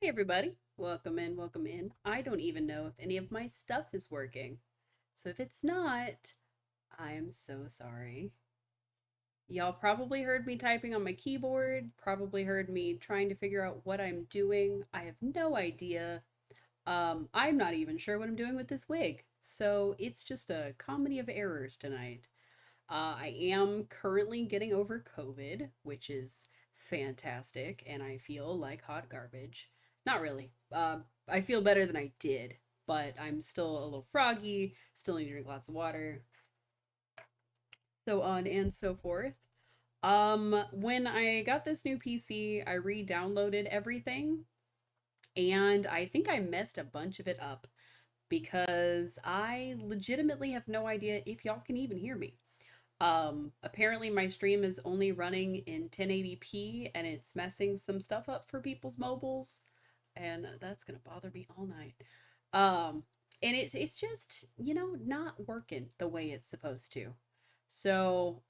Hi, everybody. Welcome in, welcome in. I don't even know if any of my stuff is working. So if it's not, I am so sorry. Y'all probably heard me typing on my keyboard, probably heard me trying to figure out what I'm doing. I have no idea. I'm not even sure what I'm doing with this wig. So it's just a comedy of errors tonight. I am currently getting over COVID, which is fantastic, and I feel like hot garbage. Not really. I feel better than I did, but I'm still a little froggy, still need to drink lots of water, so on and so forth. When I got this new PC, I re downloaded everything, and I think I messed a bunch of it up because I legitimately have no idea if y'all can even hear me. Apparently my stream is only running in 1080p and it's messing some stuff up for people's mobiles, and that's gonna bother me all night. Um, and it's just, not working the way it's supposed to. So,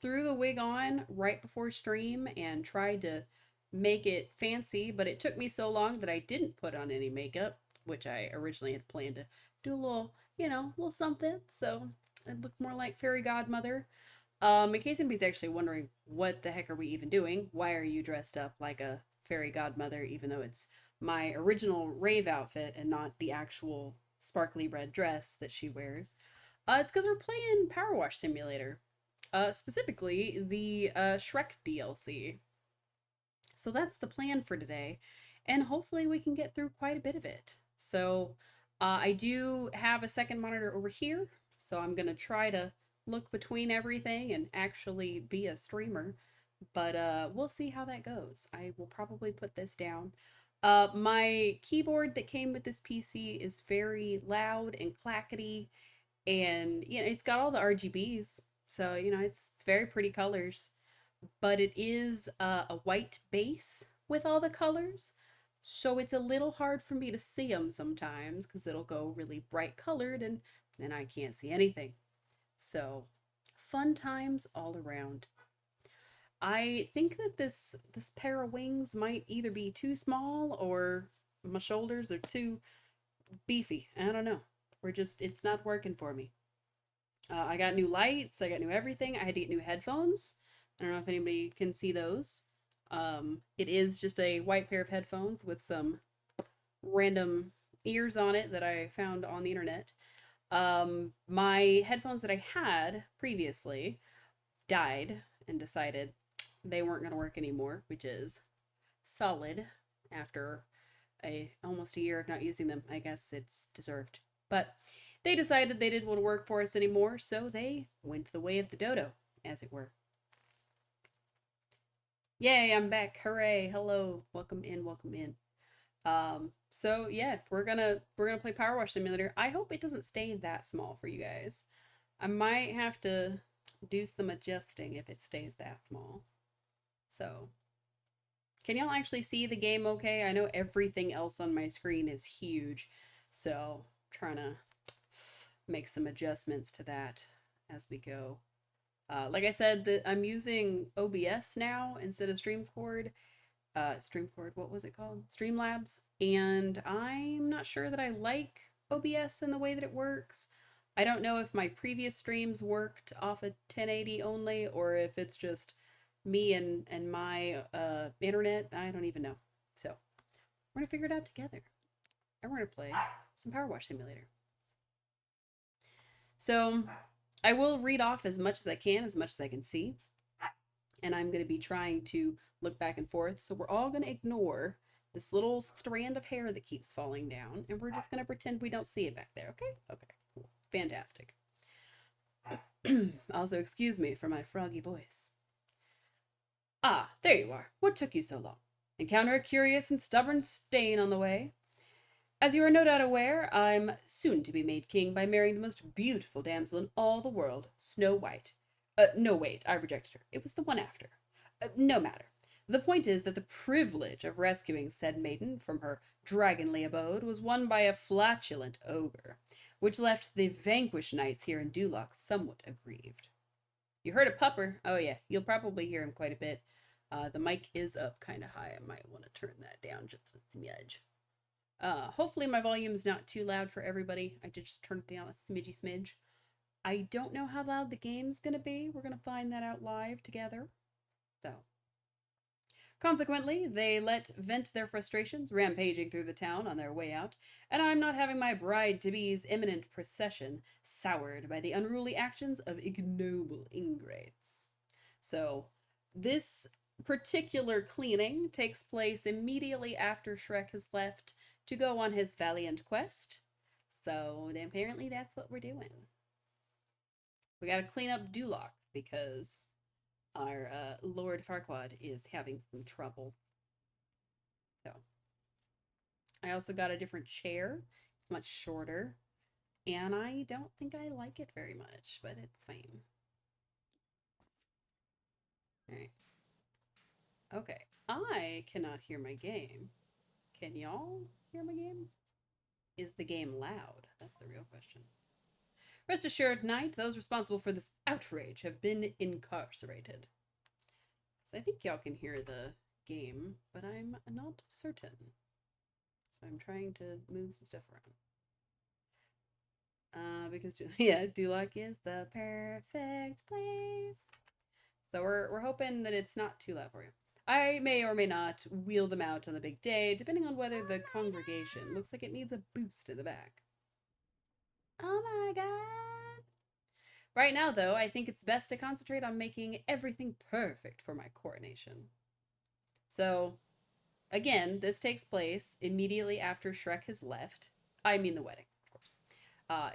threw the wig on right before stream and tried to make it fancy, but it took me so long that I didn't put on any makeup, which I originally had planned to do a little, little something. So it looked more like fairy godmother. In case anybody's actually wondering what the heck are we even doing, why are you dressed up like a fairy godmother, even though it's my original rave outfit and not the actual sparkly red dress that she wears? It's because we're playing Powerwash Simulator, specifically the Shrek DLC. So that's the plan for today, and hopefully we can get through quite a bit of it. So I do have a second monitor over here, so I'm gonna try to look between everything and actually be a streamer, but we'll see how that goes. I will probably put this down. My keyboard that came with this PC is very loud and clackety, and it's got all the RGBs, so it's very pretty colors, but it is a white base with all the colors. So it's a little hard for me to see them sometimes because it'll go really bright colored and then I can't see anything. So fun times all around. I think that this pair of wings might either be too small or my shoulders are too beefy. I don't know. It's not working for me. I got new lights, I got new everything. I had to get new headphones. I don't know if anybody can see those. It is just a white pair of headphones with some random ears on it that I found on the internet. My headphones that I had previously died and decided they weren't going to work anymore, which is solid after almost a year of not using them. I guess it's deserved. But they decided they didn't want to work for us anymore, so they went the way of the dodo, as it were. Yay, I'm back. Hooray. Hello. Welcome in, welcome in. So yeah, we're gonna play Power Wash Simulator. I hope it doesn't stay that small for you guys. I might have to do some adjusting if it stays that small. So, can y'all actually see the game okay? I know everything else on my screen is huge, so trying to make some adjustments to that as we go. Like I said, I'm using OBS now instead of Streamcord, what was it called? Streamlabs. And I'm not sure that I like OBS in the way that it works. I don't know if my previous streams worked off of 1080 only or if it's just me and my internet. I don't even know. So we're gonna figure it out together. And we're gonna play some Power Wash Simulator. So I will read off as much as I can, as much as I can see. And I'm going to be trying to look back and forth. So we're all going to ignore this little strand of hair that keeps falling down, and we're just going to pretend we don't see it back there, okay? Okay, cool. Fantastic. Also, excuse me for my froggy voice. Ah, there you are. What took you so long? Encounter a curious and stubborn stain on the way? As you are no doubt aware, I'm soon to be made king by marrying the most beautiful damsel in all the world, Snow White. No, wait, I rejected her. It was the one after. No matter. The point is that the privilege of rescuing said maiden from her dragonly abode was won by a flatulent ogre, which left the vanquished knights here in Duloc somewhat aggrieved. You heard a pupper. Oh yeah, you'll probably hear him quite a bit. The mic is up kind of high. I might want to turn that down just a smidge. Hopefully my volume's not too loud for everybody. I did just turn it down a smidgy smidge. I don't know how loud the game's gonna be. We're gonna find that out live together. So, consequently, they let vent their frustrations, rampaging through the town on their way out, and I'm not having my bride-to-be's imminent procession soured by the unruly actions of ignoble ingrates. So, this particular cleaning takes place immediately after Shrek has left to go on his valiant quest. So, apparently that's what we're doing. We gotta clean up Duloc because our Lord Farquaad is having some trouble. So, I also got a different chair. It's much shorter, and I don't think I like it very much, but it's fine. All right. Okay. I cannot hear my game. Can y'all hear my game? Is the game loud? That's the real question. Rest assured, Knight, those responsible for this outrage have been incarcerated. So I think y'all can hear the game, but I'm not certain. So I'm trying to move some stuff around. Because, yeah, Duloc is the perfect place. So we're hoping that it's not too loud for you. I may or may not wheel them out on the big day, depending on whether the congregation looks like it needs a boost in the back. Oh my god. Right now, though, I think it's best to concentrate on making everything perfect for my coronation. So, again, this takes place immediately after Shrek has left. I mean the wedding, of course.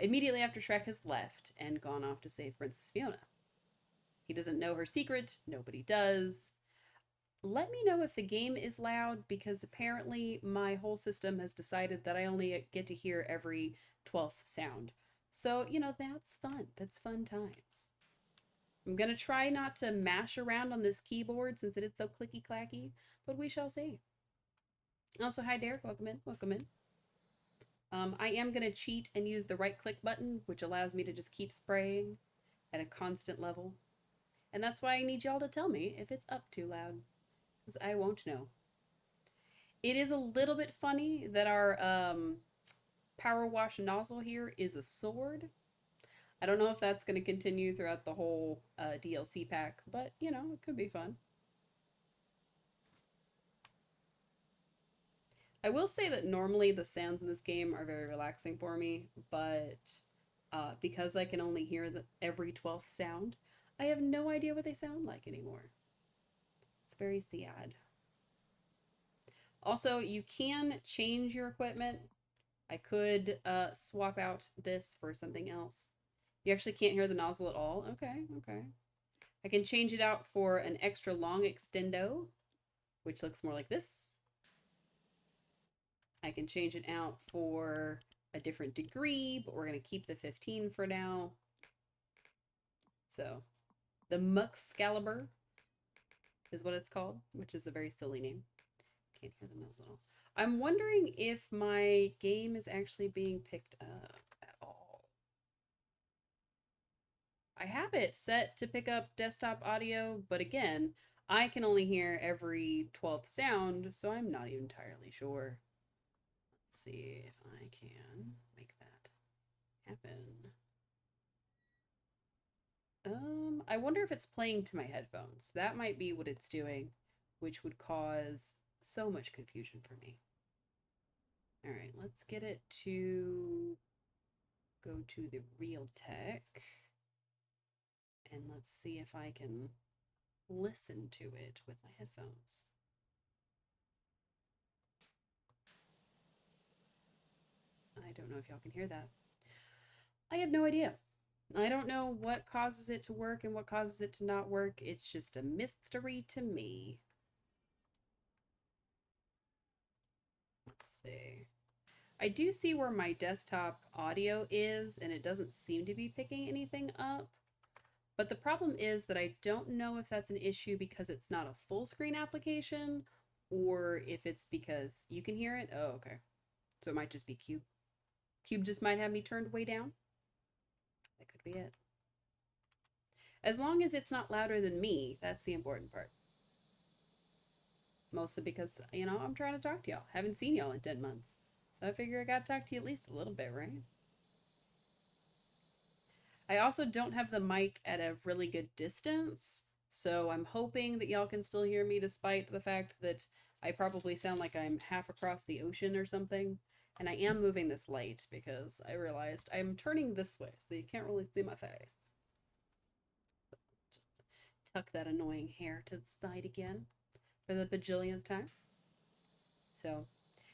Immediately after Shrek has left and gone off to save Princess Fiona. He doesn't know her secret, nobody does. Let me know if the game is loud, because apparently my whole system has decided that I only get to hear every 12th sound. So, you know, that's fun. That's fun times. I'm going to try not to mash around on this keyboard since it is so clicky clacky, but we shall see. Also, hi Derek, welcome in, welcome in. I am going to cheat and use the right click button, which allows me to just keep spraying at a constant level. And that's why I need y'all to tell me if it's up too loud, because I won't know. It is a little bit funny that our Powerwash nozzle here is a sword. I don't know if that's going to continue throughout the whole DLC pack, but, you know, it could be fun. I will say that normally the sounds in this game are very relaxing for me, but because I can only hear every 12th sound, I have no idea what they sound like anymore. It's very sad. Also, you can change your equipment. I could swap out this for something else. You actually can't hear the nozzle at all? Okay, okay. I can change it out for an extra long extendo, which looks more like this. I can change it out for a different degree, but we're going to keep the 15 for now. So, the Muxcalibur is what it's called, which is a very silly name. Can't hear the nozzle at all. I'm wondering if my game is actually being picked up at all. I have it set to pick up desktop audio, but again, I can only hear every 12th sound, so I'm not even entirely sure. Let's see if I can make that happen. I wonder if it's playing to my headphones. That might be what it's doing, which would cause so much confusion for me. All right, let's get it to go to the Realtek. And let's see if I can listen to it with my headphones. I don't know if y'all can hear that. I have no idea. I don't know what causes it to work and what causes it to not work. It's just a mystery to me. Let's see. I do see where my desktop audio is, and it doesn't seem to be picking anything up. But the problem is that I don't know if that's an issue because it's not a full screen application, or if it's because you can hear it. Oh, okay. So it might just be Cube. Cube just might have me turned way down. That could be it. As long as it's not louder than me, that's the important part. Mostly because, I'm trying to talk to y'all. Haven't seen y'all in 10 months. So I figure I gotta talk to you at least a little bit, right? I also don't have the mic at a really good distance, so I'm hoping that y'all can still hear me despite the fact that I probably sound like I'm half across the ocean or something. And I am moving this light because I realized I'm turning this way, so you can't really see my face. Just tuck that annoying hair to the side again for the bajillionth time. So,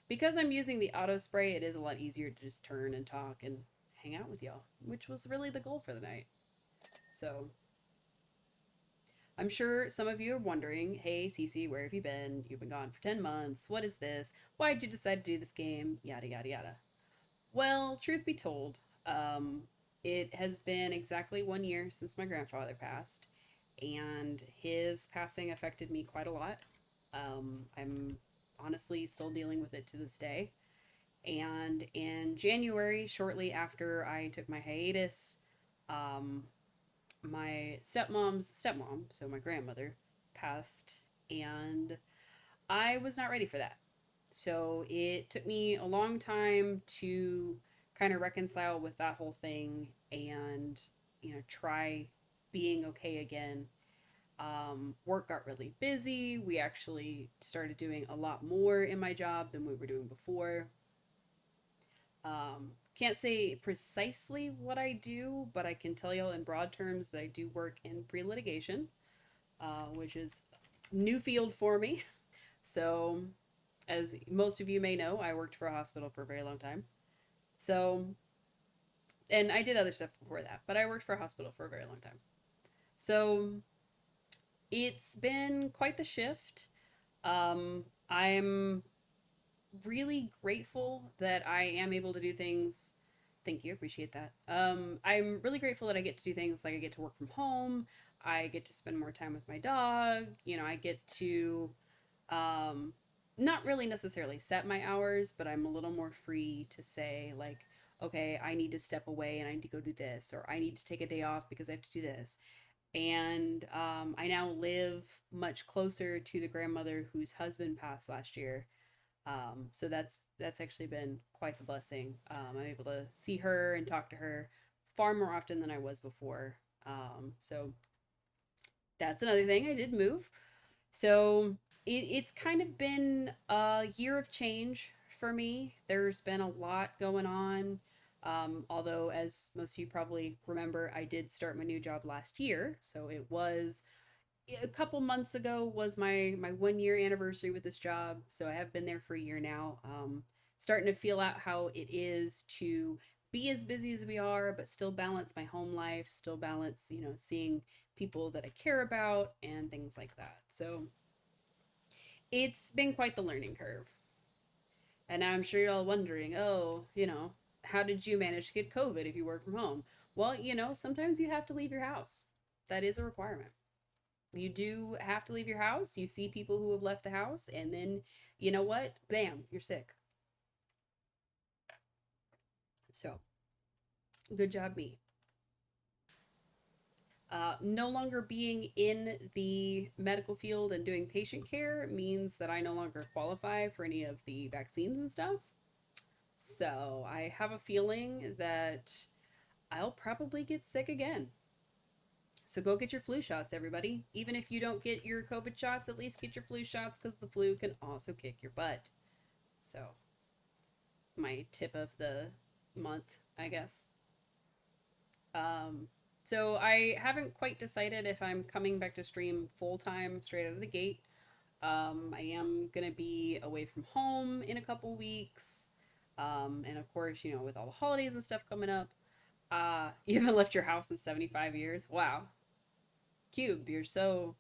because I'm using the auto spray, it is a lot easier to just turn and talk and hang out with y'all, which was really the goal for the night. So, I'm sure some of you are wondering, hey, Cece, where have you been? You've been gone for 10 months. What is this? Why did you decide to do this game? Yada, yada, yada. Well, truth be told, um, it has been exactly 1 year since my grandfather passed, and his passing affected me quite a lot. I'm honestly still dealing with it to this day. And in January, shortly after I took my hiatus, um, my stepmom's stepmom, so my grandmother, passed, and I was not ready for that. So it took me a long time to kind of reconcile with that whole thing and, try being okay again. Work got really busy. We actually started doing a lot more in my job than we were doing before. Can't say precisely what I do, but I can tell you in broad terms that I do work in pre litigation, which is new field for me. So, as most of you may know, I worked for a hospital for a very long time. So, and I did other stuff before that, but I worked for a hospital for a very long time. So, it's been quite the shift. I'm really grateful that I am able to do things. Thank you, appreciate that. I'm really grateful that I get to do things like I get to work from home. I get to spend more time with my dog. I get to um, not really necessarily set my hours, but I'm a little more free to say, like, okay, I need to step away and I need to go do this, or I need to take a day off because I have to do this. And I now live much closer to the grandmother whose husband passed last year, so that's actually been quite the blessing. I'm able to see her and talk to her far more often than I was before. So that's another thing. I did move, so it's kind of been a year of change for me. There's been a lot going on. Although, as most of you probably remember, I did start my new job last year, so it was a couple months ago was my 1 year anniversary with this job. So I have been there for a year now. Starting to feel out how it is to be as busy as we are, but still balance my home life, still balance, seeing people that I care about and things like that. So it's been quite the learning curve. And now I'm sure you're all wondering, oh, how did you manage to get COVID if you work from home? Well, sometimes you have to leave your house. That is a requirement. You do have to leave your house. You see people who have left the house, and then you know what? Bam, you're sick. So, good job, me. No longer being in the medical field and doing patient care means that I no longer qualify for any of the vaccines and stuff. So, I have a feeling that I'll probably get sick again. So, go get your flu shots, everybody. Even if you don't get your COVID shots, at least get your flu shots because the flu can also kick your butt. So, my tip of the month, I guess. Um, so I haven't quite decided if I'm coming back to stream full time straight out of the gate. I am gonna be away from home in a couple weeks, and of course, with all the holidays and stuff coming up. You haven't left your house in 75 years. Wow, Cube, you're so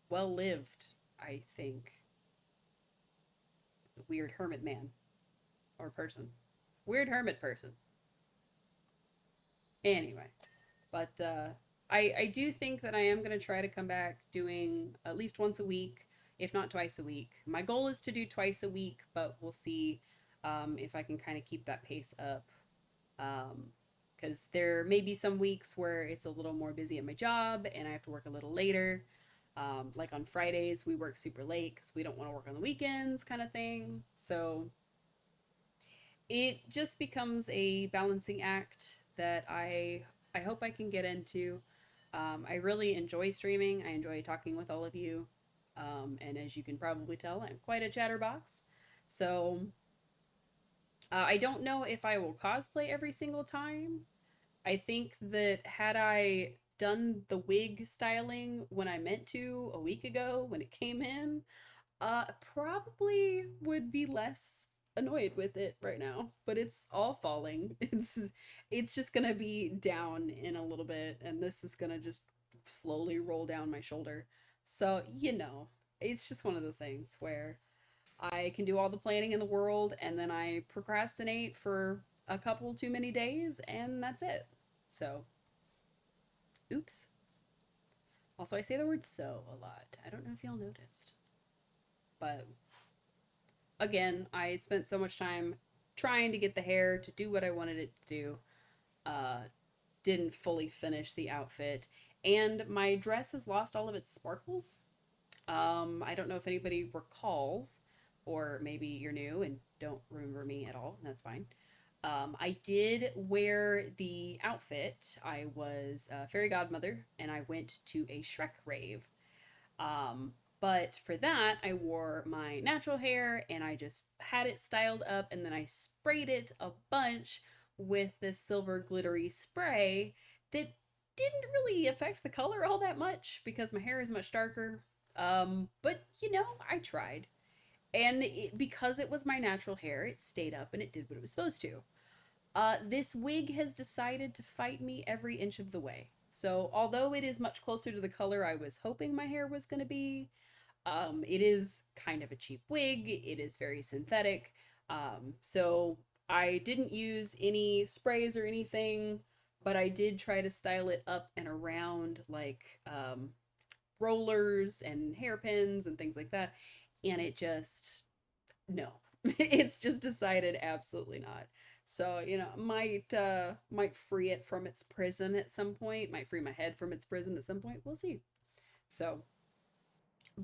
well lived. I think weird hermit man or person, weird hermit person. Anyway, but I do think that I am going to try to come back doing at least once a week, if not twice a week. My goal is to do twice a week, but we'll see if I can kind of keep that pace up. Because there may be some weeks where it's a little more busy at my job and I have to work a little later. Like on Fridays, we work super late because we don't want to work on the weekends, kind of thing. So it just becomes a balancing act that I hope I can get into. I really enjoy streaming. I enjoy talking with all of you, and as you can probably tell, I'm quite a chatterbox. So I don't know if I will cosplay every single time. I think that had I done the wig styling when I meant to a week ago when it came in, probably would be less annoyed with it right now. But it's all falling. It's just gonna be down in a little bit, and this is gonna just slowly roll down my shoulder. So it's just one of those things where I can do all the planning in the world, and then I procrastinate for a couple too many days, and that's it. So, oops. Also, I say the word so a lot. I don't know if y'all noticed. But again, I spent so much time trying to get the hair to do what I wanted it to do. Uh, didn't fully finish the outfit. And my dress has lost all of its sparkles. I don't know if anybody recalls, or maybe you're new and don't remember me at all, and that's fine. I did wear the outfit. I was a fairy godmother, and I went to a Shrek rave. Um, but for that, I wore my natural hair and I just had it styled up, and then I sprayed it a bunch with this silver glittery spray that didn't really affect the color all that much because my hair is much darker. But I tried. And because it was my natural hair, it stayed up and it did what it was supposed to. This wig has decided to fight me every inch of the way. So, although it is much closer to the color I was hoping my hair was going to be, it is kind of a cheap wig. It is very synthetic. So, I didn't use any sprays or anything, but I did try to style it up and around like rollers and hairpins and things like that. And it just, no, it's just decided absolutely not. So might free it from its prison at some point. Might free my head from its prison at some point. We'll see. So,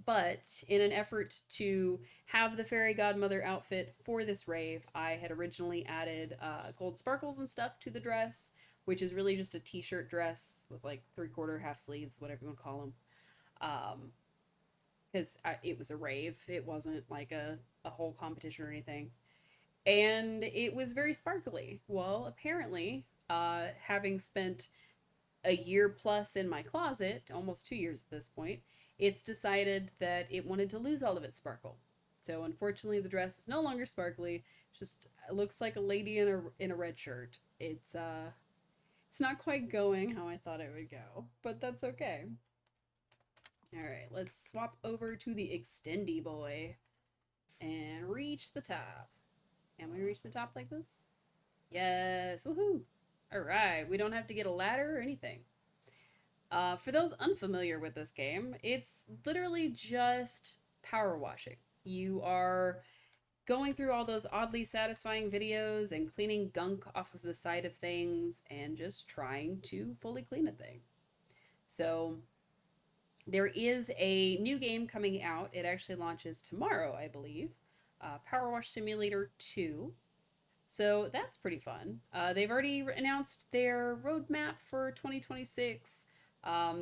but in an effort to have the fairy godmother outfit for this rave, I had originally added gold sparkles and stuff to the dress, which is really just a t-shirt dress with like 3/4 half sleeves, whatever you want to call them. Um, because it was a rave. It wasn't like a whole competition or anything. And it was very sparkly. Well, apparently, having spent a year plus in my closet, almost 2 years at this point, it's decided that it wanted to lose all of its sparkle. So unfortunately, the dress is no longer sparkly. It looks like a lady in a red shirt. It's not quite going how I thought it would go, but that's okay. All right, let's swap over to the extendy boy and reach the top. Can we reach the top like this? Yes, woohoo! All right, we don't have to get a ladder or anything. For those unfamiliar with this game, it's literally just power washing. You are going through all those oddly satisfying videos and cleaning gunk off of the side of things and just trying to fully clean a thing. So there is a new game coming out. It actually launches tomorrow, I believe. Powerwash Simulator 2. So that's pretty fun. They've already announced their roadmap for 2026.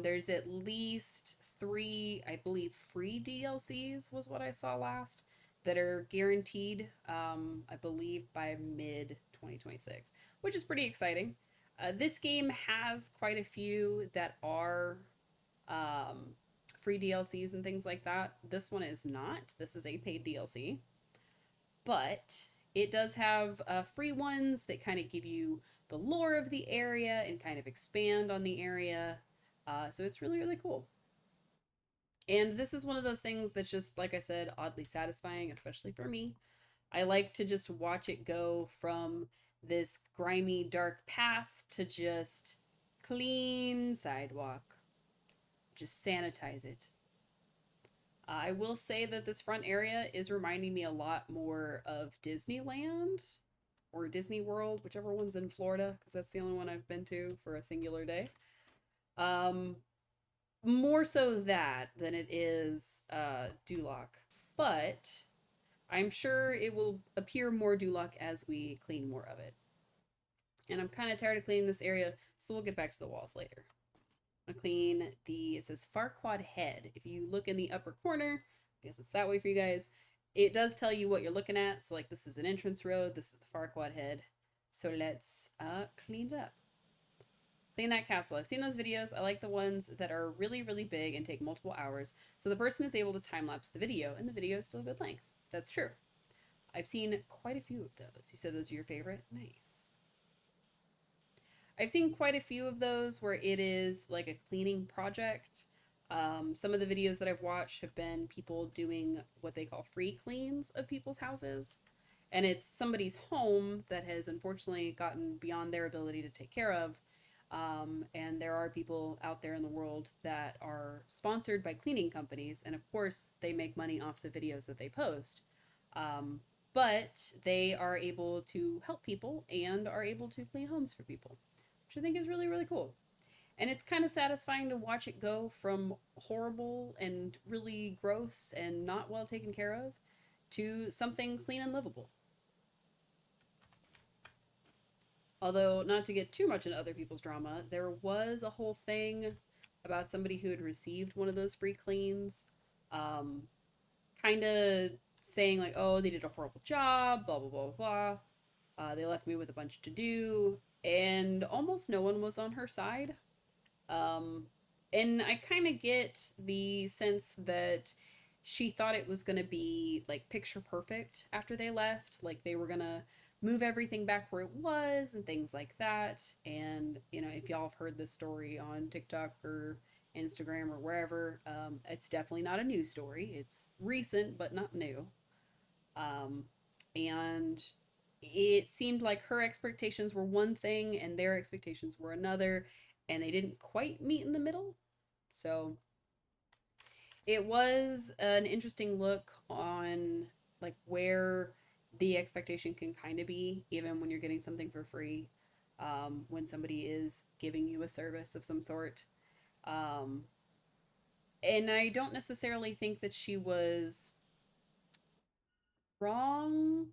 There's at least three, I believe, free DLCs was what I saw last that are guaranteed, I believe, by mid 2026, which is pretty exciting. This game has quite a few that are um, free DLCs and things like that. This one is not. This is a paid DLC, but it does have free ones that kind of give you the lore of the area and kind of expand on the area. So it's really, really cool. And this is one of those things that's just, like I said, oddly satisfying, especially for me. I like to just watch it go from this grimy, dark path to just clean sidewalk. Just sanitize it. I will say that this front area is reminding me a lot more of Disneyland or Disney World, whichever one's in Florida, because that's the only one I've been to for a singular day. Um, more so that than it is Duloc. But I'm sure it will appear more Duloc as we clean more of it. And I'm kind of tired of cleaning this area, so we'll get back to the walls later. I'm gonna clean it says Farquad head. If you look in the upper corner, I guess it's that way for you guys, it does tell you what you're looking at. So like this is an entrance road, this is the Farquad head. So let's clean it up. Clean that castle. I've seen those videos. I like the ones that are really, really big and take multiple hours. So the person is able to time lapse the video and the video is still a good length. That's true. I've seen quite a few of those. You said those are your favorite? Nice. I've seen quite a few of those where it is like a cleaning project. Some of the videos that I've watched have been people doing what they call free cleans of people's houses. And it's somebody's home that has unfortunately gotten beyond their ability to take care of. And there are people out there in the world that are sponsored by cleaning companies. And of course, they make money off the videos that they post. But they are able to help people and are able to clean homes for people, which I think is really, really cool. And it's kind of satisfying to watch it go from horrible and really gross and not well taken care of to something clean and livable. Although, not to get too much into other people's drama, there was a whole thing about somebody who had received one of those free cleans, um, kind of saying, like, oh, they did a horrible job, blah, blah, blah, blah. They left me with a bunch to do, and almost no one was on her side. Um, and I kind of get the sense that she thought it was going to be like picture perfect after they left. Like they were going to move everything back where it was and things like that. And, you know, if y'all have heard this story on TikTok or Instagram or wherever, it's definitely not a new story. It's recent, but not new. Um, and it seemed like her expectations were one thing and their expectations were another, and they didn't quite meet in the middle. So it was an interesting look on like where the expectation can kind of be, even when you're getting something for free, when somebody is giving you a service of some sort. Um, and I don't necessarily think that she was wrong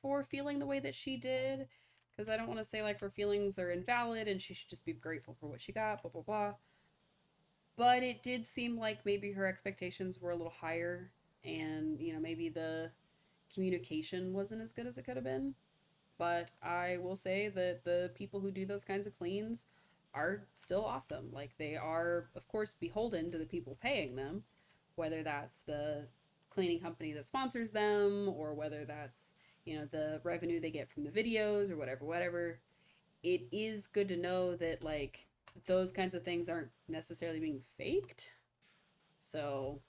for feeling the way that she did, because I don't want to say like her feelings are invalid and she should just be grateful for what she got, blah, blah, blah. But it did seem like maybe her expectations were a little higher, and, you know, maybe the communication wasn't as good as it could have been. But I will say that the people who do those kinds of cleans are still awesome. Like they are, of course, beholden to the people paying them, whether that's the cleaning company that sponsors them or whether that's, you know, the revenue they get from the videos or whatever, whatever. It is good to know that like those kinds of things aren't necessarily being faked. So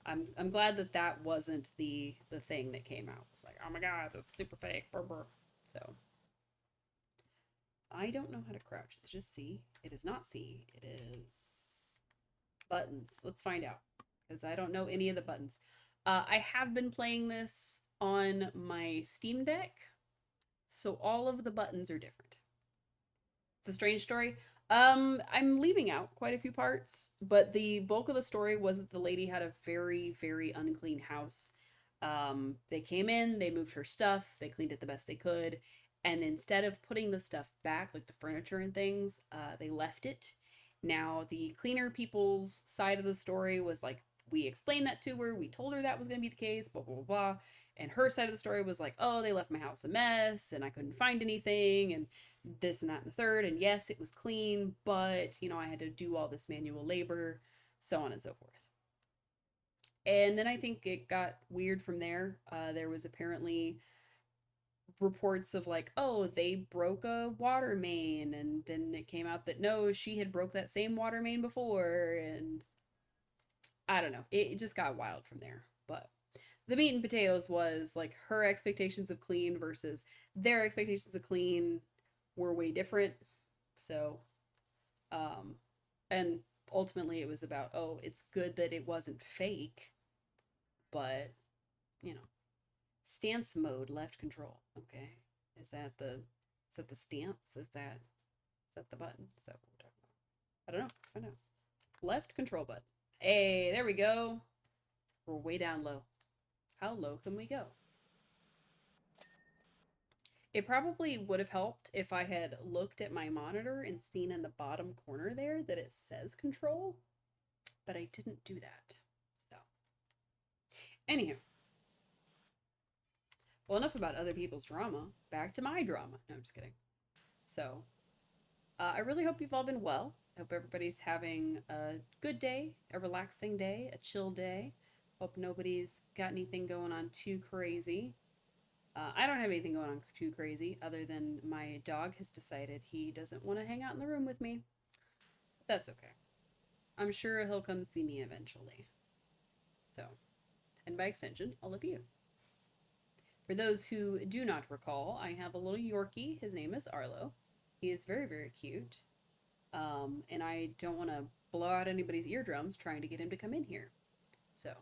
I'm glad that that wasn't the thing that came out. It's like, oh my god, this is super fake. Brr, brr. So I don't know how to crouch. Is it just C? It is not C. It is buttons. Let's find out, because I don't know any of the buttons. I have been playing this on my Steam Deck, so all of the buttons are different. It's a strange story. I'm leaving out quite a few parts, but the bulk of the story was that the lady had a very, very unclean house. They came in, they moved her stuff, they cleaned it the best they could, and instead of putting the stuff back, like the furniture and things, they left it. Now, the cleaner people's side of the story was like, we explained that to her, we told her that was going to be the case, blah, blah, blah, blah. And her side of the story was like, oh, they left my house a mess, and I couldn't find anything, and this and that and the third. And yes, it was clean, but, you know, I had to do all this manual labor, so on and so forth. And then I think it got weird from there. There was apparently reports of like, oh, they broke a water main, and then it came out that no, she had broke that same water main before, and I don't know. It just got wild from there. But the meat and potatoes was like her expectations of clean versus their expectations of clean were way different. So, um, and ultimately it was about, oh, it's good that it wasn't fake, but, you know, stance mode left control. Okay. Is that the stance? Is that the button? Is that what we're talking about? I don't know. Let's find out. Left control button. Hey, there we go. We're way down low. How low can we go? It probably would have helped if I had looked at my monitor and seen in the bottom corner there that it says control, but I didn't do that. So, anyhow, well, enough about other people's drama. Back to my drama. No, I'm just kidding. So, I really hope you've all been well. I hope everybody's having a good day, a relaxing day, a chill day. Hope nobody's got anything going on too crazy. I don't have anything going on too crazy other than my dog has decided he doesn't want to hang out in the room with me. But that's okay. I'm sure he'll come see me eventually. So, and by extension, all of you. For those who do not recall, I have a little Yorkie. His name is Arlo. He is very, very cute. And I don't want to blow out anybody's eardrums trying to get him to come in here. So,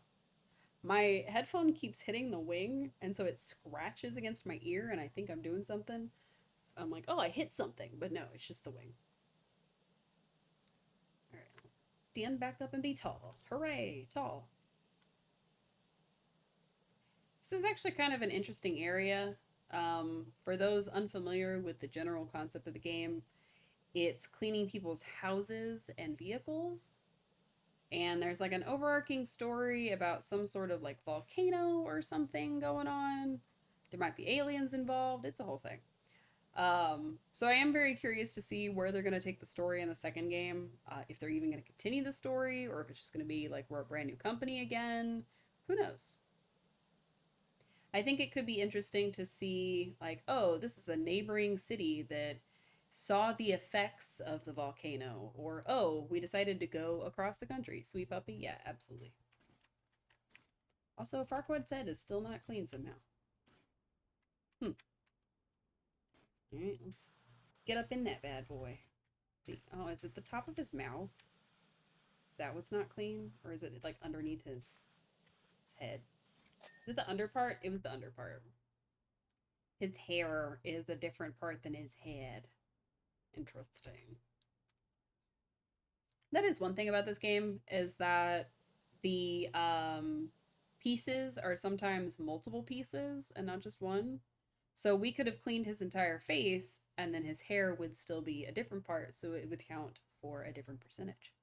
my headphone keeps hitting the wing, and so it scratches against my ear, and I think I'm doing something. I'm like, oh, I hit something, but no, it's just the wing. All right, stand back up and be tall. Hooray, tall. This is actually kind of an interesting area. For those unfamiliar with the general concept of the game, it's cleaning people's houses and vehicles. And there's like an overarching story about some sort of like volcano or something going on. There might be aliens involved. It's a whole thing. So I am very curious to see where they're going to take the story in the second game. If they're even going to continue the story, or if it's just going to be like we're a brand new company again. Who knows? I think it could be interesting to see, like, oh, this is a neighboring city that saw the effects of the volcano, or oh, we decided to go across the country. Sweet puppy? Yeah, absolutely. Also, Farquaad's head is still not clean somehow. Hmm. Alright, let's get up in that bad boy. See. Oh, is it the top of his mouth? Is that what's not clean? Or is it like underneath his head? Is it the under part? It was the under part. His hair is a different part than his head. Interesting. That is one thing about this game, is that the pieces are sometimes multiple pieces and not just one. So we could have cleaned his entire face and then his hair would still be a different part, so it would count for a different percentage.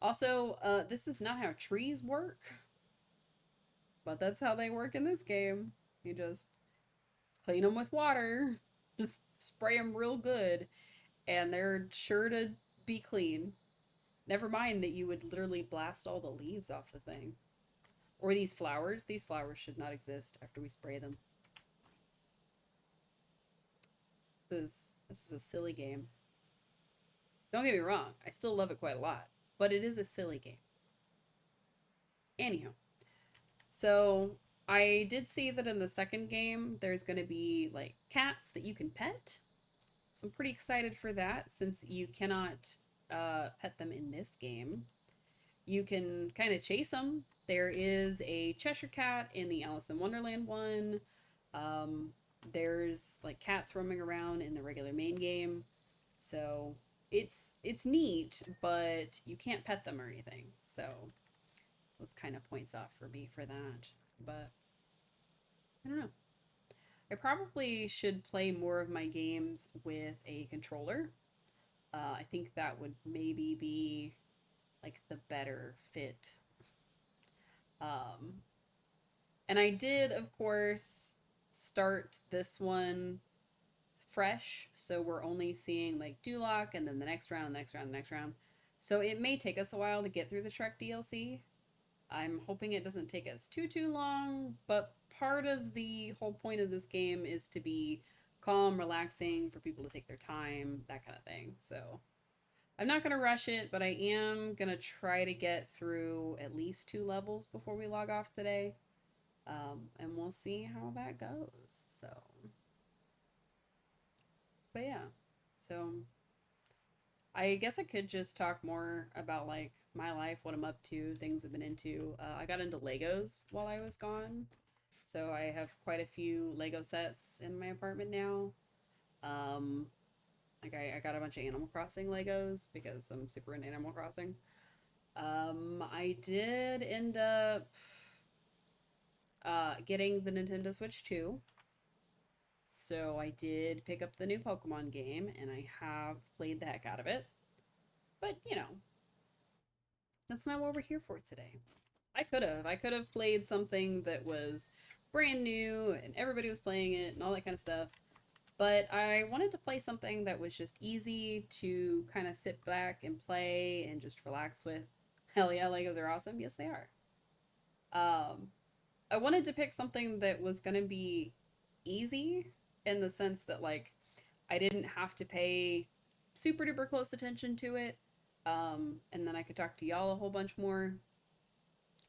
Also, this is not how trees work, but that's how they work in this game. You just clean them with water, just spray them real good, and they're sure to be clean. Never mind that you would literally blast all the leaves off the thing. Or these flowers. These flowers should not exist after we spray them. This is a silly game. Don't get me wrong, I still love it quite a lot, but it is a silly game. Anyhow, so I did see that in the second game there's going to be like cats that you can pet. So I'm pretty excited for that, since you cannot pet them in this game. You can kind of chase them. There is a Cheshire Cat in the Alice in Wonderland one. Um, there's like cats roaming around in the regular main game. So it's neat, but you can't pet them or anything. So this kind of points off for me for that. But I don't know. I probably should play more of my games with a controller. I think that would maybe be like the better fit. Um, and I did, of course, start this one fresh, so we're only seeing like Duloc and then the next round, the next round, the next round. So it may take us a while to get through the Shrek DLC. I'm hoping it doesn't take us too long, but part of the whole point of this game is to be calm, relaxing, for people to take their time, that kind of thing. So I'm not going to rush it, but I am going to try to get through at least 2 levels before we log off today. And we'll see how that goes. So, but yeah. So, I guess I could just talk more about like my life, what I'm up to, things I've been into. I got into Legos while I was gone. So, I have quite a few Lego sets in my apartment now. Um, Like I got a bunch of Animal Crossing Legos because I'm super into Animal Crossing. I did end up getting the Nintendo Switch 2. So I did pick up the new Pokemon game and I have played the heck out of it. But, that's not what we're here for today. I could have played something that was brand new and everybody was playing it and all that kind of stuff. But I wanted to play something that was just easy to kind of sit back and play and just relax with. Hell yeah, Legos are awesome. Yes, they are. Um, I wanted to pick something that was going to be easy in the sense that, like, I didn't have to pay super duper close attention to it. And then I could talk to y'all a whole bunch more.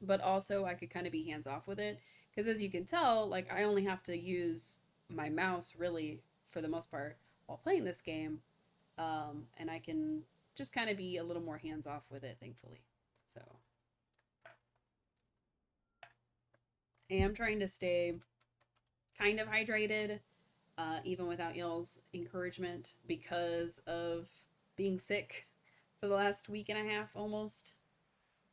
But also, I could kind of be hands off with it. Because as you can tell, like, I only have to use my mouse really for the most part while playing this game. And I can just kind of be a little more hands off with it, thankfully. So I am trying to stay kind of hydrated, even without y'all's encouragement, because of being sick for the last week and a half almost.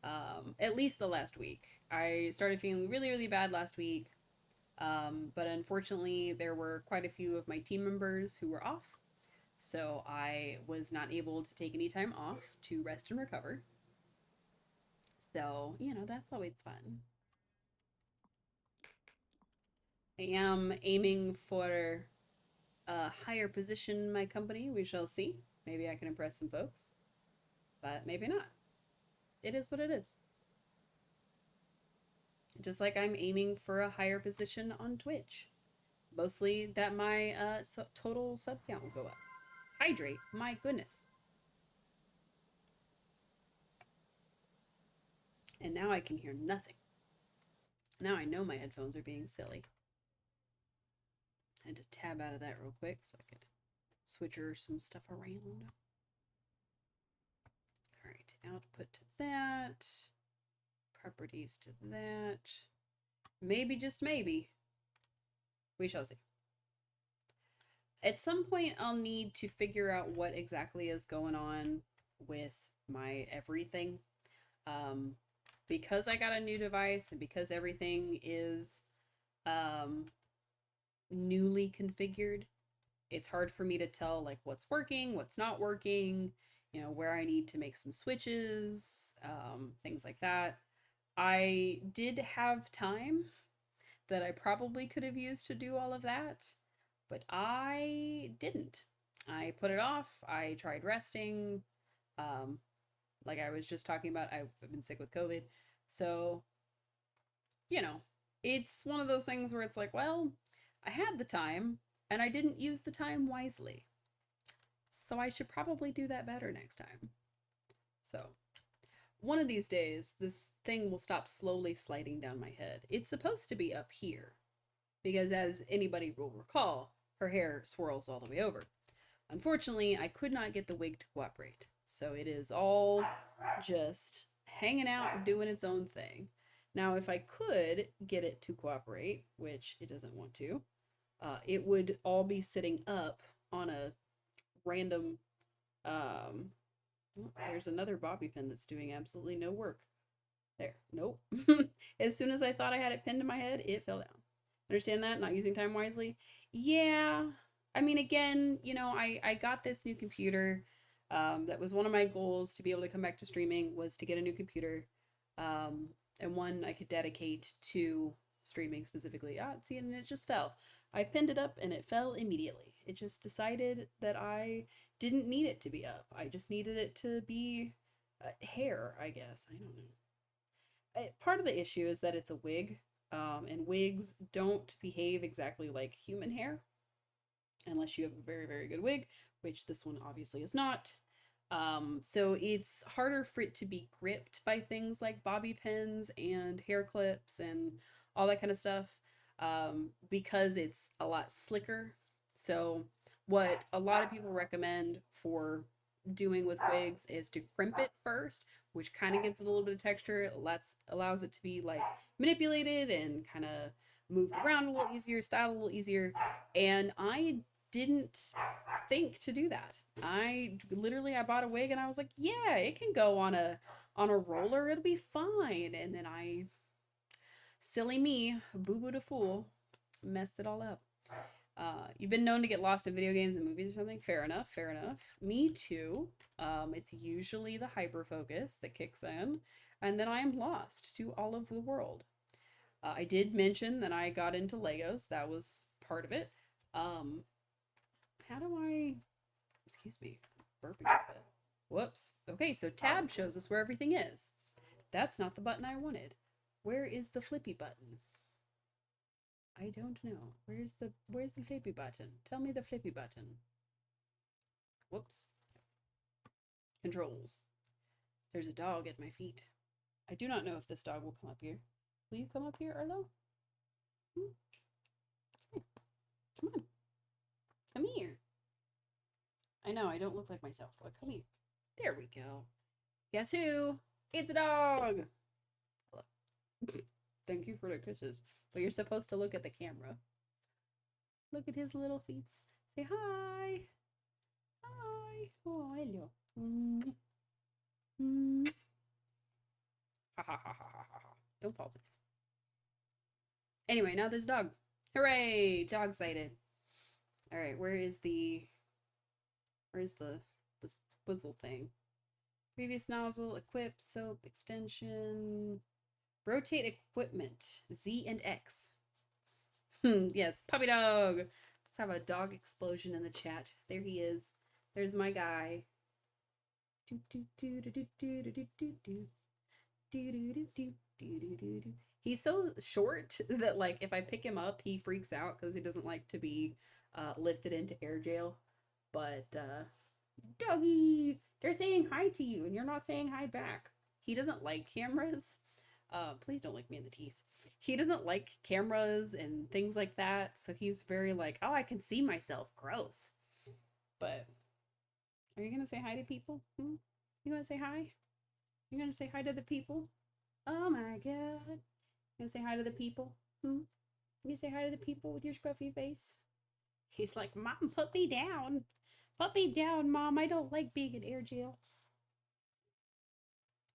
At least the last week. I started feeling really, really bad last week, but unfortunately, there were quite a few of my team members who were off, so I was not able to take any time off to rest and recover. So, that's always fun. I am aiming for a higher position in my company. We shall see. Maybe I can impress some folks, but maybe not. It is what it is. Just like I'm aiming for a higher position on Twitch. Mostly that my total sub count will go up. Hydrate, my goodness. And now I can hear nothing. Now I know my headphones are being silly. I had to tab out of that real quick so I could switcher some stuff around. All right, output to that. Properties to that. Maybe, just maybe. We shall see. At some point, I'll need to figure out what exactly is going on with my everything. Um, because I got a new device and because everything is um, newly configured, it's hard for me to tell like what's working, what's not working, where I need to make some switches, things like that. I did have time that I probably could have used to do all of that, but I didn't. I put it off. I tried resting. Um, like I was just talking about, I've been sick with COVID. So, you know, it's one of those things where it's like, well, I had the time and I didn't use the time wisely. So I should probably do that better next time. So, one of these days, this thing will stop slowly sliding down my head. It's supposed to be up here, because as anybody will recall, her hair swirls all the way over. Unfortunately, I could not get the wig to cooperate, so it is all just hanging out and doing its own thing. Now, if I could get it to cooperate, which it doesn't want to, it would all be sitting up on a random. Um, oh, there's another bobby pin that's doing absolutely no work. There, nope. As soon as I thought I had it pinned to my head, it fell down. Understand that? Not using time wisely? Yeah. I mean, again, I got this new computer. That was one of my goals to be able to come back to streaming, was to get a new computer. And one I could dedicate to streaming specifically. See, and it just fell. I pinned it up and it fell immediately. It just decided that I didn't need it to be up. I just needed it to be hair, I guess. I don't know. Part of the issue is that it's a wig, and wigs don't behave exactly like human hair unless you have a very, very good wig, which this one obviously is not. So it's harder for it to be gripped by things like bobby pins and hair clips and all that kind of stuff, because it's a lot slicker. So what a lot of people recommend for doing with wigs is to crimp it first, which kind of gives it a little bit of texture. It allows it to be like manipulated and kind of moved around a little easier, styled a little easier. And I didn't think to do that. I bought a wig and I was like, yeah, it can go on a roller, it'll be fine. And then silly me, boo boo the fool, messed it all up. You've been known to get lost in video games and movies or something. Fair enough, fair enough. Me too. It's usually the hyper focus that kicks in, and then I am lost to all of the world. I did mention that I got into Legos. That was part of it. Um, how do I? Excuse me, burping a bit. Whoops. Okay, so tab shows us where everything is. That's not the button I wanted. Where is the flippy button? I don't know. Where's the flippy button? Tell me the flippy button. Whoops. Controls. There's a dog at my feet. I do not know if this dog will come up here. Will you come up here, Arlo? Come on. Come here. I know, I don't look like myself, but come here. There we go. Guess who? It's a dog! Thank you for the kisses. But you're supposed to look at the camera. Look at his little feet. Say hi. Hi. Oh, hello. Ha ha ha ha ha ha. Don't fall, please. Anyway, now there's a dog. Hooray! Dog sighted. Alright, where's the swizzle thing? Previous nozzle, equip, soap, extension, rotate equipment, Z and X. Yes, puppy dog. Let's have a dog explosion in the chat. There he is. There's my guy. He's so short that like if I pick him up, he freaks out because he doesn't like to be lifted into air jail. But doggy, they're saying hi to you and you're not saying hi back. He doesn't like cameras. Please don't lick me in the teeth. He doesn't like cameras and things like that, so he's very like, oh, I can see myself. Gross. But are you gonna say hi to people? You gonna say hi? You gonna say hi to the people? Oh my god. You gonna say hi to the people? You gonna say hi to the people with your scruffy face? He's like, Mom, put me down. Put me down, Mom. I don't like being in air jail.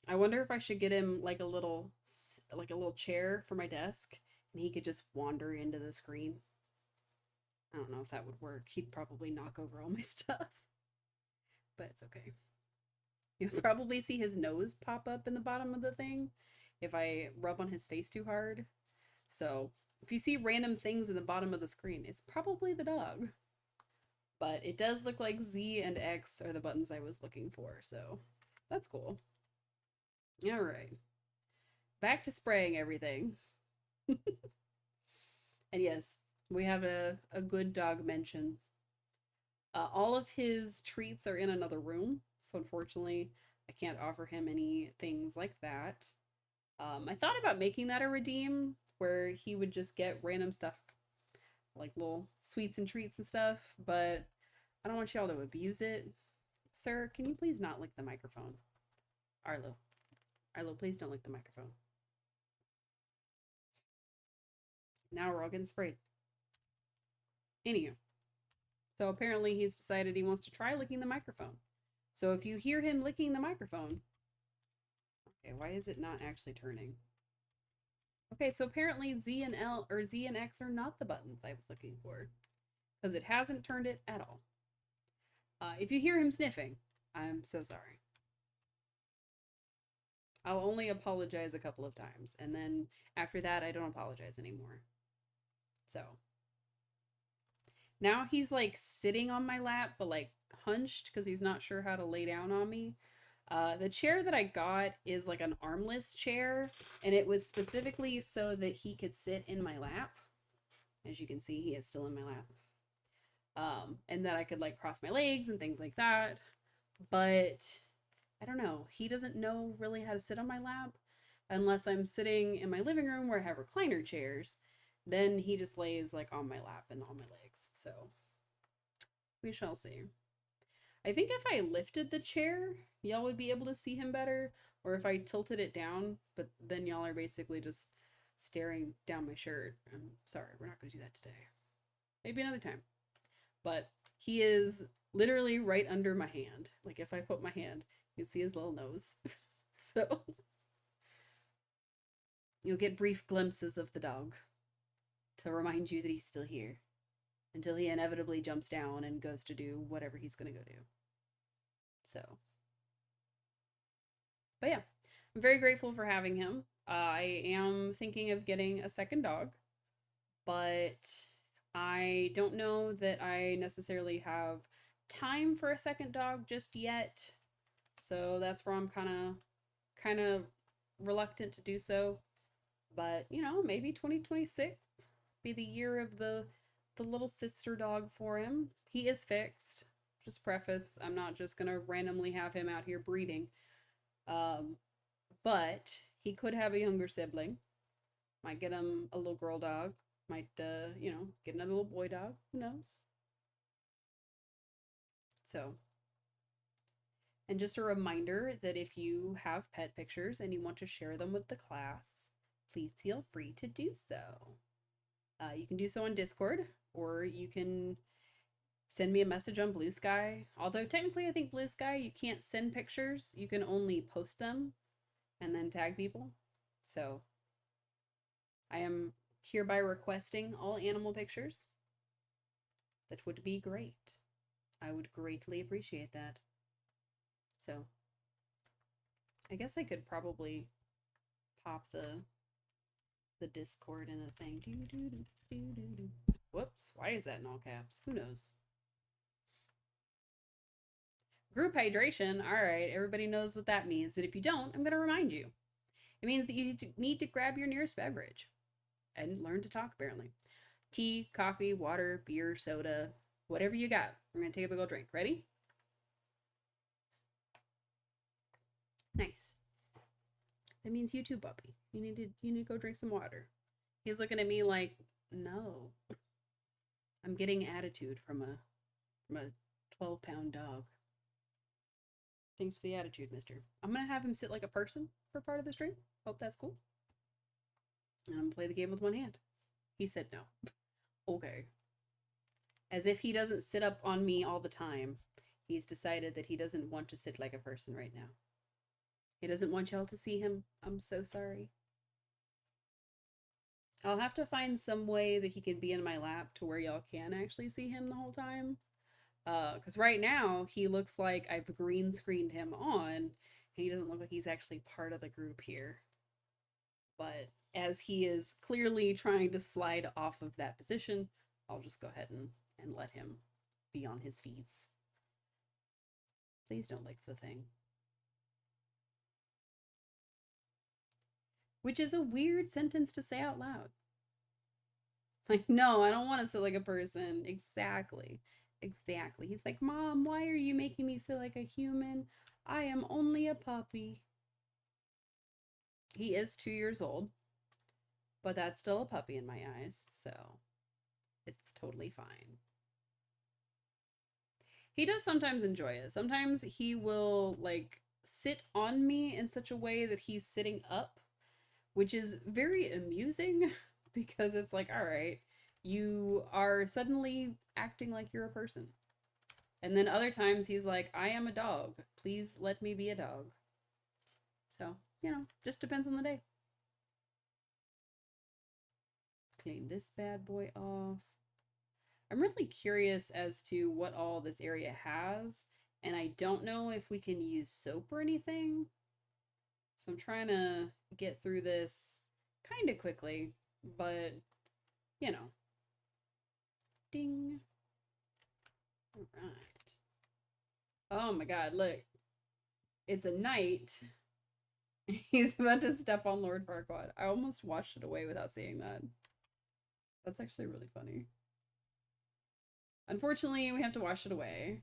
I wonder if I should get him like a little chair for my desk and he could just wander into the screen. I don't know if that would work. He'd probably knock over all my stuff. But it's okay. You'll probably see his nose pop up in the bottom of the thing if I rub on his face too hard. So if you see random things in the bottom of the screen, it's probably the dog. But it does look like Z and X are the buttons I was looking for, so that's cool. All right. Back to spraying everything. And yes, we have a good dog mention. All of his treats are in another room, so unfortunately, I can't offer him any things like that. I thought about making that a redeem where he would just get random stuff, like little sweets and treats and stuff, but I don't want y'all to abuse it. Sir, can you please not lick the microphone? Arlo. Arlo, please don't lick the microphone. Now we're all getting sprayed. Anywho. So apparently he's decided he wants to try licking the microphone. So if you hear him licking the microphone... Okay, why is it not actually turning? Okay, so apparently Z and X are not the buttons I was looking for. Because it hasn't turned it at all. If you hear him sniffing, I'm so sorry. I'll only apologize a couple of times. And then after that, I don't apologize anymore. So... Now he's like sitting on my lap, but like hunched because he's not sure how to lay down on me. The chair that I got is like an armless chair, and it was specifically so that he could sit in my lap. As you can see, he is still in my lap. And that I could like cross my legs and things like that. But I don't know. He doesn't know really how to sit on my lap unless I'm sitting in my living room where I have recliner chairs. Then he just lays like on my lap and on my legs. So we shall see. I think if I lifted the chair, y'all would be able to see him better. Or if I tilted it down, but then y'all are basically just staring down my shirt. I'm sorry, we're not going to do that today. Maybe another time. But he is literally right under my hand. Like if I put my hand, you can see his little nose. So you'll get brief glimpses of the dog to remind you that he's still here until he inevitably jumps down and goes to do whatever he's going to go do. So, but yeah, I'm very grateful for having him. I am thinking of getting a second dog, but I don't know that I necessarily have time for a second dog just yet. So that's where I'm kind of reluctant to do so. But, you know, maybe 2026 be the year of the little sister dog for him. He is fixed. Just preface, I'm not just going to randomly have him out here breeding. But he could have a younger sibling. Might get him a little girl dog. Might, get another little boy dog. Who knows? So, and just a reminder that if you have pet pictures and you want to share them with the class, please feel free to do so. You can do so on Discord, or you can send me a message on Blue Sky. Although technically I think Blue Sky, you can't send pictures. You can only post them and then tag people. So I am hereby requesting all animal pictures. That would be great. I would greatly appreciate that. So I guess I could probably pop the Discord in the thing. Whoops, why is that in all caps? Who knows? Group hydration. All right, everybody knows what that means. That if you don't, I'm going to remind you. It means that you need to grab your nearest beverage and learn to talk, apparently. Tea, coffee, water, beer, soda, whatever you got. We're going to take a big old drink. Ready? Nice. That means you too, puppy. You need to go drink some water. He's looking at me like, no. I'm getting attitude from a 12-pound dog. Thanks for the attitude, mister. I'm going to have him sit like a person for part of the stream. Hope that's cool. And I'm going to play the game with one hand. He said no. Okay. As if he doesn't sit up on me all the time. He's decided that he doesn't want to sit like a person right now. He doesn't want y'all to see him. I'm so sorry. I'll have to find some way that he can be in my lap to where y'all can actually see him the whole time. Because right now, he looks like I've green screened him on, and he doesn't look like he's actually part of the group here. But as he is clearly trying to slide off of that position, I'll just go ahead and let him be on his feet. Please don't lick the thing. Which is a weird sentence to say out loud. Like, no, I don't want to sit like a person. Exactly. Exactly. He's like, Mom, why are you making me sit like a human? I am only a puppy. He is 2 years old, but that's still a puppy in my eyes, so it's totally fine. He does sometimes enjoy it. Sometimes he will, like, sit on me in such a way that he's sitting up, which is very amusing because it's like, all right, you are suddenly acting like you're a person. And then other times he's like, I am a dog. Please let me be a dog. So, just depends on the day. Clean this bad boy off. I'm really curious as to what all this area has, and I don't know if we can use soap or anything. So I'm trying to get through this kind of quickly, but, Ding. All right. Oh my god, look. It's a knight. He's about to step on Lord Farquaad. I almost washed it away without seeing that. That's actually really funny. Unfortunately, we have to wash it away.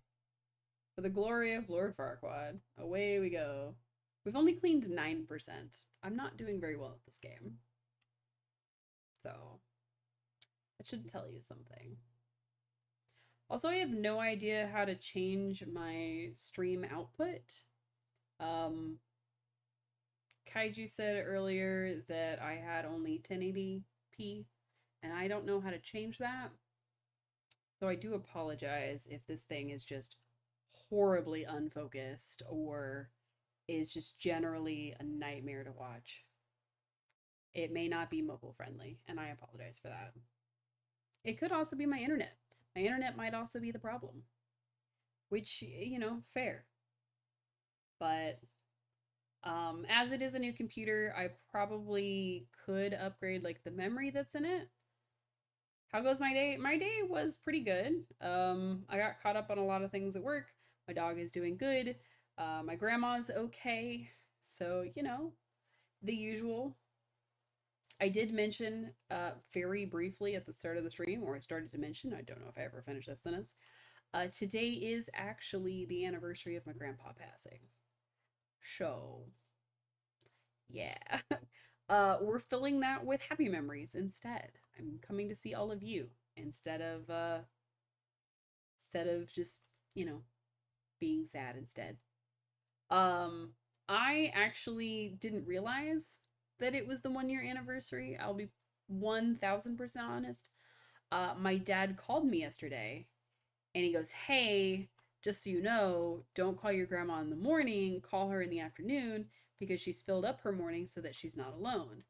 For the glory of Lord Farquaad. Away we go. We've only cleaned 9%. I'm not doing very well at this game. So, that should tell you something. Also, I have no idea how to change my stream output. Kaiju said earlier that I had only 1080p, and I don't know how to change that. So I do apologize if this thing is just horribly unfocused or is just generally a nightmare to watch. It may not be mobile friendly, and I apologize for that. It could also be my internet. My internet might also be the problem, which, fair. But as it is a new computer, I probably could upgrade like the memory that's in it. How goes my day? My day was pretty good. I got caught up on a lot of things at work. My dog is doing good. My grandma's okay. So, the usual. I did mention very briefly at the start of the stream, or I started to mention, I don't know if I ever finished that sentence. Today is actually the anniversary of my grandpa passing. So, yeah. We're filling that with happy memories instead. I'm coming to see all of you instead of just, being sad instead. Um, I actually didn't realize that it was the 1 year anniversary. I'll be 1000% honest. My dad called me yesterday and he goes, "Hey, just so you know, don't call your grandma in the morning, call her in the afternoon because she's filled up her morning so that she's not alone."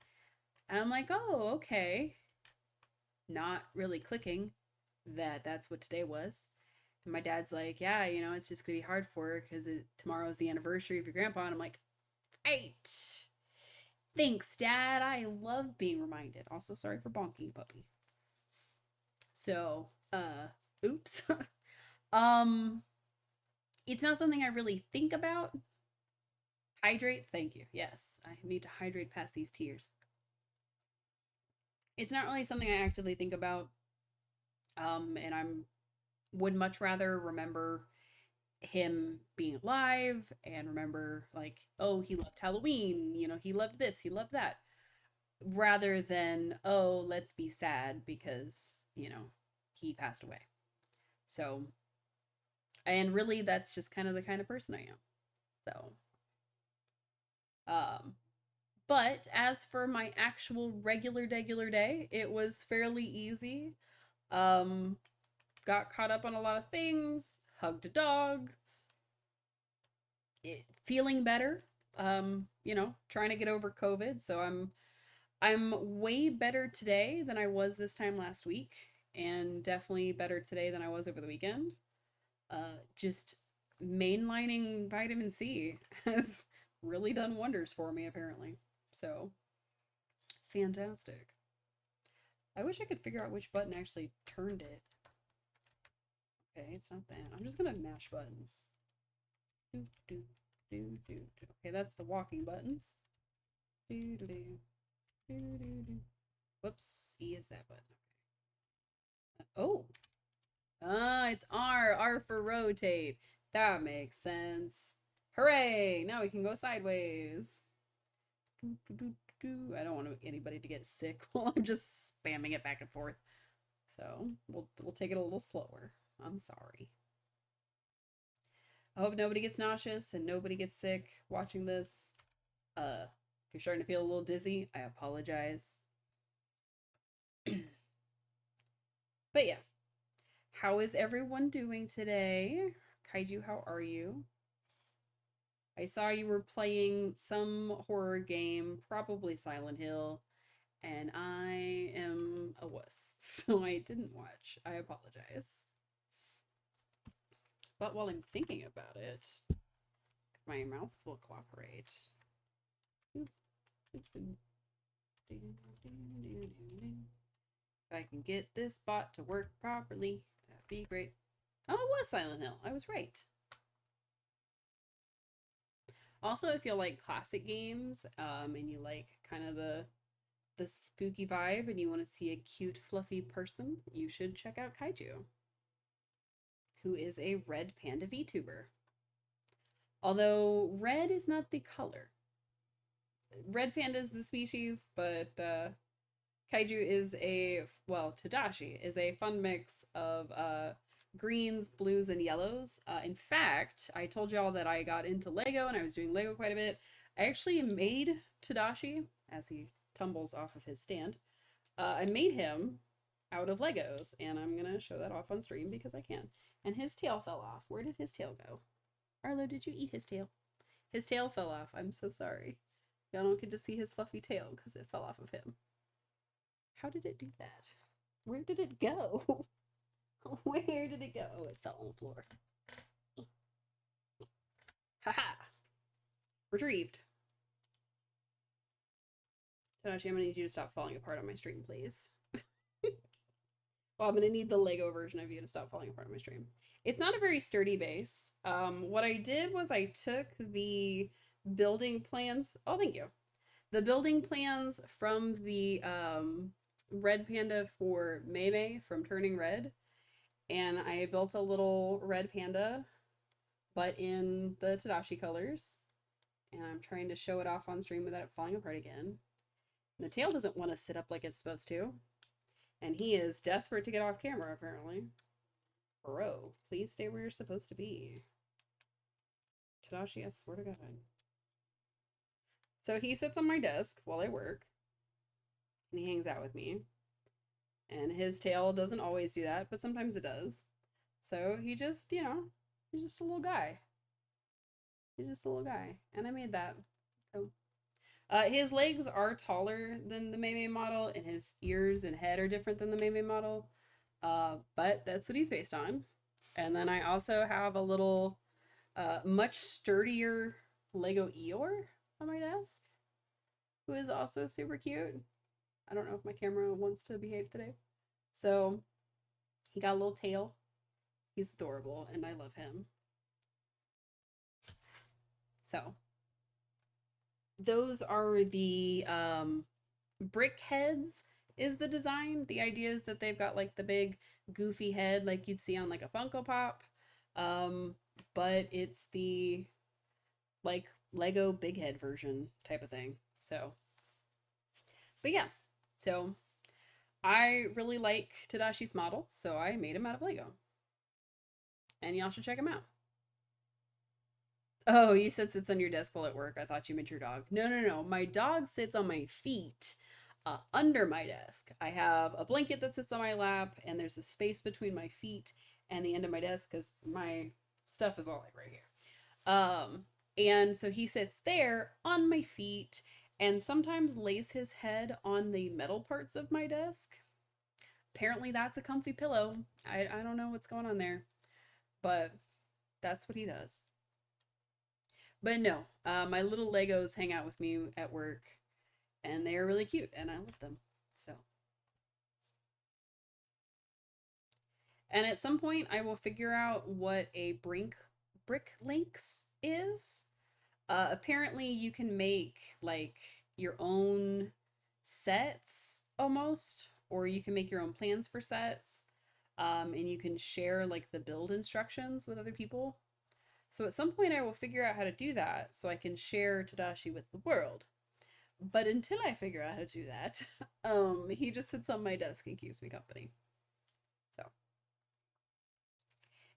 And I'm like, "Oh, okay." Not really clicking that that's what today was. And my dad's like, "Yeah, it's just gonna be hard for her because tomorrow's the anniversary of your grandpa." And I'm like, "Right. Thanks, Dad. I love being reminded." Also, sorry for bonking, puppy. So, oops. um, it's not something I really think about. Hydrate, thank you. Yes, I need to hydrate past these tears. It's not really something I actively think about. And I'm would much rather remember him being alive and remember like, oh, he loved Halloween, he loved this, he loved that, rather than, oh, let's be sad because, he passed away. So, and really that's just kind of the kind of person I am. So, um but as for my actual regular day, it was fairly easy. Um got caught up on a lot of things, hugged a dog, feeling better. Trying to get over COVID, so I'm way better today than I was this time last week, and definitely better today than I was over the weekend. Just mainlining vitamin C has really done wonders for me, apparently. So, fantastic. I wish I could figure out which button actually turned it. Okay, it's not that. I'm just gonna mash buttons. Do, do, do, do, do. Okay, that's the walking buttons. Do, do, do, do, do, do. Whoops, E is that button. Okay. Oh, it's R. R for rotate. That makes sense. Hooray! Now we can go sideways. Do, do, do, do. I don't want anybody to get sick while I'm just spamming it back and forth. So we'll take it a little slower. I'm sorry. I hope nobody gets nauseous and nobody gets sick watching this. If you're starting to feel a little dizzy, I apologize. But yeah, how is everyone doing today? Kaiju, how are you? I saw you were playing some horror game, probably Silent Hill, and I am a wuss, so I didn't watch. I apologize. But while I'm thinking about it, if my mouse will cooperate. If I can get this bot to work properly, that'd be great. Oh, it was Silent Hill. I was right. Also, if you like classic games, and you like kind of the spooky vibe, and you want to see a cute, fluffy person, you should check out Kaiju, who is a red panda VTuber. Although red is not the color. Red panda is the species, but Kaiju is Tadashi is a fun mix of greens, blues, and yellows. In fact, I told y'all that I got into Lego and I was doing Lego quite a bit. I actually made Tadashi as he tumbles off of his stand. I made him out of Legos, and I'm gonna show that off on stream because I can. And his tail fell off. Where did his tail go? Arlo, did you eat his tail? His tail fell off. I'm so sorry. Y'all don't get to see his fluffy tail because it fell off of him. How did it do that? Where did it go? Where did it go? Oh, it fell on the floor. Haha! Retrieved. Tadashi, I'm gonna need you to stop falling apart on my stream, please. Well, I'm gonna need the Lego version of you to stop falling apart on my stream. It's not a very sturdy base. What I did was I took the building plans. Oh, thank you. The building plans from the red panda for Mei from Turning Red, and I built a little red panda, but in the Tadashi colors. And I'm trying to show it off on stream without it falling apart again. And the tail doesn't want to sit up like it's supposed to. And he is desperate to get off camera, apparently. Bro, please stay where you're supposed to be. Tadashi, I swear to God. So he sits on my desk while I work. And he hangs out with me. And his tail doesn't always do that, but sometimes it does. So he just, you know, he's just a little guy. He's just a little guy. And I made that. So his legs are taller than the Mei model, and his ears and head are different than the Mei model. But that's what he's based on. And then I also have a little, much sturdier Lego Eeyore on my desk, who is also super cute. I don't know if my camera wants to behave today. So he got a little tail. He's adorable, and I love him. So those are the brick heads is the design. The idea is that they've got like the big goofy head like you'd see on like a Funko Pop. But it's the like Lego big head version type of thing. So, but yeah, so I really like Tadashi's model, so I made him out of Lego. And y'all should check him out. Oh, you said sits on your desk while at work. I thought you meant your dog. No, no, no. My dog sits on my feet under my desk. I have a blanket that sits on my lap, and there's a space between my feet and the end of my desk because my stuff is all like right here. And so he sits there on my feet and sometimes lays his head on the metal parts of my desk. Apparently that's a comfy pillow. I don't know what's going on there, but that's what he does. But no, my little Legos hang out with me at work, and they are really cute, and I love them. So, and at some point, I will figure out what a brick links is. Apparently, you can make like your own sets almost, or you can make your own plans for sets, and you can share like the build instructions with other people. So at some point I will figure out how to do that so I can share Tadashi with the world. But until I figure out how to do that, he just sits on my desk and keeps me company. So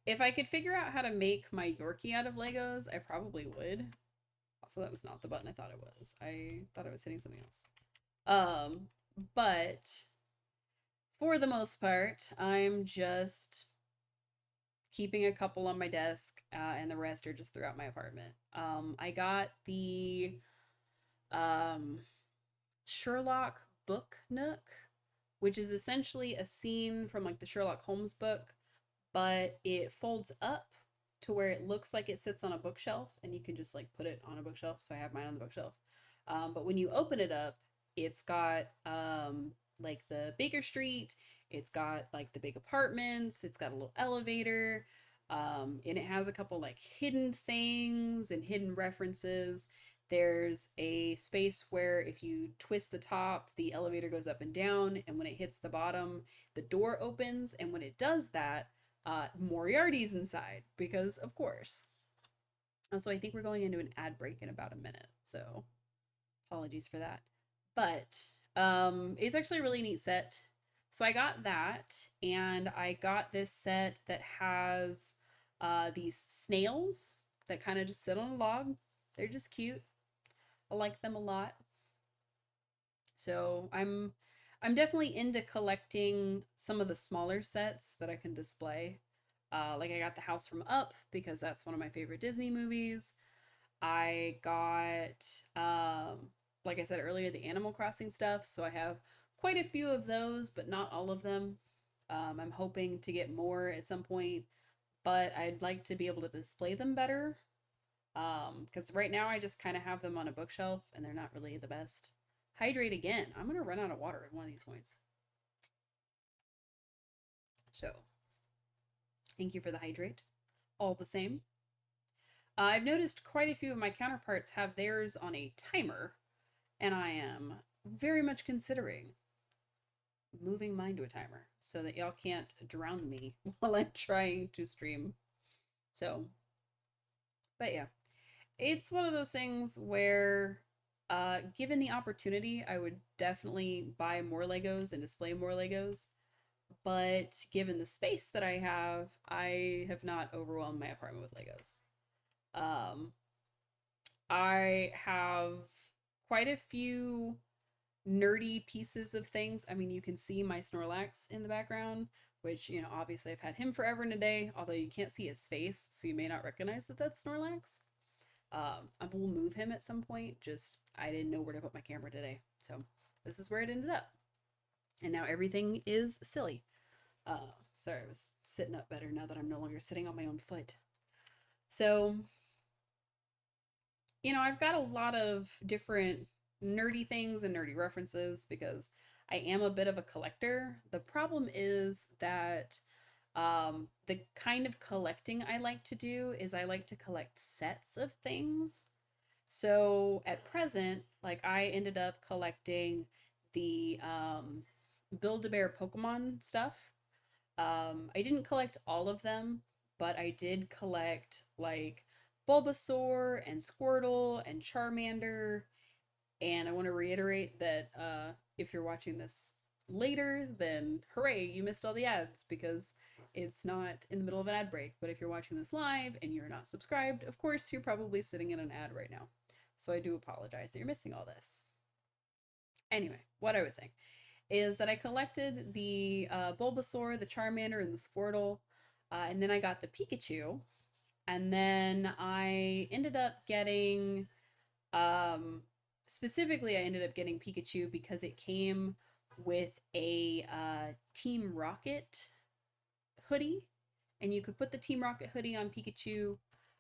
if I could figure out how to make my Yorkie out of Legos, I probably would. Also, that was not the button I thought it was. I thought I was hitting something else. But for the most part, I'm just keeping a couple on my desk, and the rest are just throughout my apartment. I got the Sherlock book nook, which is essentially a scene from like the Sherlock Holmes book, but it folds up to where it looks like it sits on a bookshelf, and you can just like put it on a bookshelf. So I have mine on the bookshelf. But when you open it up, it's got like the Baker Street, it's got like the big apartments, it's got a little elevator, and it has a couple like hidden things and hidden references. There's a space where if you twist the top, the elevator goes up and down, and when it hits the bottom, the door opens, and when it does that, Moriarty's inside, because of course. So I think we're going into an ad break in about a minute, so apologies for that. But it's actually a really neat set. So I got that, and I got this set that has these snails that kind of just sit on a log. They're just cute. I like them a lot. So I'm definitely into collecting some of the smaller sets that I can display. Like I got the house from Up because that's one of my favorite Disney movies. I got, like I said earlier, the Animal Crossing stuff. So I have quite a few of those, but not all of them. I'm hoping to get more at some point, but I'd like to be able to display them better. Because right now I just kind of have them on a bookshelf and they're not really the best. Hydrate again. I'm gonna run out of water at one of these points. So thank you for the hydrate. All the same. I've noticed quite a few of my counterparts have theirs on a timer, and I am very much considering moving mine to a timer so that y'all can't drown me while I'm trying to stream. So, but yeah, it's one of those things where, given the opportunity, I would definitely buy more Legos and display more Legos. But given the space that I have not overwhelmed my apartment with Legos. Um, I have quite a few nerdy pieces of things. I mean, you can see my Snorlax in the background, which, you know, obviously I've had him forever and a day, although you can't see his face, so you may not recognize that that's Snorlax. I will move him at some point, just I didn't know where to put my camera today. So this is where it ended up. And now everything is silly. Sorry, I was sitting up better now that I'm no longer sitting on my own foot. So, you know, I've got a lot of different nerdy things and nerdy references because I am a bit of a collector. The problem is that the kind of collecting I like to do is I like to collect sets of things. So at present, like I ended up collecting the Build-A-Bear Pokemon stuff. I didn't collect all of them, but I did collect like Bulbasaur and Squirtle and Charmander. And I want to reiterate that if you're watching this later, then hooray, you missed all the ads because it's not in the middle of an ad break. But if you're watching this live and you're not subscribed, of course, you're probably sitting in an ad right now. So I do apologize that you're missing all this. Anyway, what I was saying is that I collected the Bulbasaur, the Charmander, and the Squirtle, and then I got the Pikachu, and then I ended up getting, um, specifically, I ended up getting Pikachu because it came with a Team Rocket hoodie, and you could put the Team Rocket hoodie on Pikachu,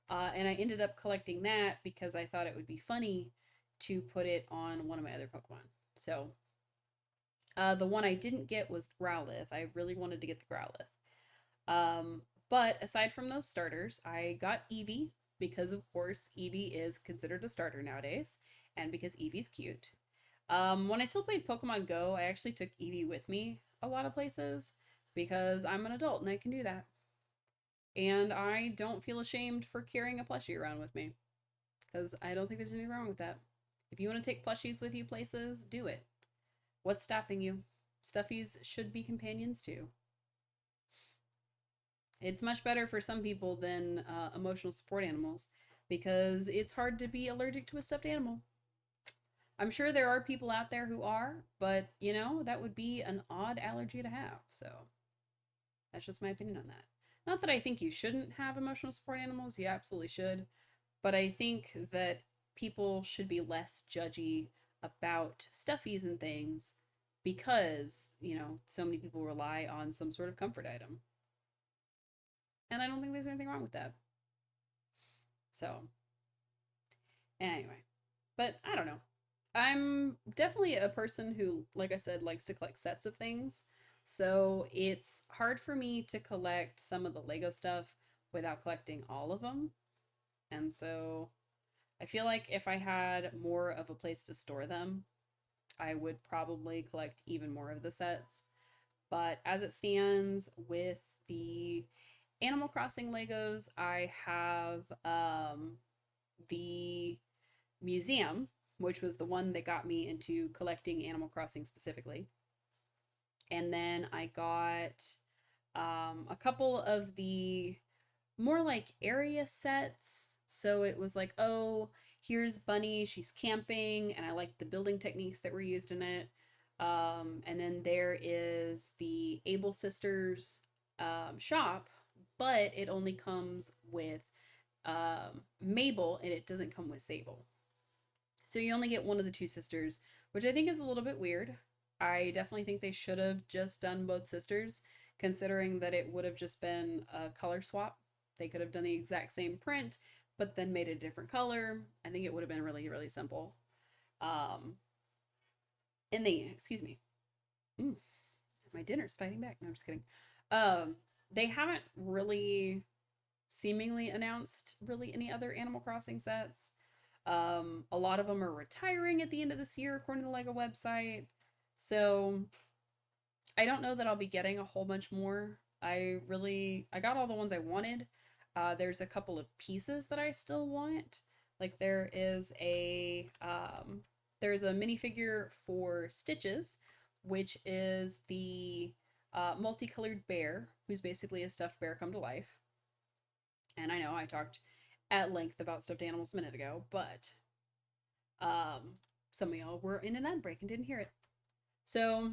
and I ended up collecting that because I thought it would be funny to put it on one of my other Pokemon. So the one I didn't get was Growlithe. I really wanted to get the Growlithe. But aside from those starters, I got Eevee because, of course, Eevee is considered a starter nowadays, and because Eevee's cute. When I still played Pokemon Go, I actually took Eevee with me a lot of places because I'm an adult and I can do that. And I don't feel ashamed for carrying a plushie around with me because I don't think there's anything wrong with that. If you want to take plushies with you places, do it. What's stopping you? Stuffies should be companions too. It's much better for some people than emotional support animals because it's hard to be allergic to a stuffed animal. I'm sure there are people out there who are, but you know, that would be an odd allergy to have. So that's just my opinion on that. Not that I think you shouldn't have emotional support animals, you absolutely should, but I think that people should be less judgy about stuffies and things because, you know, so many people rely on some sort of comfort item. And I don't think there's anything wrong with that. So, anyway, but I don't know. I'm definitely a person who, like I said, likes to collect sets of things. So it's hard for me to collect some of the Lego stuff without collecting all of them. And so I feel like if I had more of a place to store them, I would probably collect even more of the sets. But as it stands with the Animal Crossing Legos, I have the museum, which was the one that got me into collecting Animal Crossing specifically. And then I got a couple of the more like area sets. So it was like, oh, here's Bunny, she's camping, and I like the building techniques that were used in it. And then there is the Able Sisters shop, but it only comes with Mabel and it doesn't come with Sable. So you only get one of the two sisters, which I think is a little bit weird. I definitely think they should have just done both sisters, considering that it would have just been a color swap. They could have done the exact same print, but then made it a different color. I think it would have been really, really simple. Um, and they, excuse me, mm, my dinner's fighting back. No, I'm just kidding. Um, they haven't really seemingly announced really any other Animal Crossing sets. A lot of them are retiring at the end of this year, according to the Lego website. So I don't know that I'll be getting a whole bunch more. I got all the ones I wanted. There's a couple of pieces that I still want. Like there's a minifigure for Stitches, which is the multicolored bear, who's basically a stuffed bear come to life. And I know I talked at length about stuffed animals a minute ago, but um, some of y'all were in an ad break and didn't hear it. So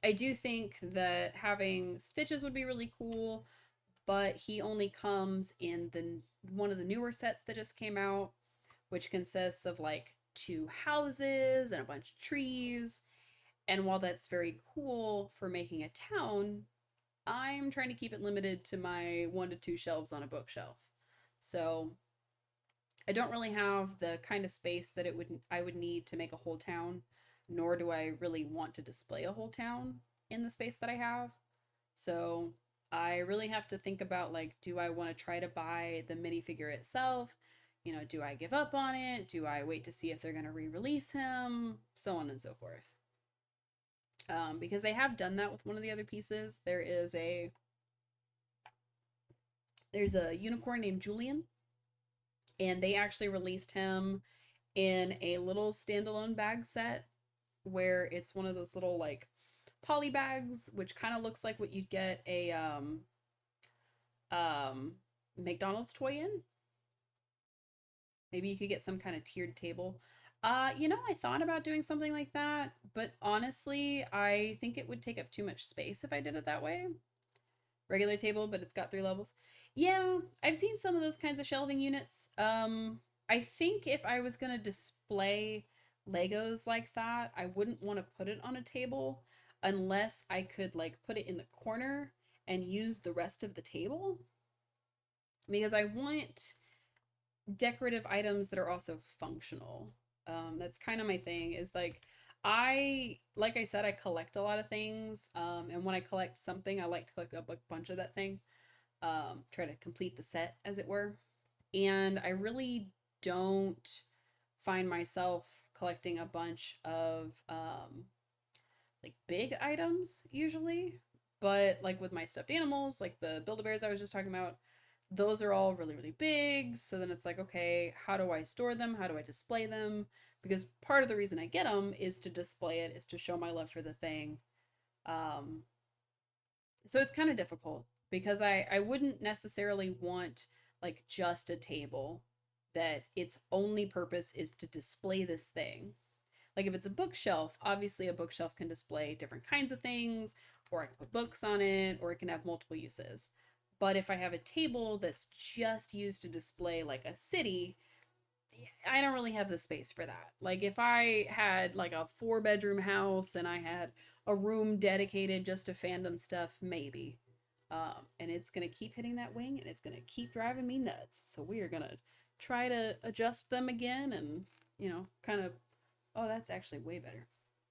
I do think that having Stitches would be really cool, but he only comes in the one of the newer sets that just came out, which consists of like two houses and a bunch of trees. And while that's very cool for making a town, I'm trying to keep it limited to my 1 to 2 shelves on a bookshelf. So I don't really have the kind of space that I would need to make a whole town, nor do I really want to display a whole town in the space that I have. So I really have to think about like, do I want to try to buy the minifigure itself? You know, do I give up on it? Do I wait to see if they're going to re-release him? So on and so forth. Because they have done that with one of the other pieces. There's a unicorn named Julian, and they actually released him in a little standalone bag set where it's one of those little like poly bags, which kind of looks like what you'd get a um McDonald's toy in. Maybe you could get some kind of tiered table. I thought about doing something like that, but honestly, I think it would take up too much space if I did it that way. Regular table, but it's got 3 levels. Yeah, I've seen some of those kinds of shelving units. I think if I was gonna display Legos like that, I wouldn't want to put it on a table unless I could like put it in the corner and use the rest of the table because I want decorative items that are also functional. That's kind of my thing is like I said, I collect a lot of things. And when I collect something, I like to collect a bunch of that thing. Try to complete the set, as it were. And I really don't find myself collecting a bunch of like big items usually. But like with my stuffed animals, like the Build-A-Bears I was just talking about, those are all really, really big. So then it's like, okay, how do I store them? How do I display them? Because part of the reason I get them is to display it, is to show my love for the thing. Um, so it's kind of difficult because I wouldn't necessarily want like just a table that its only purpose is to display this thing. Like if it's a bookshelf, obviously a bookshelf can display different kinds of things, or I can put books on it, or it can have multiple uses. But if I have a table that's just used to display like a city, I don't really have the space for that. Like if I had like a 4 bedroom house and I had a room dedicated just to fandom stuff, maybe. And it's gonna keep hitting that wing and it's gonna keep driving me nuts. So we are gonna try to adjust them again and kind of. Oh, that's actually way better.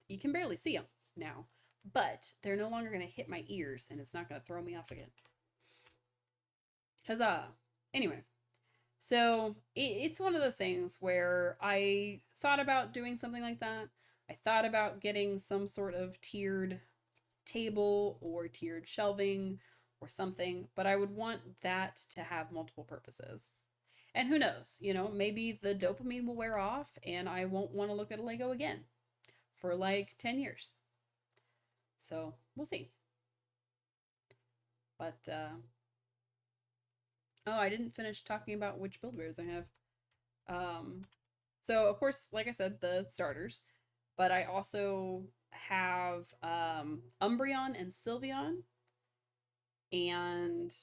You can barely see them now, but they're no longer gonna hit my ears and it's not gonna throw me off again. Huzzah! Anyway, so it's one of those things where I thought about doing something like that. I thought about getting some sort of tiered table or tiered shelving or something, but I would want that to have multiple purposes. And who knows, maybe the dopamine will wear off and I won't want to look at a Lego again for like 10 years. So we'll see. But, oh, I didn't finish talking about which Build-A-Bears I have. So of course, like I said, the starters, but I also have Umbreon and Sylveon, and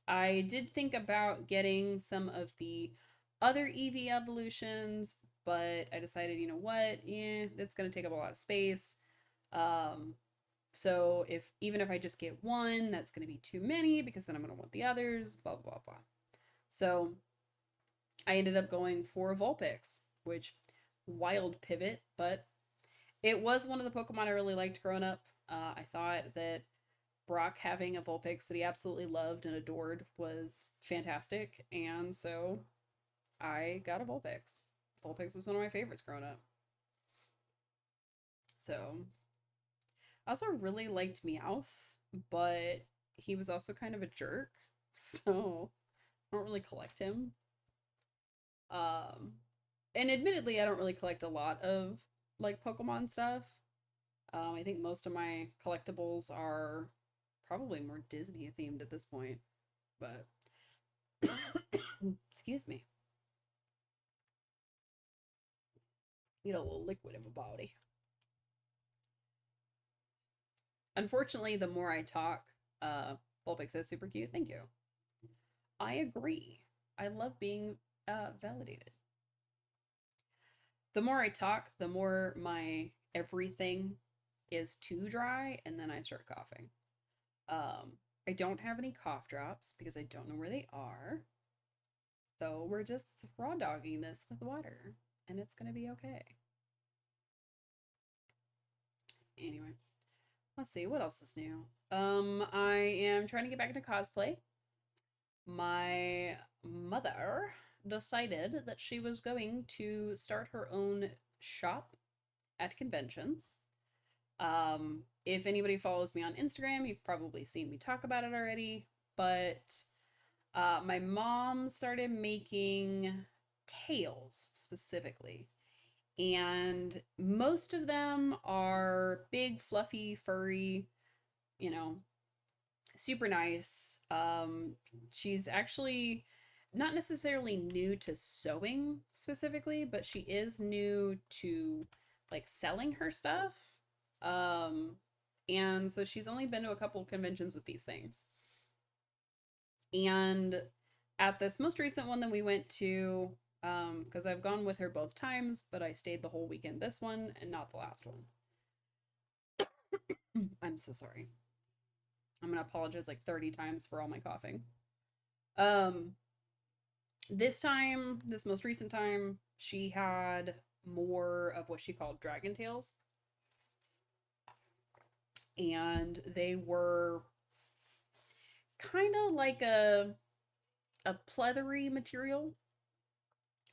I did think about getting some of the other EV evolutions, but I decided, you know what, yeah, that's going to take up a lot of space. Um, so even if I just get one, that's going to be too many because then I'm going to want the others, blah, blah, blah. So I ended up going for Vulpix, which wild pivot, but it was one of the Pokemon I really liked growing up. I thought that Brock having a Vulpix that he absolutely loved and adored was fantastic, and so I got a Vulpix. Vulpix was one of my favorites growing up. So I also really liked Meowth, but he was also kind of a jerk, so I don't really collect him. Um, and admittedly, I don't really collect a lot of like Pokemon stuff. I think most of my collectibles are probably more Disney themed at this point, but excuse me, get a little liquid in my body. Unfortunately, the more I talk, Vulpix says super cute. Thank you. I agree. I love being validated. The more I talk, the more my everything is too dry, and then I start coughing. I don't have any cough drops because I don't know where they are. So we're just raw dogging this with water, and it's gonna be okay. Anyway, let's see what else is new. I am trying to get back into cosplay. My mother decided that she was going to start her own shop at conventions. If anybody follows me on Instagram, you've probably seen me talk about it already, but my mom started making tails specifically. And most of them are big, fluffy, furry, you know, super nice. She's actually not necessarily new to sewing specifically, but she is new to like selling her stuff. Um, and so she's only been to a couple conventions with these things. And at this most recent one that we went to, because I've gone with her both times, but I stayed the whole weekend this one and not the last one. I'm so sorry. I'm gonna apologize like 30 times for all my coughing. Um, this time, this most recent time, she had more of what she called dragon tails, and they were kind of like a pleathery material.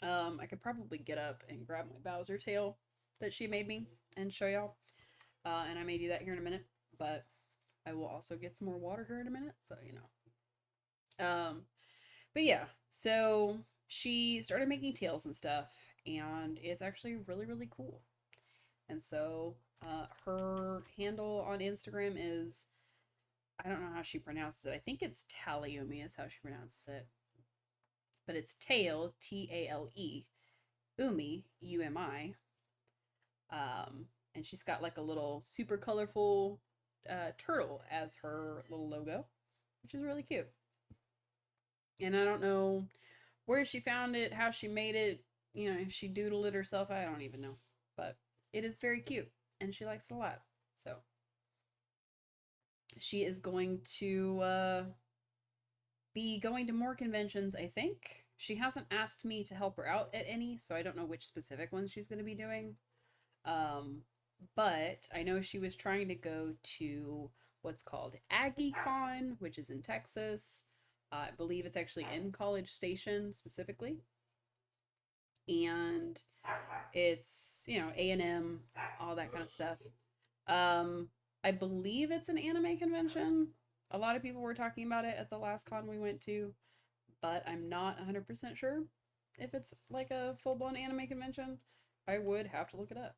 I could probably get up and grab my Bowser tail that she made me and show y'all. And I may do that here in a minute, but I will also get some more water here in a minute, so you know. But yeah, so she started making tails and stuff, and it's actually really, really cool. And so her handle on Instagram is, I don't know how she pronounces it. I think it's Taleumi is how she pronounces it. But it's Tail, Tale, Umi, Umi. And she's got like a little super colorful turtle as her little logo, which is really cute. And I don't know where she found it, how she made it, you know, if she doodled it herself, I don't even know. But it is very cute, and she likes it a lot. So she is going to be going to more conventions, I think. She hasn't asked me to help her out at any, so I don't know which specific ones she's going to be doing. But I know she was trying to go to what's called AggieCon, which is in Texas. I believe it's actually in College Station specifically. And it's, you know, A&M, all that kind of stuff. I believe it's an anime convention. A lot of people were talking about it at the last con we went to, but I'm not 100% sure if it's like a full-blown anime convention. I would have to look it up.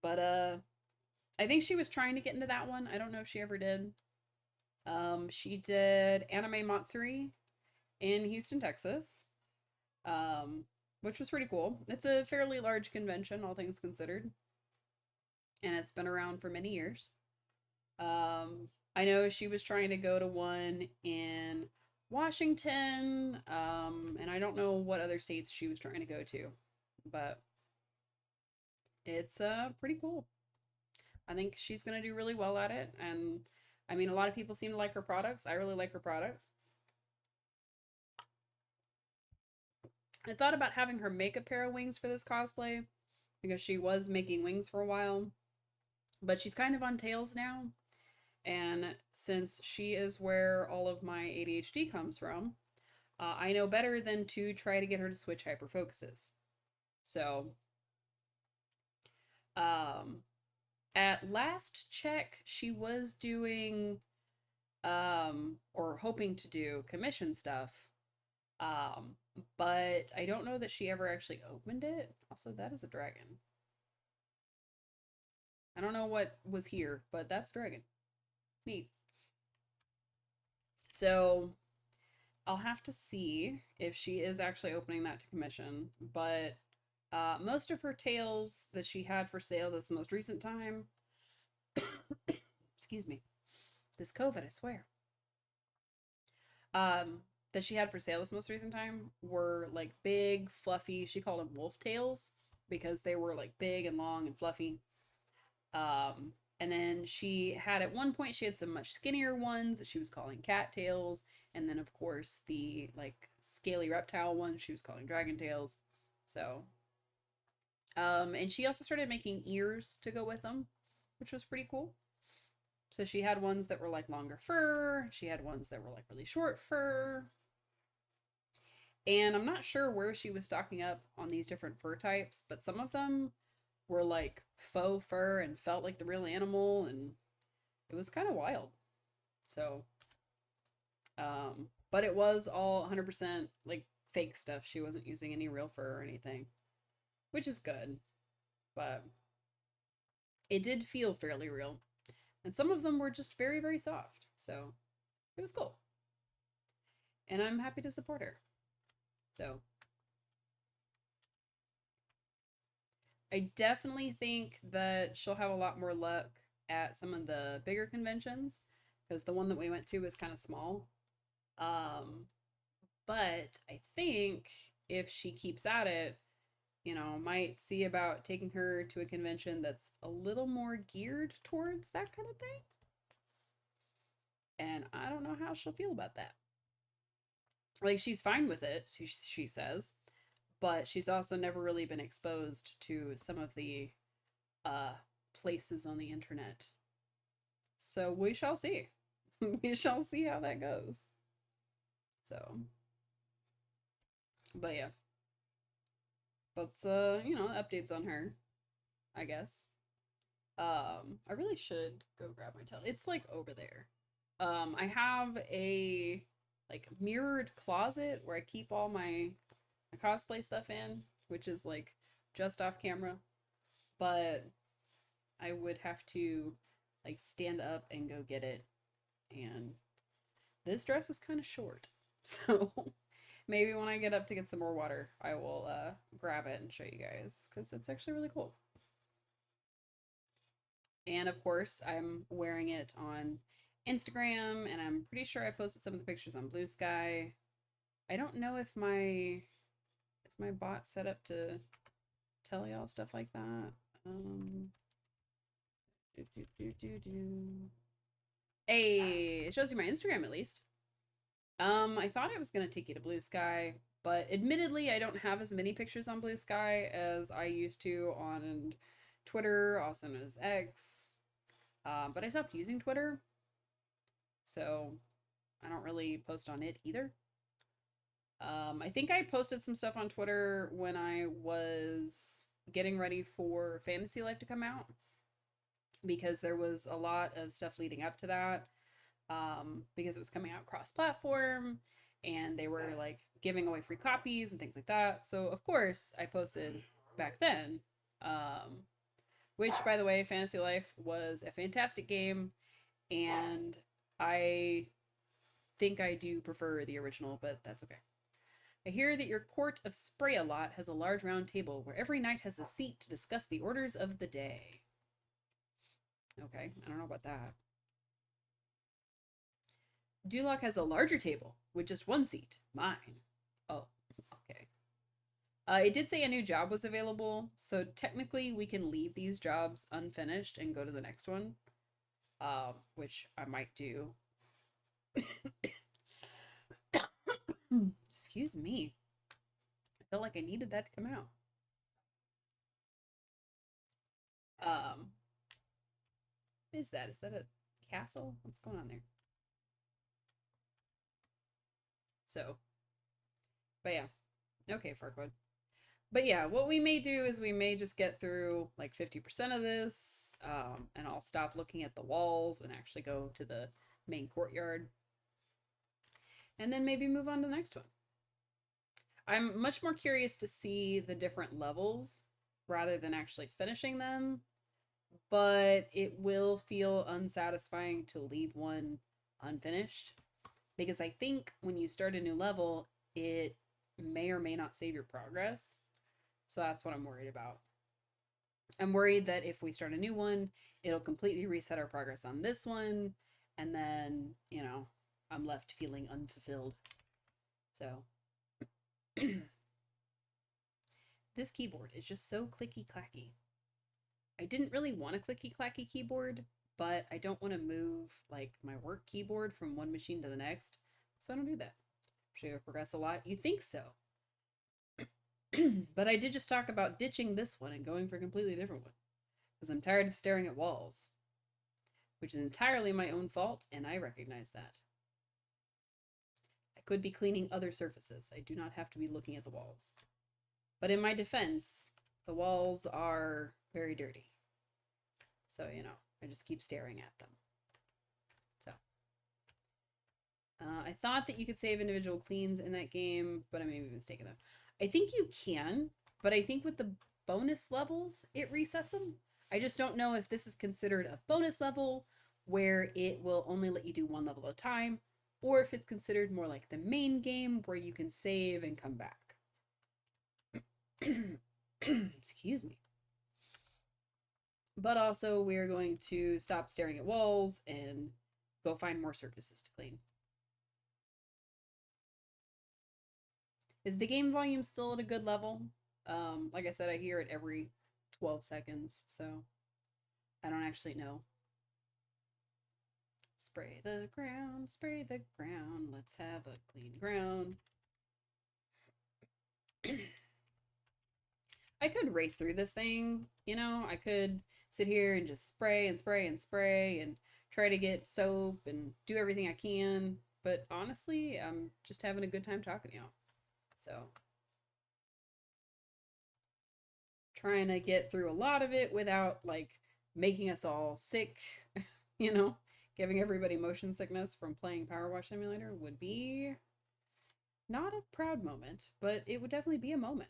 But I think she was trying to get into that one. I don't know if she ever did. She did Anime Matsuri in Houston, Texas. which was pretty cool. It's a fairly large convention, all things considered, and it's been around for many years. I know she was trying to go to one in Washington, and I don't know what other states she was trying to go to, but it's pretty cool. I think she's gonna do really well at it, and I mean, a lot of people seem to like her products. I really like her products. I thought about having her make a pair of wings for this cosplay because she was making wings for a while, but she's kind of on tails now. And since she is where all of my ADHD comes from, I know better than to try to get her to switch hyperfocuses. So, um, at last check, she was doing, or hoping to do commission stuff. Um, but I don't know that she ever actually opened it. Also, that is a dragon. I don't know what was here, but that's dragon. Neat. So I'll have to see if she is actually opening that to commission. But most of her tails that she had for sale this most recent time, excuse me, this COVID, I swear, um, that she had for sale this most recent time were like big, fluffy, she called them wolf tails because they were like big and long and fluffy. Um, and then she had at one point she had some much skinnier ones that she was calling cattails, and then of course the like scaly reptile ones she was calling dragon tails. So, and she also started making ears to go with them, which was pretty cool. So she had ones that were like longer fur, she had ones that were like really short fur. And I'm not sure where she was stocking up on these different fur types, but some of them were like faux fur and felt like the real animal, and it was kind of wild. So, but it was all 100% like fake stuff. She wasn't using any real fur or anything, which is good, but it did feel fairly real. And some of them were just very, very soft. So it was cool. And I'm happy to support her. So I definitely think that she'll have a lot more luck at some of the bigger conventions because the one that we went to was kind of small. Um, but I think if she keeps at it, might see about taking her to a convention that's a little more geared towards that kind of thing. And I don't know how she'll feel about that. Like, she's fine with it, she says, but she's also never really been exposed to some of the uh, places on the internet. So we shall see. We shall see how that goes. So, but yeah, that's updates on her, I guess. I really should go grab my tail. It's like over there. I have a like mirrored closet where I keep all my cosplay stuff in, which is like just off camera, but I would have to like stand up and go get it. And this dress is kind of short. So maybe when I get up to get some more water, I will grab it and show you guys because it's actually really cool. And of course, I'm wearing it on Instagram, and I'm pretty sure I posted some of the pictures on Blue Sky. I don't know if is my bot set up to tell y'all stuff like that. Do, do, do, do, do. Hey, it shows you my Instagram at least. I thought I was gonna take you to Blue Sky, but admittedly, I don't have as many pictures on Blue Sky as I used to on Twitter, also known as X. But I stopped using Twitter, so I don't really post on it either. I think I posted some stuff on Twitter when I was getting ready for Fantasy Life to come out because there was a lot of stuff leading up to that because it was coming out cross-platform and they were like giving away free copies and things like that. So of course I posted back then, which by the way, Fantasy Life was a fantastic game, and I think I do prefer the original, but that's okay. I hear that your court of Spray-a-Lot has a large round table where every knight has a seat to discuss the orders of the day. Okay, I don't know about that. Duloc has a larger table with just one seat. Mine. Oh, okay. It did say a new job was available, so technically we can leave these jobs unfinished and go to the next one, which I might do. Excuse me. I felt like I needed that to come out. What is that? Is that a castle? What's going on there? So, but yeah. Okay, Farquaad. But yeah, what we may do is we may just get through like 50% of this, and I'll stop looking at the walls and actually go to the main courtyard. And then maybe move on to the next one. I'm much more curious to see the different levels rather than actually finishing them, but it will feel unsatisfying to leave one unfinished because I think when you start a new level, it may or may not save your progress. So that's what I'm worried about. I'm worried that if we start a new one, it'll completely reset our progress on this one, and then, you know, I'm left feeling unfulfilled. So this keyboard is just so clicky clacky. I didn't really want a clicky clacky keyboard, but I don't want to move like my work keyboard from one machine to the next, so I don't do that. Should I progress a lot? You think so? But I did just talk about ditching this one and going for a completely different one because I'm tired of staring at walls, which is entirely my own fault, and I recognize that. I could be cleaning other surfaces. I do not have to be looking at the walls. But in my defense, the walls are very dirty. So, you know, I just keep staring at them. So, I thought that you could save individual cleans in that game, but I may be mistaken though. I think you can, but I think with the bonus levels, it resets them. I just don't know if this is considered a bonus level where it will only let you do one level at a time, or if it's considered more like the main game where you can save and come back. Excuse me. But also, we're going to stop staring at walls and go find more surfaces to clean. Is the game volume still at a good level? Like I said, I hear it every 12 seconds, so I don't actually know. Spray the ground, let's have a clean ground. I could race through this thing, you know, I could sit here and just spray and spray and spray and try to get soap and do everything I can, but honestly, I'm just having a good time talking to y'all. So, trying to get through a lot of it without like making us all sick, you know, giving everybody motion sickness from playing Powerwash Simulator would be not a proud moment, but it would definitely be a moment.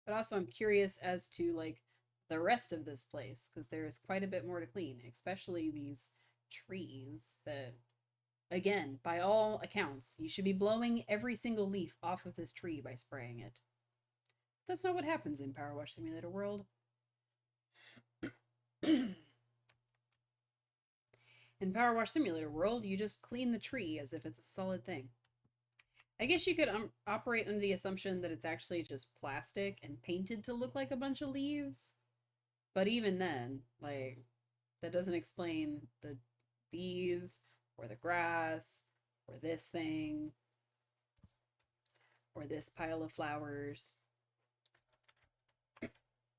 But also, I'm curious as to like the rest of this place because there is quite a bit more to clean, especially these trees that, again, by all accounts, you should be blowing every single leaf off of this tree by spraying it. That's not what happens in Powerwash Simulator World. In Powerwash Simulator World, you just clean the tree as if it's a solid thing. I guess you could operate under the assumption that it's actually just plastic and painted to look like a bunch of leaves. But even then, like, that doesn't explain these or the grass or this thing or this pile of flowers.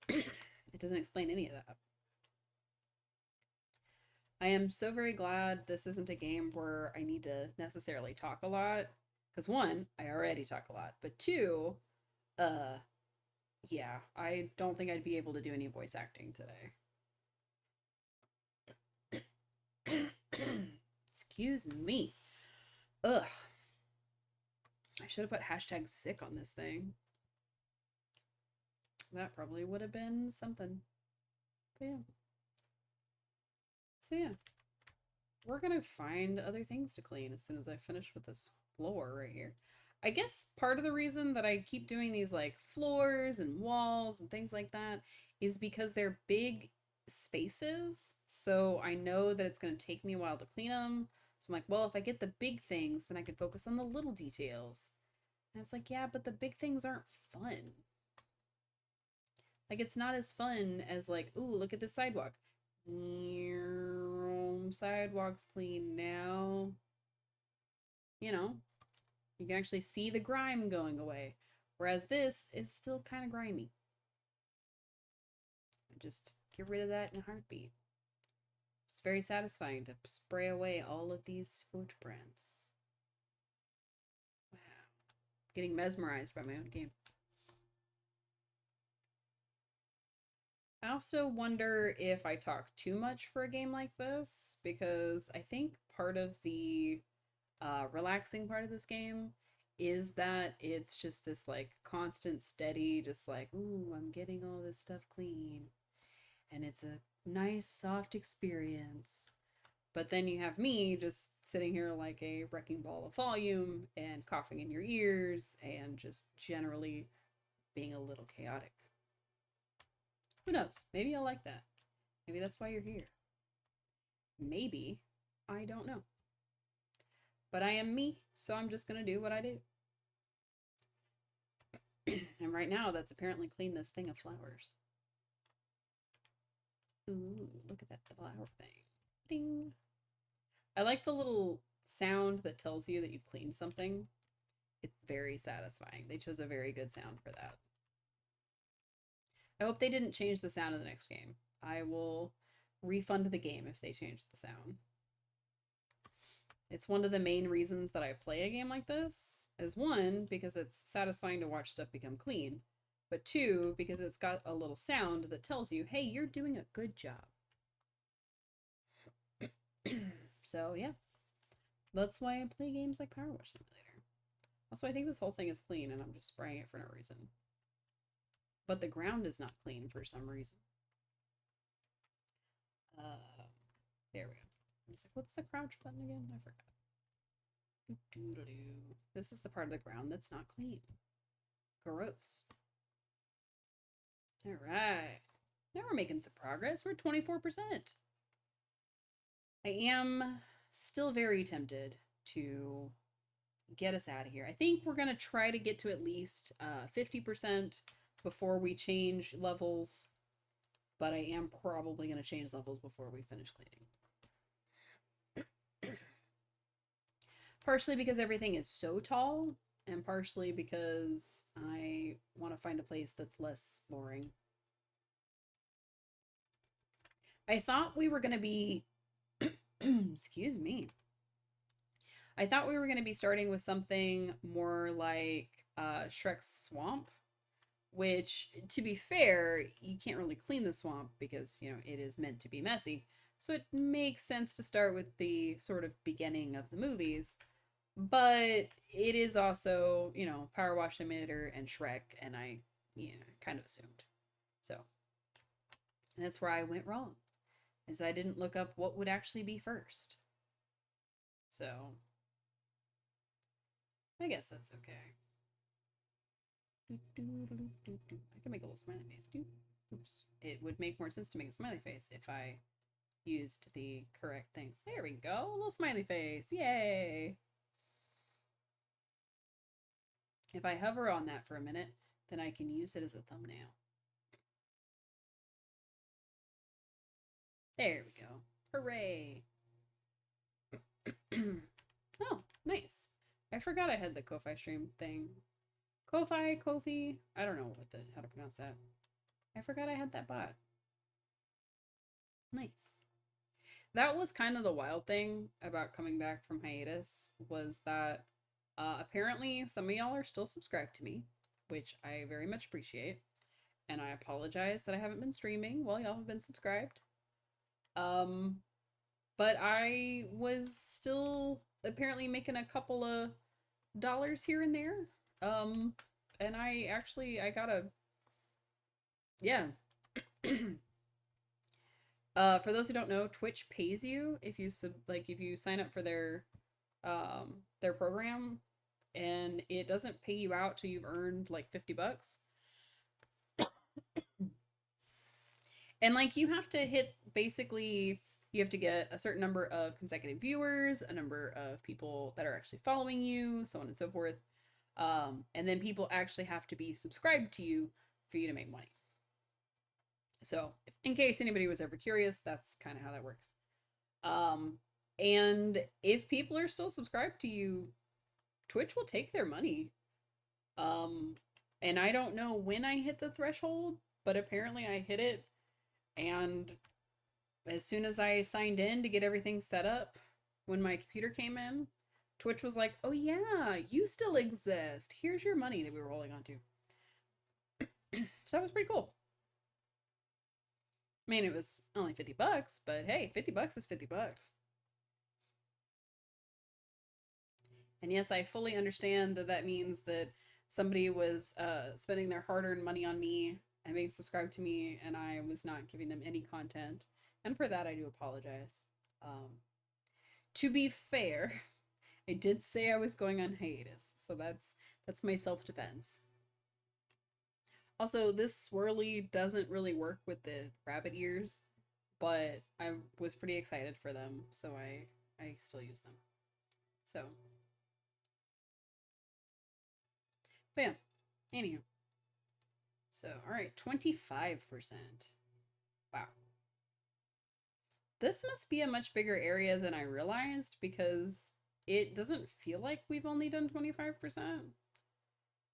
It doesn't explain any of that. I am so very glad this isn't a game where I need to necessarily talk a lot. Because one, I already talk a lot. But two, yeah, I don't think I'd be able to do any voice acting today. Excuse me. Ugh. I should have put hashtag sick on this thing. That probably would have been something. But yeah. So yeah. We're gonna find other things to clean as soon as I finish with this floor right here. I guess part of the reason that I keep doing these like floors and walls and things like that is because they're big spaces. So I know that it's going to take me a while to clean them. So I'm like, well, if I get the big things, then I can focus on the little details. And it's like, yeah, but the big things aren't fun. Like, it's not as fun as like, ooh, look at this sidewalk. Sidewalk's clean now. You know, you can actually see the grime going away. Whereas this is still kind of grimy. Just get rid of that in a heartbeat. It's very satisfying to spray away all of these footprints. Wow. Getting mesmerized by my own game. I also wonder if I talk too much for a game like this, because I think part of the relaxing part of this game is that it's just this like constant, steady, just like, ooh, I'm getting all this stuff clean. And it's a nice, soft experience. But then you have me just sitting here like a wrecking ball of volume and coughing in your ears and just generally being a little chaotic. Who knows? Maybe I'll like that. Maybe that's why you're here. Maybe. I don't know. But I am me, so I'm just going to do what I do. And right now, that's apparently clean this thing of flowers. Ooh, look at that flower thing. Ding. I like the little sound that tells you that you've cleaned something. It's very satisfying. They chose a very good sound for that. I hope they didn't change the sound in the next game. I will refund the game if they change the sound. It's one of the main reasons that I play a game like this, is one, because it's satisfying to watch stuff become clean, but two, because it's got a little sound that tells you, hey, you're doing a good job. So, yeah. That's why I play games like Powerwash Simulator. Also, I think this whole thing is clean, and I'm just spraying it for no reason. But the ground is not clean for some reason. There we go. I was like, what's the crouch button again? I forgot. This is the part of the ground that's not clean. Gross. All right. Now we're making some progress. We're 24%. I am still very tempted to get us out of here. I think we're going to try to get to at least 50% before we change levels, but I am probably going to change levels before we finish cleaning. Partially because everything is so tall, and partially because I want to find a place that's less boring. I thought we were going to be, excuse me. I thought we were going to be starting with something more like Shrek's Swamp, which, to be fair, you can't really clean the swamp because, you know, it is meant to be messy. So it makes sense to start with the sort of beginning of the movies. But it is also, you know, Powerwash Simulator and Shrek, and I, you know, kind of assumed. So that's where I went wrong, is I didn't look up what would actually be first. So I guess that's okay. I can make a little smiley face. Oops. It would make more sense to make a smiley face if I used the correct things. There we go. A little smiley face. Yay. If I hover on that for a minute, then I can use it as a thumbnail. There we go. Hooray. Oh, nice. I forgot I had the Ko-Fi stream thing. Ko-Fi, I don't know how to pronounce that. I forgot I had that bot. Nice. That was kind of the wild thing about coming back from hiatus, was that apparently some of y'all are still subscribed to me, which I very much appreciate. And I apologize that I haven't been streaming while y'all have been subscribed. But I was still apparently making a couple of dollars here and there. And I got a, yeah. For those who don't know, Twitch pays you if you if you sign up for their program. and it doesn't pay you out till you've earned like 50 bucks. And like you have to hit basically you have to get a certain number of consecutive viewers, a number of people that are actually following you, so on and so forth. And then people actually have to be subscribed to you for you to make money. So, in case anybody was ever curious, that's kind of how that works. And if people are still subscribed to you, Twitch will take their money. And I don't know when I hit the threshold, but apparently I hit it. And as soon as I signed in to get everything set up, when my computer came in, Twitch was like, oh yeah, you still exist. Here's your money that we were holding on to. So that was pretty cool. I mean, it was only 50 bucks, but hey, 50 bucks is 50 bucks. And yes, I fully understand that that means that somebody was spending their hard-earned money on me and being subscribed to me, and I was not giving them any content. And for that, I do apologize. To be fair, I did say I was going on hiatus, so that's my self-defense. Also, this swirly doesn't really work with the rabbit ears, but I was pretty excited for them, so I still use them. So, but yeah, anyhow. So, all right, 25%. Wow. This must be a much bigger area than I realized because it doesn't feel like we've only done 25%.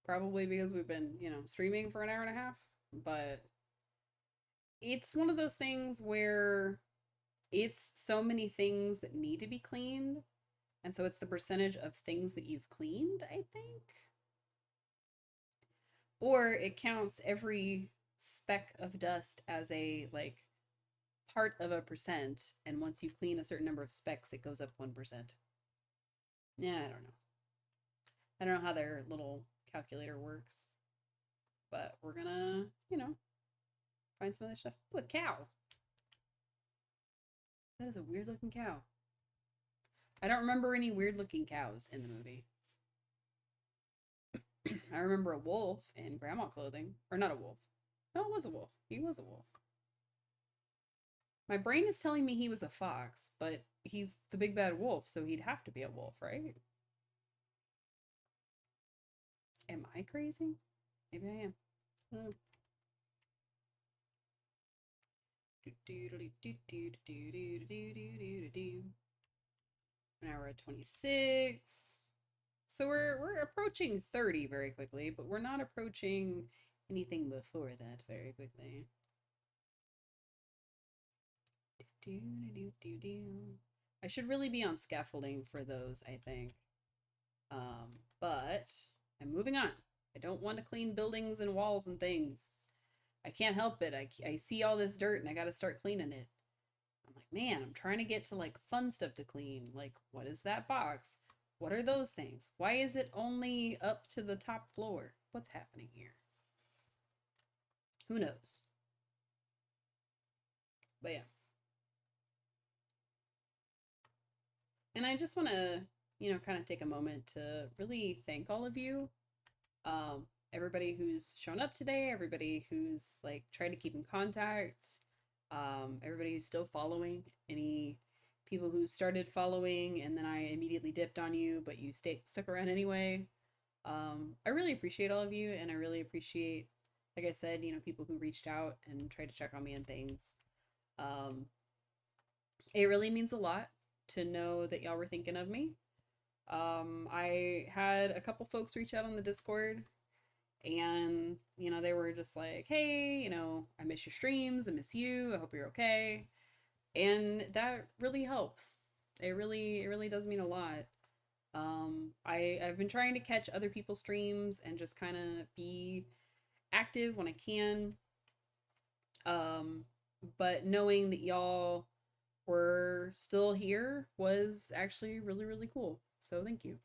Probably because we've been, streaming for an hour and a half. But it's one of those things where it's so many things that need to be cleaned. And so it's the percentage of things that you've cleaned, I think. Or it counts every speck of dust as a, like, part of a percent. And once you clean a certain number of specks, it goes up 1%. Yeah, I don't know. I don't know how their little calculator works. But we're gonna, find some other stuff. Ooh, a cow. That is a weird looking cow. I don't remember any weird looking cows in the movie. I remember a wolf in grandma clothing. Or not a wolf. No, it was a wolf. He was a wolf. My brain is telling me he was a fox, but he's the big bad wolf, so he'd have to be a wolf, right? Am I crazy? Maybe I am. I don't know. Now we're at 26. So we're approaching 30 very quickly, but we're not approaching anything before that very quickly. I should really be on scaffolding for those, I think. But I'm moving on. I don't want to clean buildings and walls and things. I can't help it. I see all this dirt and I gotta start cleaning it. I'm like, man, I'm trying to get to like fun stuff to clean. Like, what is that box? What are those things? Why is it only up to the top floor? What's happening here? Who knows? But yeah. And I just want to, kind of take a moment to really thank all of you. Everybody who's shown up today, everybody who's like tried to keep in contact, everybody who's still following, any people who started following and then I immediately dipped on you, but you stuck around anyway. I really appreciate all of you, and I really appreciate, like I said, people who reached out and tried to check on me and things. It really means a lot to know that y'all were thinking of me. I had a couple folks reach out on the Discord, and they were just like, hey, I miss your streams, I miss you, I hope you're okay. And that really helps. It really does mean a lot. I've been trying to catch other people's streams and just kind of be active when I can. But knowing that y'all were still here was actually really cool. So thank you.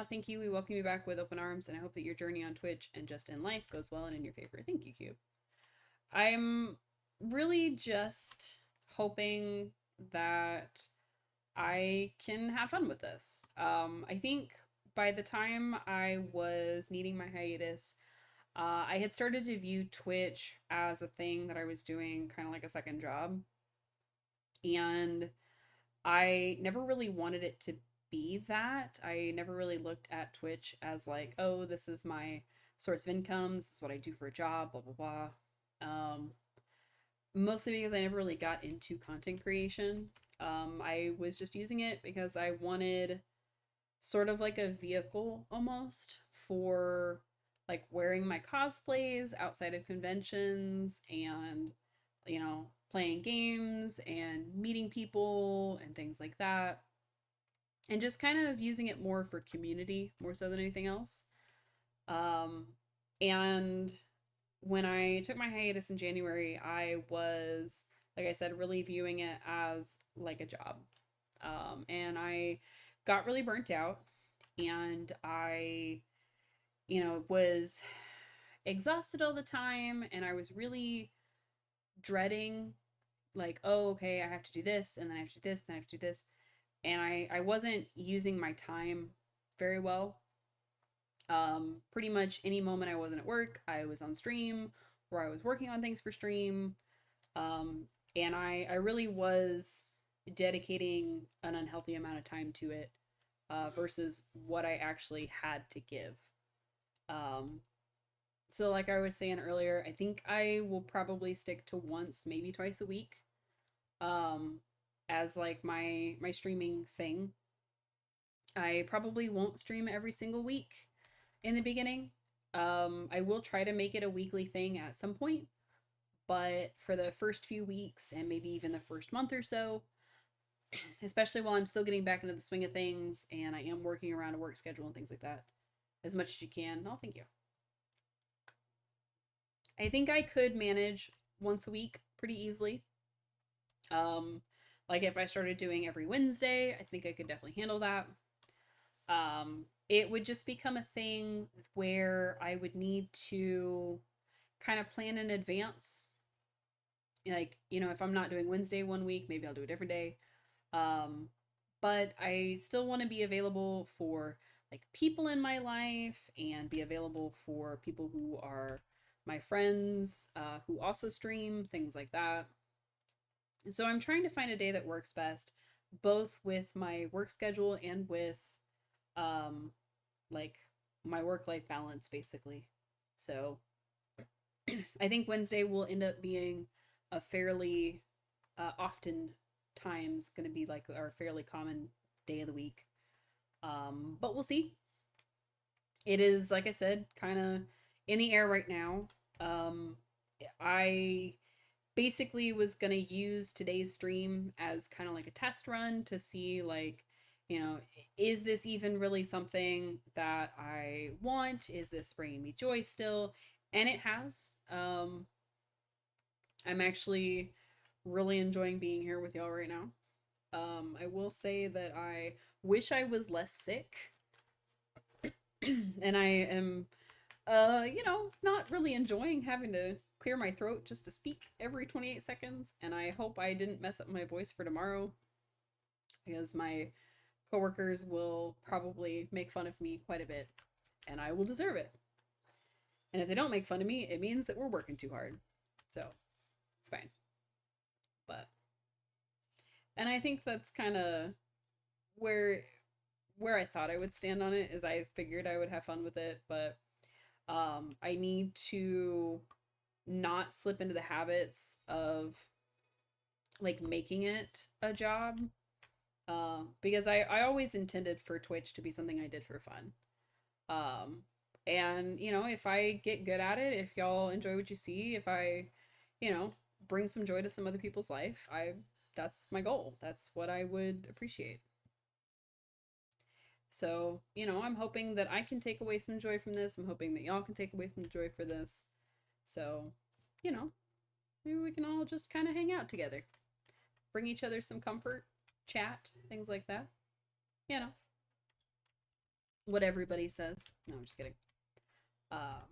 Thank you. We welcome you back with open arms, and I hope that your journey on Twitch and just in life goes well and in your favor. Thank you, Cube. I'm really just hoping that I can have fun with this. I think by the time I was needing my hiatus, I had started to view Twitch as a thing that I was doing kind of like a second job. And I never really wanted it to be that. I never really looked at Twitch as like, oh, this is my source of income. This is what I do for a job, blah, blah, blah. Um, Mostly because I never really got into content creation. I was just using it because I wanted sort of like a vehicle almost for like wearing my cosplays outside of conventions and, playing games and meeting people and things like that. And just kind of using it more for community more so than anything else. Um, and when I took my hiatus in January, I was, like I said, really viewing it as like a job. And I got really burnt out and I, was exhausted all the time and I was really dreading like, oh, okay, I have to do this and then I have to do this and then I have to do this. And I wasn't using my time very well. Pretty much any moment I wasn't at work, I was on stream or I was working on things for stream. Um, and I really was dedicating an unhealthy amount of time to it versus what I actually had to give. Um, so, like I was saying earlier, I think I will probably stick to once, maybe twice a week, um, as like my streaming thing. I probably won't stream every single week in the beginning. I will try to make it a weekly thing at some point, but for the first few weeks and maybe even the first month or so, especially while I'm still getting back into the swing of things and I am working around a work schedule and things like that, as much as you can. Oh, thank you. I think I could manage once a week pretty easily. Um, like if I started doing every Wednesday, I think I could definitely handle that. It would just become a thing where I would need to kind of plan in advance. Like, if I'm not doing Wednesday one week, maybe I'll do a different day. Um, but I still want to be available for like people in my life and be available for people who are my friends who also stream, things like that. So I'm trying to find a day that works best, both with my work schedule and with um, like my work life balance, basically. So I think Wednesday will end up being a fairly often times going to be like our fairly common day of the week. But we'll see. It is, like I said, kind of in the air right now. Um, I basically was going to use today's stream as kind of like a test run to see, like, is this even really something that I want? Is this bringing me joy still? And it has. I'm actually really enjoying being here with y'all right now. I will say that I wish I was less sick, and I am, not really enjoying having to clear my throat just to speak every 28 seconds. And I hope I didn't mess up my voice for tomorrow because my coworkers will probably make fun of me quite a bit, and I will deserve it. And if they don't make fun of me, it means that we're working too hard. So it's fine. But and I think that's kind of where where I thought I would stand on it is I figured I would have fun with it, but I need to not slip into the habits of like making it a job. Because I always intended for Twitch to be something I did for fun. Um, and if I get good at it, if y'all enjoy what you see, if I, you know, bring some joy to some other people's life, that's my goal. That's what I would appreciate. So, I'm hoping that I can take away some joy from this. I'm hoping that y'all can take away some joy for this. So, you know, maybe we can all just kind of hang out together, bring each other some comfort, chat, things like that. You know, what everybody says. No, I'm just kidding. Um,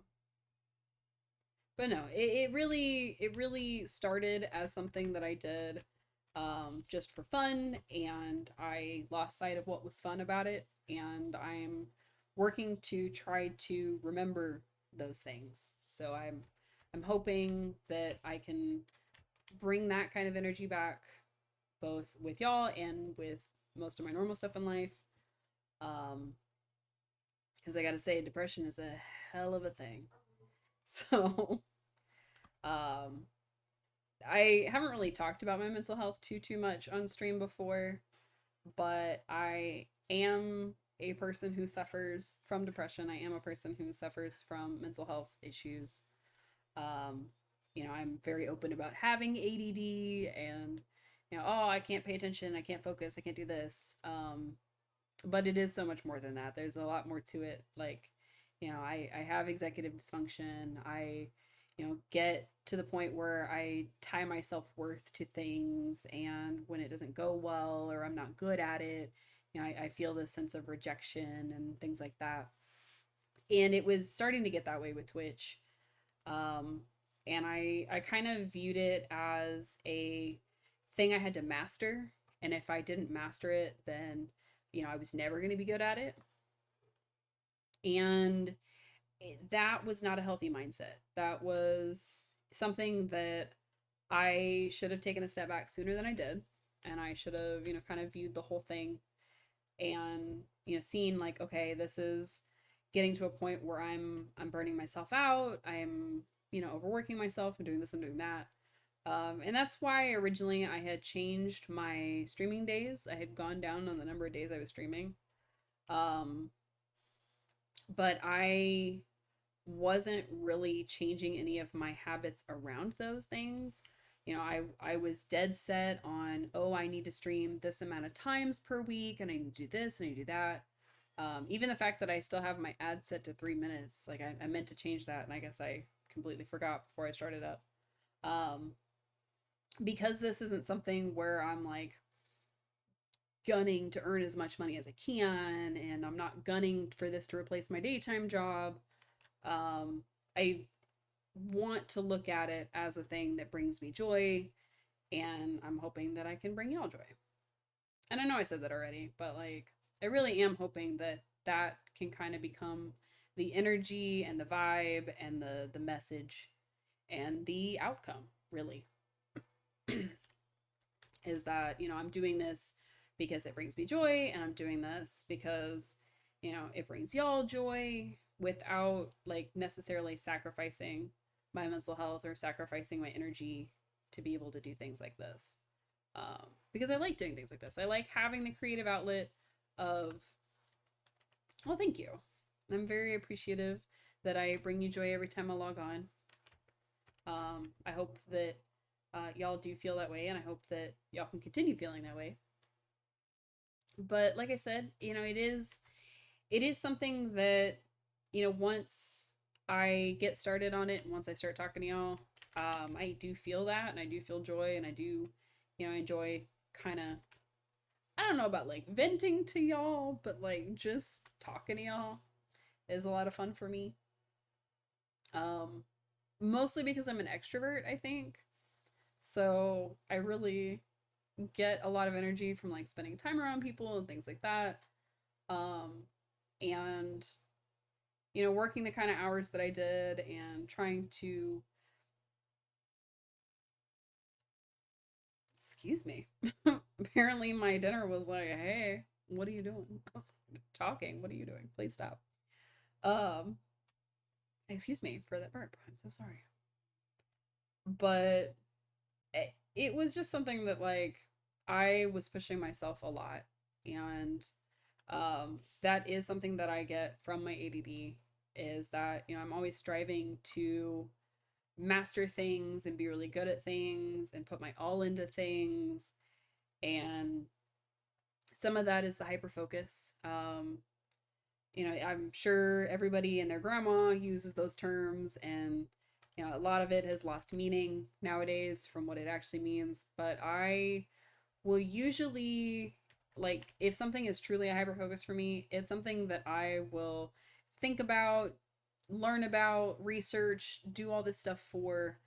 but no, it really started as something that I did just for fun, and I lost sight of what was fun about it, and I'm working to try to remember those things. So I'm hoping that I can bring that kind of energy back, both with y'all and with most of my normal stuff in life. Um, because I gotta say, depression is a hell of a thing. So, um, I haven't really talked about my mental health too much on stream before, but I am a person who suffers from depression. I am a person who suffers from mental health issues. Um, I'm very open about having ADD and, oh, I can't pay attention, I can't focus, I can't do this. But it is so much more than that. There's a lot more to it. Like, I have executive dysfunction. I, get to the point where I tie my self worth to things, and when it doesn't go well or I'm not good at it, I feel this sense of rejection and things like that. And it was starting to get that way with Twitch. Um, and I kind of viewed it as a thing I had to master. And if I didn't master it, then, I was never going to be good at it. And that was not a healthy mindset. That was something that I should have taken a step back sooner than I did. And I should have, kind of viewed the whole thing and, seen like, okay, this is getting to a point where I'm burning myself out. I'm, overworking myself and doing this and doing that. And that's why originally I had changed my streaming days. I had gone down on the number of days I was streaming. Um, but I wasn't really changing any of my habits around those things. I was dead set on, oh, I need to stream this amount of times per week, and I need to do this and I need to do that. Even the fact that I still have my ad set to 3 minutes, like I meant to change that, and I guess I completely forgot before I started up. Um, because this isn't something where I'm like gunning to earn as much money as I can, and I'm not gunning for this to replace my daytime job. I want to look at it as a thing that brings me joy, and I'm hoping that I can bring y'all joy. And I know I said that already, but like I really am hoping that that can kind of become the energy and the vibe and the message and the outcome, really. Is that, I'm doing this because it brings me joy, and I'm doing this because, it brings y'all joy without like necessarily sacrificing my mental health or sacrificing my energy to be able to do things like this. Because I like doing things like this. I like having the creative outlet of, well, thank you. I'm very appreciative that I bring you joy every time I log on. I hope that y'all do feel that way, and I hope that y'all can continue feeling that way. But like I said, it is something that, once I get started on it and once I start talking to y'all, I do feel that, and I do feel joy, and I do, enjoy kind of, I don't know about like venting to y'all, but like just talking to y'all is a lot of fun for me. Um, Mostly because I'm an extrovert, I think. So I really get a lot of energy from like spending time around people and things like that. Um, and working the kind of hours that I did and trying to, excuse me. Apparently my dinner was like, "Hey, what are you doing?" Talking. What are you doing? Please stop. Um, Excuse me for that burp. I'm so sorry. But it was just something that like I was pushing myself a lot, and that is something that I get from my ADD, is that I'm always striving to master things and be really good at things and put my all into things, and some of that is the hyper focus. I'm sure everybody and their grandma uses those terms, and a lot of it has lost meaning nowadays from what it actually means. But I will usually, like, if something is truly a hyper focus for me, it's something that I will think about, learn about, research, do all this stuff for,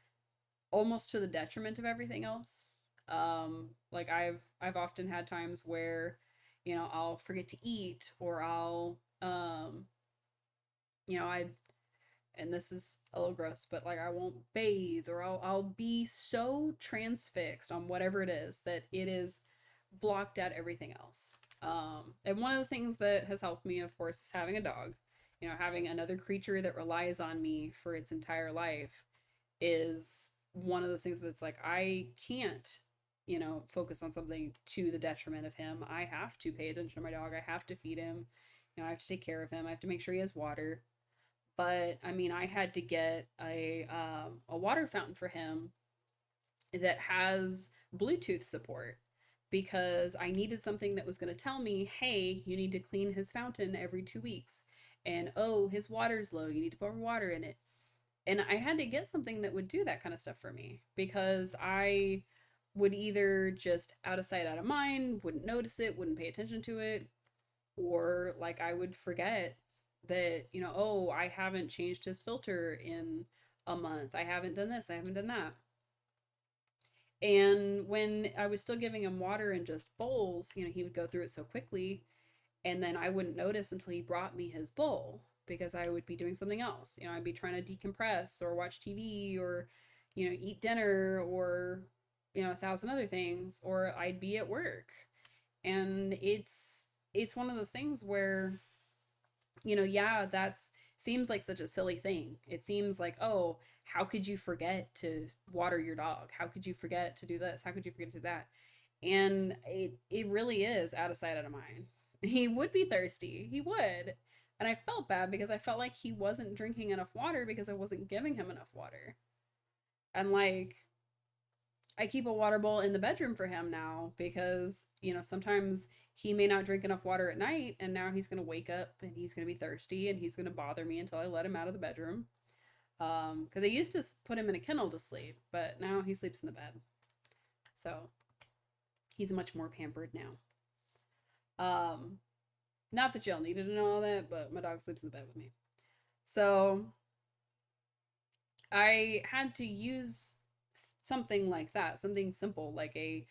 almost to the detriment of everything else. Like I've often had times where, I'll forget to eat, or I'll I and this is a little gross, but like I won't bathe, or I'll be so transfixed on whatever it is that it is blocked out everything else. And one of the things that has helped me, of course, is having a dog. Having another creature that relies on me for its entire life is one of those things that's like I can't, focus on something to the detriment of him. I have to pay attention to my dog. I have to feed him. I have to take care of him. I have to make sure he has water. But I mean, I had to get a water fountain for him that has Bluetooth support because I needed something that was going to tell me, hey, you need to clean his fountain every 2 weeks. And oh, his water's low. You need to pour water in it. And I had to get something that would do that kind of stuff for me because I would either just out of sight, out of mind, wouldn't notice it, wouldn't pay attention to it, or like I would forget that, oh, I haven't changed his filter in a month. I haven't done this, I haven't done that. And when I was still giving him water in just bowls, he would go through it so quickly. And then I wouldn't notice until he brought me his bowl because I would be doing something else. I'd be trying to decompress or watch TV or, eat dinner or, a thousand other things, or I'd be at work. And it's one of those things where, yeah, that's seems like such a silly thing. It seems like, oh, how could you forget to water your dog? How could you forget to do this? How could you forget to do that? And it really is out of sight, out of mind. He would be thirsty. He would. And I felt bad because I felt like he wasn't drinking enough water because I wasn't giving him enough water. And like I keep a water bowl in the bedroom for him now because, sometimes he may not drink enough water at night and now he's going to wake up and he's going to be thirsty and he's going to bother me until I let him out of the bedroom. Because I used to put him in a kennel to sleep, but now he sleeps in the bed. So he's much more pampered now. Not that y'all needed to know all that, but my dog sleeps in the bed with me. So I had to use something like that, something simple like a,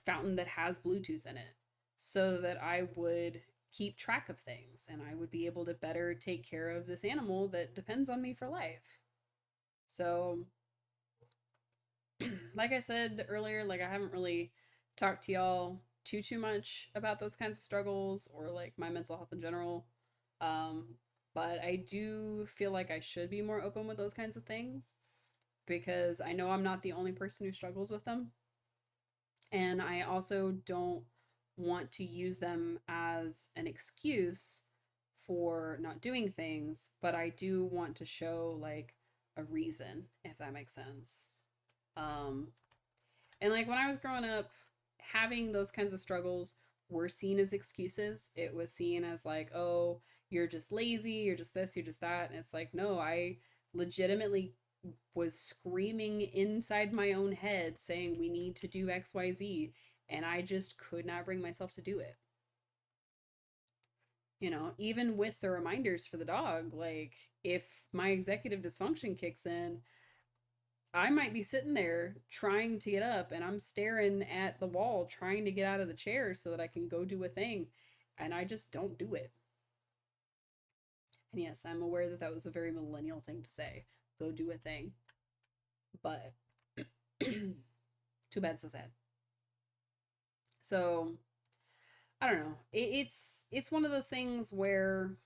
fountain that has Bluetooth in it, so that I would keep track of things and I would be able to better take care of this animal that depends on me for life. So, like I said earlier, like I haven't really talked to y'all too much about those kinds of struggles or like my mental health in general. Um, but I do feel like I should be more open with those kinds of things because I know I'm not the only person who struggles with them. And I also don't want to use them as an excuse for not doing things, but I do want to show like a reason, if that makes sense. Um, and like when I was growing up, having those kinds of struggles were seen as excuses. It was seen as like, oh, you're just lazy, you're just this, you're just that. And it's like, no, I legitimately was screaming inside my own head saying we need to do XYZ. And I just could not bring myself to do it. Even with the reminders for the dog, like if my executive dysfunction kicks in, I might be sitting there trying to get up and I'm staring at the wall trying to get out of the chair so that I can go do a thing. And I just don't do it. And yes, I'm aware that that was a very millennial thing to say. Go do a thing. But too bad, so sad. So I don't know. It's one of those things where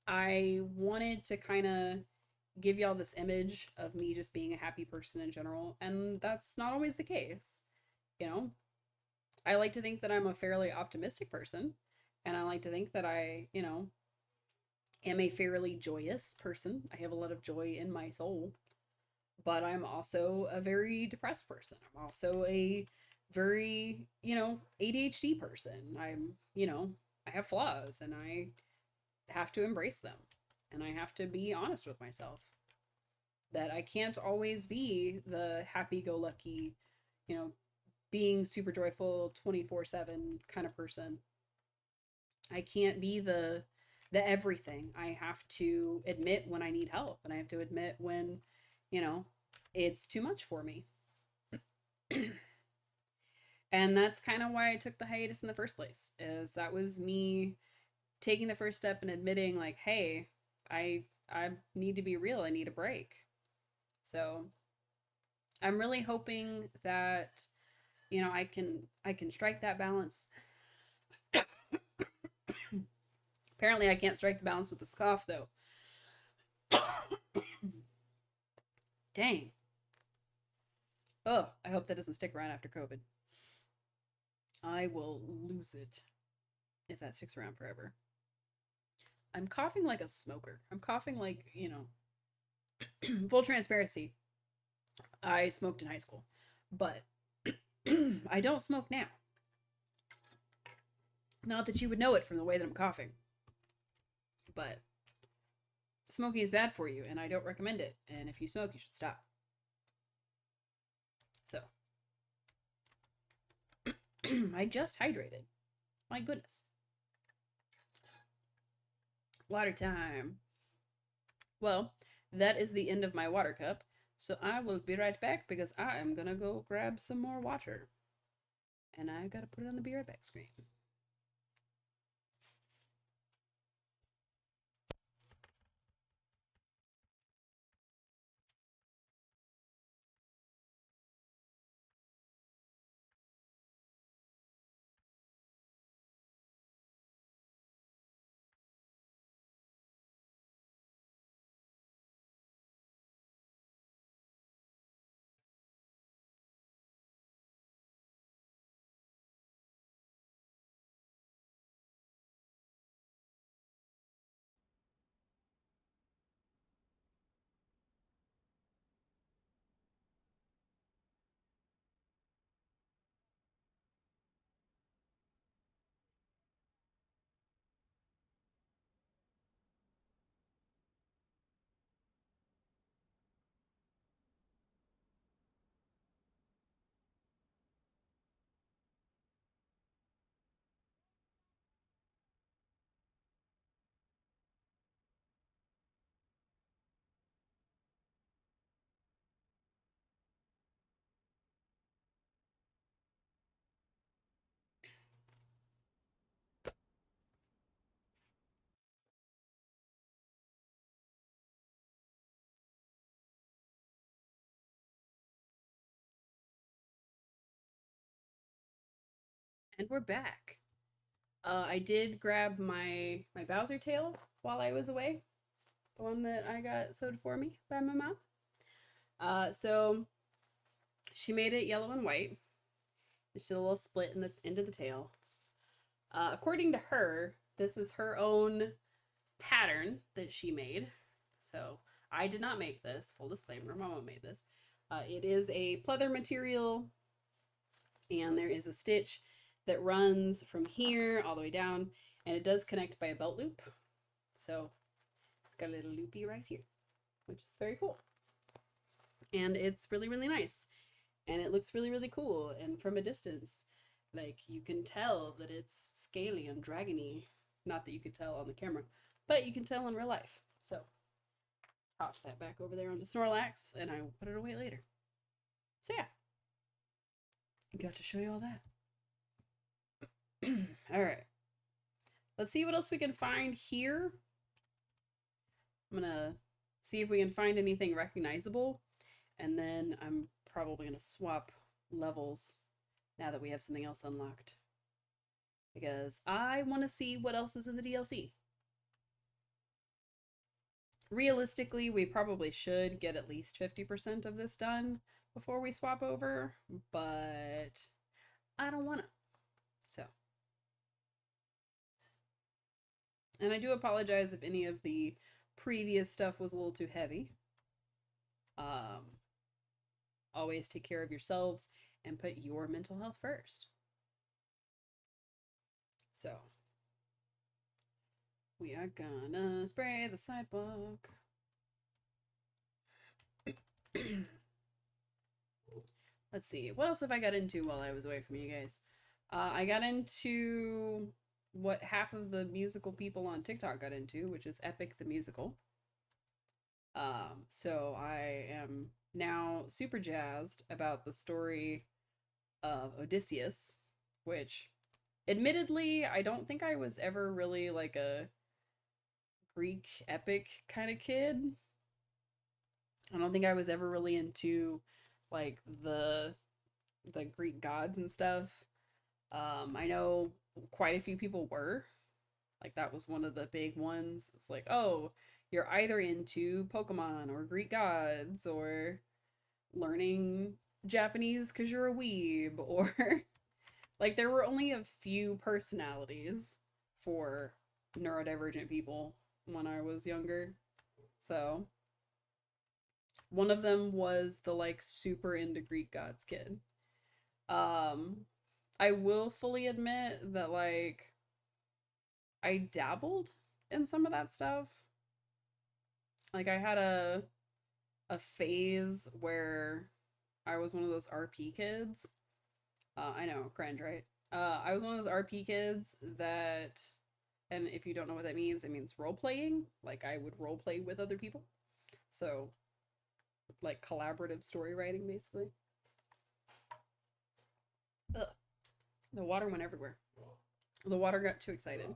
I wanted to kind of give y'all this image of me just being a happy person in general, and that's not always the case. You know, I like to think that I'm a fairly optimistic person, and I like to think that I, am a fairly joyous person. I have a lot of joy in my soul, but I'm also a very depressed person. I'm also a very, ADHD person. I have flaws and I have to embrace them. And I have to be honest with myself that I can't always be the happy go lucky, you know, being super joyful 24/7 kind of person. I can't be the everything. I have to admit when I need help and I have to admit when, you know, it's too much for me. And that's kind of why I took the hiatus in the first place. Is that was me taking the first step and admitting like, hey, I need to be real. I need a break. So I'm really hoping that I can strike that balance. Apparently I can't strike the balance with this cough though. Dang. Oh, I hope that doesn't stick around after COVID. I will lose it if that sticks around forever. I'm coughing like a smoker. I'm coughing like, full transparency. I smoked in high school, but I don't smoke now. Not that you would know it from the way that I'm coughing, but smoking is bad for you, and I don't recommend it. And if you smoke, you should stop. So, I just hydrated. My goodness. Water time. Well, that is the end of my water cup. So I will be right back because I am gonna go grab some more water. And I gotta put it on the be right back screen. And we're back. I did grab my Bowser tail while I was away. The one that I got sewed for me by my mom. So she made it yellow and white. She did a little split in the end of the tail. According to her, this is her own pattern that she made. So I did not make this. Full disclaimer, Mama made this. It is a pleather material, and there is a stitch that runs from here all the way down, and it does connect by a belt loop. So it's got a little loopy right here, which is very cool. And it's really, really nice. And it looks really, really cool. And from a distance, like you can tell that it's scaly and dragony. Not that you could tell on the camera, but you can tell in real life. So toss that back over there onto Snorlax, and I will put it away later. So yeah, got to show you all that. All right, let's see what else we can find here. I'm gonna see if we can find anything recognizable, and then I'm probably gonna swap levels now that we have something else unlocked, because I want to see what else is in the DLC. Realistically, we probably should get at least 50% of this done before we swap over, but I don't want to. So, and I do apologize if any of the previous stuff was a little too heavy. Always take care of yourselves and put your mental health first. So, we are gonna spray the sidewalk. Let's see, what else have I got into while I was away from you guys? I got into what half of the musical people on TikTok got into, which is Epic the Musical. So I am now super jazzed about the story of Odysseus, which admittedly I don't think I was ever really like a Greek epic kind of kid. I don't think I was ever really into like the Greek gods and stuff. I know quite a few people were. Like that was one of the big ones. It's like, oh, you're either into Pokemon or Greek gods or learning Japanese because you're a weeb or like there were only a few personalities for neurodivergent people when I was younger. So one of them was the like super into Greek gods kid. Um I will fully admit that like I dabbled in some of that stuff. Like I had a phase where I was one of those RP kids. I know, cringe, right? I was one of those RP kids that, and if you don't know what that means, it means role playing. Like I would role play with other people. So, like collaborative story writing, basically. Ugh, the water went everywhere. The water got too excited.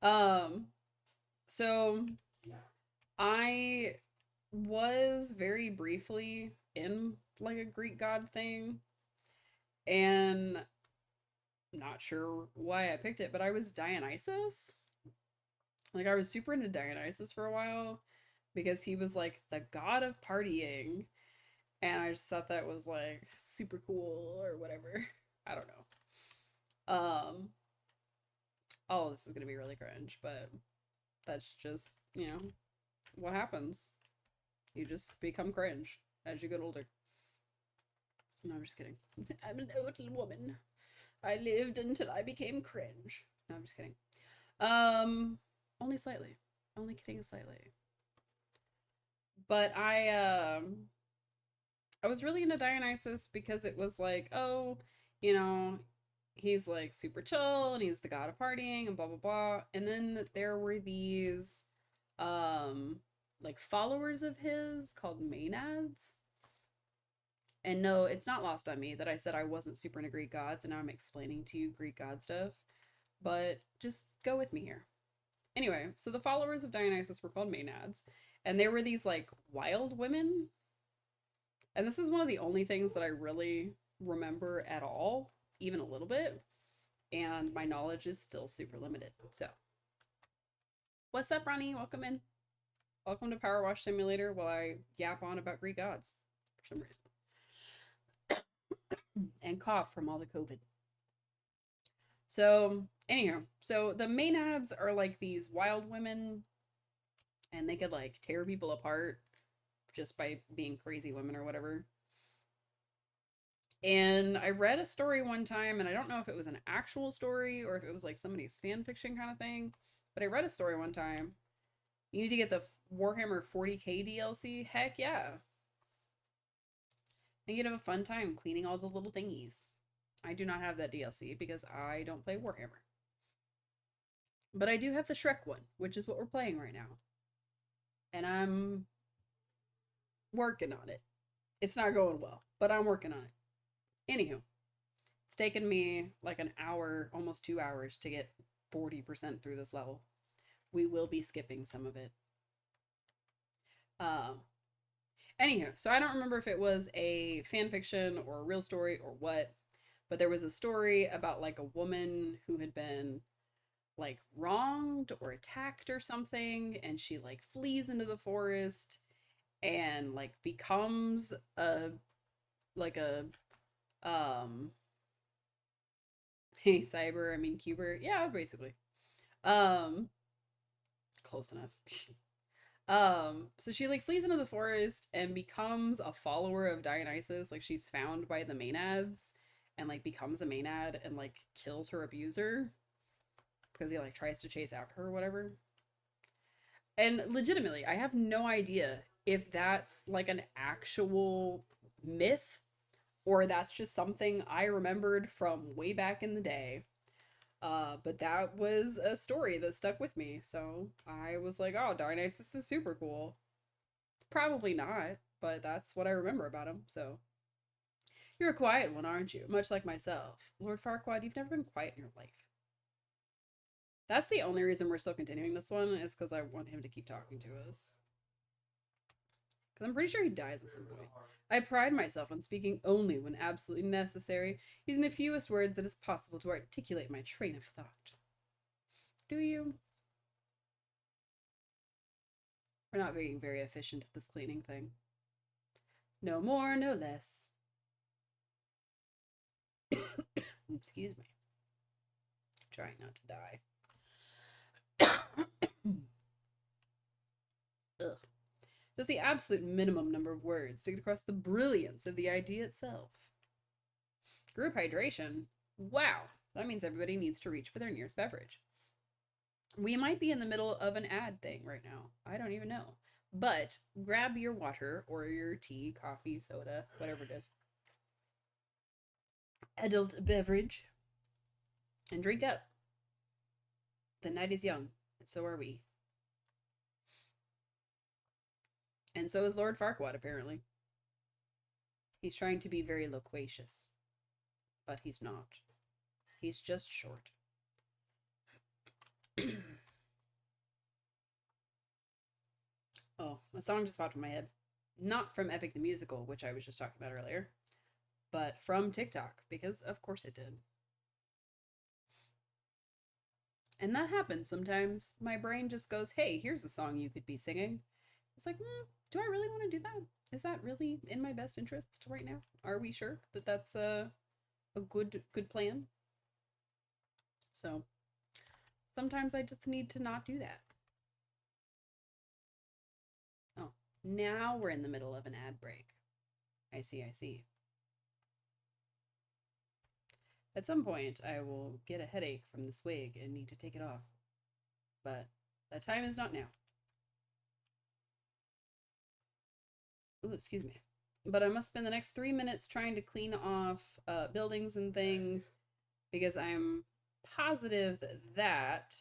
Um, so I was very briefly in like a Greek god thing, and not sure why I picked it, but I was Dionysus. Like I was super into Dionysus for a while because he was like the god of partying, and I just thought that was like super cool or whatever. I don't know. All of this is gonna be really cringe, but that's just, what happens. You just become cringe as you get older. No, I'm just kidding. I'm an old little woman. I lived until I became cringe. No, I'm just kidding. Um, Only slightly. Only kidding slightly. But I was really into Dionysus because it was like, oh, you know, he's like super chill and he's the god of partying and blah blah blah. And then there were these like followers of his called Maenads. And no, it's not lost on me that I said I wasn't super into Greek gods and now I'm explaining to you Greek god stuff. But just go with me here. Anyway, so the followers of Dionysus were called Maenads, and they were these like wild women. And this is one of the only things that I really remember at all, even a little bit. And my knowledge is still super limited. So, what's up, Ronnie? Welcome in. Welcome to Powerwash Simulator while I yap on about Greek gods for some reason. And cough from all the COVID. So, anyhow, so the Maenads are like these wild women, and they could like tear people apart just by being crazy women or whatever. And I read a story one time, and I don't know if it was an actual story or if it was like somebody's fan fiction kind of thing, but I read a story one time. You need to get the Warhammer 40k DLC? Heck yeah. And you'd have a fun time cleaning all the little thingies. I do not have that DLC because I don't play Warhammer. But I do have the Shrek one, which is what we're playing right now. And I'm working on it. It's not going well, but I'm working on it. Anywho, it's taken me like an hour, almost 2 hours to get 40% through this level. We will be skipping some of it. Um, Anywho, so I don't remember if it was a fan fiction or a real story or what, but there was a story about like a woman who had been like wronged or attacked or something, and she like flees into the forest and like becomes a like a um hey cyber, I mean cuber, yeah, basically. Um Close enough. So she like flees into the forest and becomes a follower of Dionysus. Like she's found by the Maenads and like becomes a Maenad and like kills her abuser because he like tries to chase after her or whatever. And legitimately, I have no idea if that's like an actual myth or that's just something I remembered from way back in the day. But that was a story that stuck with me. So I was like, oh, Dionysus is super cool. Probably not, but that's what I remember about him. So You're a quiet one, aren't you? Much like myself. Lord Farquaad, you've never been quiet in your life. That's the only reason we're still continuing this one, is because I want him to keep talking to us. Because I'm pretty sure he dies at some point. I pride myself on speaking only when absolutely necessary, using the fewest words that is possible to articulate my train of thought. Do you? We're not being very efficient at this cleaning thing. No more, no less. Excuse me. Trying not to die. Ugh. Just the absolute minimum number of words to get across the brilliance of the idea itself. Group hydration? Wow, that means everybody needs to reach for their nearest beverage. We might be in the middle of an ad thing right now. I don't even know. But grab your water or your tea, coffee, soda, whatever it is. Adult beverage. And drink up. The night is young, and so are we. And so is Lord Farquaad, apparently. He's trying to be very loquacious. But he's not. He's just short. Oh, a song just popped in my head. Not from Epic the Musical, which I was just talking about earlier, but from TikTok, because of course it did. And that happens sometimes. My brain just goes, hey, here's a song you could be singing. It's like, do I really want to do that? Is that really in my best interest right now? Are we sure that that's a good plan? So sometimes I just need to not do that. Oh, now we're in the middle of an ad break. I see, I see. At some point, I will get a headache from this wig and need to take it off. But that time is not now. Ooh, excuse me. But I must spend the next 3 minutes trying to clean off buildings and things, because I'm positive that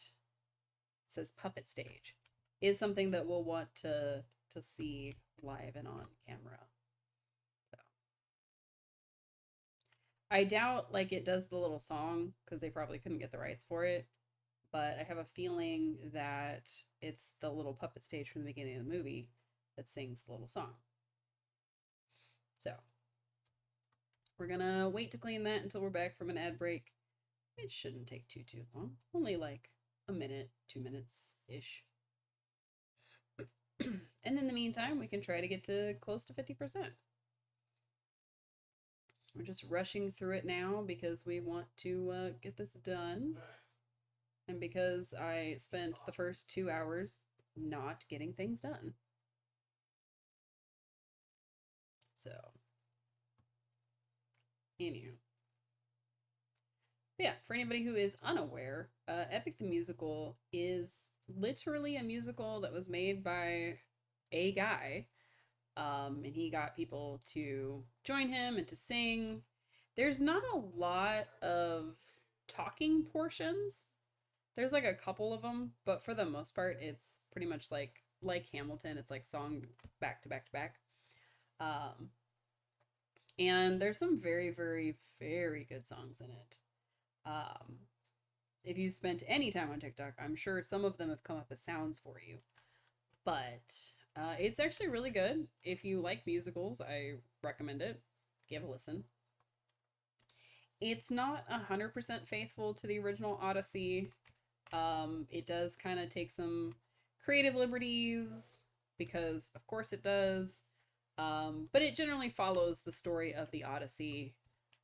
says puppet stage is something that we'll want to see live and on camera. So I doubt like it does the little song, because they probably couldn't get the rights for it, but I have a feeling that it's the little puppet stage from the beginning of the movie that sings the little song. So we're gonna wait to clean that until we're back from an ad break. It shouldn't take too long. Only like a minute, 2 minutes-ish. And in the meantime, we can try to get to close to 50%. We're just rushing through it now because we want to get this done. And because I spent the first 2 hours not getting things done. So, anywho. Yeah, for anybody who is unaware, Epic the Musical is literally a musical that was made by a guy. And he got people to join him and to sing. There's not a lot of talking portions. There's like a couple of them, but for the most part, it's pretty much like Hamilton. It's like song back to back to back. And there's some very, very, very good songs in it. If you spent any time on TikTok, I'm sure some of them have come up as sounds for you. But it's actually really good. If you like musicals, I recommend it. Give a listen. It's not 100% faithful to the original Odyssey. It does kind of take some creative liberties, because of course it does. But it generally follows the story of the Odyssey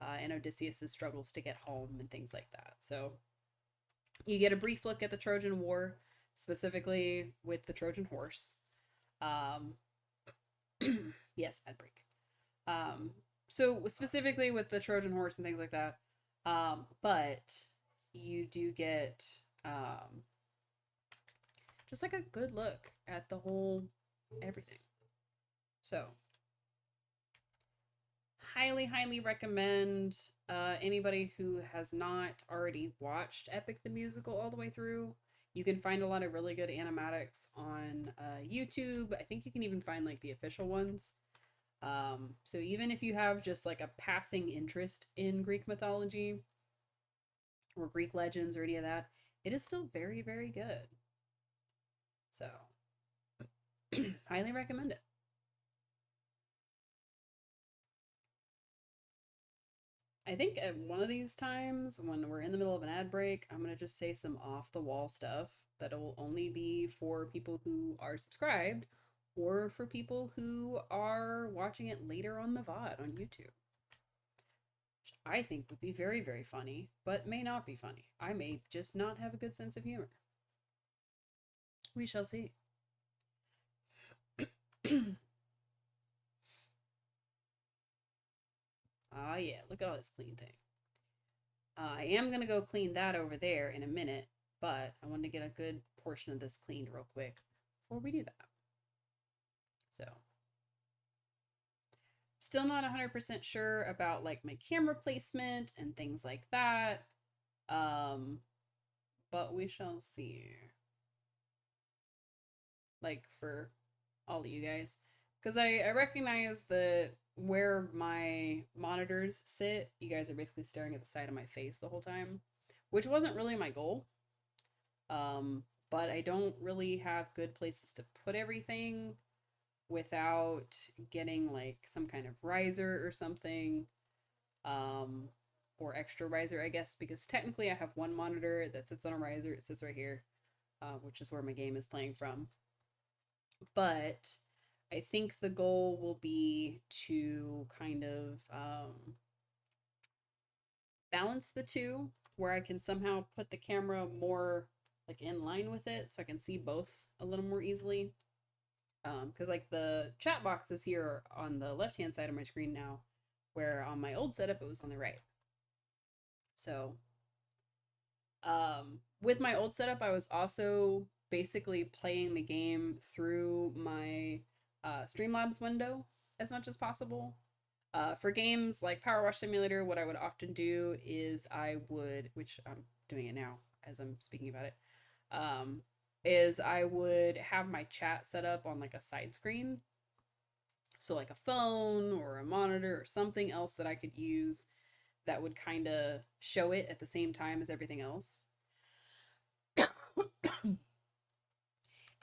and Odysseus' struggles to get home and things like that. So you get a brief look at the Trojan War, specifically with the Trojan horse. Yes, ad break. So specifically with the Trojan horse and things like that. But you do get just like a good look at the whole everything. So highly, highly recommend anybody who has not already watched Epic the Musical all the way through. You can find a lot of really good animatics on YouTube. I think you can even find like the official ones. So even if you have just like a passing interest in Greek mythology or Greek legends or any of that, it is still very, very good. So, highly recommend it. I think at one of these times when we're in the middle of an ad break, I'm going to just say some off the wall stuff that will only be for people who are subscribed or for people who are watching it later on the VOD on YouTube. Which I think would be very, very funny, but may not be funny. I may just not have a good sense of humor. We shall see. Ah, yeah, look at all this clean thing. I am going to go clean that over there in a minute, but I want to get a good portion of this cleaned real quick before we do that. So, still not 100% sure about like my camera placement and things like that. But we shall see. Like for all of you guys, because I recognize that where my monitors sit, you guys are basically staring at the side of my face the whole time, which wasn't really my goal. But I don't really have good places to put everything without getting like some kind of riser or something, or extra riser, I guess, because technically I have one monitor that sits on a riser. It sits right here, which is where my game is playing from. But I think the goal will be to kind of balance the two, where I can somehow put the camera more like in line with it so I can see both a little more easily. Because like the chat box is here on the left hand side of my screen now, where on my old setup it was on the right. So with my old setup, I was also basically playing the game through my Streamlabs window as much as possible. For games like Powerwash Simulator, what I would often do is I would, which I'm doing it now as I'm speaking about it, is I would have my chat set up on like a side screen. So like a phone or a monitor or something else that I could use that would kind of show it at the same time as everything else.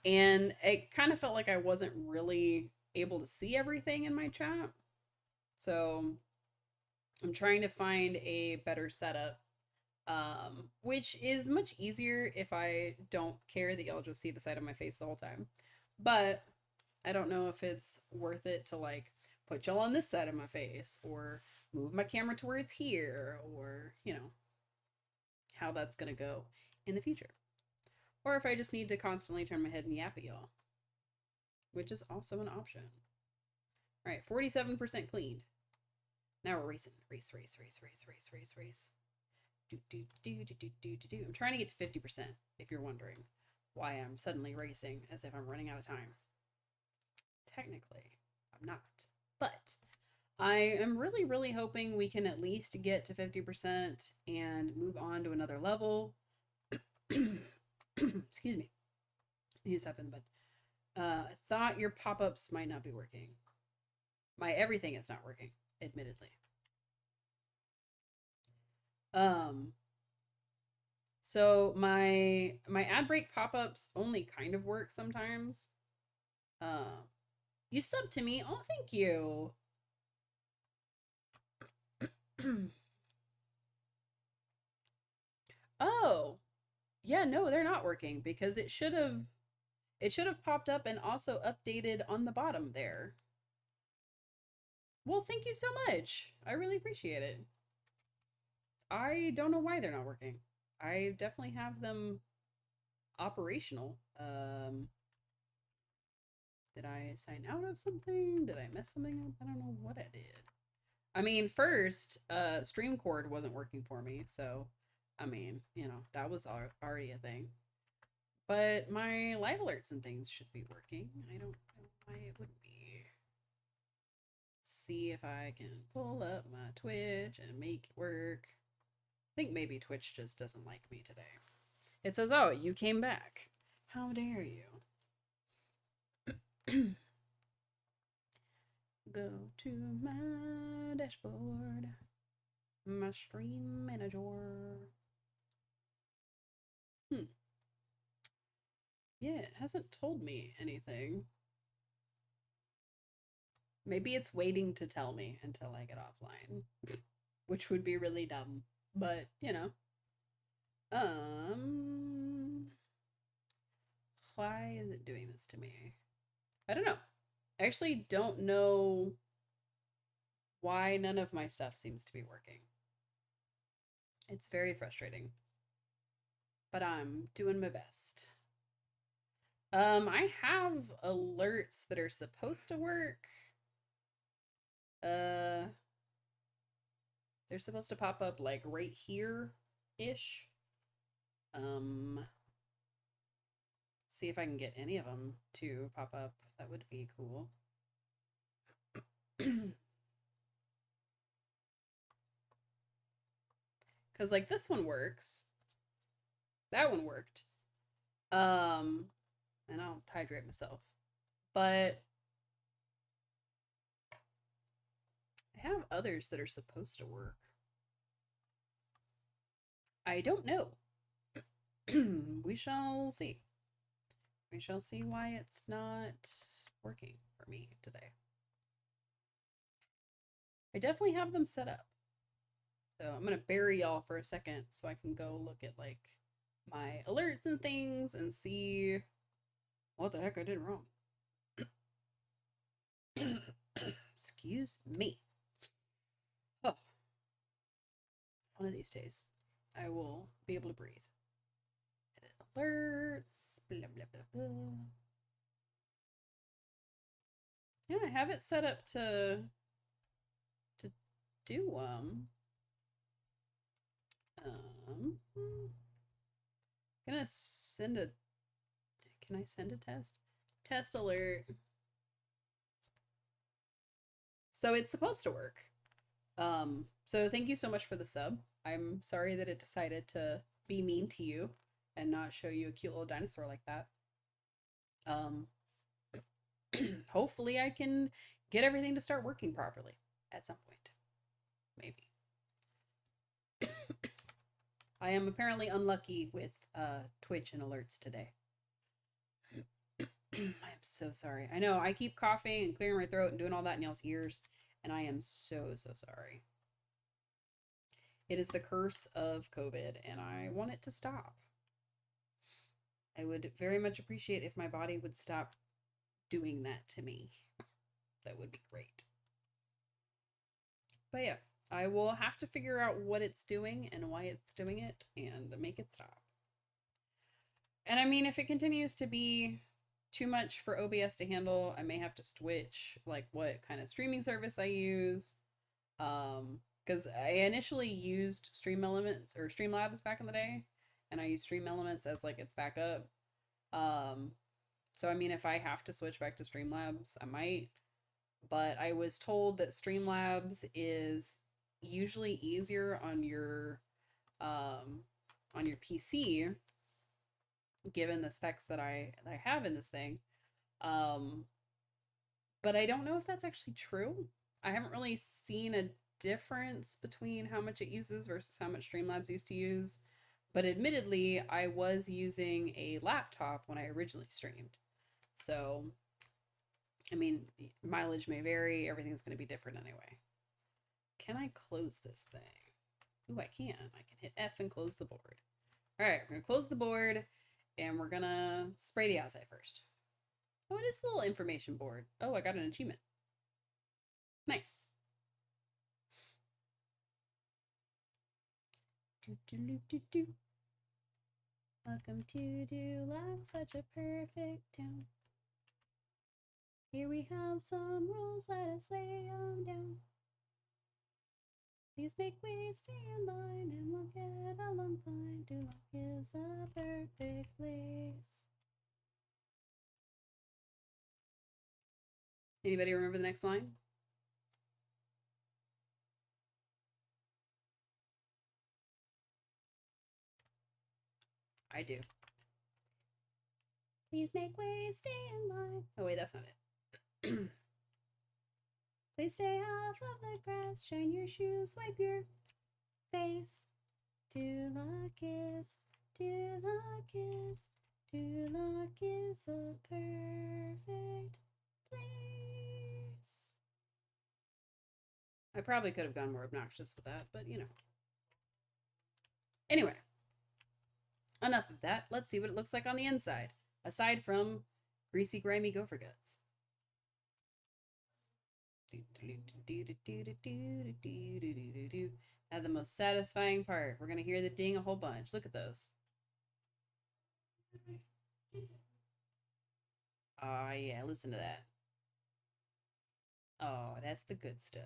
And it kind of felt like I wasn't really able to see everything in my chat. So I'm trying to find a better setup, which is much easier if I don't care that y'all just see the side of my face the whole time. But I don't know if it's worth it to like put y'all on this side of my face or move my camera to where it's here, or, you know, how that's going to go in the future. Or if I just need to constantly turn my head and yap at y'all, which is also an option. All right, 47% cleaned. Now we're racing. Race. I'm trying to get to 50%, if you're wondering why I'm suddenly racing as if I'm running out of time. Technically, I'm not. But I am really, really hoping we can at least get to 50% and move on to another level. Excuse me. I need to stop in the bed. I thought your pop-ups might not be working. My everything is not working, admittedly. So my ad break pop-ups only kind of work sometimes. You sub to me. Oh, thank you. Oh. Yeah, no, they're not working because it should have popped up and also updated on the bottom there. Well, thank you so much. I really appreciate it. I don't know why they're not working. I definitely have them operational. Did I sign out of something? Did I mess something up? I don't know what I did. I mean, first, StreamCord wasn't working for me, so I mean, you know, that was already a thing. But my live alerts and things should be working. I don't know why it wouldn't be. Let's see if I can pull up my Twitch and make it work. I think maybe Twitch just doesn't like me today. It says, oh, you came back. How dare you? Go to my dashboard, my stream manager. Yeah, it hasn't told me anything. Maybe it's waiting to tell me until I get offline, which would be really dumb, but you know. Why is it doing this to me? I don't know. I actually don't know why none of my stuff seems to be working. It's very frustrating, but I'm doing my best. I have alerts that are supposed to work. They're supposed to pop up like right here-ish. See if I can get any of them to pop up. That would be cool. Because like this one works. That one worked. And I'll hydrate myself. But I have others that are supposed to work. I don't know. We shall see. We shall see why it's not working for me today. I definitely have them set up. So I'm going to bury y'all for a second so I can go look at like my alerts and things and see what the heck I did wrong. Excuse me. Oh. One of these days, I will be able to breathe. Edit alerts, blah, blah, blah, blah. Yeah, I have it set up to do, gonna send a, can I send a test? Test alert. So it's supposed to work. So thank you so much for the sub. I'm sorry that it decided to be mean to you and not show you a cute little dinosaur like that. Hopefully I can get everything to start working properly at some point. Maybe. I am apparently unlucky with Twitch and alerts today. I am so sorry. I know, I keep coughing and clearing my throat and doing all that in y'all's ears, and I am so sorry. It is the curse of COVID, and I want it to stop. I would very much appreciate if my body would stop doing that to me. That would be great. But yeah, I will have to figure out what it's doing and why it's doing it and make it stop. And I mean, if it continues to be too much for OBS to handle, I may have to switch like what kind of streaming service I use. Because I initially used Stream Elements or Streamlabs back in the day, and I use Stream Elements as like its backup. So I mean, if I have to switch back to Streamlabs, I might. But I was told that Streamlabs is usually easier on your PC, given the specs that I have in this thing. But I don't know if that's actually true. I haven't really seen a difference between how much it uses versus how much Streamlabs used to use. But admittedly, I was using a laptop when I originally streamed. So, I mean, mileage may vary. Everything's going to be different anyway. Can I close this thing? Ooh, I can. I can hit F and close the board. All right, we're going to close the board, and we're going to spray the outside first. Oh, it is the little information board. Oh, I got an achievement. Nice. Welcome to Dulac, such a perfect town. Here we have some rules, let us lay them down. Please make way, stay in line, and we'll get along fine. Dulac is a perfect place. Anybody remember the next line? I do. Please make way, stay in line. Oh wait, that's not it. Please stay off of the grass, shine your shoes, wipe your face. Duloc is, Duloc is, Duloc is a perfect place. I probably could have gone more obnoxious with that, but you know. Anyway, enough of that. Let's see what it looks like on the inside, aside from greasy, grimy gopher guts. Now the most satisfying part. We're gonna hear the ding a whole bunch. Look at those. Oh yeah, listen to that. Oh, that's the good stuff.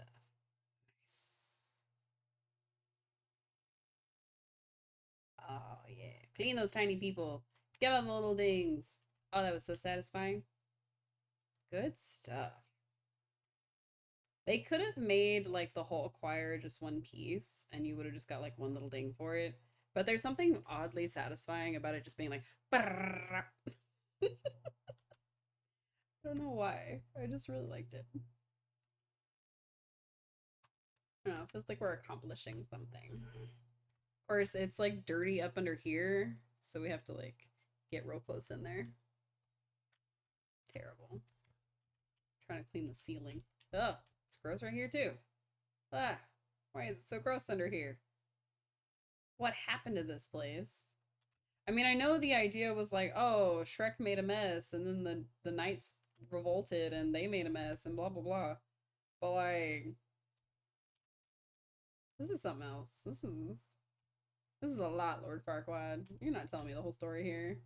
Nice. Oh yeah. Clean those tiny people. Get on the little dings. Oh, that was so satisfying. Good stuff. They could have made like the whole choir just one piece and you would have just got like one little ding for it. But there's something oddly satisfying about it just being like I don't know why. I just really liked it. I don't know, it feels like we're accomplishing something. Of course, it's like dirty up under here, so we have to like get real close in there. Terrible. Trying to clean the ceiling. Ugh, it's gross right here too. Ah, why is it so gross under here? What happened to this place? I mean, I know the idea was like, oh, Shrek made a mess, and then the knights revolted and they made a mess, and blah blah blah. But like, this is something else. This is a lot, Lord Farquaad. You're not telling me the whole story here.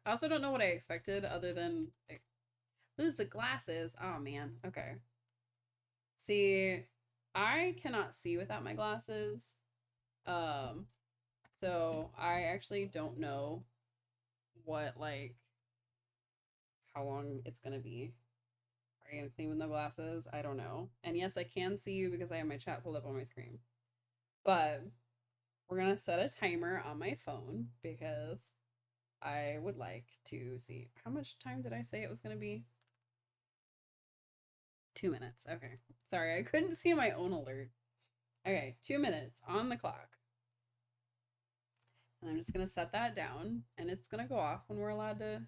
I also don't know what I expected other than lose the glasses. Oh man. Okay. See, I cannot see without my glasses. Um, so I actually don't know what like how long it's gonna be. Are you gonna clean with no glasses? I don't know. And yes, I can see you because I have my chat pulled up on my screen. But we're gonna set a timer on my phone because I would like to see how much time did I say it was gonna be? 2 minutes. Okay. Sorry, I couldn't see my own alert. Okay, 2 minutes on the clock. And I'm just gonna set that down and it's gonna go off when we're allowed to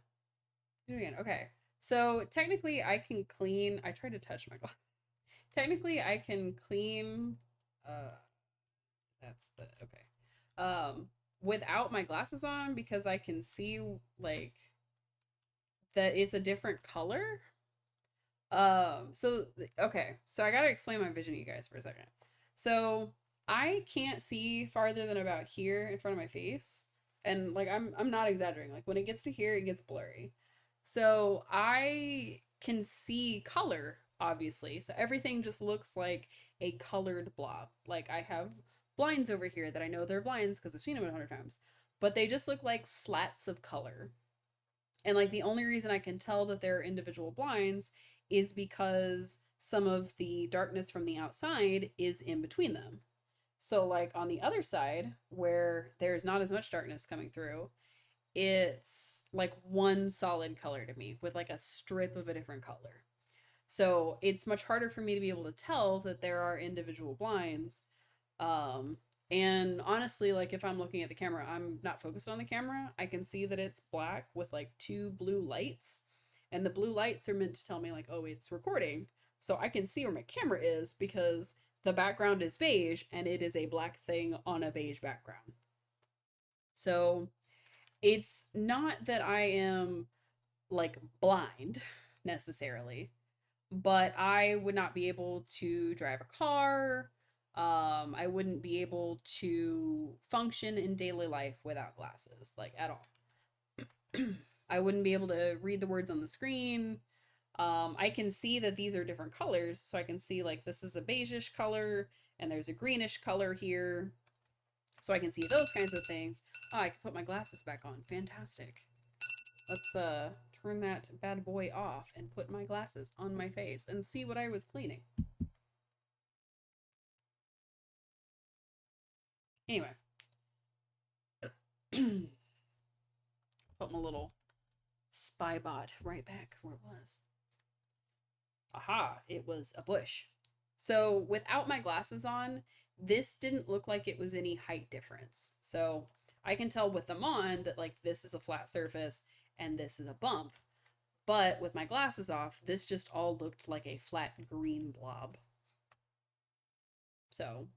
do it again. Okay. So technically I can clean. I tried to touch my glass. Technically I can clean that's the okay. Without my glasses on because I can see like that it's a different color. So okay, so I gotta explain my vision to you guys for a second. So I can't see farther than about here in front of my face, and like I'm not exaggerating. Like when it gets to here, it gets blurry. So I can see color, obviously. So everything just looks like a colored blob. Like I have blinds over here that I know they're blinds because I've seen them 100 times, but they just look like slats of color. And like the only reason I can tell that they're individual blinds is because some of the darkness from the outside is in between them. So like on the other side where there's not as much darkness coming through, it's like one solid color to me with like a strip of a different color. So it's much harder for me to be able to tell that there are individual blinds. Um, and honestly, like if I'm looking at the camera, I'm not focused on the camera. I can see that it's black with like two blue lights. And the blue lights are meant to tell me like, oh, it's recording. So I can see where my camera is because the background is beige and it is a black thing on a beige background. So it's not that I am like blind necessarily, but I would not be able to drive a car. I wouldn't be able to function in daily life without glasses, like at all. I wouldn't be able to read the words on the screen. I can see that these are different colors, so I can see like this is a beigeish color and there's a greenish color here. So I can see those kinds of things. Oh, I can put my glasses back on. Fantastic. Let's turn that bad boy off and put my glasses on my face and see what I was cleaning. Anyway. Put my little Spybot right back where it was. Aha, it was a bush. So without my glasses on, this didn't look like it was any height difference. So I can tell with them on that like this is a flat surface and this is a bump. But with my glasses off, this just all looked like a flat green blob. So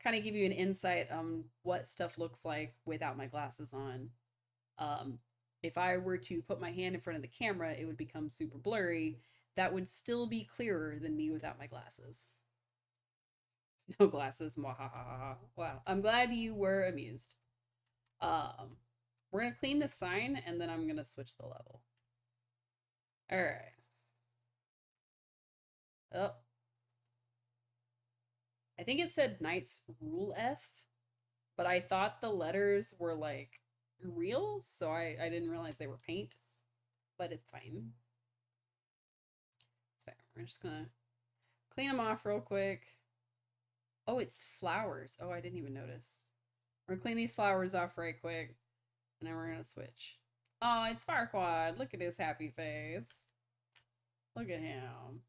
kind of give you an insight on what stuff looks like without my glasses on. Um, if I were to put my hand in front of the camera, it would become super blurry. That would still be clearer than me without my glasses. No glasses. Mwahaha. Wow. I'm glad you were amused. We're gonna clean this sign and then I'm gonna switch the level. All right. Oh, I think it said Knight's Rule F, but I thought the letters were like real, so I didn't realize they were paint. But it's fine. It's fine. We're just gonna clean them off real quick. Oh, it's flowers. Oh, I didn't even notice. We're gonna clean these flowers off right quick, and then we're gonna switch. Oh, it's Farquaad. Look at his happy face. Look at him.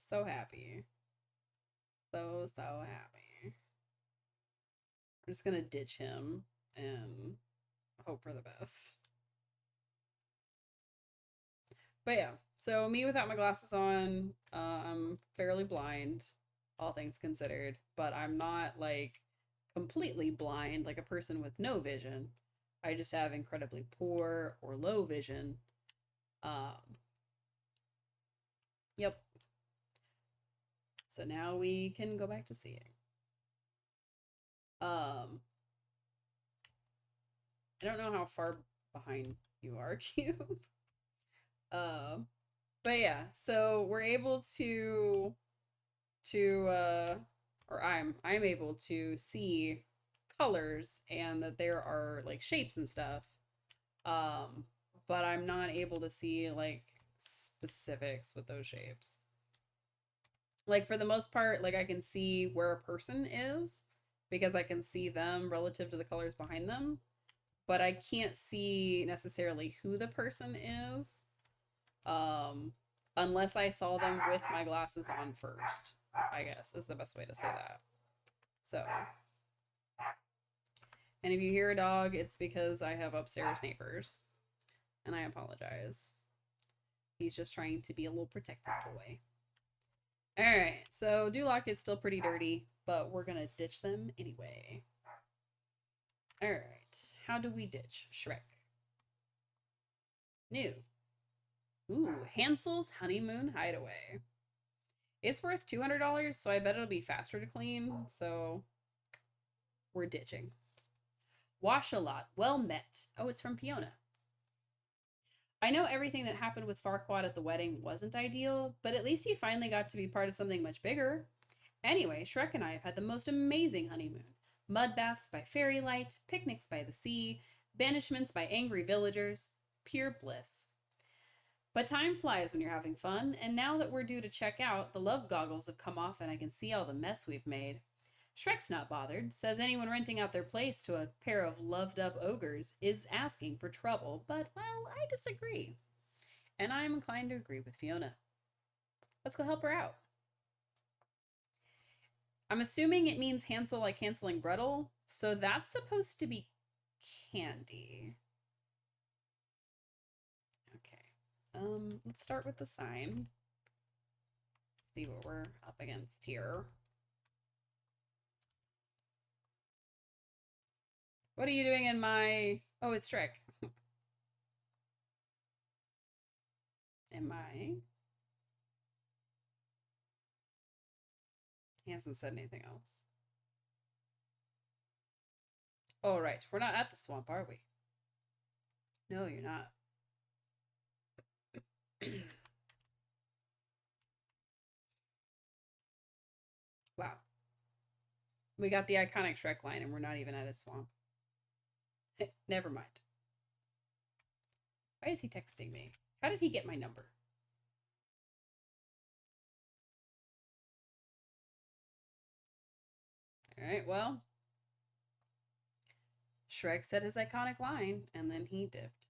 So happy. So happy. We're just gonna ditch him and hope for the best. But yeah, so me without my glasses on, I'm fairly blind, all things considered, but I'm not like completely blind like a person with no vision. I just have incredibly poor or low vision. Yep. So now we can go back to seeing. I don't know how far behind you are, Cube. But yeah, so we're able to or I'm able to see colors and that there are like shapes and stuff. But I'm not able to see like specifics with those shapes. Like for the most part, like I can see where a person is because I can see them relative to the colors behind them, but I can't see necessarily who the person is unless I saw them with my glasses on first, I guess is the best way to say that. So, and if you hear a dog, it's because I have upstairs neighbors, and I apologize. He's just trying to be a little protective boy. All right, so Duloc is still pretty dirty, but we're gonna ditch them anyway. All right, how do we ditch Shrek? New. Ooh, Hansel's Honeymoon Hideaway. It's worth $200, so I bet it'll be faster to clean, so we're ditching. Wash a lot. Well met. Oh, it's from Fiona. I know everything that happened with Farquaad at the wedding wasn't ideal, but at least he finally got to be part of something much bigger. Anyway, Shrek and I have had the most amazing honeymoon. Mud baths by fairy light, picnics by the sea, banishments by angry villagers. Pure bliss. But time flies when you're having fun, and now that we're due to check out, the love goggles have come off and I can see all the mess we've made. Shrek's not bothered, says anyone renting out their place to a pair of loved up ogres is asking for trouble, but, well, I disagree. And I'm inclined to agree with Fiona. Let's go help her out. I'm assuming it means Hansel like Hansel and Gretel, so that's supposed to be candy. Okay. Let's start with the sign. See what we're up against here. What are you doing in my... Oh, it's Shrek. Am I? He hasn't said anything else. Oh, right. We're not at the swamp, are we? No, you're not. Wow. We got the iconic Shrek line and we're not even at a swamp. Never mind. Why is he texting me? How did he get my number? Alright, well. Shrek said his iconic line and then he dipped.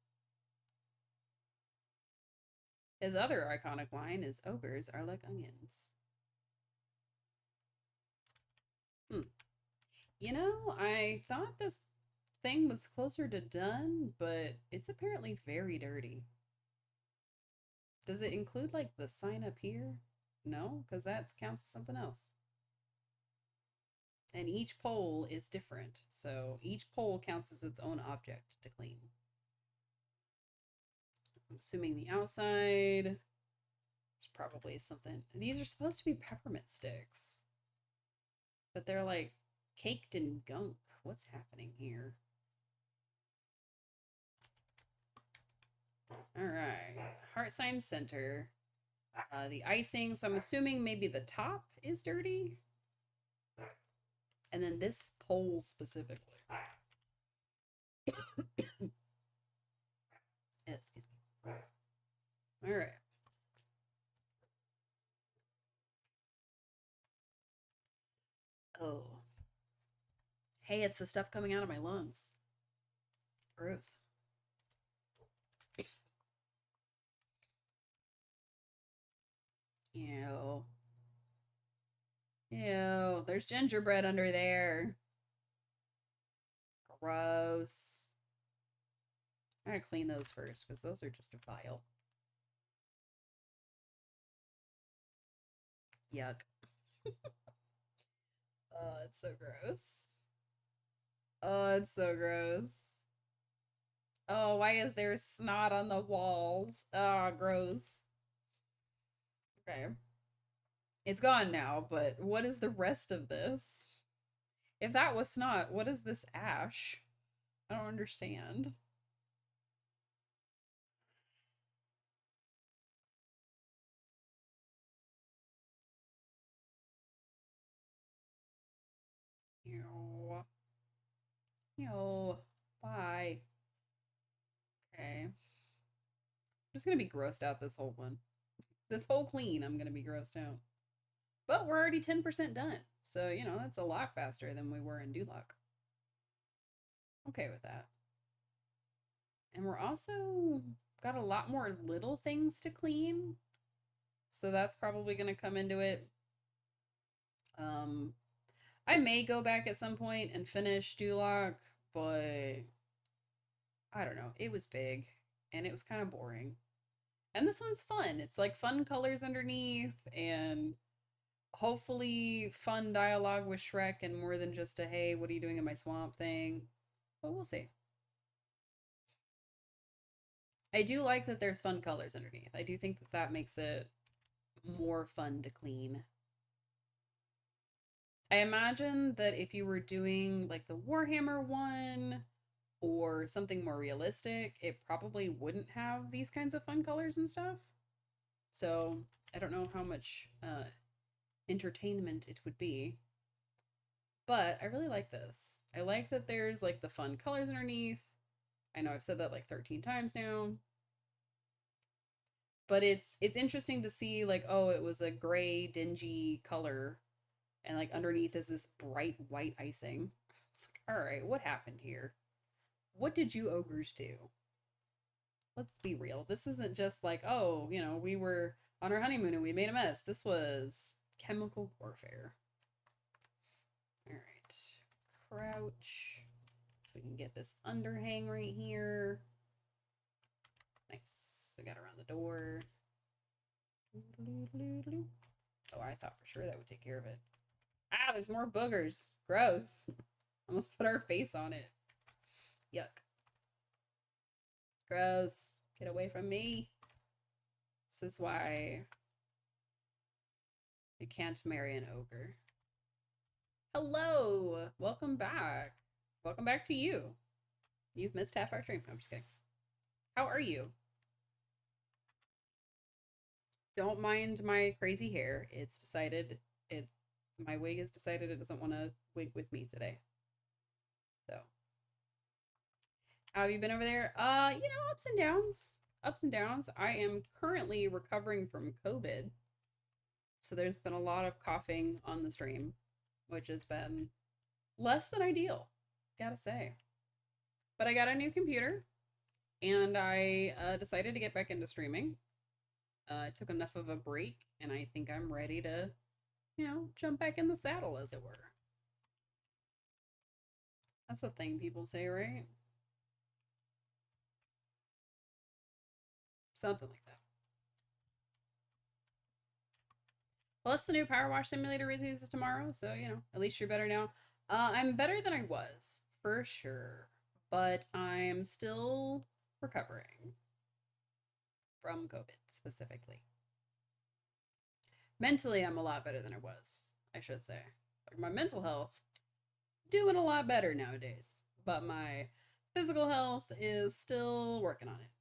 His other iconic line is ogres are like onions. You know, I thought this thing was closer to done, but it's apparently very dirty. Does it include like the sign up here? No, because that counts as something else. And each pole is different, so each pole counts as its own object to clean. I'm assuming the outside. There's probably something. These are supposed to be peppermint sticks, but they're like caked in gunk. What's happening here? All right, heart sign center. The icing, so I'm assuming maybe the top is dirty. And then this pole specifically. Excuse me. All right. Oh. Hey, it's the stuff coming out of my lungs. Gross. Ew. Ew. There's gingerbread under there. Gross. I gotta clean those first because those are just vile. Yuck. Oh, it's so gross. Oh, it's so gross. Oh, why is there snot on the walls? Oh, gross. Okay. It's gone now, but what is the rest of this? If that was snot, what is this ash? I don't understand. Ew. Ew. Why? Okay. I'm just gonna be grossed out this whole one. This whole clean, I'm gonna be grossed out. But we're already 10% done. So, you know, that's a lot faster than we were in Duloc. Okay with that. And we're also got a lot more little things to clean. So that's probably going to come into it. I may go back at some point and finish Duloc, but I don't know. It was big and it was kind of boring. And this one's fun. It's like fun colors underneath and hopefully fun dialogue with Shrek and more than just a hey, what are you doing in my swamp thing. But we'll see. I do like that there's fun colors underneath. I do think that that makes it more fun to clean. I imagine that if you were doing like the Warhammer one or something more realistic, it probably wouldn't have these kinds of fun colors and stuff. So I don't know how much entertainment it would be. But I really like this. I like that there's like the fun colors underneath. I know I've said that like 13 times now. But it's interesting to see like, oh, it was a gray, dingy color, and like underneath is this bright white icing. It's like, all right, what happened here? What did you ogres do? Let's be real. This isn't just like, oh, you know, we were on our honeymoon and we made a mess. This was chemical warfare. All right. Crouch. So we can get this underhang right here. Nice. We got around the door. Oh, I thought for sure that would take care of it. Ah, there's more boogers. Gross. Almost put our face on it. Yuck. Gross. Get away from me. This is why you can't marry an ogre. Hello. Welcome back. Welcome back to you. You've missed half our stream. No, I'm just kidding. How are you? Don't mind my crazy hair. It's decided my wig has decided it doesn't want to wig with me today. So how have you been over there? You know, ups and downs. Ups and downs. I am currently recovering from COVID. So there's been a lot of coughing on the stream, which has been less than ideal, gotta say. But I got a new computer and I decided to get back into streaming. I took enough of a break, and I think I'm ready to, jump back in the saddle, as it were. That's the thing people say, right? Something like that. Plus, the new Powerwash simulator releases tomorrow, so, at least you're better now. I'm better than I was, for sure. But I'm still recovering from COVID, specifically. Mentally, I'm a lot better than I was, I should say. Like, my mental health, doing a lot better nowadays. But my physical health is still working on it.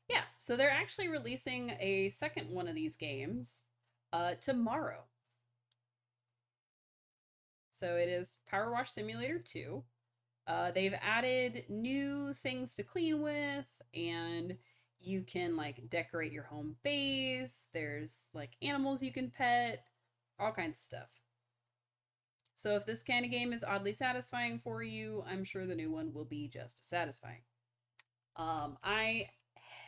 Yeah, so they're actually releasing a second one of these games tomorrow. So it is Powerwash Simulator 2. They've added new things to clean with, and you can like decorate your home base. There's like animals you can pet, all kinds of stuff. So if this kind of game is oddly satisfying for you, I'm sure the new one will be just as satisfying. I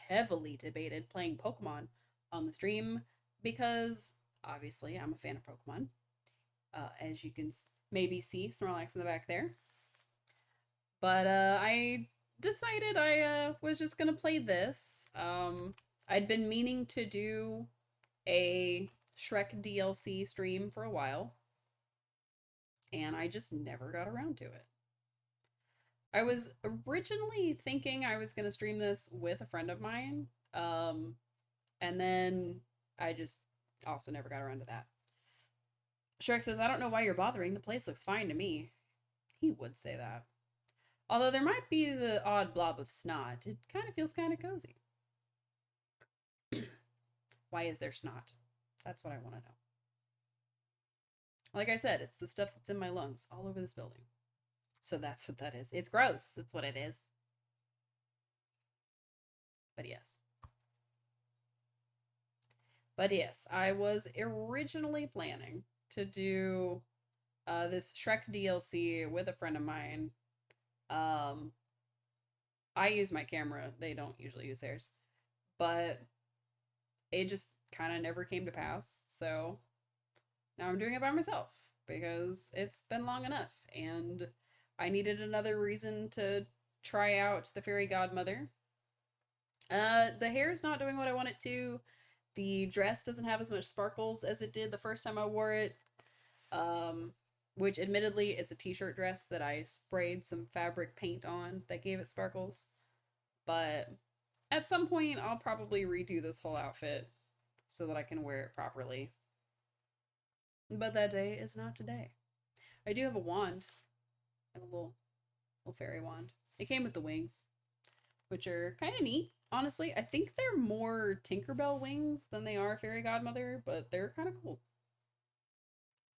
heavily debated playing Pokemon on the stream because obviously I'm a fan of Pokemon. As you can maybe see Snorlax in the back there. But I decided I was just gonna play this. I'd been meaning to do a Shrek DLC stream for a while, and I just never got around to it. I was originally thinking I was gonna stream this with a friend of mine, and then I just also never got around to that. Shrek says, I don't know why you're bothering. The place looks fine to me. He would say that. Although there might be the odd blob of snot, it kind of feels kind of cozy. Why is there snot? That's what I want to know. Like I said, it's the stuff that's in my lungs all over this building. So that's what that is. It's gross. That's what it is. But yes. I was originally planning to do this Shrek DLC with a friend of mine. I use my camera. They don't usually use theirs. But it just kind of never came to pass. So now I'm doing it by myself because it's been long enough. And I needed another reason to try out the Fairy Godmother. The hair's not doing what I want it to. The dress doesn't have as much sparkles as it did the first time I wore it. Which admittedly, it's a t-shirt dress that I sprayed some fabric paint on that gave it sparkles. But at some point, I'll probably redo this whole outfit so that I can wear it properly. But that day is not today. I do have a wand. I have a little fairy wand. It came with the wings, which are kind of neat. Honestly, I think they're more Tinkerbell wings than they are Fairy Godmother, but they're kind of cool.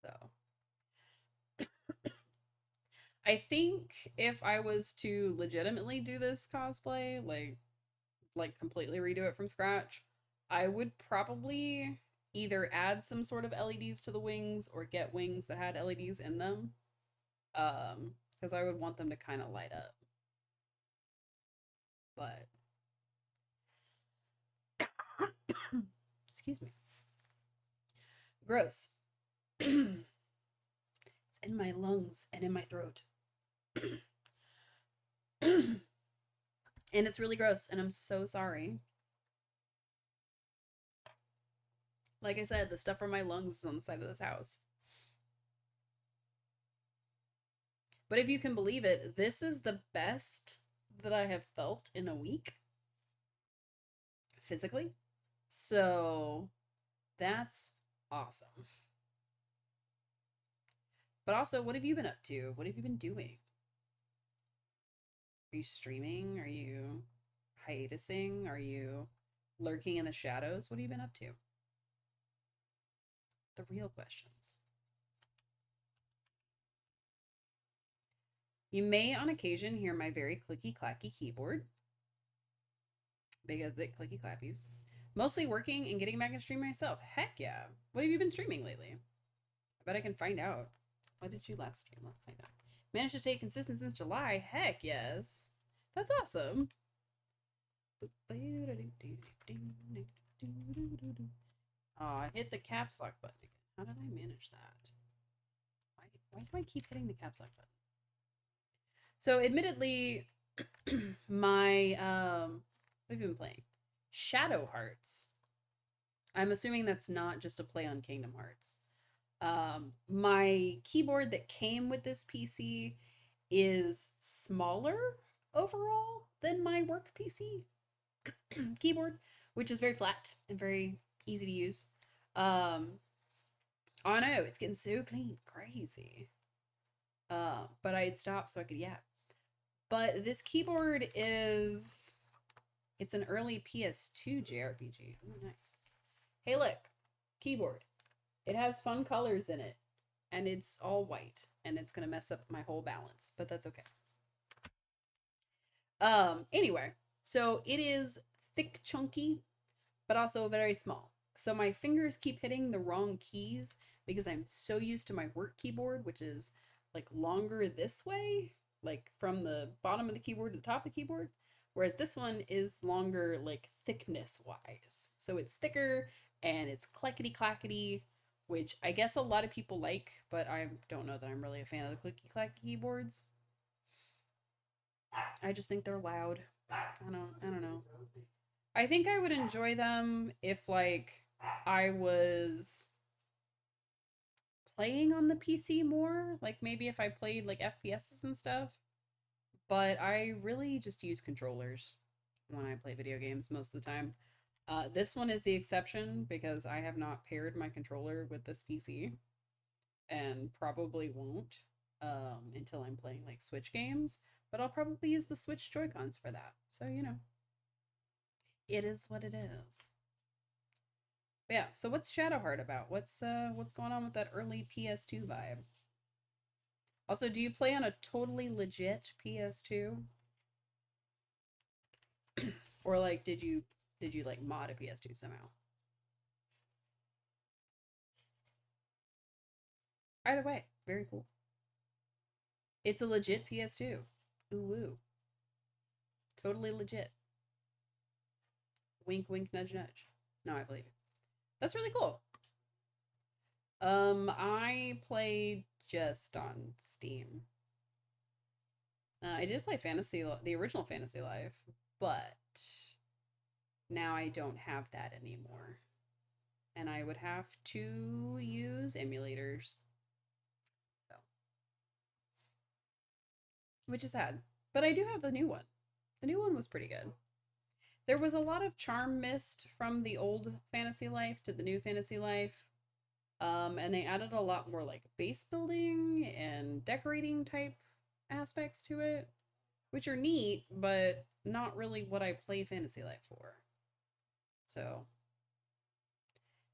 So I think if I was to legitimately do this cosplay, like completely redo it from scratch, I would probably either add some sort of LEDs to the wings or get wings that had LEDs in them. Because I would want them to kind of light up. But excuse me. Gross. It's in my lungs and in my throat. And it's really gross, and I'm so sorry. Like I said, the stuff from my lungs is on the side of this house. But if you can believe it, this is the best that I have felt in a week. Physically. So that's awesome. But also, what have you been up to? What have you been doing? Are you streaming? Are you hiatusing? Are you lurking in the shadows? What have you been up to? The real questions. You may on occasion hear my very clicky clacky keyboard. Big as thick clicky clappies. Mostly working and getting back into streaming myself. Heck yeah. What have you been streaming lately? I bet I can find out. What did you last stream? Let's find out. Managed to stay consistent since July. Heck yes. That's awesome. Oh, I hit the caps lock button again. How did I manage that? Why do I keep hitting the caps lock button? So, admittedly, my what have you been playing? Shadow Hearts. I'm assuming that's not just a play on Kingdom Hearts. My keyboard that came with this PC is smaller overall than my work PC keyboard, which is very flat and very easy to use. I know it's getting so clean, crazy. But I had stopped so I could yap. But this keyboard is it's an early PS2 JRPG. Oh, nice. Hey, look, keyboard. It has fun colors in it, and it's all white, and it's gonna mess up my whole balance, but that's okay. Anyway, so it is thick, chunky, but also very small. So my fingers keep hitting the wrong keys because I'm so used to my work keyboard, which is like longer this way, like from the bottom of the keyboard to the top of the keyboard. Whereas this one is longer, like thickness wise. So it's thicker and it's clackety clackety, which I guess a lot of people like, but I don't know that I'm really a fan of the clicky clacky keyboards. I just think they're loud. I don't know. I think I would enjoy them if like I was playing on the PC more, like maybe if I played like FPSs and stuff, but I really just use controllers when I play video games most of the time. This one is the exception because I have not paired my controller with this PC and probably won't until I'm playing like Switch games, but I'll probably use the Switch Joy-Cons for that. So, it is what it is. But yeah, so what's Shadowheart about? What's going on with that early PS2 vibe? Also, do you play on a totally legit PS2? Or like did you like mod a PS2 somehow? Either way, very cool. It's a legit PS2. Ooh woo. Totally legit. Wink wink nudge nudge. No, I believe it. That's really cool. I played just on Steam. I did play the original Fantasy Life, but now I don't have that anymore. And I would have to use emulators. So, which is sad. But I do have the new one. The new one was pretty good. There was a lot of charm missed from the old Fantasy Life to the new Fantasy Life. And they added a lot more like base building and decorating type aspects to it, which are neat, but not really what I play Fantasy Life for. So,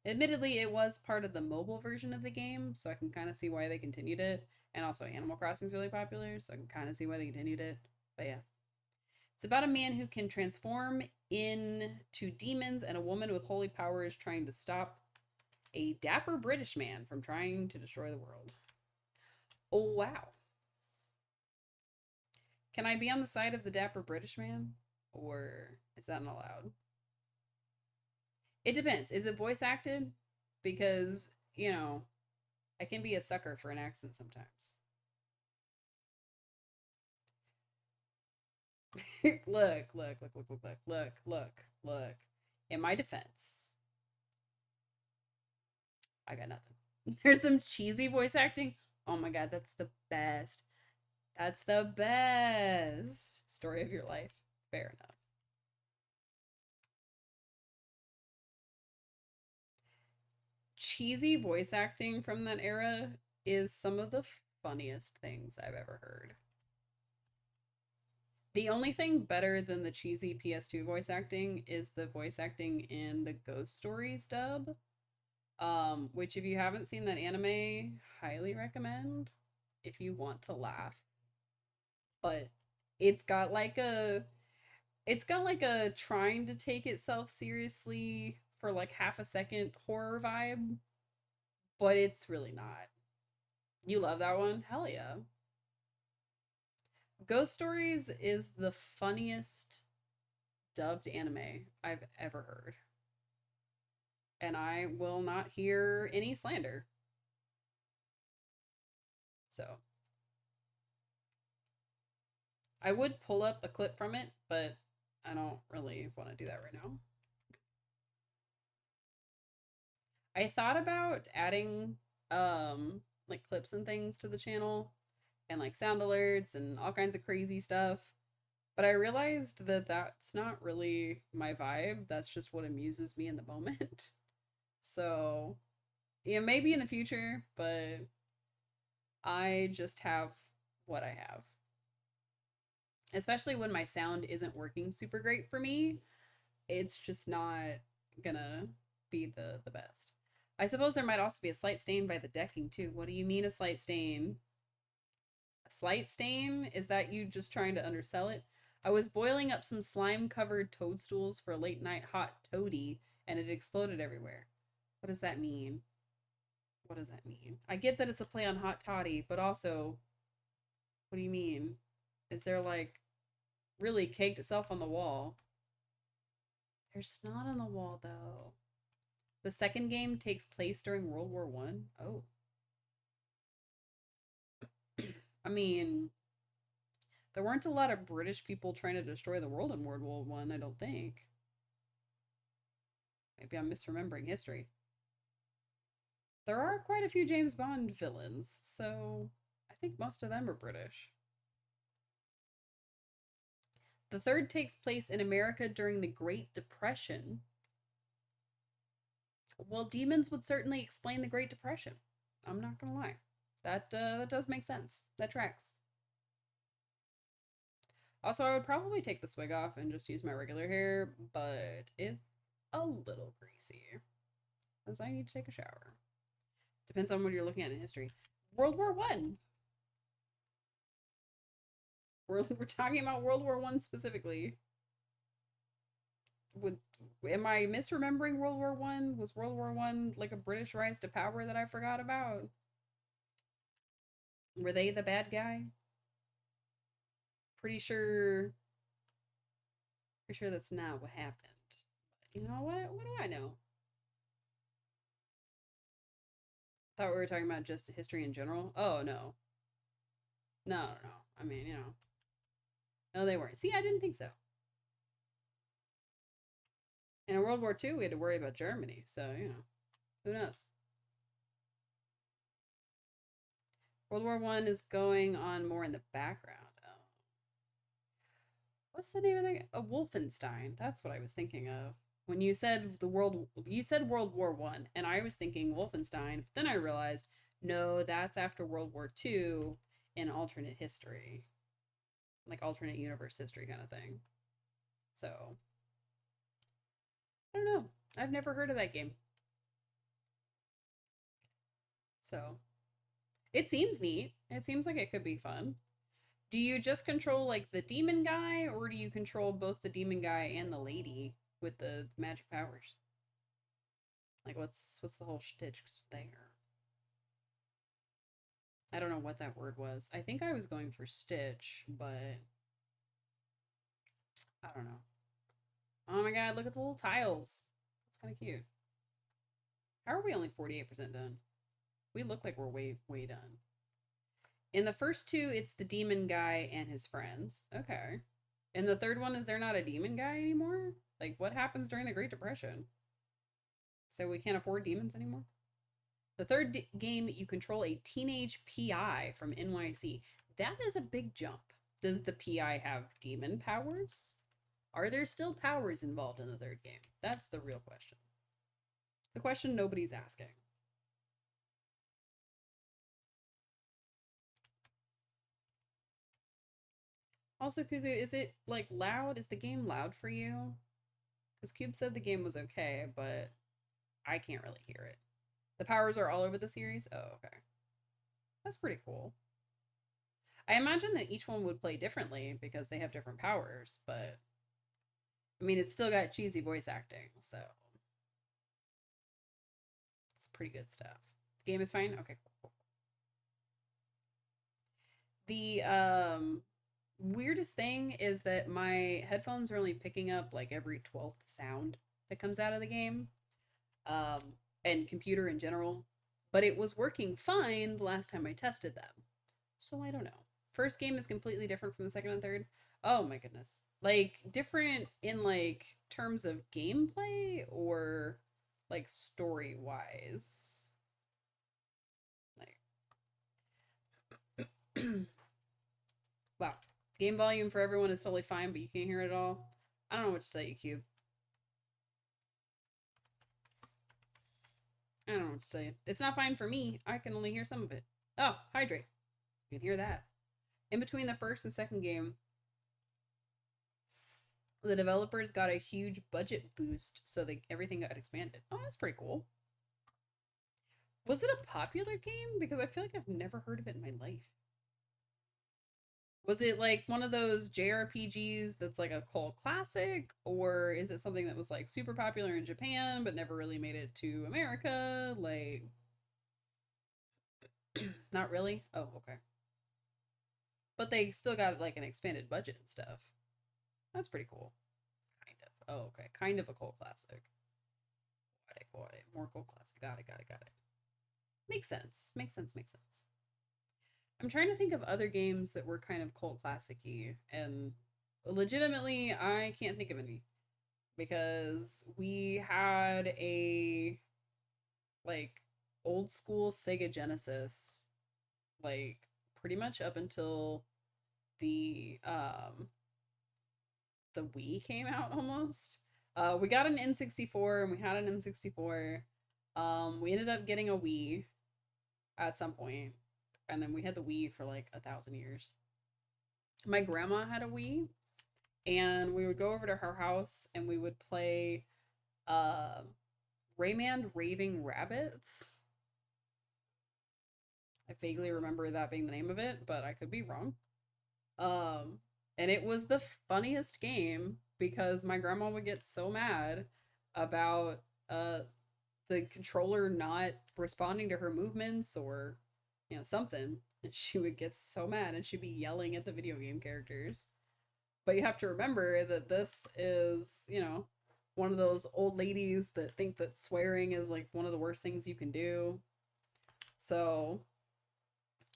admittedly, it was part of the mobile version of the game, so I can kind of see why they continued it. And also, Animal Crossing is really popular, so I can kind of see why they continued it. But yeah. It's about a man who can transform into demons and a woman with holy powers trying to stop a dapper British man from trying to destroy the world. Oh, wow. Can I be on the side of the dapper British man? Or is that not allowed? It depends. Is it voice acted? Because, I can be a sucker for an accent sometimes. Look. In my defense, I got nothing. There's some cheesy voice acting. Oh my god, that's the best. That's the best story of your life. Fair enough. Cheesy voice acting from that era is some of the funniest things I've ever heard. The only thing better than the cheesy PS2 voice acting is the voice acting in the Ghost Stories dub. Which if you haven't seen that anime, highly recommend if you want to laugh. But it's got like a it's got like a trying to take itself seriously for like half a second horror vibe, but it's really not. You love that one? Hell yeah. Ghost Stories is the funniest dubbed anime I've ever heard. And I will not hear any slander. So I would pull up a clip from it, but I don't really want to do that right now. I thought about adding like clips and things to the channel and like sound alerts and all kinds of crazy stuff. But I realized that that's not really my vibe. That's just what amuses me in the moment. So, yeah, maybe in the future, but I just have what I have. Especially when my sound isn't working super great for me, it's just not gonna be the best. I suppose there might also be a slight stain by the decking too. What do you mean a slight stain? A slight stain? Is that you just trying to undersell it? I was boiling up some slime-covered toadstools for a late-night hot toady, and it exploded everywhere. What does that mean? What does that mean? I get that it's a play on hot toddy, but also, what do you mean? Is there like really caked itself on the wall? There's snot on the wall though. The second game takes place during World War One. Oh. I mean, there weren't a lot of British people trying to destroy the world in World War One, I don't think. Maybe I'm misremembering history. There are quite a few James Bond villains, so I think most of them are British. The third takes place in America during the Great Depression. Well, demons would certainly explain the Great Depression. I'm not gonna lie. That does make sense. That tracks. Also, I would probably take the swig off and just use my regular hair, but it's a little greasy, as I need to take a shower. Depends on what you're looking at in history. World War One. We're talking about World War One specifically. Would am I misremembering World War One? Was World War One like a British rise to power that I forgot about? Were they the bad guy? Pretty sure. Pretty sure that's not what happened. But you know what? What do I know? Thought we were talking about just history in general. Oh no, no. I mean, no, they weren't. See, I didn't think so. And in World War II, we had to worry about Germany, so who knows? World War One is going on more in the background. Oh. What's the name of that? A Wolfenstein. That's what I was thinking of. When you said you said World War One, and I was thinking Wolfenstein, but then I realized, no, that's after World War II in alternate history. Like alternate universe history kind of thing. So, I don't know. I've never heard of that game. So, it seems neat. It seems like it could be fun. Do you just control like the demon guy, or do you control both the demon guy and the lady with the magic powers? Like what's the whole stitch there? I don't know what that word was. I think I was going for stitch, but I don't know. Oh my god, look at the little tiles. That's kind of cute. How are we only 48% done? We look like we're way done. In the first two, it's the demon guy and his friends. Okay. In the third one, is there not a demon guy anymore? Like, what happens during the Great Depression? So we can't afford demons anymore? The third game, you control a teenage PI from NYC. That is a big jump. Does the PI have demon powers? Are there still powers involved in the third game? That's the real question. It's a question nobody's asking. Also, Kuzu, is it like loud? Is the game loud for you? Because Cube said the game was okay, but I can't really hear it. The powers are all over the series? Oh, okay. That's pretty cool. I imagine that each one would play differently because they have different powers, but I mean, it's still got cheesy voice acting, so it's pretty good stuff. The game is fine? Okay, cool. The weirdest thing is that my headphones are only picking up like every 12th sound that comes out of the game, um, and computer in general. But it was working fine the last time I tested them. So I don't know. First game is completely different from the second and third. Oh my goodness. Like different in like terms of gameplay or like story wise. Like wow. Game volume for everyone is totally fine, but you can't hear it all. I don't know what to tell you, Cube. I don't know what to tell you. It's not fine for me. I can only hear some of it. Oh, hydrate. You can hear that. In between the first and second game, the developers got a huge budget boost, so everything got expanded. Oh, that's pretty cool. Was it a popular game? Because I feel like I've never heard of it in my life. Was it like one of those JRPGs that's like a cult classic, or is it something that was like super popular in Japan but never really made it to America? Like, not really. Oh, okay. But they still got like an expanded budget and stuff. That's pretty cool. Kind of. Oh, okay. Kind of a cult classic. Got it. Got it. More cult classic. Got it. Got it. Got it. Makes sense. Makes sense. Makes sense. I'm trying to think of other games that were kind of cult classic-y, and legitimately, I can't think of any because we had a like old school Sega Genesis, like pretty much up until the the Wii came out almost. We got an N64 and we had an N64. We ended up getting a Wii at some point, and then we had the Wii for like 1,000 years. My grandma had a Wii, and we would go over to her house and we would play uh, Rayman Raving Rabbits. I vaguely remember that being the name of it, but I could be wrong. Um, and it was the funniest game because my grandma would get so mad about the controller not responding to her movements or something. And she would get so mad and she'd be yelling at the video game characters. But you have to remember that this is, one of those old ladies that think that swearing is like one of the worst things you can do. So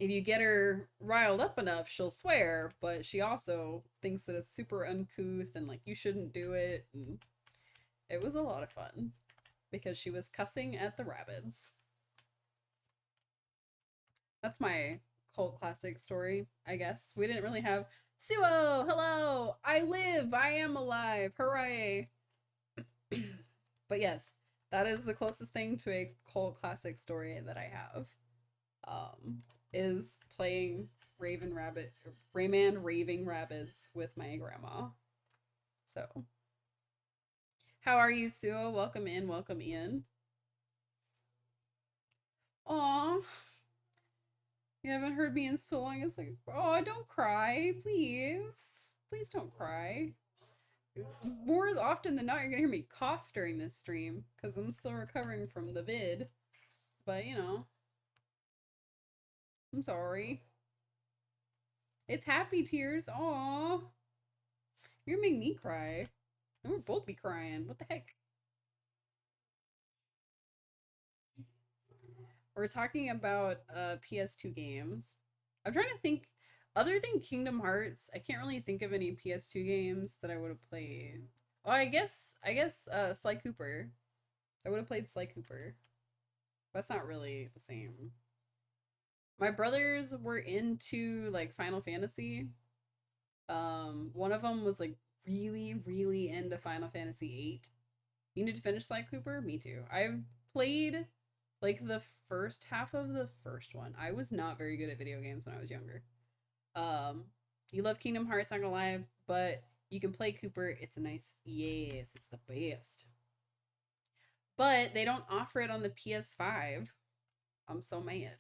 if you get her riled up enough, she'll swear, but she also thinks that it's super uncouth and like you shouldn't do it. And it was a lot of fun because she was cussing at the rabbits. That's my cult classic story, I guess. We didn't really have Suo, hello, I live, I am alive, hooray. But yes, that is the closest thing to a cult classic story that I have. Um, is playing Rayman Raving Rabbits with my grandma. So, how are you, Suo? Welcome in, welcome in. Aw, you haven't heard me in so long. It's like, oh, don't cry, please. Please don't cry. More often than not, you're gonna hear me cough during this stream because I'm still recovering from the vid. But, I'm sorry. It's happy tears. Aw. You're gonna make me cry. And we'll both be crying. What the heck? We're talking about PS2 games. I'm trying to think, other than Kingdom Hearts, I can't really think of any PS2 games that I would have played. Oh, I guess Sly Cooper. I would have played Sly Cooper. That's not really the same. My brothers were into like Final Fantasy. One of them was like really, really into Final Fantasy 8. You need to finish Sly Cooper? Me too. I've played like the first half of the first one. I was not very good at video games when I was younger. Um, you love Kingdom Hearts, not gonna lie, but you can play Cooper. It's a nice, yes, it's the best. But they don't offer it on the PS5. I'm so mad.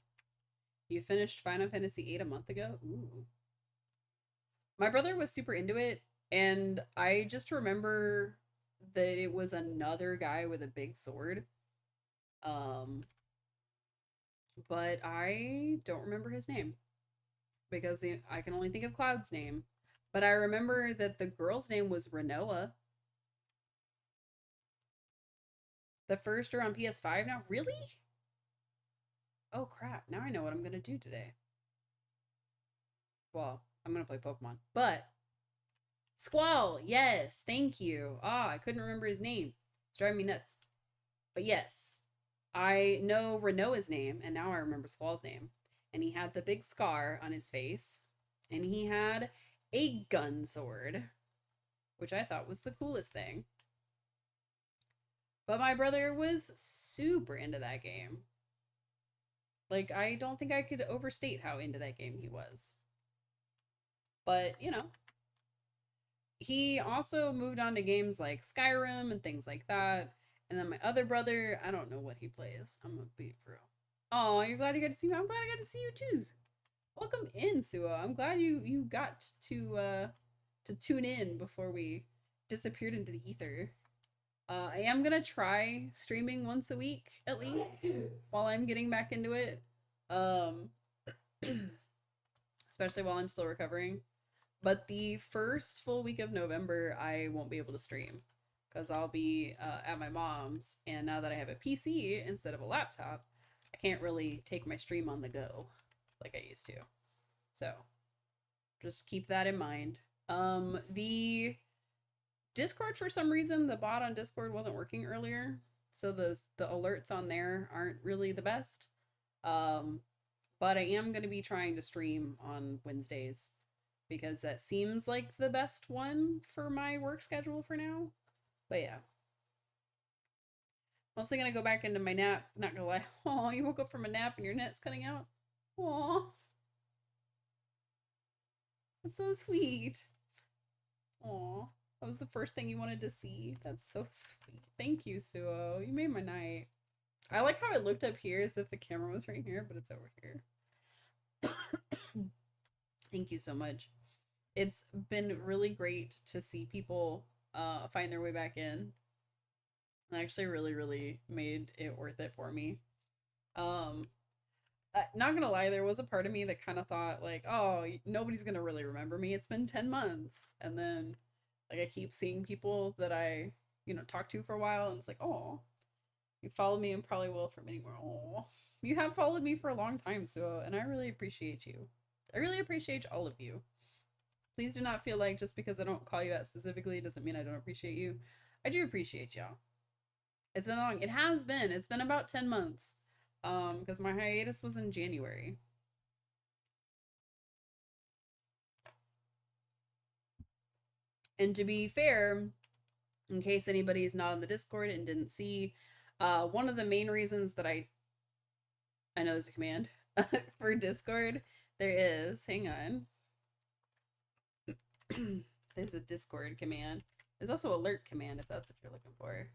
You finished Final Fantasy 8 a month ago? Ooh. My brother was super into it, and I just remember that it was another guy with a big sword. Um, but I don't remember his name because I can only think of Cloud's name. But I remember that the girl's name was Renoa. The first are on PS5 now? Really? Oh crap, now I know what I'm gonna do today. Well, I'm gonna play Pokemon. But Squall, yes, thank you. Ah, I couldn't remember his name. It's driving me nuts. But yes, I know Renoa's name, and now I remember Squall's name. And he had the big scar on his face, and he had a gun sword, which I thought was the coolest thing. But my brother was super into that game. Like, I don't think I could overstate how into that game he was. But, you know, he also moved on to games like Skyrim and things like that. And then my other brother, I don't know what he plays. I'm gonna be for real. Oh, you're glad you got to see me. I'm glad I got to see you too. Welcome in, Suo. I'm glad you got to tune in before we disappeared into the ether. I am gonna try streaming once a week at least while I'm getting back into it. Um, especially while I'm still recovering. But the first full week of November, I won't be able to stream because I'll be at my mom's. And now that I have a PC instead of a laptop, I can't really take my stream on the go like I used to. So just keep that in mind. The Discord, for some reason, the bot on Discord wasn't working earlier. So the alerts on there aren't really the best. But I am going to be trying to stream on Wednesdays because that seems like the best one for my work schedule for now. But yeah. Mostly gonna go back into my nap. Not gonna lie. Oh, you woke up from a nap and your net's cutting out. Aw. That's so sweet. Aw. That was the first thing you wanted to see. That's so sweet. Thank you, Suo. You made my night. I like how it looked up here as if the camera was right here, but it's over here. Thank you so much. It's been really great to see people find their way back in. It actually really made it worth it for me. Not gonna lie, there was a part of me that kind of thought like, oh, nobody's gonna really remember me. It's been 10 months. And then like I keep seeing people that I, talk to for a while, and it's like, oh, you follow me and probably will for many more. Oh, you have followed me for a long time, so, and I really appreciate you. I really appreciate all of you. Please do not feel like just because I don't call you out specifically doesn't mean I don't appreciate you. I do appreciate y'all. It's been long. It has been. It's been about 10 months. Because my hiatus was in January. And to be fair, in case anybody's not on the Discord and didn't see, one of the main reasons that I know there's a command for Discord. There is. Hang on. There's a Discord command. There's also alert command if that's what you're looking for.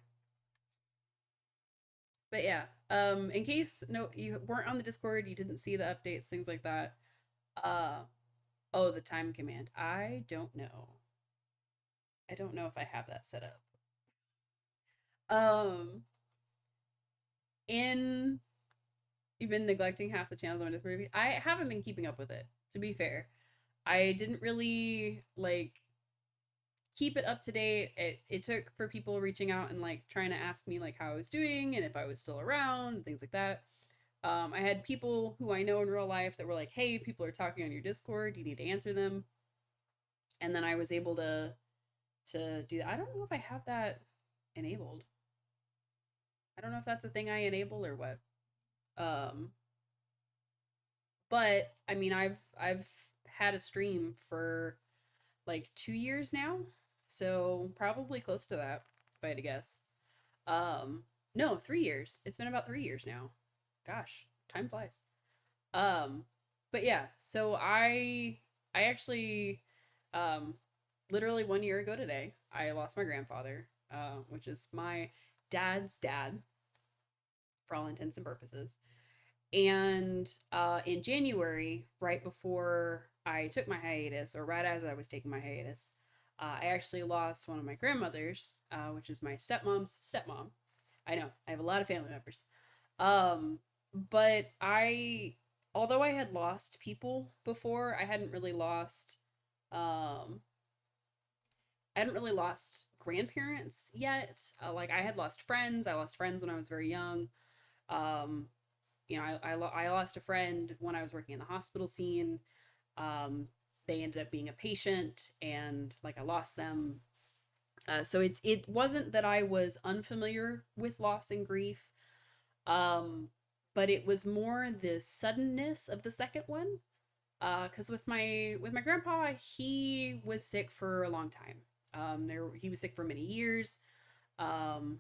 But yeah, in case you weren't on the Discord, you didn't see the updates, things like that. Oh, the time command. I don't know. I don't know if I have that set up. In You've been neglecting half the channels on my Discord. I haven't been keeping up with it, to be fair. I didn't really like keep it up to date. It took for people reaching out and like trying to ask me like how I was doing and if I was still around and things like that. I had people who I know in real life that were like, hey, people are talking on your Discord, you need to answer them. And then I was able to do that. I don't know if I have that enabled. I don't know if that's a thing I enable or what. But I mean, I've had a stream for like 2 years now, so probably close to that if I had to guess. No, 3 years. It's been about 3 years now. Gosh, time flies. But yeah, so I actually literally 1 year ago today, I lost my grandfather, which is my dad's dad for all intents and purposes. And in January, right before I took my hiatus, or right as I was taking my hiatus, I actually lost one of my grandmothers, which is my stepmom's stepmom. I know, I have a lot of family members. But although I had lost people before, I hadn't really lost I hadn't really lost grandparents yet. Like I had lost friends. I lost friends when I was very young. Um, I lost a friend when I was working in the hospital scene. Um, they ended up being a patient, and like I lost them. So it wasn't that I was unfamiliar with loss and grief, um, but it was more the suddenness of the second one. Because with my grandpa, he was sick for a long time. He was sick for many years. Um,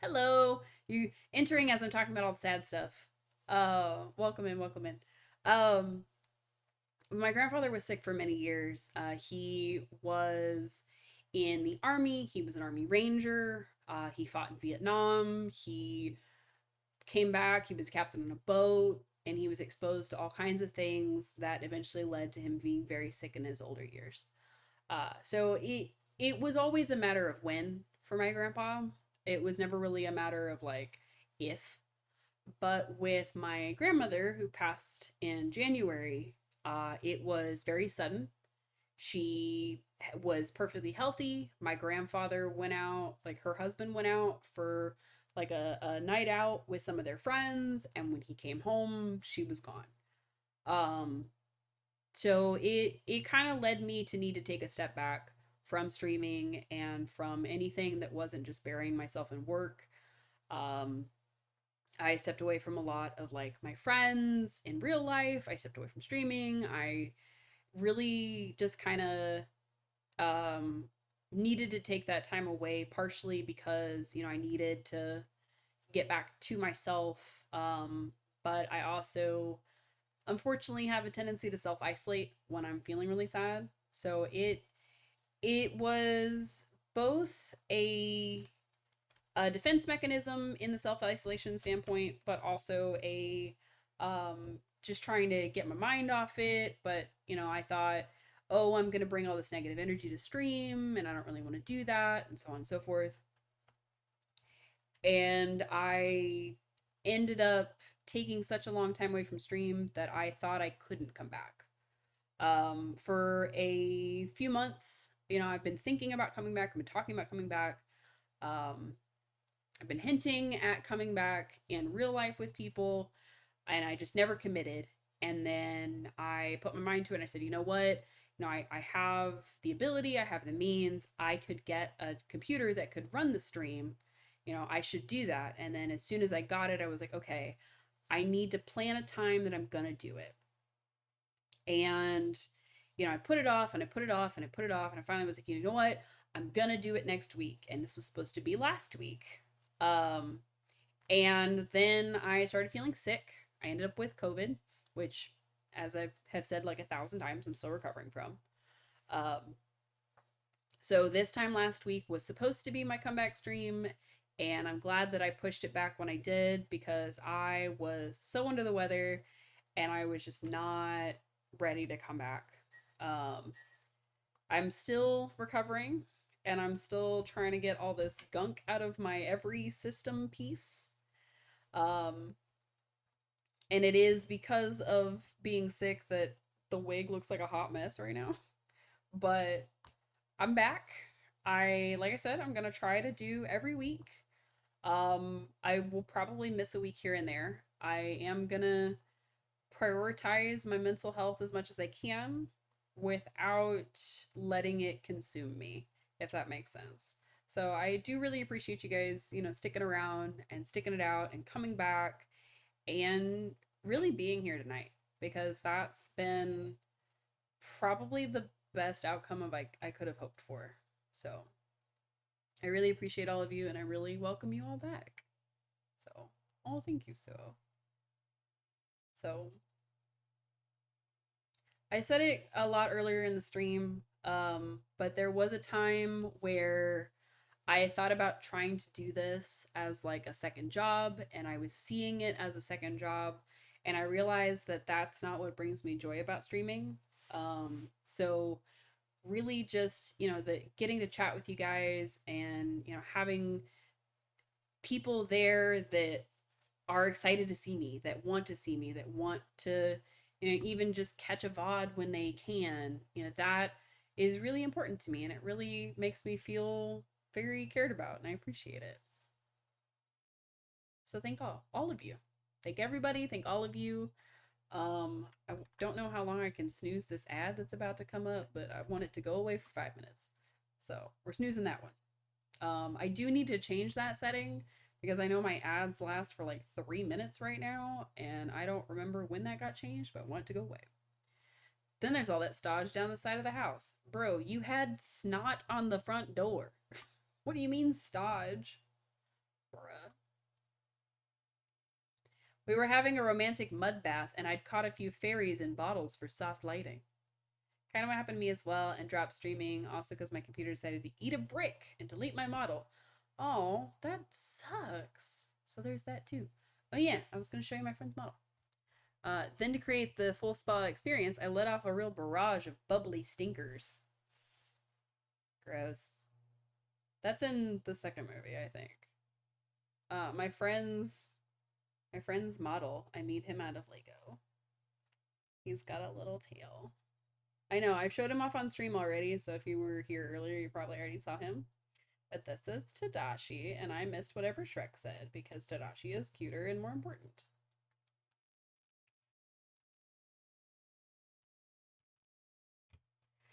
Hello, you entering as I'm talking about all the sad stuff. Welcome in, welcome in. Um, my grandfather was sick for many years. He was in the army. He was an army ranger. He fought in Vietnam. He came back. He was captain on a boat, and he was exposed to all kinds of things that eventually led to him being very sick in his older years. So it was always a matter of when for my grandpa. It was never really a matter of like if. But with my grandmother, who passed in January, it was very sudden. She was perfectly healthy. My grandfather went out, like her husband went out for like a night out with some of their friends, and when he came home, she was gone. Um, so it kind of led me to need to take a step back from streaming and from anything that wasn't just burying myself in work. Um, I stepped away from a lot of like my friends in real life. I stepped away from streaming. I really just kind of um, needed to take that time away, partially because, I needed to get back to myself. But I also, unfortunately, have a tendency to self isolate when I'm feeling really sad. So it was both a defense mechanism in the self isolation standpoint, but also a just trying to get my mind off it. But I thought, oh, I'm gonna bring all this negative energy to stream, and I don't really want to do that, and so on and so forth. And I ended up taking such a long time away from stream that I thought I couldn't come back. For a few months, I've been thinking about coming back. I've been talking about coming back. Um, I've been hinting at coming back in real life with people, and I just never committed. And then I put my mind to it and I said, you know what? I have the ability, I have the means, I could get a computer that could run the stream. I should do that. And then as soon as I got it, I was like, okay, I need to plan a time that I'm going to do it. And, I put it off and I put it off and I put it off. And I finally was like, you know what? I'm going to do it next week. And this was supposed to be last week. Um, and then I started feeling sick. I ended up with COVID, which, as I have said like 1,000 times, I'm still recovering from. Um, so this time last week was supposed to be my comeback stream, and I'm glad that I pushed it back when I did because I was so under the weather and I was just not ready to come back. Um, I'm still recovering and I'm still trying to get all this gunk out of my every system piece. Um, and it is because of being sick that the wig looks like a hot mess right now. But I'm back. Like I said, I'm gonna try to do every week. I will probably miss a week here and there. I am gonna prioritize my mental health as much as I can without letting it consume me, if that makes sense. So I do really appreciate you guys, sticking around and sticking it out and coming back and really being here tonight because that's been probably the best outcome of I could have hoped for. So I really appreciate all of you and I really welcome you all back. So, oh, thank you so I said it a lot earlier in the stream, but there was a time where I thought about trying to do this as like a second job, and I was seeing it as a second job, and I realized that that's not what brings me joy about streaming. So really just, the getting to chat with you guys and, having people there that are excited to see me, that want to see me, that want to, even just catch a VOD when they can, that is really important to me, and it really makes me feel very cared about, and I appreciate it. So thank all of you. Thank everybody. Thank all of you. I don't know how long I can snooze this ad that's about to come up, but I want it to go away for 5 minutes. So we're snoozing that one. I do need to change that setting because I know my ads last for like 3 minutes right now, and I don't remember when that got changed, but I want it to go away. Then there's all that stodge down the side of the house. Bro, you had snot on the front door. What do you mean stodge? Bruh. We were having a romantic mud bath, and I'd caught a few fairies in bottles for soft lighting. Kind of what happened to me as well, and dropped streaming, also because my computer decided to eat a brick and delete my model. Oh, that sucks. So there's that too. Oh yeah, I was going to show you my friend's model. Then to create the full spa experience, I let off a real barrage of bubbly stinkers. Gross. That's in the second movie, I think. My friend's model, I made him out of Lego. He's got a little tail. I know, I showed him off on stream already, so if you were here earlier, you probably already saw him. But this is Tadashi, and I missed whatever Shrek said because Tadashi is cuter and more important.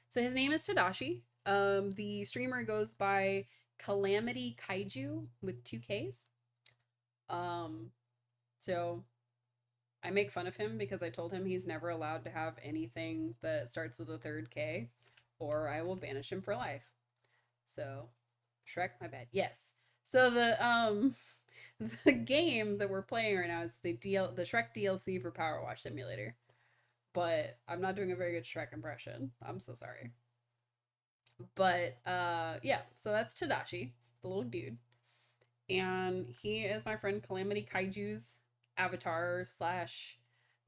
So his name is Tadashi. The streamer goes by Calamity Kaiju with 2 Ks. So I make fun of him because I told him he's never allowed to have anything that starts with a third K, or I will banish him for life. So, Shrek, my bad. Yes. So the game that we're playing right now is the Shrek DLC for Powerwash Simulator. But I'm not doing a very good Shrek impression. I'm so sorry. But yeah, so that's Tadashi, the little dude. And he is my friend Calamity Kaiju's avatar slash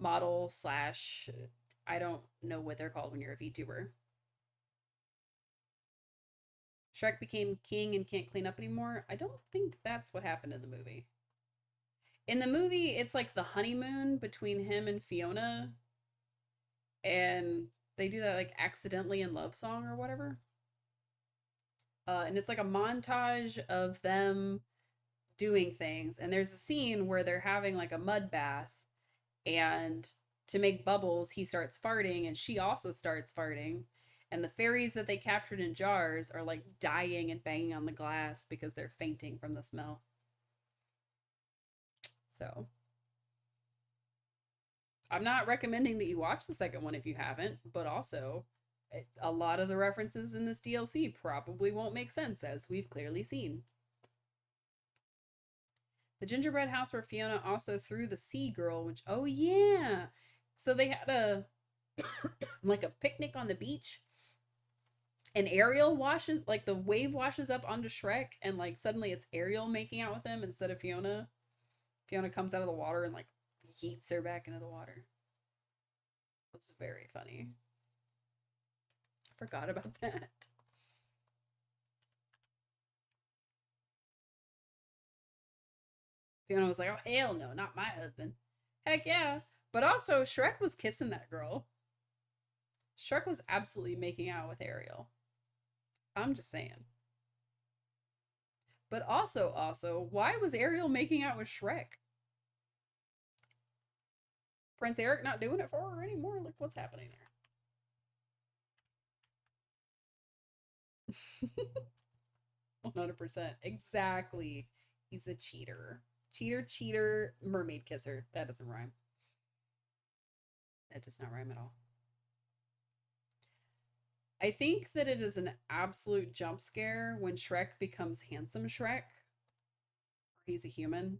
model slash I don't know what they're called when you're a VTuber. Shrek became king and can't clean up anymore. I don't think that's what happened in the movie. In the movie, it's like the honeymoon between him and Fiona, and they do that like accidentally in love song or whatever. And it's like a montage of them doing things. And there's a scene where they're having like a mud bath, and to make bubbles, he starts farting, and she also starts farting. And the fairies that they captured in jars are like dying and banging on the glass because they're fainting from the smell. So I'm not recommending that you watch the second one if you haven't, but also a lot of the references in this DLC probably won't make sense, as we've clearly seen. The gingerbread house where Fiona also threw the sea girl, which, oh yeah. So they had a like a picnic on the beach, and Ariel washes, like the wave washes up onto Shrek, and like suddenly it's Ariel making out with him instead of Fiona. Fiona comes out of the water and like yeets her back into the water. It was very funny. I forgot about that. Fiona was like, oh, hell no, not my husband. Heck yeah. But also, Shrek was kissing that girl. Shrek was absolutely making out with Ariel. I'm just saying. But also, why was Ariel making out with Shrek? Prince Eric not doing it for her anymore? Like, what's happening there? 100%. Exactly. He's a cheater. Cheater, mermaid kisser. That doesn't rhyme. That does not rhyme at all. I think that it is an absolute jump scare when Shrek becomes handsome Shrek. He's a human.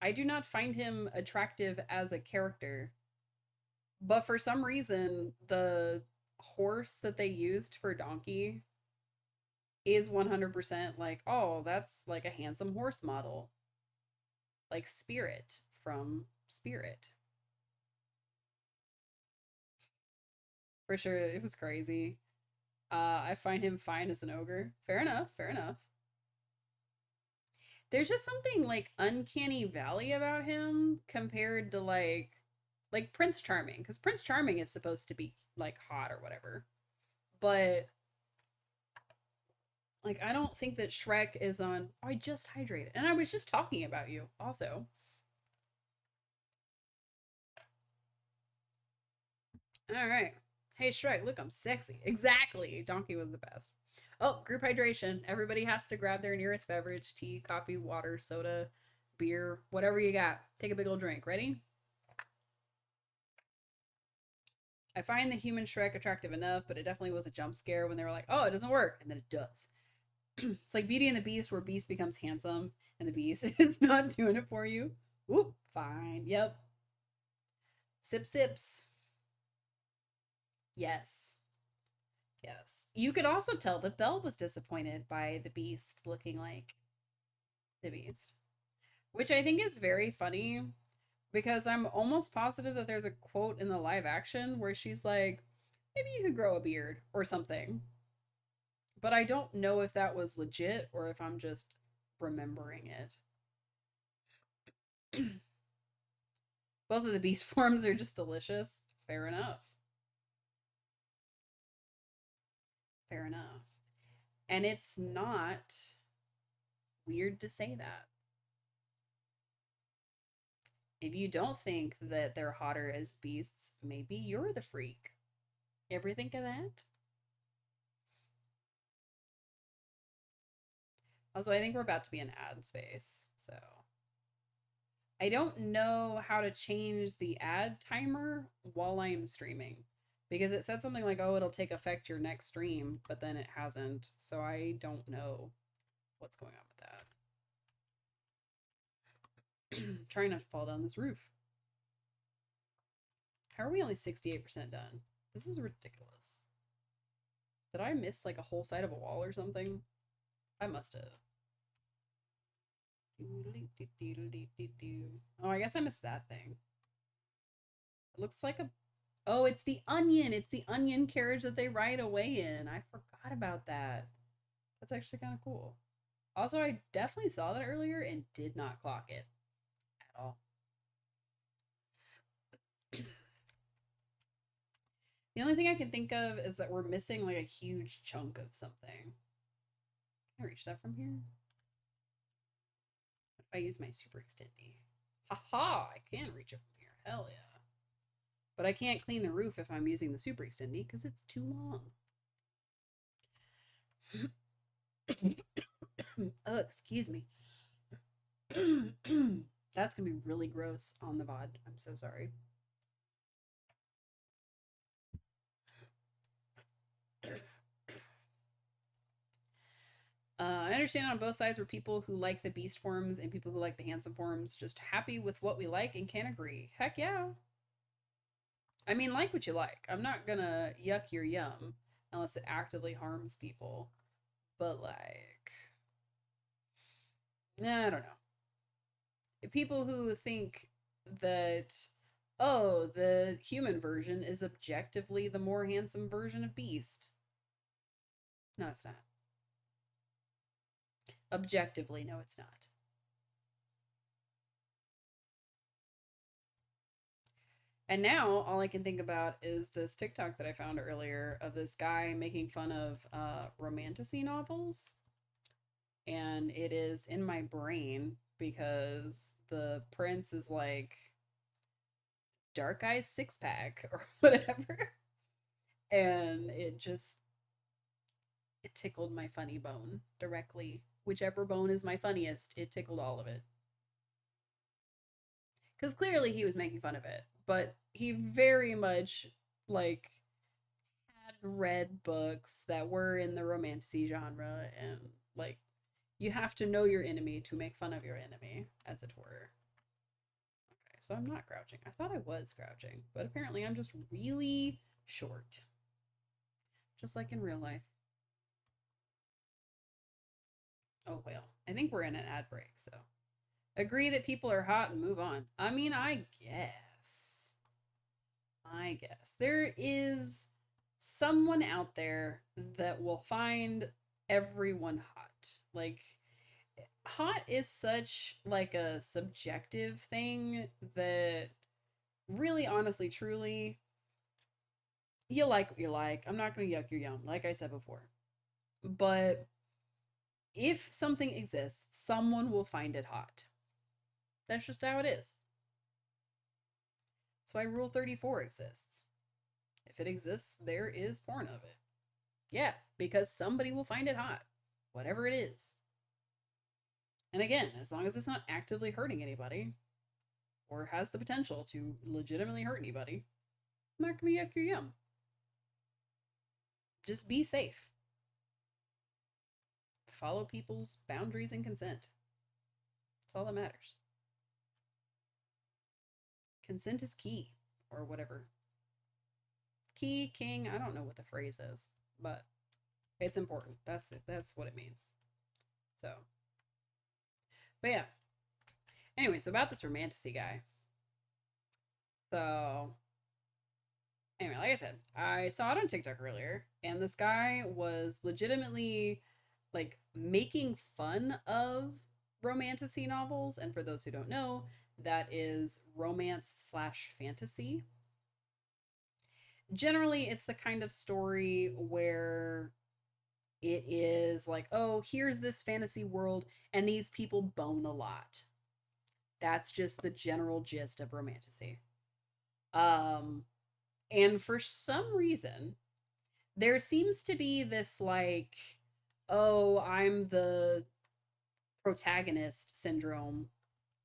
I do not find him attractive as a character, but for some reason, the horse that they used for Donkey is 100% like, oh, that's like a handsome horse model. Like Spirit from Spirit. For sure, it was crazy. I find him fine as an ogre. Fair enough, fair enough. There's just something like uncanny valley about him compared to like Like Prince Charming, because Prince Charming is supposed to be like hot or whatever. But like I don't think that Shrek is on. Oh, I just hydrated. And I was just talking about you also. All right. Hey Shrek, look, I'm sexy. Exactly. Donkey was the best. Oh, group hydration. Everybody has to grab their nearest beverage, tea, coffee, water, soda, beer, whatever you got. Take a big old drink. Ready? I find the human Shrek attractive enough, but it definitely was a jump scare when they were like, oh, it doesn't work. And then it does. It's like Beauty and the Beast, where Beast becomes handsome and the Beast is not doing it for you. Oop, fine. Yep. Sip sips. Yes. Yes. You could also tell that Belle was disappointed by the Beast looking like the Beast, which I think is very funny because I'm almost positive that there's a quote in the live action where she's like, maybe you could grow a beard or something. But I don't know if that was legit or if I'm just remembering it. Both of the beast forms are just delicious. Fair enough. Fair enough. And it's not weird to say that. If you don't think that they're hotter as beasts, maybe you're the freak. Ever think of that? Also, I think we're about to be in ad space, so I don't know how to change the ad timer while I'm streaming because it said something like, oh, it'll take effect your next stream, but then it hasn't. So I don't know what's going on with that. Trying not to fall down this roof. How are we only 68% done? This is ridiculous. Did I miss like a whole side of a wall or something? I must have. Oh, I guess I missed that thing. It looks like a. Oh, it's the onion. It's the onion carriage that they ride away in. I forgot about that. That's actually kind of cool. Also, I definitely saw that earlier and did not clock it at all. The only thing I can think of is that we're missing like a huge chunk of something. Can I reach that from here? What if I use my super extendy? Haha, I can reach it from here. Hell yeah. But I can't clean the roof if I'm using the super extendy because it's too long. Oh, excuse me. That's gonna be really gross on the VOD. I'm so sorry. I understand on both sides were people who like the beast forms and people who like the handsome forms, just happy with what we like and can agree. Heck yeah. I mean, like what you like. I'm not gonna yuck your yum unless it actively harms people. But like, I don't know. People who think that, oh, the human version is objectively the more handsome version of Beast. No, it's not. Objectively, no, it's not. And now all I can think about is this TikTok that I found earlier of this guy making fun of romantasy novels. And it is in my brain because the prince is like dark eyes six pack or whatever. And it tickled my funny bone directly. Whichever bone is my funniest, it tickled all of it. Because clearly he was making fun of it, but he very much like had read books that were in the romantasy genre, and like you have to know your enemy to make fun of your enemy, as it were. Okay, so I'm not crouching. I thought I was crouching, but apparently I'm just really short, just like in real life. Oh well, I think we're in an ad break, so agree that people are hot and move on. I mean, I guess. I guess. There is someone out there that will find everyone hot. Like hot is such like a subjective thing that really, honestly, truly, you like what you like. I'm not going to yuck your yum, like I said before. But if something exists, someone will find it hot. That's just how it is. That's why Rule 34 exists. If it exists, there is porn of it. Yeah, because somebody will find it hot, whatever it is. And again, as long as it's not actively hurting anybody or has the potential to legitimately hurt anybody, I'm not going to yuck your yum. Just be safe. Follow people's boundaries and consent. That's all that matters. Consent is key, or whatever. Key, king, I don't know what the phrase is, but it's important. That's it. That's what it means. So, but yeah. Anyway, so about this romantasy guy. So, anyway, like I said, I saw it on TikTok earlier, and this guy was legitimately like making fun of romantasy novels. And for those who don't know, that is romance slash fantasy. Generally, it's the kind of story where it is like, oh, here's this fantasy world, and these people bone a lot. That's just the general gist of romantasy. And for some reason, there seems to be this like, oh, I'm the protagonist syndrome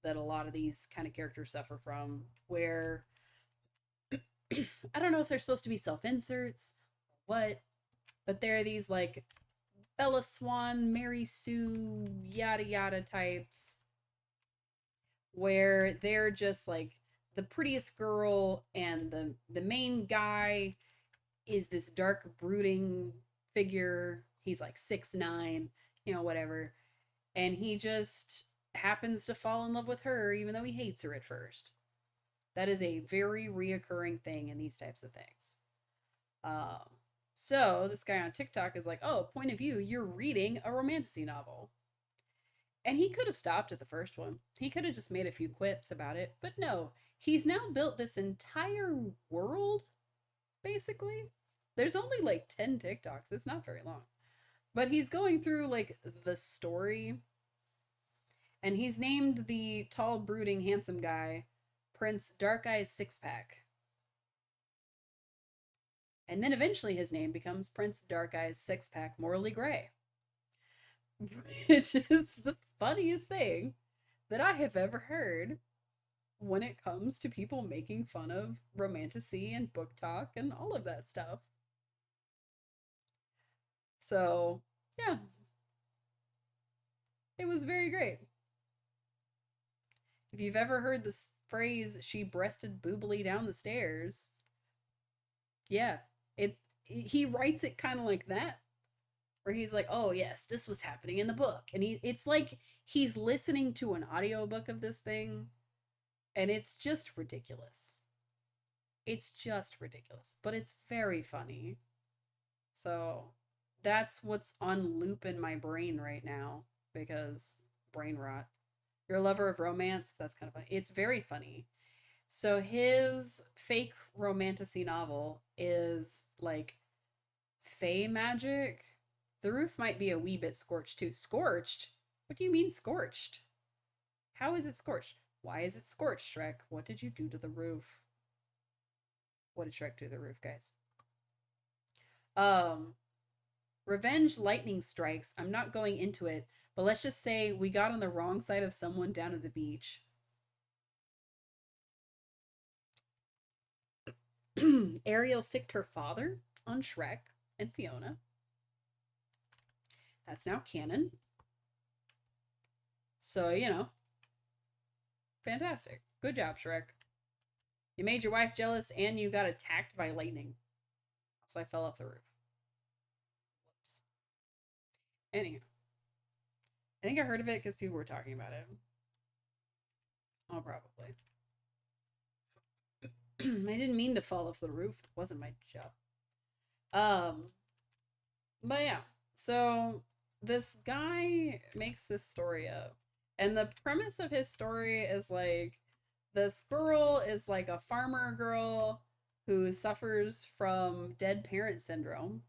that a lot of these kind of characters suffer from, where I don't know if they're supposed to be self inserts, what, but there are these like Bella Swan, Mary Sue, yada yada types, where they're just like the prettiest girl, and the main guy is this dark brooding figure. He's like 6'9", whatever, and he just happens to fall in love with her even though he hates her at first. That is a very reoccurring thing in these types of things. um so this guy on TikTok is like, oh, point of view, you're reading a romantasy novel. And he could have stopped at the first one. He could have just made a few quips about it. But no, he's now built this entire world, basically. There's only like 10 TikToks. It's not very long. But he's going through like the story. And he's named the tall, brooding, handsome guy Prince Dark Eyes Six Pack. And then eventually his name becomes Prince Dark Eyes Six Pack Morally Gray. Which is the funniest thing that I have ever heard when it comes to people making fun of romantasy and book talk and all of that stuff. So, yeah, it was very great. If you've ever heard this phrase, she breasted boobily down the stairs, yeah, he writes it kind of like that, where he's like, oh yes, this was happening in the book, and it's like he's listening to an audiobook of this thing, and it's just ridiculous. It's just ridiculous, but it's very funny. So that's what's on loop in my brain right now, because brain rot. You're a lover of romance? That's kind of funny. It's very funny. So his fake romantasy novel is like fey magic. The roof might be a wee bit scorched too. Scorched? What do you mean scorched? How is it scorched? Why is it scorched, Shrek? What did you do to the roof? What did Shrek do to the roof, guys? Revenge lightning strikes. I'm not going into it, but let's just say we got on the wrong side of someone down at the beach. Ariel sicked her father on Shrek and Fiona. That's now canon. So, fantastic. Good job, Shrek. You made your wife jealous and you got attacked by lightning. So I fell off the roof. Whoops. Anyhow. I think I heard of it because people were talking about it. Oh, probably. I didn't mean to fall off the roof. It wasn't my job. But yeah. So this guy makes this story up. And the premise of his story is like, this girl is like a farmer girl who suffers from dead parent syndrome,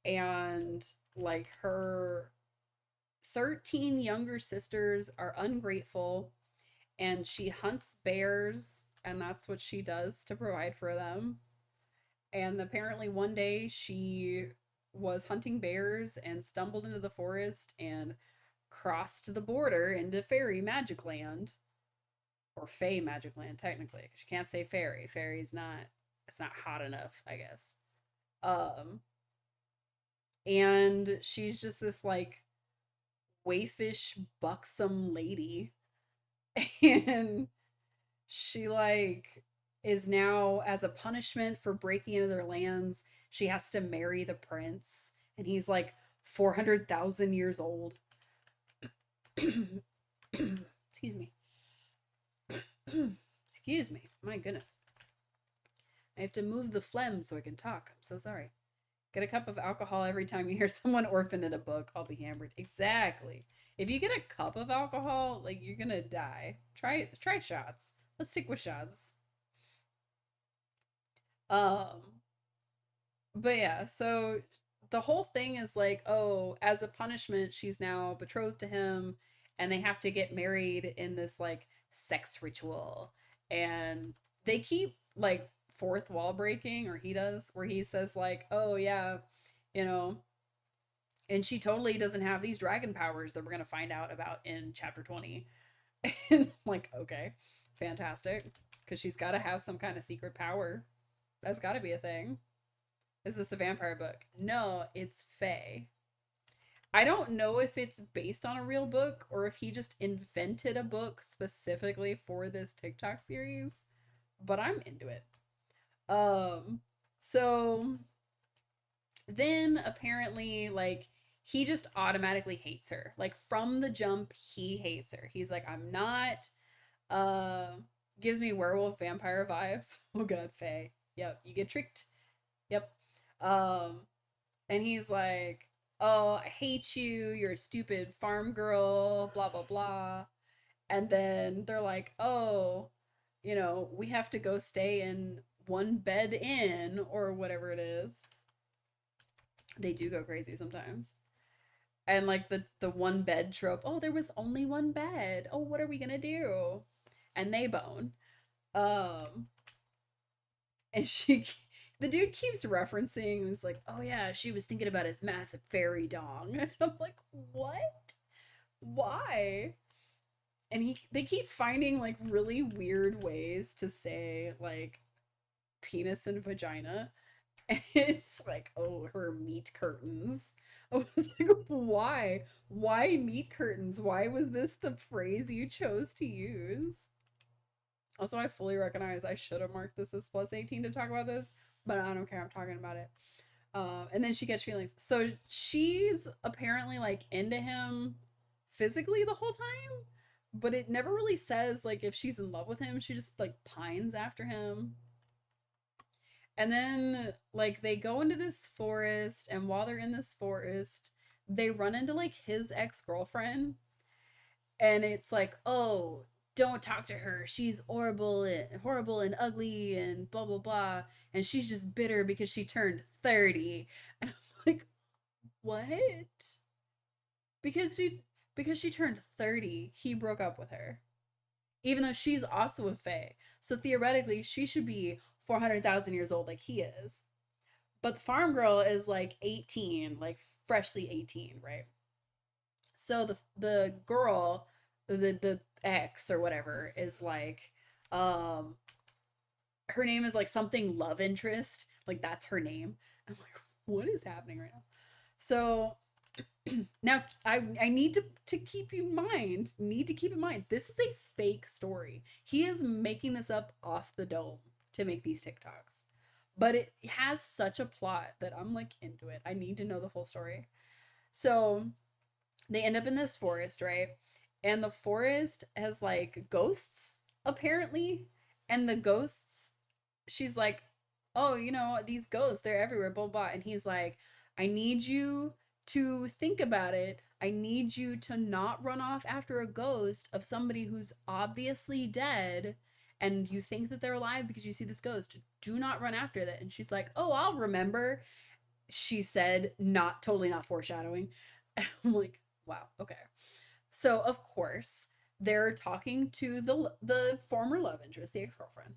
and like her 13 younger sisters are ungrateful, and she hunts bears, and that's what she does to provide for them. And apparently one day she was hunting bears and stumbled into the forest and crossed the border into fairy magic land, or Fey Magic Land technically, because you can't say fairy. Fairy's not, it's not hot enough, I guess. Um, and she's just this like waifish, buxom lady, and she like is now, as a punishment for breaking into their lands, she has to marry the prince, and he's like 400,000 years old. Excuse me. Excuse me. My goodness. I have to move the phlegm so I can talk. I'm so sorry. Get a cup of alcohol every time you hear someone orphaned in a book. I'll be hammered. Exactly. If you get a cup of alcohol, like, you're gonna die. Try shots. Let's stick with shots. Um, but yeah, so the whole thing is like, oh, as a punishment, she's now betrothed to him, and they have to get married in this like sex ritual. And they keep like fourth wall breaking, or he does, where he says like, oh yeah, you know, and she totally doesn't have these dragon powers that we're gonna find out about in chapter 20. And like, okay, fantastic, because she's got to have some kind of secret power. That's got to be a thing. Is this a vampire book? No, it's Fae. I don't know if it's based on a real book or if he just invented a book specifically for this TikTok series, but I'm into it. Um, so then apparently, like, he just automatically hates her. Like, from the jump, he hates her. He's like, I'm not, uh, gives me werewolf vampire vibes. Oh god, Faye. Yep, you get tricked. Yep. Um, and he's like, oh, I hate you, you're a stupid farm girl, blah blah blah. And then they're like, oh, you know, we have to go stay in one bed in, or whatever it is. They do go crazy sometimes. And like the one bed trope, oh, there was only one bed, oh, what are we gonna do? And they bone. um and she the dude keeps referencing, it's like, oh yeah, she was thinking about his massive fairy dong. And I'm like, what? Why? And they keep finding like really weird ways to say like penis and vagina. And it's like, oh, her meat curtains. I was like, why meat curtains? Why was this the phrase you chose to use? Also, I fully recognize I should have marked this as plus 18 to talk about this, but I don't care. I'm talking about it. And then she gets feelings. So she's apparently like into him physically the whole time, but it never really says like if she's in love with him. She just like pines after him. And then like they go into this forest, and while they're in this forest, they run into like his ex-girlfriend, and it's like, "Oh, don't talk to her. She's horrible and ugly and blah blah blah, and she's just bitter because she turned 30." And I'm like, "What?" Because she turned 30, he broke up with her. Even though she's also a fae. So theoretically, she should be 400,000 years old like he is. But the farm girl is like 18, like freshly 18, right? So the girl, the ex or whatever, is like, um her name is like something love interest, like that's her name. I'm like, what is happening right now? So now I need to keep you in mind, need to keep in mind, this is a fake story. He is making this up off the dome to make these TikToks. But it has such a plot that I'm like into it. I need to know the full story. So they end up in this forest, right? And the forest has like ghosts, apparently. And the ghosts, she's like, oh, you know, these ghosts, they're everywhere, blah, blah. And he's like, I need you to think about it. I need you to not run off after a ghost of somebody who's obviously dead and you think that they're alive because you see this ghost, do not run after that. And she's like, oh, I'll remember, she said, not totally not foreshadowing. And I'm like, wow, okay. So of course they're talking to the former love interest, the ex-girlfriend.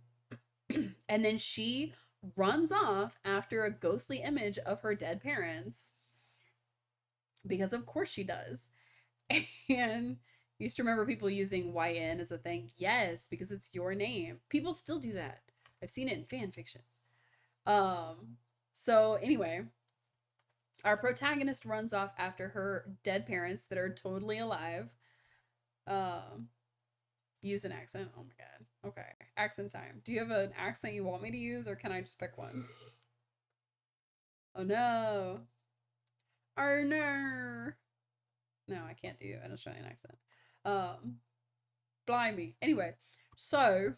And then she runs off after a ghostly image of her dead parents, because of course she does. And used to remember people using YN as a thing. Yes, because it's your name. People still do that. I've seen it in fan fiction. So anyway, our protagonist runs off after her dead parents that are totally alive. Use an accent. Oh my god. Okay. Accent time. Do you have an accent you want me to use, or can I just pick one? Oh no. Oh no. No, I can't do an Australian accent. Blimey. Anyway, so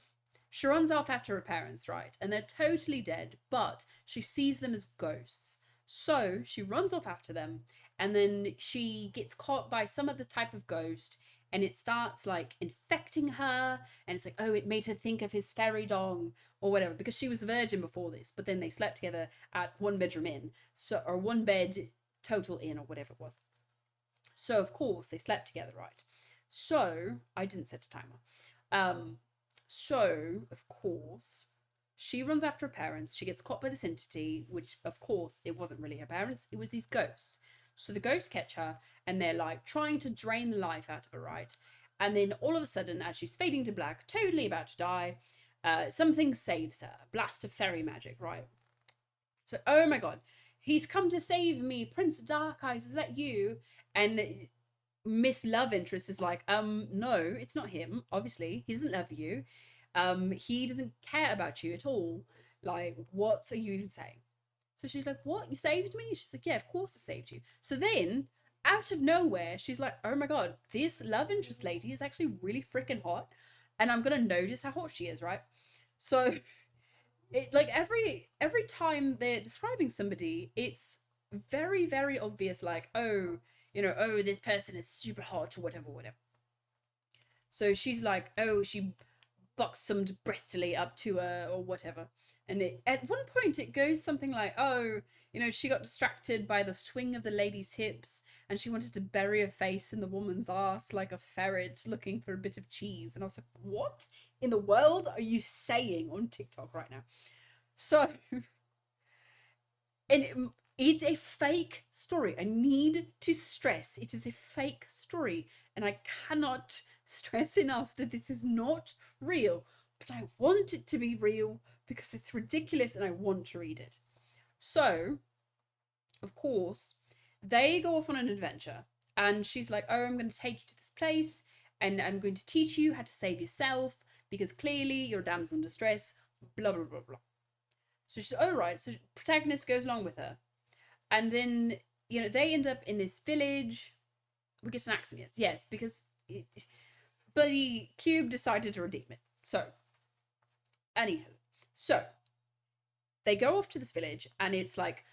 she runs off after her parents, right? And they're totally dead, but she sees them as ghosts. So she runs off after them, and then she gets caught by some other type of ghost, and it starts like infecting her, and it's like, oh, it made her think of his fairy dong or whatever, because she was a virgin before this, but then they slept together at one bedroom inn, so, or one bed total inn, or whatever it was. So of course they slept together, right? So I didn't set a timer. So of course she runs after her parents. She gets caught by this entity, which of course it wasn't really her parents. It was these ghosts. So the ghosts catch her, and they're like trying to drain the life out of her, right? And then all of a sudden, as she's fading to black, totally about to die, something saves her. A blast of fairy magic, right? So, oh my god, he's come to save me, Prince Dark Eyes, is that you? And Miss Love Interest is like, no, it's not him, obviously. He doesn't love you. He doesn't care about you at all. Like, what are you even saying? So she's like, what? You saved me? She's like, yeah, of course I saved you. So then, out of nowhere, she's like, oh my god, this love interest lady is actually really freaking hot, and I'm gonna notice how hot she is, right? So it, like, every time they're describing somebody, it's very obvious, like, oh, you know, oh, this person is super hot or whatever. So she's like, oh, she buxomed breastily up to her or whatever. And at one point it goes something like, oh, you know, she got distracted by the swing of the lady's hips, and she wanted to bury her face in the woman's ass like a ferret looking for a bit of cheese. And I was like, what in the world are you saying on TikTok right now? So, and it's a fake story. I need to stress it is a fake story, and I cannot stress enough that this is not real, but I want it to be real because it's ridiculous and I want to read it. So, of course, they go off on an adventure, and she's like, oh, I'm going to take you to this place, and I'm going to teach you how to save yourself because clearly you're a damsel in distress, blah, blah, blah, blah. So she's, oh, right. So protagonist goes along with her. And then, you know, they end up in this village. We get an accent, yes, because bloody Cube decided to redeem it. So, anywho, so they go off to this village, and it's like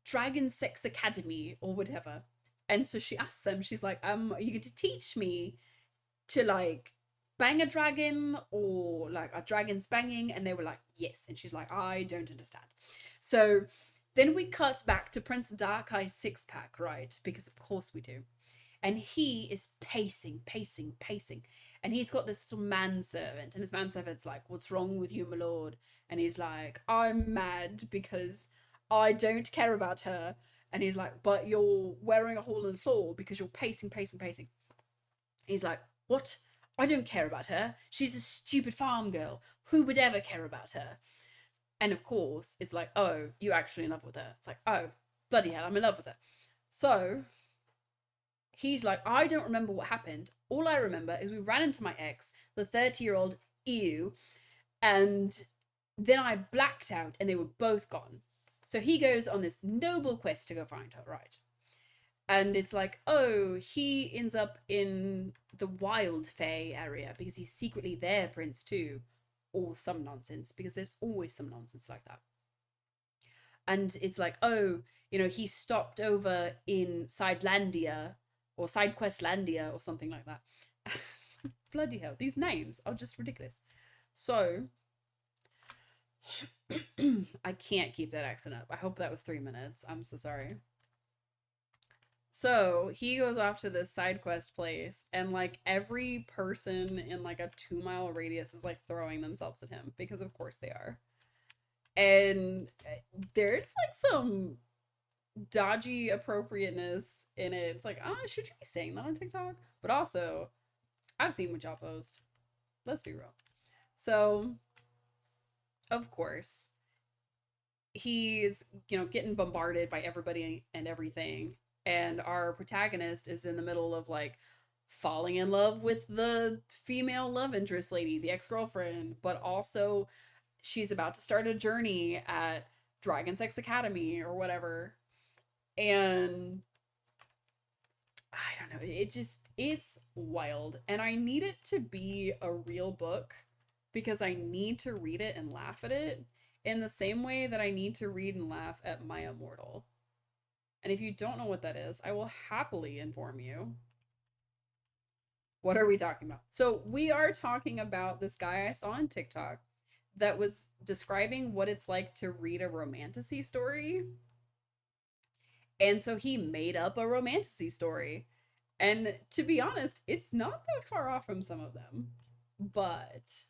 Dragon Sex Academy or whatever. And so she asks them, she's like, are you going to teach me to like bang a dragon, or like a dragon's banging? And they were like, yes. And she's like, I don't understand. So then we cut back to Prince Darkeye's six-pack, right? Because of course we do. And he is pacing. And he's got this little manservant, and his manservant's like, what's wrong with you, my lord? And he's like, I'm mad because I don't care about her. And he's like, but you're wearing a hole in the floor because you're pacing. He's like, what? I don't care about her. She's a stupid farm girl. Who would ever care about her? And of course, it's like, oh, you're actually in love with her. It's like, oh, bloody hell, I'm in love with her. So he's like, I don't remember what happened. All I remember is we ran into my ex, the 30-year-old ew, and then I blacked out and they were both gone. So he goes on this noble quest to go find her, right? And it's like, oh, he ends up in the Wild Fae area because he's secretly their prince too, or some nonsense, because there's always some nonsense like that. And it's like, oh, you know, he stopped over in Sidelandia or SideQuestlandia or something like that. Bloody hell, these names are just ridiculous. So, I can't keep that accent up. I hope that was 3 minutes. I'm so sorry. So he goes off to this side quest place, and like every person in like a 2 mile radius is like throwing themselves at him because, of course, they are. And there's like some dodgy appropriateness in it. It's like, should you be saying that on TikTok? But also, I've seen what y'all post. Let's be real. So, of course, he's, getting bombarded by everybody and everything. And our protagonist is in the middle of like falling in love with the female love interest lady, the ex girlfriend, but also she's about to start a journey at Dragon Sex Academy or whatever. And I don't know, it's wild. And I need it to be a real book because I need to read it and laugh at it in the same way that I need to read and laugh at My Immortal. And if you don't know what that is, I will happily inform you. What are we talking about? So, we are talking about this guy I saw on TikTok that was describing what it's like to read a romantasy story. And so he made up a romantasy story. And to be honest, it's not that far off from some of them. But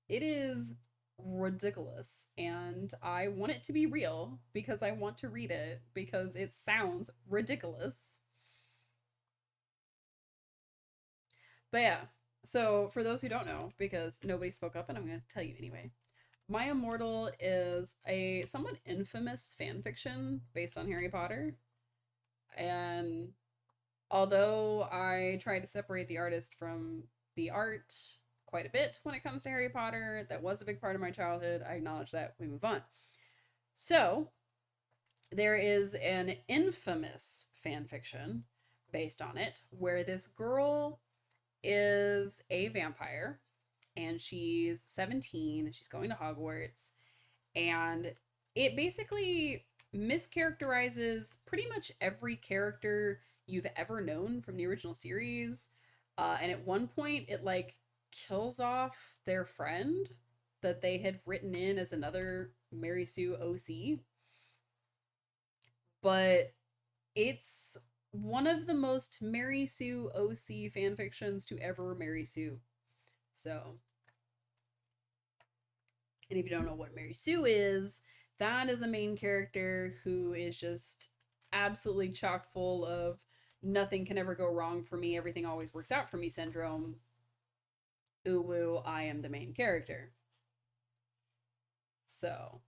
it is ridiculous. And I want it to be real because I want to read it because it sounds ridiculous. But yeah, so for those who don't know, because nobody spoke up and I'm going to tell you anyway, My Immortal is a somewhat infamous fan fiction based on Harry Potter. And although I try to separate the artist from the art quite a bit when it comes to Harry Potter, that was a big part of my childhood. I acknowledge that. We move on. So, there is an infamous fan fiction based on it where this girl is a vampire and she's 17 and she's going to Hogwarts, and it basically mischaracterizes pretty much every character you've ever known from the original series. And at one point, it like kills off their friend that they had written in as another Mary Sue OC. But it's one of the most Mary Sue OC fan fictions to ever Mary Sue. So, and if you don't know what Mary Sue is, that is a main character who is just absolutely chock full of nothing can ever go wrong for me, everything always works out for me syndrome. Ooh woo, I am the main character. So,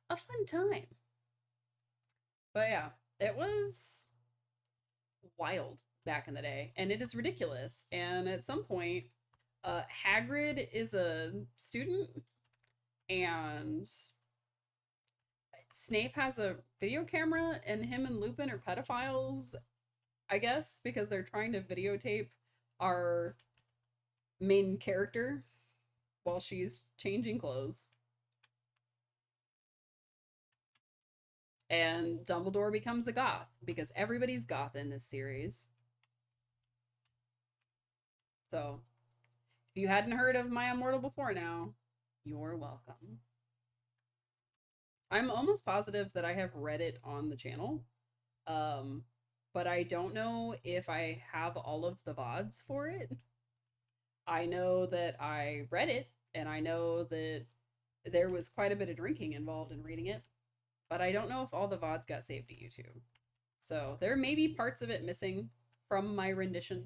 a fun time. But yeah, it was wild back in the day, and it is ridiculous. And at some point, Hagrid is a student, and Snape has a video camera, and him and Lupin are pedophiles, I guess, because they're trying to videotape our main character while she's changing clothes. And Dumbledore becomes a goth because everybody's goth in this series. So, if you hadn't heard of My Immortal before now, you're welcome. I'm almost positive that I have read it on the channel. Um, but I don't know if I have all of the VODs for it. I know that I read it, and I know that there was quite a bit of drinking involved in reading it, but I don't know if all the VODs got saved to YouTube. So there may be parts of it missing from my rendition,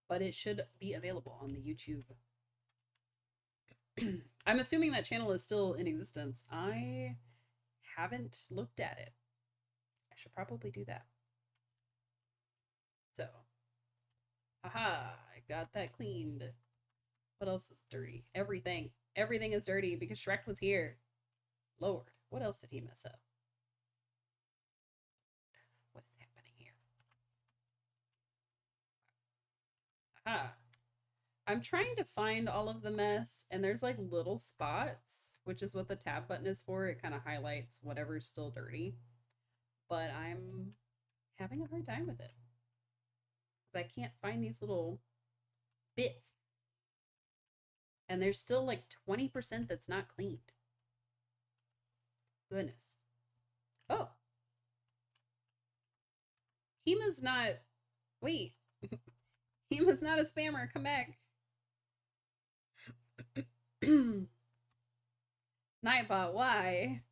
but it should be available on the YouTube. I'm assuming that channel is still in existence. I haven't looked at it. I should probably do that. So, haha, I got that cleaned. What else is dirty? Everything. Everything is dirty because Shrek was here. Lord, what else did he mess up? What is happening here? Aha. I'm trying to find all of the mess, and there's like little spots, which is what the tab button is for. It kind of highlights whatever's still dirty. But I'm having a hard time with it because I can't find these little bits. And there's still like 20% that's not cleaned. Goodness. Oh, Hima's not. Wait. Hima's not a spammer. Come back. Nightbot, why?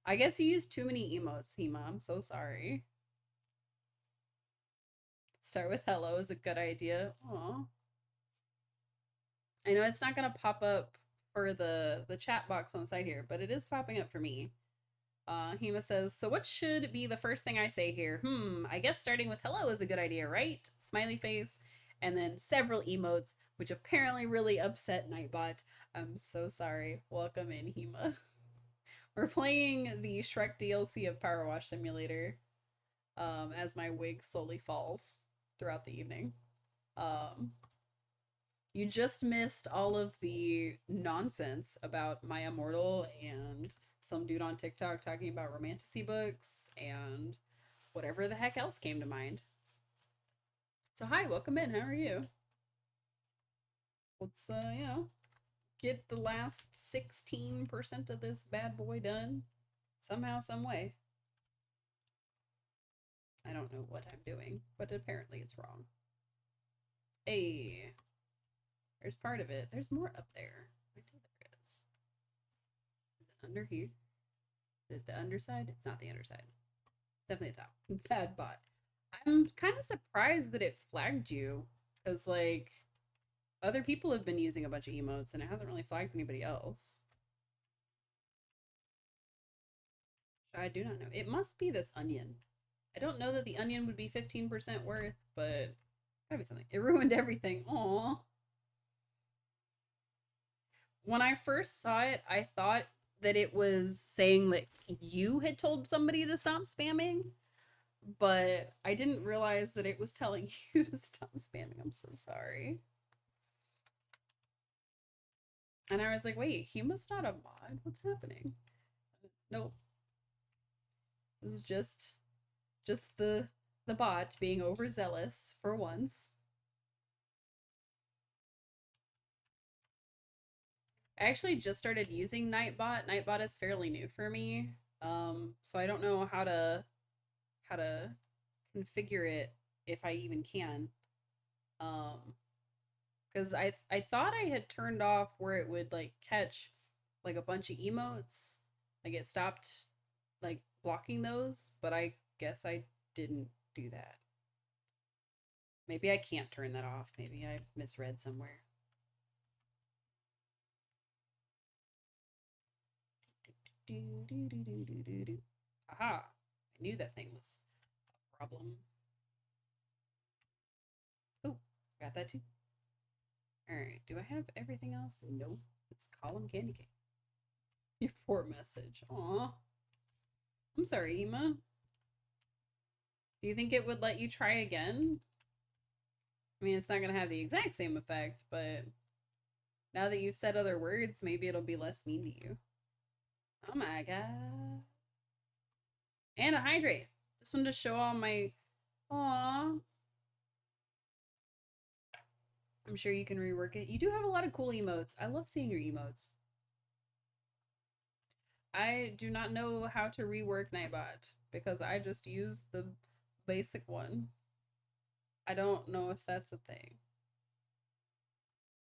I guess you used too many emotes, Hema. I'm so sorry. Start with hello is a good idea. Aw. I know it's not gonna pop up for the chat box on the side here, but it is popping up for me. Hema says, so what should be the first thing I say here? I guess starting with hello is a good idea, right? Smiley face, and then several emotes, which apparently really upset Nightbot. I'm so sorry. Welcome in, Hema. We're playing the Shrek DLC of Powerwash Simulator as my wig slowly falls throughout the evening. You just missed all of the nonsense about My Immortal and some dude on TikTok talking about romantasy books and whatever the heck else came to mind. So hi, welcome in. How are you? Let's get the last 16% of this bad boy done somehow, some way. I don't know what I'm doing, but apparently it's wrong. Hey, there's part of it. There's more up there. I know there is. Under here. The underside? It's not the underside. It's definitely the top. Bad bot. I'm kind of surprised that it flagged you. Because, like, other people have been using a bunch of emotes and it hasn't really flagged anybody else. I do not know. It must be this onion. I don't know that the onion would be 15% worth, but gotta be something. It ruined everything. Aww. When I first saw it, I thought that it was saying that you had told somebody to stop spamming, but I didn't realize that it was telling you to stop spamming. I'm so sorry. And I was like, wait, he must not a mod. What's happening? Nope. This is just the bot being overzealous for once. I actually just started using Nightbot. Nightbot is fairly new for me. So I don't know how to configure it if I even can. Because I thought I had turned off where it would like catch like a bunch of emotes, like it stopped like blocking those, but I guess I didn't do that. Maybe I can't turn that off. Maybe I misread somewhere. Aha! I knew that thing was a problem. Oh, got that too. Alright, do I have everything else? Nope. It's column candy cane. Your poor message. Aw. I'm sorry, Ema. Do you think it would let you try again? I mean, it's not going to have the exact same effect, but now that you've said other words, maybe it'll be less mean to you. Oh my god. And a hydrate. This one to show all my... Aww. I'm sure you can rework it. You do have a lot of cool emotes. I love seeing your emotes. I do not know how to rework Nightbot because I just use the basic one. I don't know if that's a thing.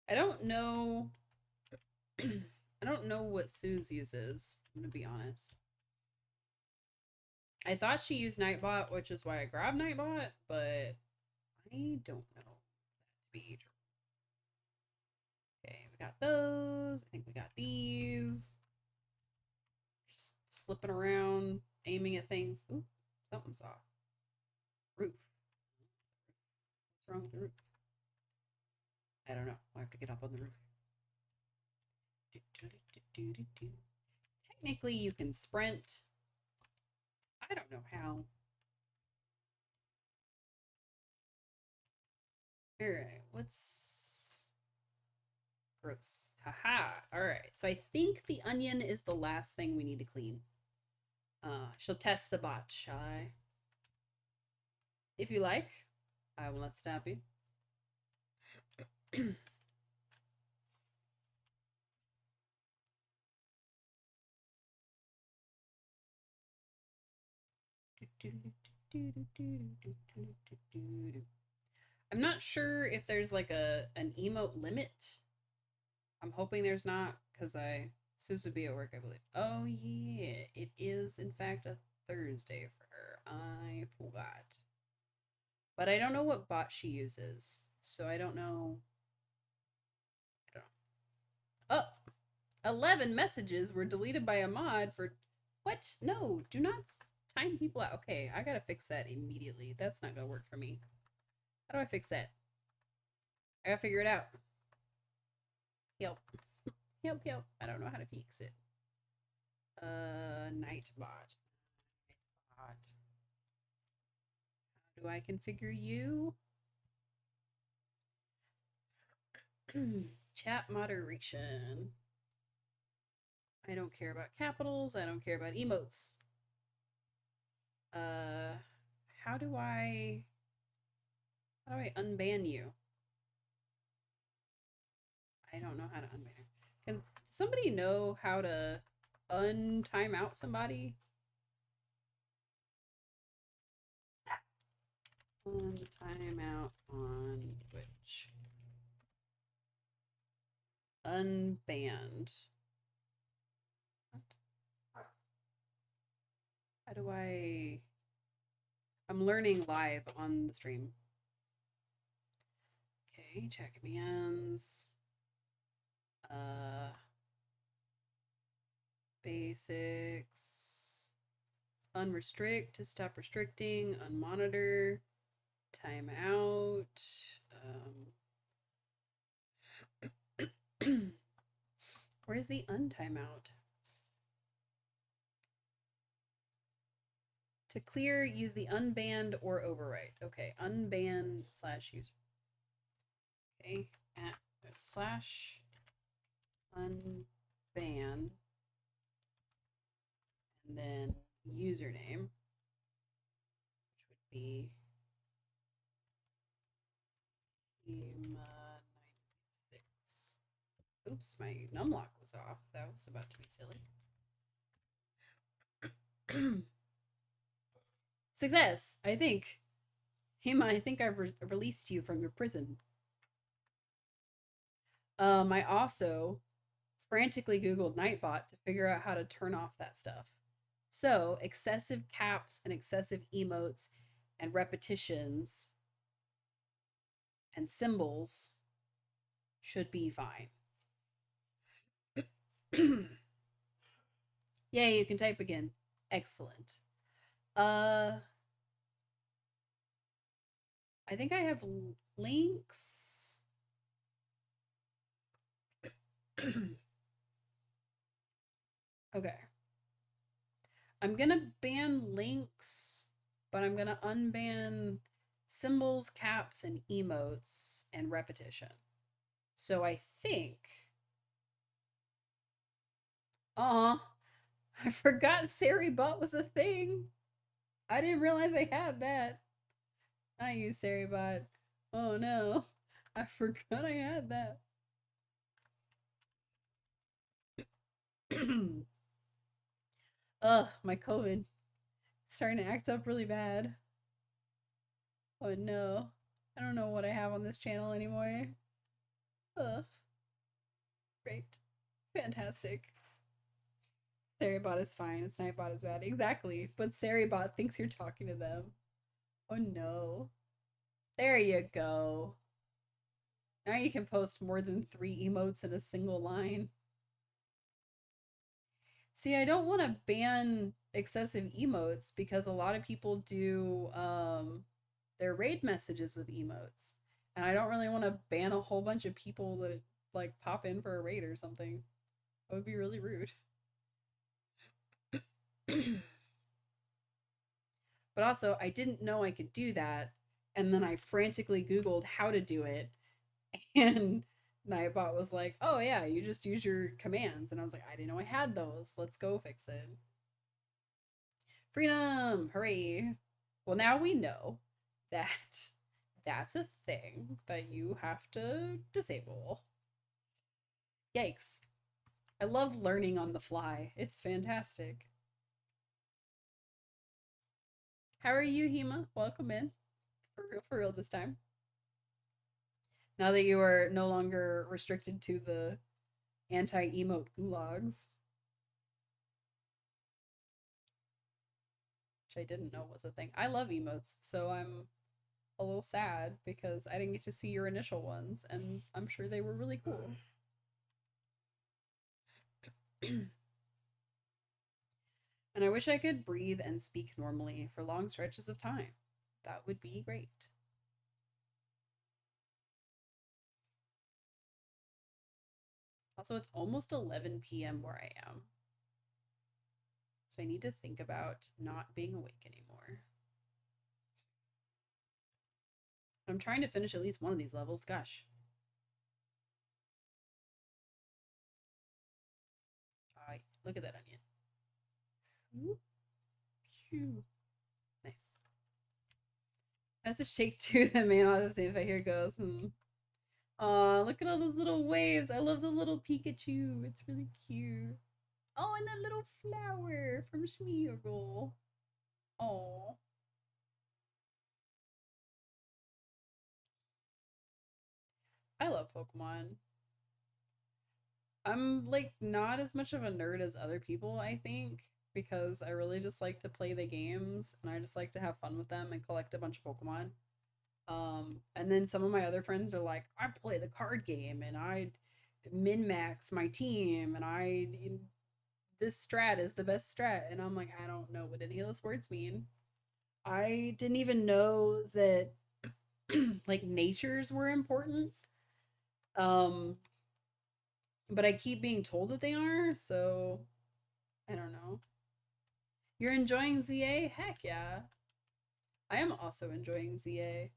I don't know. I don't know what Suze uses. I'm gonna be honest. I thought she used Nightbot, which is why I grabbed Nightbot, but I don't know. Okay, we got those. I think we got these. Just slipping around, aiming at things. Ooh, something's off. Roof. What's wrong with the roof? I don't know. I'll have to get up on the roof. Technically, you can sprint. I don't know how. Alright, what's... Gross. Haha. Alright, so I think the onion is the last thing we need to clean. She'll test the bot, shall I? If you like, I will not stop you. I'm not sure if there's like an emote limit. I'm hoping there's not, because Sus would be at work, I believe. Oh yeah, it is in fact a Thursday for her. I forgot. But I don't know what bot she uses. So I don't know. I don't know. Oh, 11 messages were deleted by a mod for what? No, do not time people out. Okay, I gotta fix that immediately. That's not gonna work for me. How do I fix that? I gotta figure it out. Help. Help, help. I don't know how to fix it. Nightbot. How do I configure you? Chat moderation. I don't care about capitals. I don't care about emotes. How do I unban you? I don't know how to unban her. Can somebody know how to untime out somebody? Untime out on Twitch. Unbanned. What? How do I... I'm learning live on the stream. Okay, check commands. Basics. Unrestrict to stop restricting. Unmonitor. Timeout. Where's the untimeout? To clear, use the unbanned or overwrite. Okay, unban / user. Okay, at / unban, and then username, which would be Ema96. Oops, my numlock was off. That was about to be silly. Success, I think. Hema, I think I've released you from your prison. I also frantically Googled Nightbot to figure out how to turn off that stuff. So, excessive caps and excessive emotes and repetitions and symbols should be fine. Yay, you can type again. Excellent. I think I have links. Okay. I'm gonna ban links, but I'm gonna unban symbols, caps, and emotes and repetition. So I think. I forgot Saribot was a thing. I didn't realize I had that. I use Saribot. Oh no. I forgot I had that. Ugh, my COVID. Starting to act up really bad. Oh no. I don't know what I have on this channel anymore. Ugh. Great. Fantastic. Saribot is fine. It's Nightbot is bad. Exactly. But Saribot thinks you're talking to them. Oh no. There you go. Now you can post more than 3 emotes in a single line. See, I don't want to ban excessive emotes because a lot of people do their raid messages with emotes. And I don't really want to ban a whole bunch of people that like pop in for a raid or something. That would be really rude. But also, I didn't know I could do that. And then I frantically Googled how to do it. And Nightbot was like, oh yeah, you just use your commands. And I was like, I didn't know I had those. Let's go fix it. Freedom! Hooray! Well, now we know that that's a thing that you have to disable. Yikes. I love learning on the fly. It's fantastic. How are you, Hema? Welcome in. For real this time. Now that you are no longer restricted to the anti-emote gulags, which I didn't know was a thing. I love emotes, so I'm a little sad because I didn't get to see your initial ones, and I'm sure they were really cool. And I wish I could breathe and speak normally for long stretches of time. That would be great. Also, it's almost 11 p.m. where I am. So I need to think about not being awake anymore. I'm trying to finish at least one of these levels. Gosh. Look at that onion. Nice. Message take two that may not see if I hear goes. Aw, look at all those little waves. I love the little Pikachu. It's really cute. Oh, and that little flower from Smeargle. Oh. I love Pokemon. I'm like not as much of a nerd as other people, I think, because I really just like to play the games and I just like to have fun with them and collect a bunch of Pokemon. And then some of my other friends are like, I play the card game and I min max my team and this strat is the best strat. And I'm like, I don't know what any of those words mean. I didn't even know that like natures were important. Um, but I keep being told that they are, so I don't know. You're enjoying ZA? Heck yeah. I am also enjoying ZA.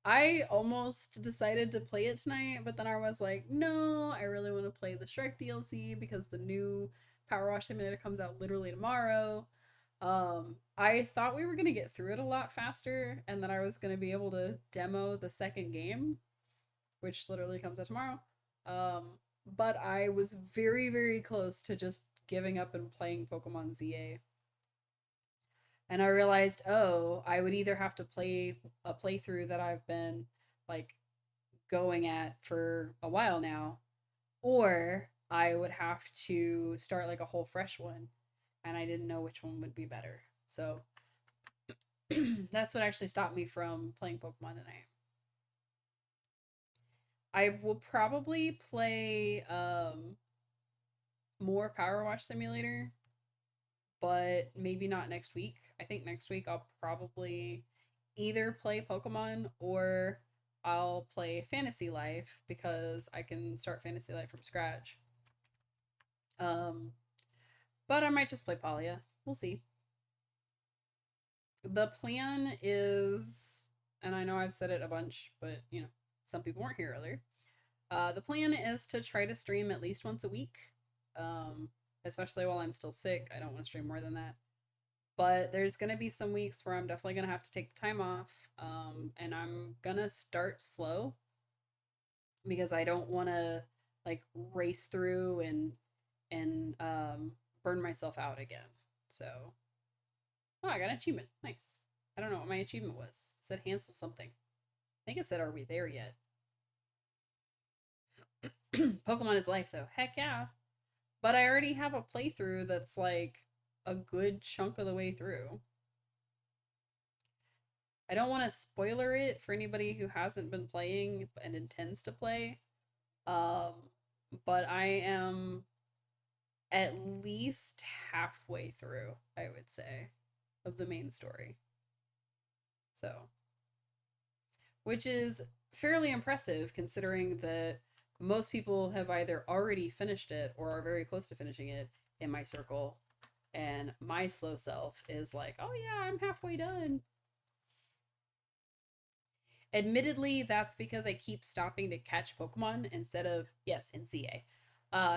I almost decided to play it tonight, but then I was like, no, I really want to play the Shrek DLC because the new Powerwash Simulator comes out literally tomorrow. I thought we were gonna get through it a lot faster, and that I was gonna be able to demo the second game, which literally comes out tomorrow. But I was very, very close to just giving up and playing Pokemon ZA. And I realized, oh, I would either have to play a playthrough that I've been like going at for a while now, or I would have to start like a whole fresh one. And I didn't know which one would be better. So that's what actually stopped me from playing Pokemon tonight. I will probably play more Power Wash Simulator, but maybe not next week. I think next week I'll probably either play Pokemon or I'll play Fantasy Life because I can start Fantasy Life from scratch. Um, but I might just play Palia. We'll see. The plan is, and I know I've said it a bunch, but you know, some people weren't here earlier. The plan is to try to stream at least once a week, especially while I'm still sick. I don't want to stream more than that. But there's going to be some weeks where I'm definitely going to have to take the time off, and I'm going to start slow because I don't want to like race through and burn myself out again. So, oh, I got an achievement. Nice. I don't know what my achievement was. It said Hansel something. I think it said, "Are we there yet?" Pokemon is life, though. Heck yeah. But I already have a playthrough that's like a good chunk of the way through. I don't want to spoiler it for anybody who hasn't been playing and intends to play. Um, but I am at least halfway through, I would say, of the main story. So, which is fairly impressive considering that most people have either already finished it or are very close to finishing it in my circle. And my slow self is like, oh yeah, I'm halfway done. Admittedly, that's because I keep stopping to catch Pokemon instead of, yes, in CA,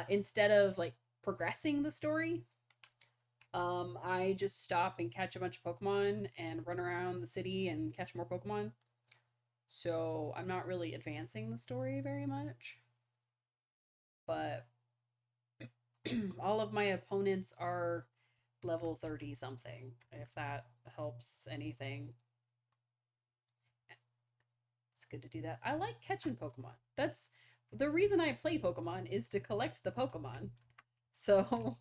instead of like progressing the story. I just stop and catch a bunch of Pokemon and run around the city and catch more Pokemon. So I'm not really advancing the story very much. But all of my opponents are level 30 something, if that helps anything, it's good to do that. I like catching Pokemon. That's the reason I play Pokemon, is to collect the Pokemon. So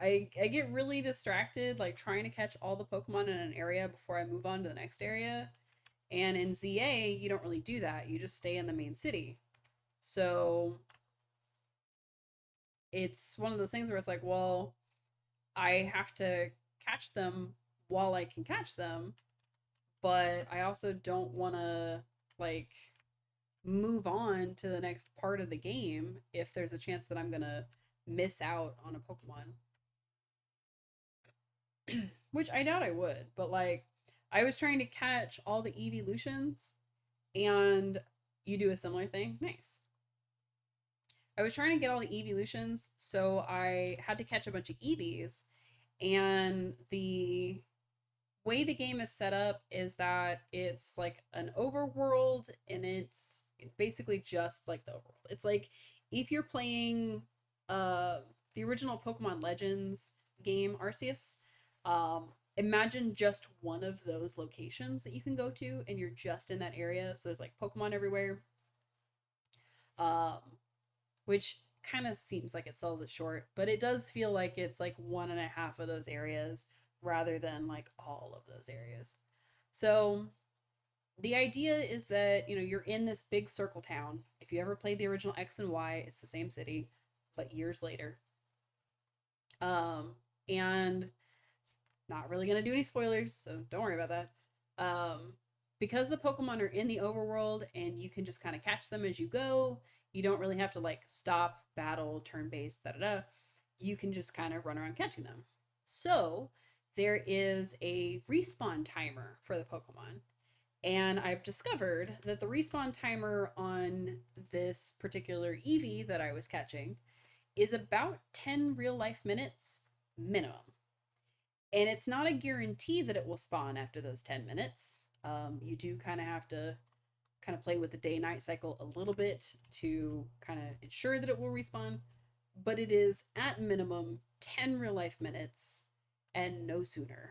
I get really distracted like trying to catch all the Pokemon in an area before I move on to the next area. And in ZA, you don't really do that. You just stay in the main city. So it's one of those things where it's like, well, I have to catch them while I can catch them, but I also don't want to like move on to the next part of the game if there's a chance that I'm going to miss out on a Pokemon. Which I doubt I would, but like I was trying to catch all the evolutions, and you do a similar thing. Nice. I was trying to get all the evolutions, so I had to catch a bunch of Eevees, and the way the game is set up is that it's like an overworld, and it's basically just like the overworld. It's like if you're playing uh the original Pokemon Legends game, Arceus, imagine just one of those locations that you can go to and you're just in that area. So there's like Pokemon everywhere. Um which kind of seems like it sells it short, but it does feel like it's like one and a half of those areas rather than like all of those areas. So the idea is that, you know, you're in this big circle town. If you ever played the original X and Y, it's the same city, but years later. And not really gonna do any spoilers, so don't worry about that. Because the Pokemon are in the overworld and you can just kind of catch them as you go, you don't really have to like stop, battle, turn based, da da da. You can just kind of run around catching them. So there is a respawn timer for the Pokemon. And I've discovered that the respawn timer on this particular Eevee that I was catching is about 10 real life minutes minimum. And it's not a guarantee that it will spawn after those 10 minutes. You do kind of have to kind of play with the day night cycle a little bit to kind of ensure that it will respawn. But it is at minimum 10 real life minutes and no sooner.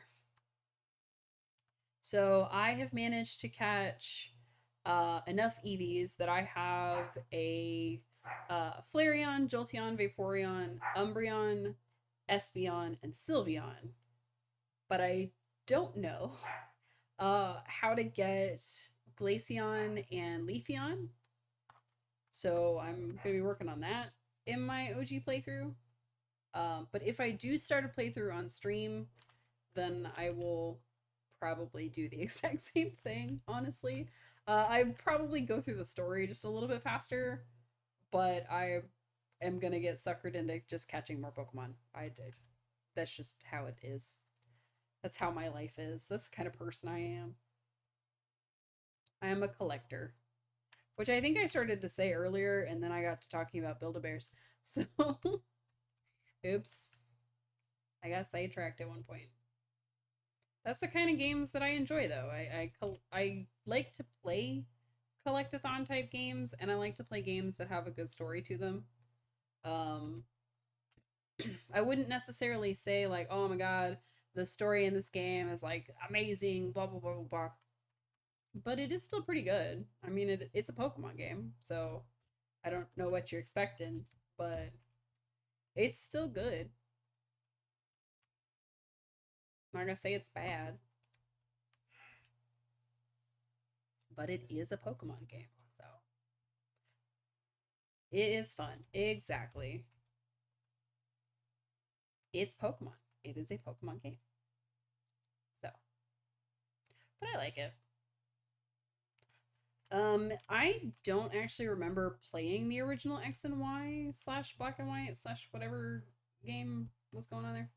So I have managed to catch enough Eevees that I have a Flareon, Jolteon, Vaporeon, Umbreon, Espeon, and Sylveon. But I don't know how to get Glaceon and Leafeon. So I'm going to be working on that in my OG playthrough. But if I do start a playthrough on stream, then I will probably do the exact same thing, honestly. I'd probably go through the story just a little bit faster, but I am going to get suckered into just catching more Pokemon. That's just how it is. That's how my life is. That's the kind of person I am. I am a collector, which I think I started to say earlier, and then I got to talking about Build-A-Bears. So, oops. I got sidetracked at one point. That's the kind of games that I enjoy, though. I like to play collectathon type games, and I like to play games that have a good story to them. I wouldn't necessarily say like, oh my god, the story in this game is like amazing, blah blah blah blah blah. But it is still pretty good. I mean, it's a Pokemon game, so I don't know what you're expecting, but it's still good. I'm not gonna say it's bad, but it is a Pokemon game, so it is fun. Exactly. It's Pokemon. It is a Pokemon game. So, but I like it. I don't actually remember playing the original X and Y slash Black and White slash whatever game was going on there.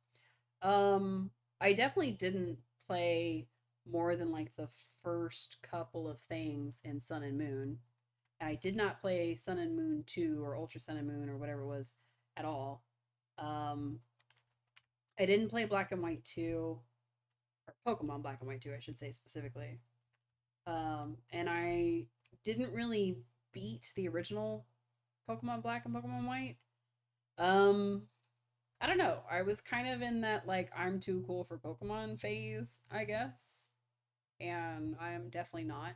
I definitely didn't play more than like the first couple of things in Sun and Moon. I did not play Sun and Moon 2 or Ultra Sun and Moon or whatever it was at all. I didn't play Black and White 2, or Pokemon Black and White 2, I should say specifically. And I didn't really beat the original Pokemon Black and Pokemon White. I don't know. I was kind of in that like I'm too cool for Pokemon phase, I guess. And I am definitely not.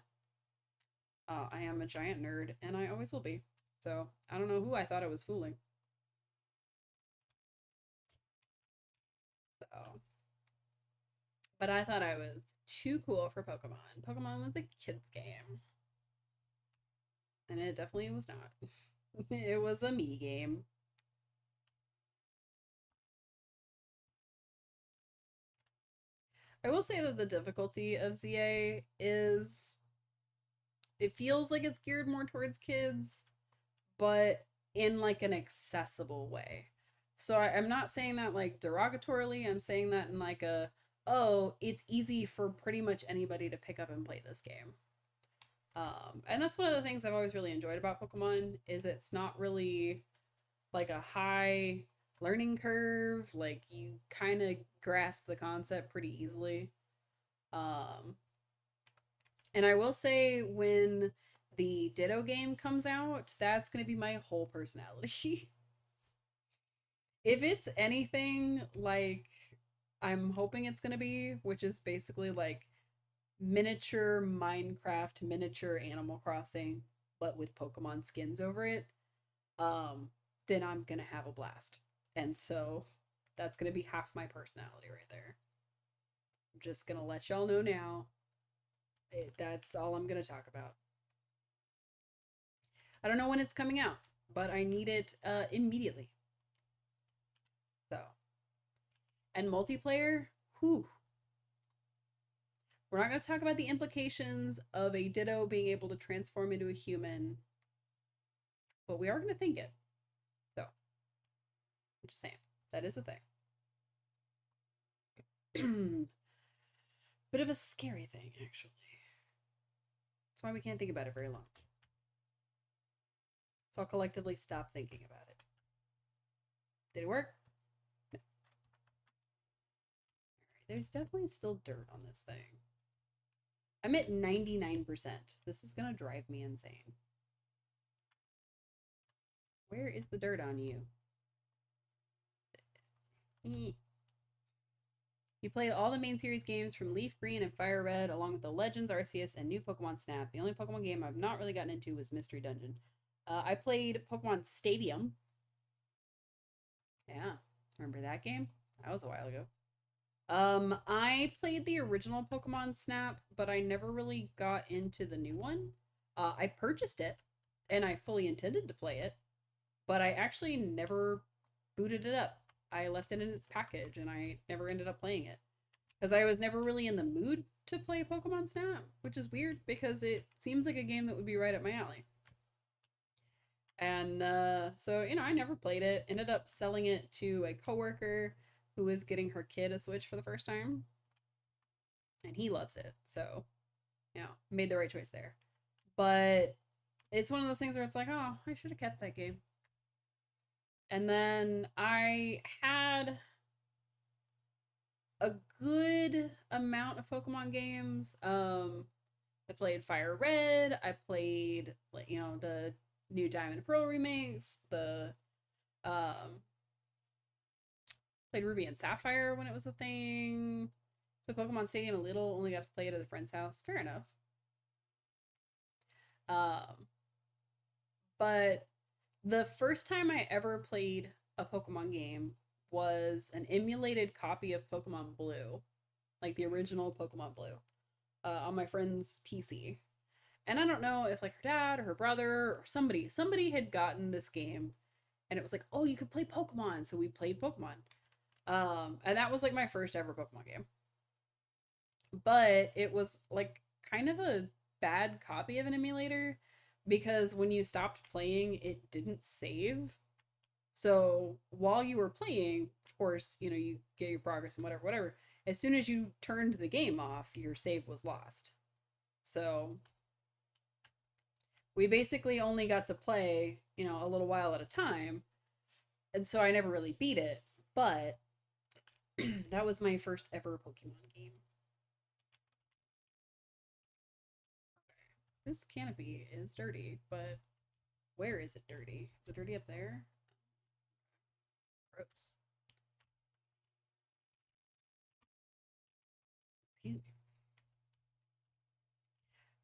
I am a giant nerd and I always will be. So, I don't know who I thought I was fooling. So, but I thought I was too cool for Pokemon. Pokemon was a kid's game. And it definitely was not. It was a me game. I will say that the difficulty of ZA is it feels like it's geared more towards kids, but in like an accessible way. So I'm not saying that like derogatorily. I'm saying that in like a oh, it's easy for pretty much anybody to pick up and play this game. And that's one of the things I've always really enjoyed about Pokemon is it's not really like a high learning curve. Like you kind of grasp the concept pretty easily. Um, and I will say when the Ditto game comes out, that's going to be my whole personality. If it's anything like I'm hoping it's going to be, which is basically like miniature Minecraft, miniature Animal Crossing, but with Pokemon skins over it, um, then I'm going to have a blast. And so that's going to be half my personality right there. I'm just going to let y'all know now. That's all I'm going to talk about. I don't know when it's coming out, but I need it immediately. So, and multiplayer, whew. We're not going to talk about the implications of a Ditto being able to transform into a human, but we are going to think it. So, I'm just saying, that is a thing. Bit of a scary thing, actually. That's why we can't think about it very long. So I'll collectively stop thinking about it. Did it work? No. Alright, there's definitely still dirt on this thing. I'm at 99%. This is gonna drive me insane. Where is the dirt on you? You played all the main series games from Leaf Green and Fire Red, along with the Legends, Arceus, and new Pokemon Snap. The only Pokemon game I've not really gotten into was Mystery Dungeon. I played Pokemon Stadium. Yeah, remember that game? That was a while ago. I played the original Pokemon Snap, but I never really got into the new one. I purchased it, and I fully intended to play it, but I actually never booted it up. I left it in its package, and I never ended up playing it because I was never really in the mood to play Pokemon Snap, which is weird because it seems like a game that would be right up my alley. And so, I never played it. Ended up selling it to a coworker who was getting her kid a Switch for the first time. And he loves it. So, made the right choice there. But it's one of those things where it's like, oh, I should have kept that game. And then I had a good amount of Pokemon games. I played Fire Red. I played, the new Diamond and Pearl remakes. The played Ruby and Sapphire when it was a thing. Played Pokemon Stadium a little. Only got to play it at a friend's house. Fair enough. But the first time I ever played a Pokemon game was an emulated copy of Pokemon Blue, like the original Pokemon Blue, on my friend's PC. And I don't know if like her dad or her brother or somebody had gotten this game, and it was like, oh, you could play Pokemon, so we played Pokemon. And that was like my first ever Pokemon game. But it was like kind of a bad copy of an emulator because when you stopped playing, it didn't save. So while you were playing, of course, you get your progress and whatever. As soon as you turned the game off, your save was lost. So we basically only got to play, a little while at a time. And so I never really beat it, but that was my first ever Pokemon game. This canopy is dirty, but where is it dirty? Is it dirty up there? Gross.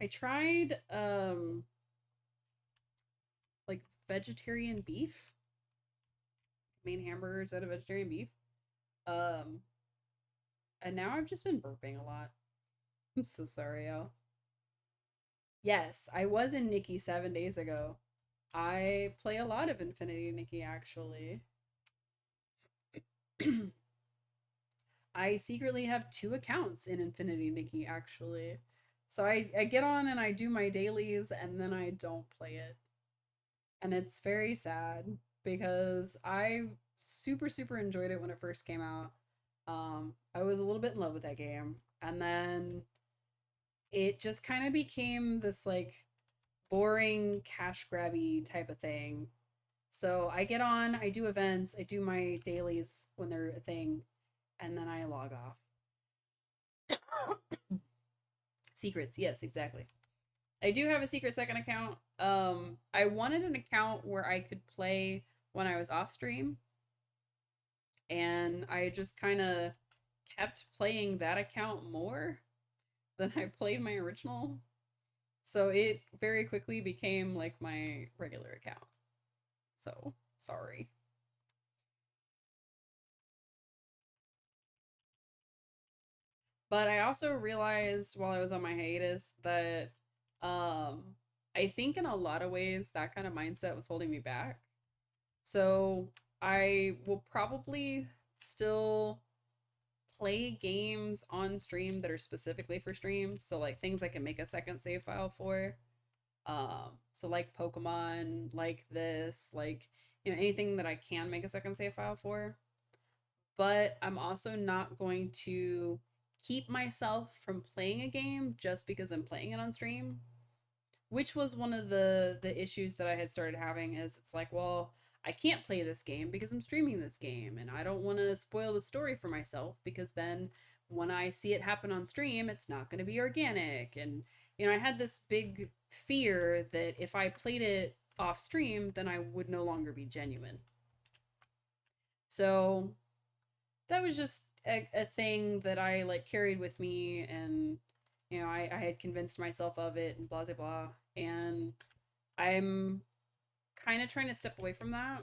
I tried like vegetarian beef, main hamburgers out of vegetarian beef. Um and now I've just been burping a lot. I'm so sorry, y'all. Yes, I was in Nikki 7 days ago. I play a lot of Infinity Nikki actually. I secretly have two accounts in Infinity Nikki actually. So I get on and I do my dailies and then I don't play it. And it's very sad because I super enjoyed it when it first came out. I was a little bit in love with that game. And then it just kind of became this like boring cash grabby type of thing. So I get on, I do events, I do my dailies when they're a thing, and then I log off. Secrets, yes, exactly. I do have a secret second account. I wanted an account where I could play when I was off stream, and I just kind of kept playing that account more than I played my original. So it very quickly became like my regular account. So sorry. But I also realized while I was on my hiatus that um I think in a lot of ways that kind of mindset was holding me back. So I will probably still play games on stream that are specifically for stream. So like things I can make a second save file for. So like Pokemon, like this, like anything that I can make a second save file for. But I'm also not going to keep myself from playing a game just because I'm playing it on stream, which was one of the issues that I had started having. Is it's like, well, I can't play this game because I'm streaming this game and I don't want to spoil the story for myself because then when I see it happen on stream, it's not going to be organic. And I had this big fear that if I played it off stream, then I would no longer be genuine. So that was just a thing that I like carried with me, and I had convinced myself of it and blah blah blah. And I'm kind of trying to step away from that.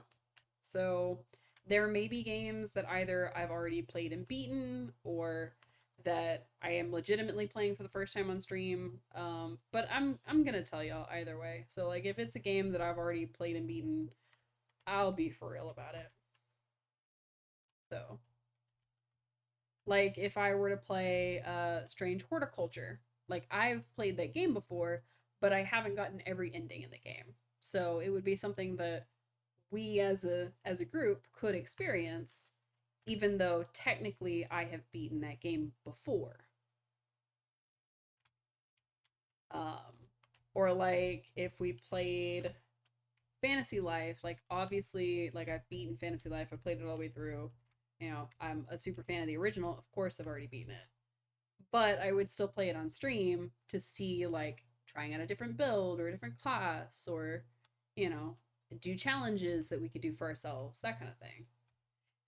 So there may be games that either I've already played and beaten, or that I am legitimately playing for the first time on stream. But I'm gonna tell y'all either way. So like if it's a game that I've already played and beaten, I'll be for real about it. So like if I were to play Strange Horticulture, like I've played that game before, but I haven't gotten every ending in the game. So it would be something that we as a group could experience, even though technically I have beaten that game before. Um, or like if we played Fantasy Life, like obviously, like I've beaten Fantasy Life, I played it all the way through. I'm a super fan of the original. Of course, I've already beaten it, but I would still play it on stream to see like trying out a different build or a different class or you know do challenges that we could do for ourselves, that kind of thing.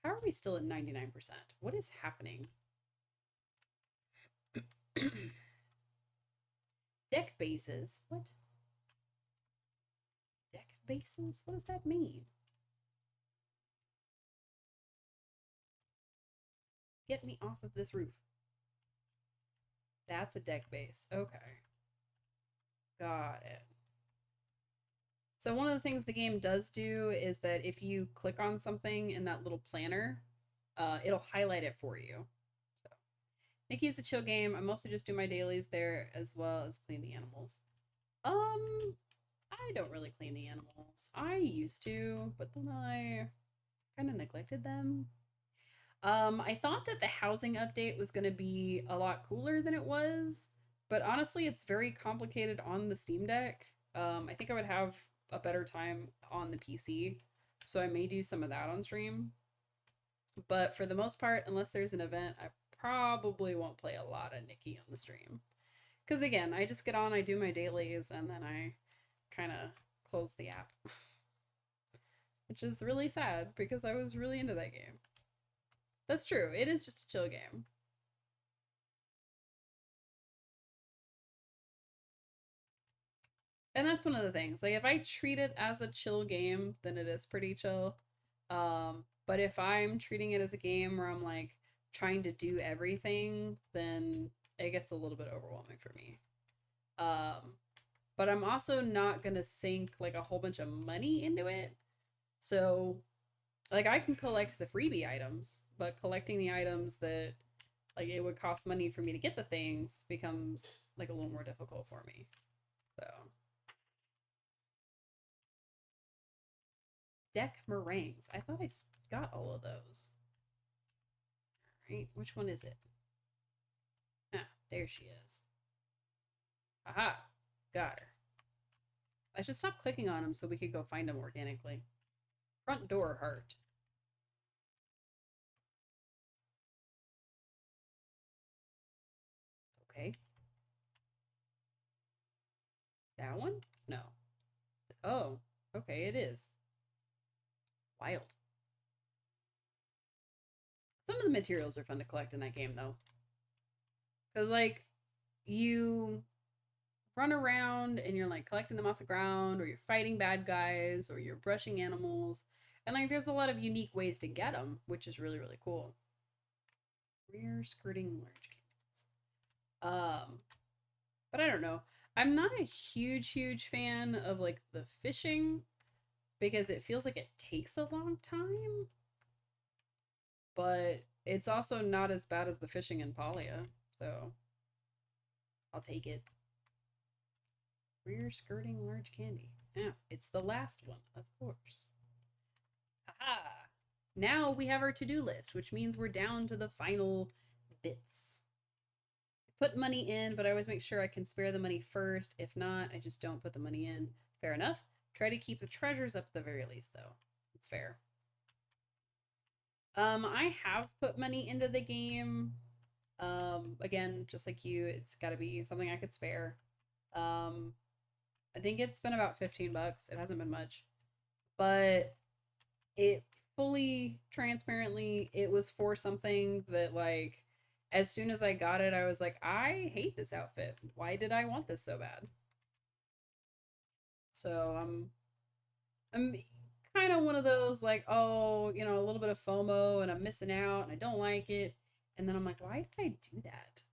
How are we still at 99%? What is happening? Deck bases? What? Deck bases? What does that mean? Get me off of this roof. That's a deck base. Okay. Got it. So one of the things the game does do is that if you click on something in that little planner, it'll highlight it for you. So Nikki's a chill game. I mostly just do my dailies there as well as clean the animals. I don't really clean the animals. I used to, but then I kind of neglected them. I thought that the housing update was going to be a lot cooler than it was, but honestly, it's very complicated on the Steam Deck. I think I would have a better time on the PC, so I may do some of that on stream. But for the most part, unless there's an event, I probably won't play a lot of Nikki on the stream. Because again, I just get on, I do my dailies, and then I kind of close the app, which is really sad because I was really into that game. That's true. It is just a chill game. And that's one of the things. Like if I treat it as a chill game, then it is pretty chill. But if I'm treating it as a game where I'm like trying to do everything, then it gets a little bit overwhelming for me. But I'm also not gonna sink like a whole bunch of money into it. So like I can collect the freebie items, but collecting the items that like it would cost money for me to get the things becomes like a little more difficult for me. So deck meringues. I thought I got all of those. All right, which one is it? Ah, there she is. Aha, got her. I should stop clicking on them so we could go find them organically. Front door heart. Okay. That one? No. Oh, okay, it is. Wild. Some of the materials are fun to collect in that game, though. Because, like, you run around and you're, like, collecting them off the ground, or you're fighting bad guys, or you're brushing animals. And, like, there's a lot of unique ways to get them, which is really, really cool. Rear skirting large cannons. But I don't know. I'm not a huge fan of, like, the fishing because it feels like it takes a long time. But it's also not as bad as the fishing in Palia, so I'll take it. Rear skirting large candy. Yeah, it's the last one, of course. Haha! Now we have our to-do list, which means we're down to the final bits. Put money in, but I always make sure I can spare the money first. If not, I just don't put the money in. Fair enough. Try to keep the treasures up at the very least, though. It's fair. I have put money into the game. Again, just like you, it's got to be something I could spare. I think it's been about 15 bucks. It hasn't been much, but it fully transparently, it was for something that like as soon as I got it, I was like, I hate this outfit. Why did I want this so bad? So I'm kind of one of those like, oh, you know, a little bit of FOMO and I'm missing out and I don't like it. And then I'm like, why did I do that?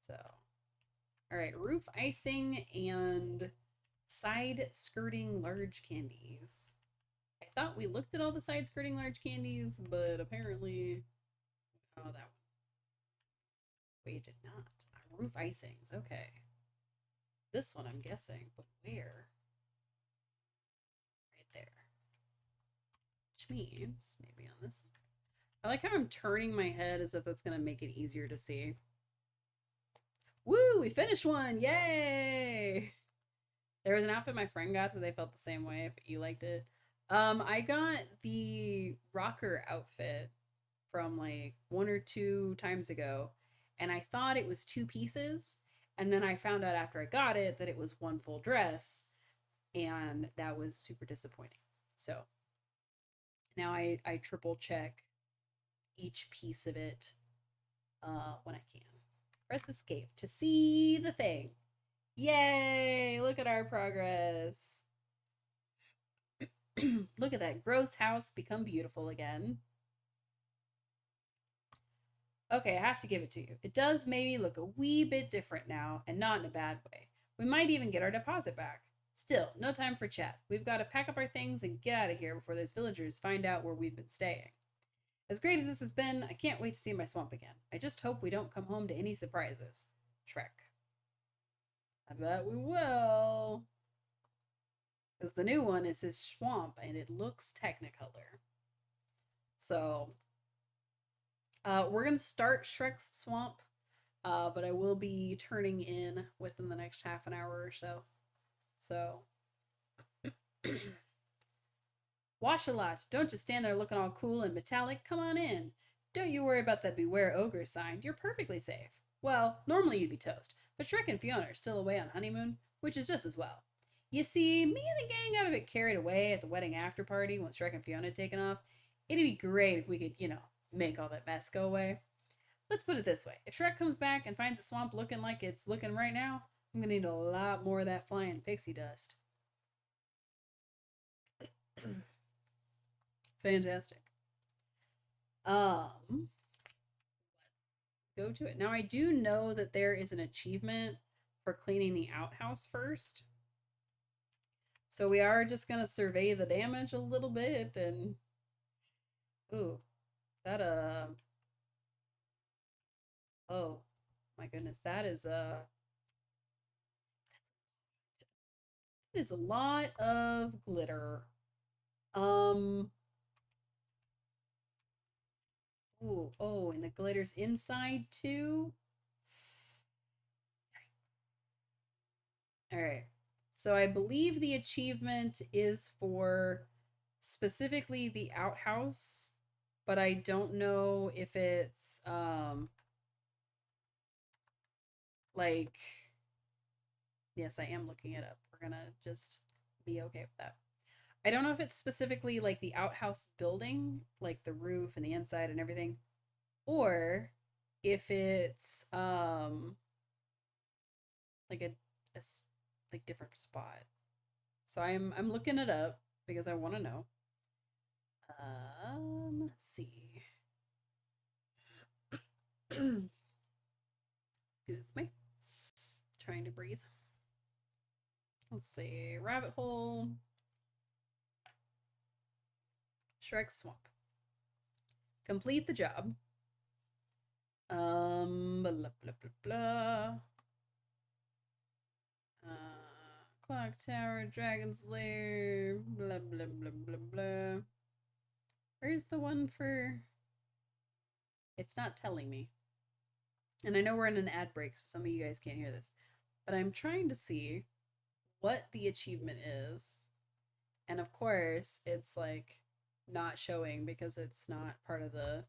So, all right, roof icing and side skirting large candies. I thought we looked at all the side skirting large candies, but apparently, oh, that one. We did not. Roof icings, okay. This one I'm guessing, but where? Right there. Which means maybe on this. I like how I'm turning my head as if that's going to make it easier to see. Woo, we finished one. Yay. There was an outfit my friend got that they felt the same way, but you liked it. I got the rocker outfit from like 1 or 2 times ago, and I thought it was 2 pieces, and then I found out after I got it that it was one full dress, and that was super disappointing. So now I triple check each piece of it when I can. Press escape to see the thing. Yay! Look at our progress. Look at that gross house become beautiful again. Okay, I have to give it to you. It does maybe look a wee bit different now, and not in a bad way. We might even get our deposit back. Still, no time for chat. We've got to pack up our things and get out of here before those villagers find out where we've been staying. As great as this has been, I can't wait to see my swamp again. I just hope we don't come home to any surprises. Shrek. I bet we will. Because the new one is his swamp, and it looks Technicolor. So, we're going to start Shrek's swamp, but I will be turning in within the next half an hour or so. So, wash a lot. Don't just stand there looking all cool and metallic. Come on in. Don't you worry about that beware ogre sign. You're perfectly safe. Well, normally you'd be toast, but Shrek and Fiona are still away on honeymoon, which is just as well. You see, me and the gang got a bit carried away at the wedding after party when Shrek and Fiona had taken off. It'd be great if we could, make all that mess go away. Let's put it this way. If Shrek comes back and finds the swamp looking like it's looking right now, I'm gonna need a lot more of that flying pixie dust. Fantastic. Let's go to it. Now I do know that there is an achievement for cleaning the outhouse first. So we are just gonna survey the damage a little bit and ooh, that oh my goodness, that is a lot of glitter. Um ooh, oh, and the glitter's inside too. All right. So I believe the achievement is for specifically the outhouse, but I don't know if it's like yes, I am looking it up. We're going to just be okay with that. I don't know if it's specifically like the outhouse building, like the roof and the inside and everything, or if it's like a like different spot. So I'm looking it up because I want to know. Let's see. Excuse me. Trying to breathe. Let's see. Rabbit hole. Shrek Swamp. Complete the job. Blah blah blah blah. Clock Tower, Dragon's Lair, blah blah blah blah blah. Where's the one for? It's not telling me. And I know we're in an ad break, so some of you guys can't hear this. But I'm trying to see what the achievement is. And of course, it's like not showing because it's not part of the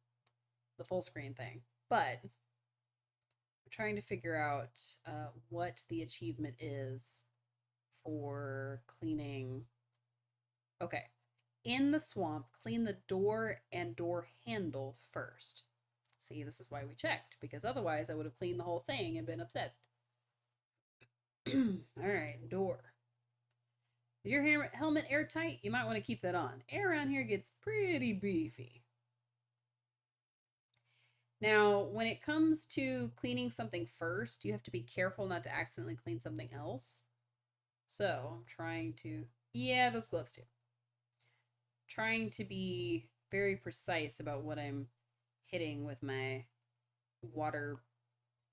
full screen thing. But I'm trying to figure out what the achievement is for cleaning. Okay. In the swamp, clean the door and door handle first. See, this is why we checked, because otherwise I would have cleaned the whole thing and been upset. All right, door. Is your helmet airtight? You might want to keep that on. Air around here gets pretty beefy. Now, when it comes to cleaning something first, you have to be careful not to accidentally clean something else. So I'm trying to, yeah, those gloves too. Trying to be very precise about what I'm hitting with my water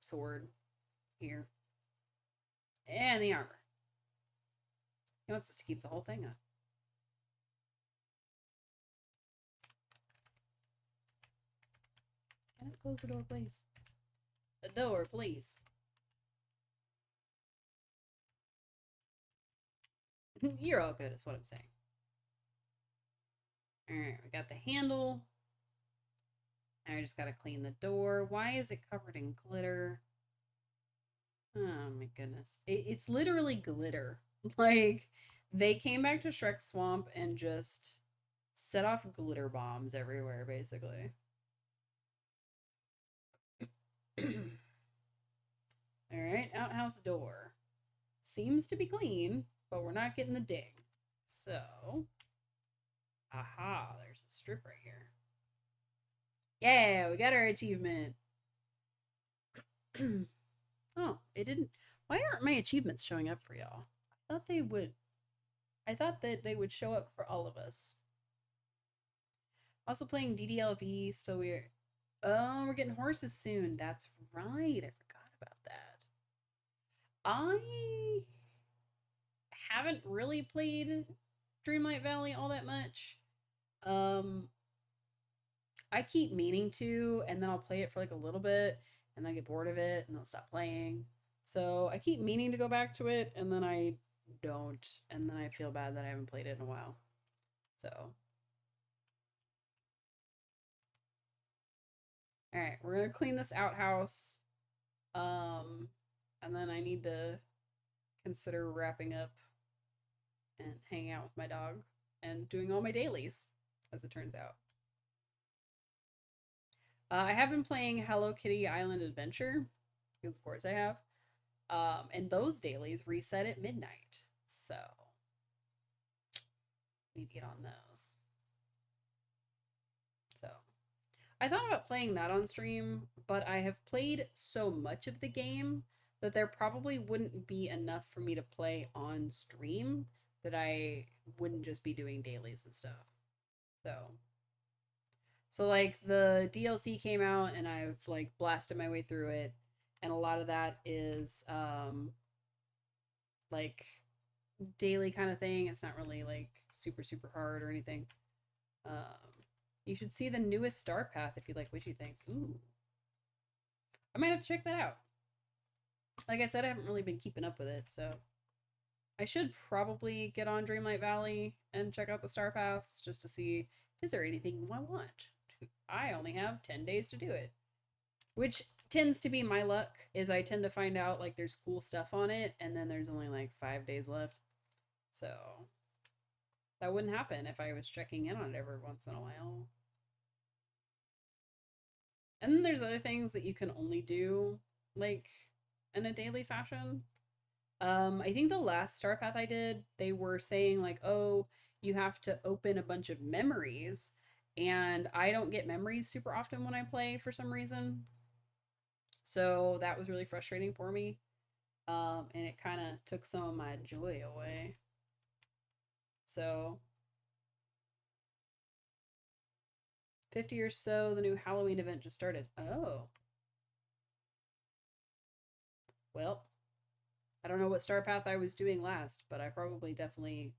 sword here. And the armor. He wants us to keep the whole thing on. Can I close the door, please? The door, please. You're all good, is what I'm saying. Alright, we got the handle. Now I just gotta clean the door. Why is it covered in glitter? Oh my goodness. It's literally glitter. Like, they came back to Shrek Swamp and just set off glitter bombs everywhere, basically. Alright, outhouse door. Seems to be clean, but we're not getting the ding. So, aha, there's a strip right here. Yeah, we got our achievement. Oh, it didn't. Why aren't my achievements showing up for y'all? I thought they would. I thought that they would show up for all of us. Also playing DDLV, so we're. Oh, we're getting horses soon. That's right. I forgot about that. I haven't really played Dreamlight Valley all that much. I keep meaning to, and then I'll play it for like a little bit, and I get bored of it, and I'll stop playing. So I keep meaning to go back to it, and then I don't, and then I feel bad that I haven't played it in a while. So, all right, we're gonna clean this outhouse, and then I need to consider wrapping up and hanging out with my dog and doing all my dailies, as it turns out. I have been playing Hello Kitty Island Adventure, because of course I have. And those dailies reset at midnight. So need to get on those. So I thought about playing that on stream, but I have played so much of the game that there probably wouldn't be enough for me to play on stream that I wouldn't just be doing dailies and stuff. So like the DLC came out and I've like blasted my way through it, and a lot of that is like daily kind of thing. It's not really like super hard or anything. You should see the newest Star Path if you like witchy things. Ooh, I might have to check that out. Like I said, I haven't really been keeping up with it, so I should probably get on Dreamlight Valley and check out the Star Paths just to see, is there anything I want? I only have 10 days to do it, which tends to be my luck. Is I tend to find out like there's cool stuff on it, and then there's only like 5 days left. So that wouldn't happen if I was checking in on it every once in a while. And then there's other things that you can only do like in a daily fashion. I think the last Star Path I did, they were saying like, oh, you have to open a bunch of memories, and I don't get memories super often when I play for some reason. So that was really frustrating for me. And it kind of took some of my joy away. So 50 or so, the new Halloween event just started. Oh. Well, I don't know what Star Path I was doing last, but I probably definitely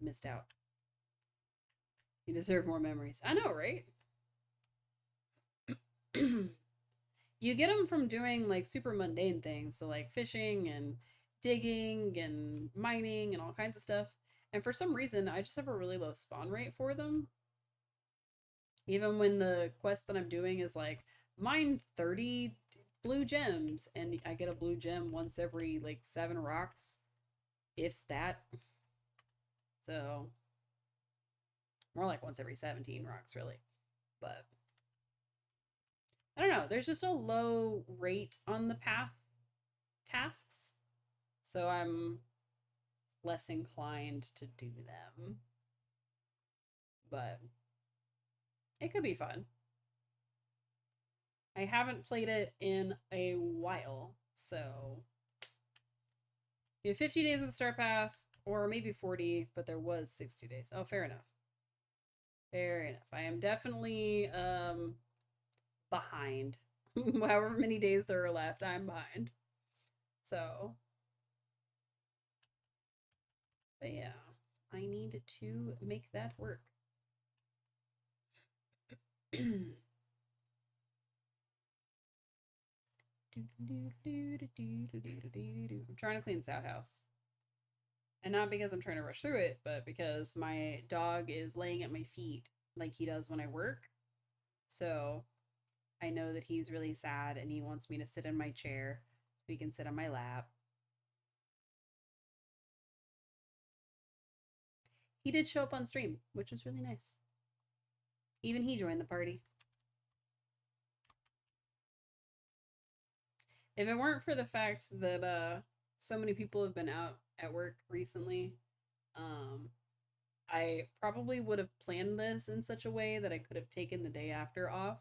missed out. You deserve more memories. I know, right? You get them from doing like super mundane things, so like fishing and digging and mining and all kinds of stuff. And for some reason, I just have a really low spawn rate for them. Even when the quest that I'm doing is like mine 30 blue gems, and I get a blue gem once every like 7 rocks, if that. So more like once every 17 rocks, really. But I don't know. There's just a low rate on the path tasks, so I'm less inclined to do them. But it could be fun. I haven't played it in a while, so you have 50 days with the Star Path, or maybe 40, but there was 60 days. Oh, fair enough. Fair enough. I am definitely behind. However many days there are left, I'm behind. So, but yeah, I need to make that work. I'm trying to clean this outhouse. And not because I'm trying to rush through it, but because my dog is laying at my feet like he does when I work. So I know that he's really sad and he wants me to sit in my chair so he can sit on my lap. He did show up on stream, which was really nice. Even he joined the party. If it weren't for the fact that so many people have been out at work recently, I probably would have planned this in such a way that I could have taken the day after off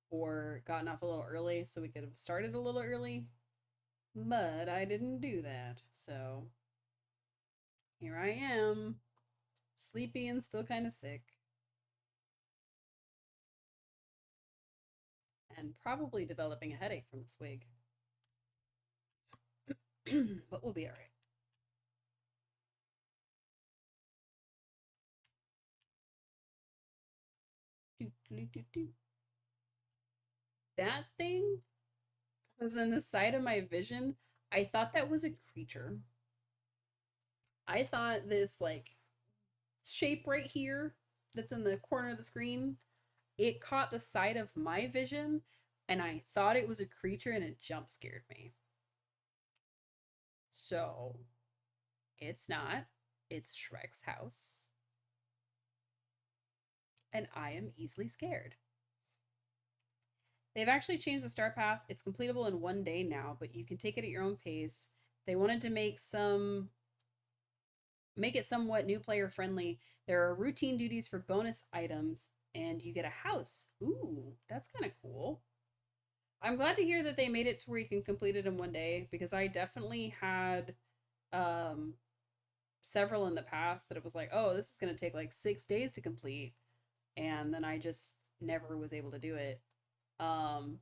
or gotten off a little early so we could have started a little early. But I didn't do that. So here I am, sleepy and still kind of sick. And probably developing a headache from this wig. But we'll be all right. That thing was in the side of my vision. I thought that was a creature. I thought this like shape right here that's in the corner of the screen, it caught the side of my vision, and I thought it was a creature, and it jump scared me. So it's not. It's Shrek's house. And I am easily scared. They've actually changed the star path. It's completable in 1 day now, but you can take it at your own pace. They wanted to make it somewhat new player friendly. There are routine duties for bonus items, and you get a house. Ooh, that's kind of cool. I'm glad to hear that they made it to where you can complete it in 1 day, because I definitely had um several in the past that it was like, oh, this is going to take like 6 days to complete, and then I just never was able to do it. Um,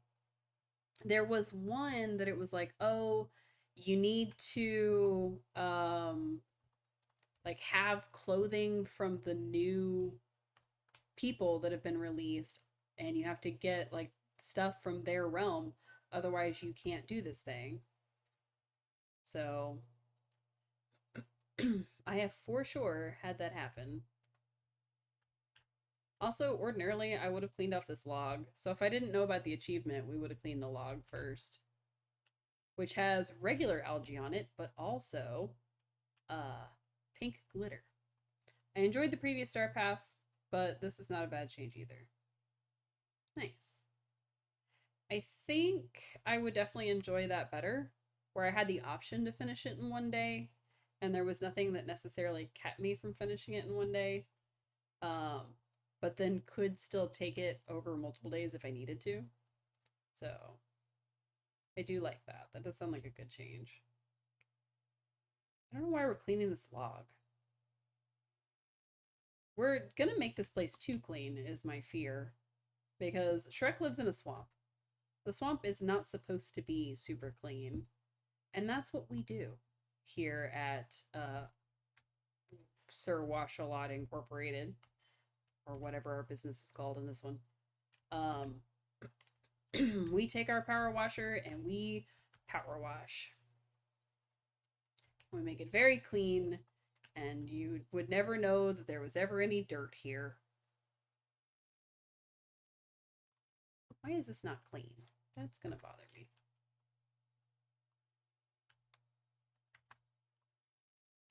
there was one that it was like, oh, you need to like have clothing from the new people that have been released, and you have to get like stuff from their realm, otherwise you can't do this thing. So I have for sure had that happen. Also, ordinarily, I would have cleaned off this log. So if I didn't know about the achievement, we would have cleaned the log first, which has regular algae on it, but also pink glitter. I enjoyed the previous star paths, but this is not a bad change either. Nice. I think I would definitely enjoy that better, where I had the option to finish it in 1 day, and there was nothing that necessarily kept me from finishing it in 1 day. Um, but then could still take it over multiple days if I needed to. So I do like that. That does sound like a good change. I don't know why we're cleaning this log. We're gonna make this place too clean, is my fear, because Shrek lives in a swamp. The swamp is not supposed to be super clean, and that's what we do here at Sir Wash-A-Lot Incorporated, or whatever our business is called in this one. Um, we take our power washer and we power wash. We make it very clean, and you would never know that there was ever any dirt here. Why is this not clean? That's gonna bother me.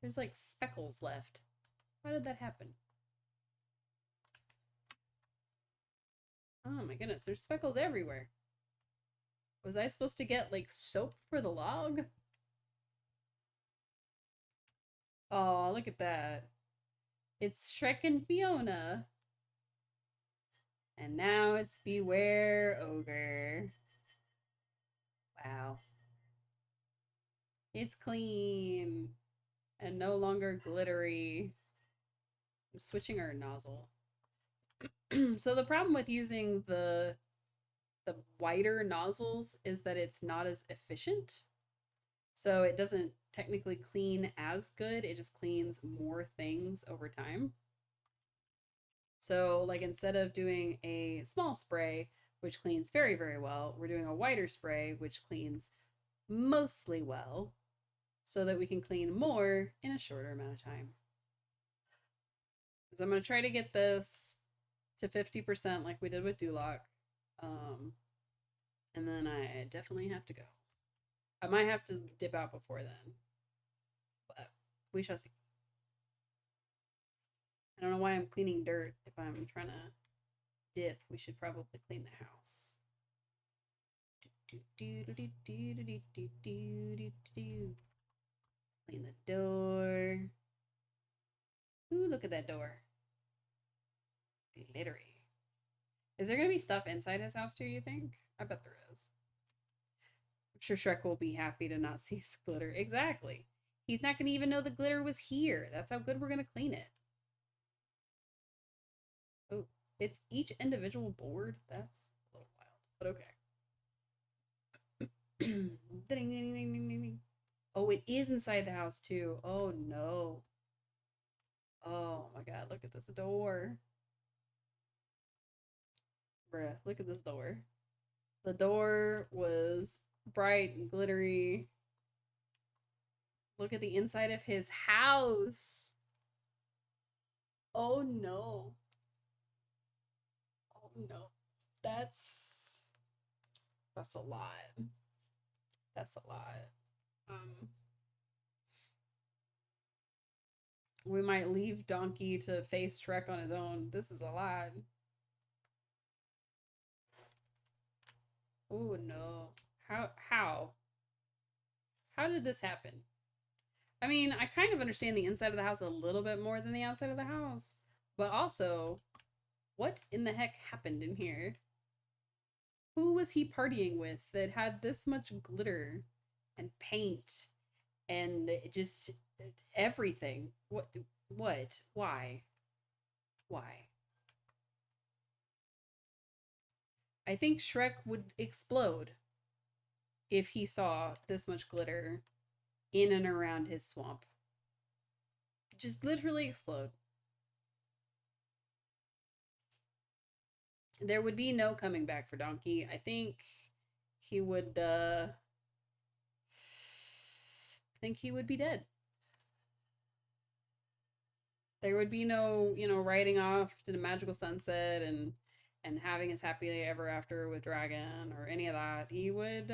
There's like speckles left. How did that happen? Oh my goodness, there's speckles everywhere. Was I supposed to get like soap for the log? Oh, look at that. It's Shrek and Fiona. And now it's Beware Ogre. Wow. It's clean and no longer glittery. I'm switching our nozzle. So the problem with using the wider nozzles is that it's not as efficient. So it doesn't technically clean as good. It just cleans more things over time. So like instead of doing a small spray, which cleans very, very well, we're doing a wider spray, which cleans mostly well, so that we can clean more in a shorter amount of time. So I'm going to try to get this to 50% like we did with Duloc. And then I definitely have to go. I might have to dip out before then, but we shall see. I don't know why I'm cleaning dirt. If I'm trying to dip, we should probably clean the house. Clean the door. Ooh, look at that door. Glittery. Is there going to be stuff inside his house too, you think? I bet there is. I'm sure Shrek will be happy to not see his glitter. Exactly. He's not going to even know the glitter was here. That's how good we're going to clean it. Oh, it's each individual board? That's a little wild, but okay. Ding, ding, ding, ding, ding. Oh, it is inside the house too. Oh no. Oh my god, look at this door. Bruh, look at this door. The door was bright and glittery. Look at the inside of his house. Oh no. Oh no. That's a lot. That's a lot. Um we might leave Donkey to face Shrek on his own. This is a lot. Oh no. How? How did this happen? I mean, I kind of understand the inside of the house a little bit more than the outside of the house, but also, what in the heck happened in here? Who was he partying with that had this much glitter and paint and just everything? What? What? Why? Why? I think Shrek would explode if he saw this much glitter in and around his swamp. Just literally explode. There would be no coming back for Donkey. I think he would think he would be dead. There would be no, riding off to the magical sunset and having his happily ever after with Dragon or any of that. He would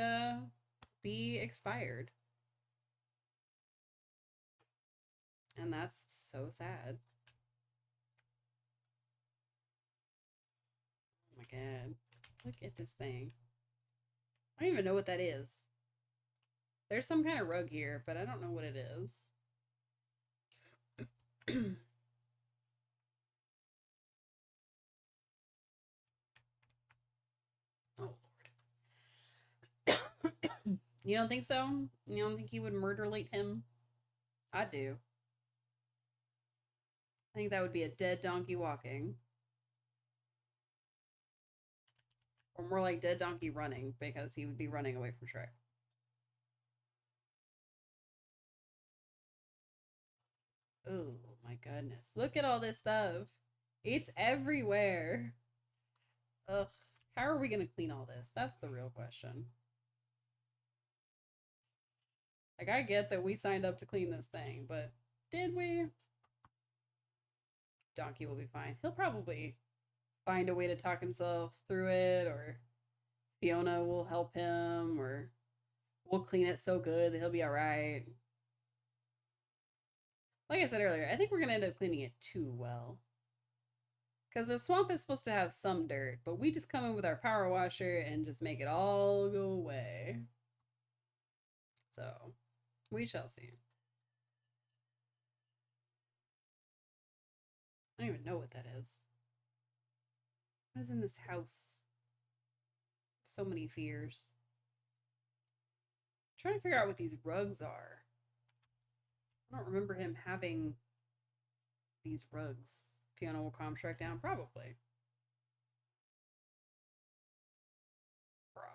be expired. And that's so sad. Oh my god. Look at this thing. I don't even know what that is. There's some kind of rug here, but I don't know what it is. Oh Lord. You don't think so? You don't think he would murderate him? I do. I think that would be a dead donkey walking. Or more like dead donkey running, because he would be running away from Shrek. Oh my goodness. Look at all this stuff. It's everywhere. Ugh. How are we going to clean all this? That's the real question. Like, I get that we signed up to clean this thing, but did we? Donkey will be fine. He'll probably find a way to talk himself through it, or Fiona will help him, or we'll clean it so good that he'll be all right. Like I said earlier, I think we're going to end up cleaning it too well. Because the swamp is supposed to have some dirt, but we just come in with our power washer and just make it all go away. So, we shall see. I don't even know what that is. What is in this house? So many fears. I'm trying to figure out what these rugs are. I don't remember him having these rugs. Piano will calm Shrek down? Probably. Probably.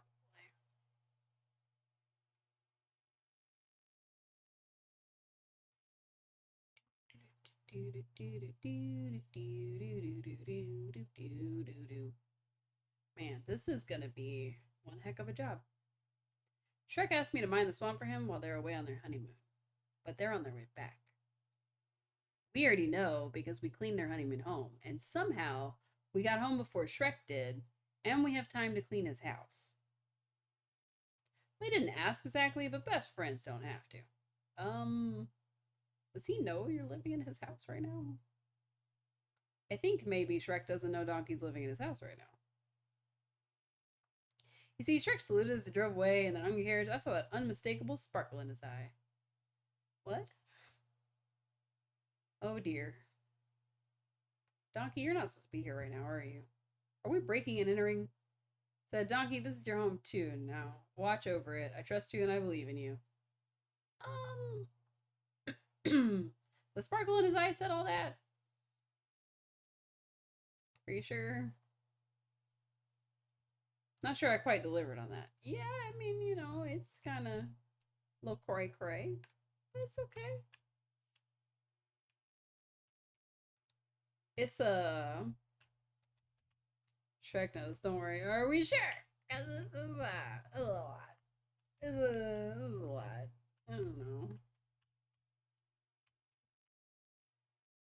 Man, this is gonna be one heck of a job. Shrek asked me to mind the swamp for him while they're away on their honeymoon, but they're on their way back. We already know because we cleaned their honeymoon home, and somehow we got home before Shrek did, and we have time to clean his house. We didn't ask exactly, but best friends don't have to. Does he know you're living in his house right now? I think maybe Shrek doesn't know Donkey's living in his house right now. You see, Shrek saluted as he drove away, and then Donkey carriage, I saw that unmistakable sparkle in his eye. What? Oh dear. Donkey, you're not supposed to be here right now, are you? Are we breaking and entering? Said, Donkey, this is your home too. Now, watch over it. I trust you and I believe in you. The sparkle in his eye said all that? Are you sure? Not sure I quite delivered on that. Yeah, I mean, it's kind of a little cray-cray. It's okay. It's Shrek knows, don't worry. Are we sure? Because this is a lot. This is a lot. I don't know.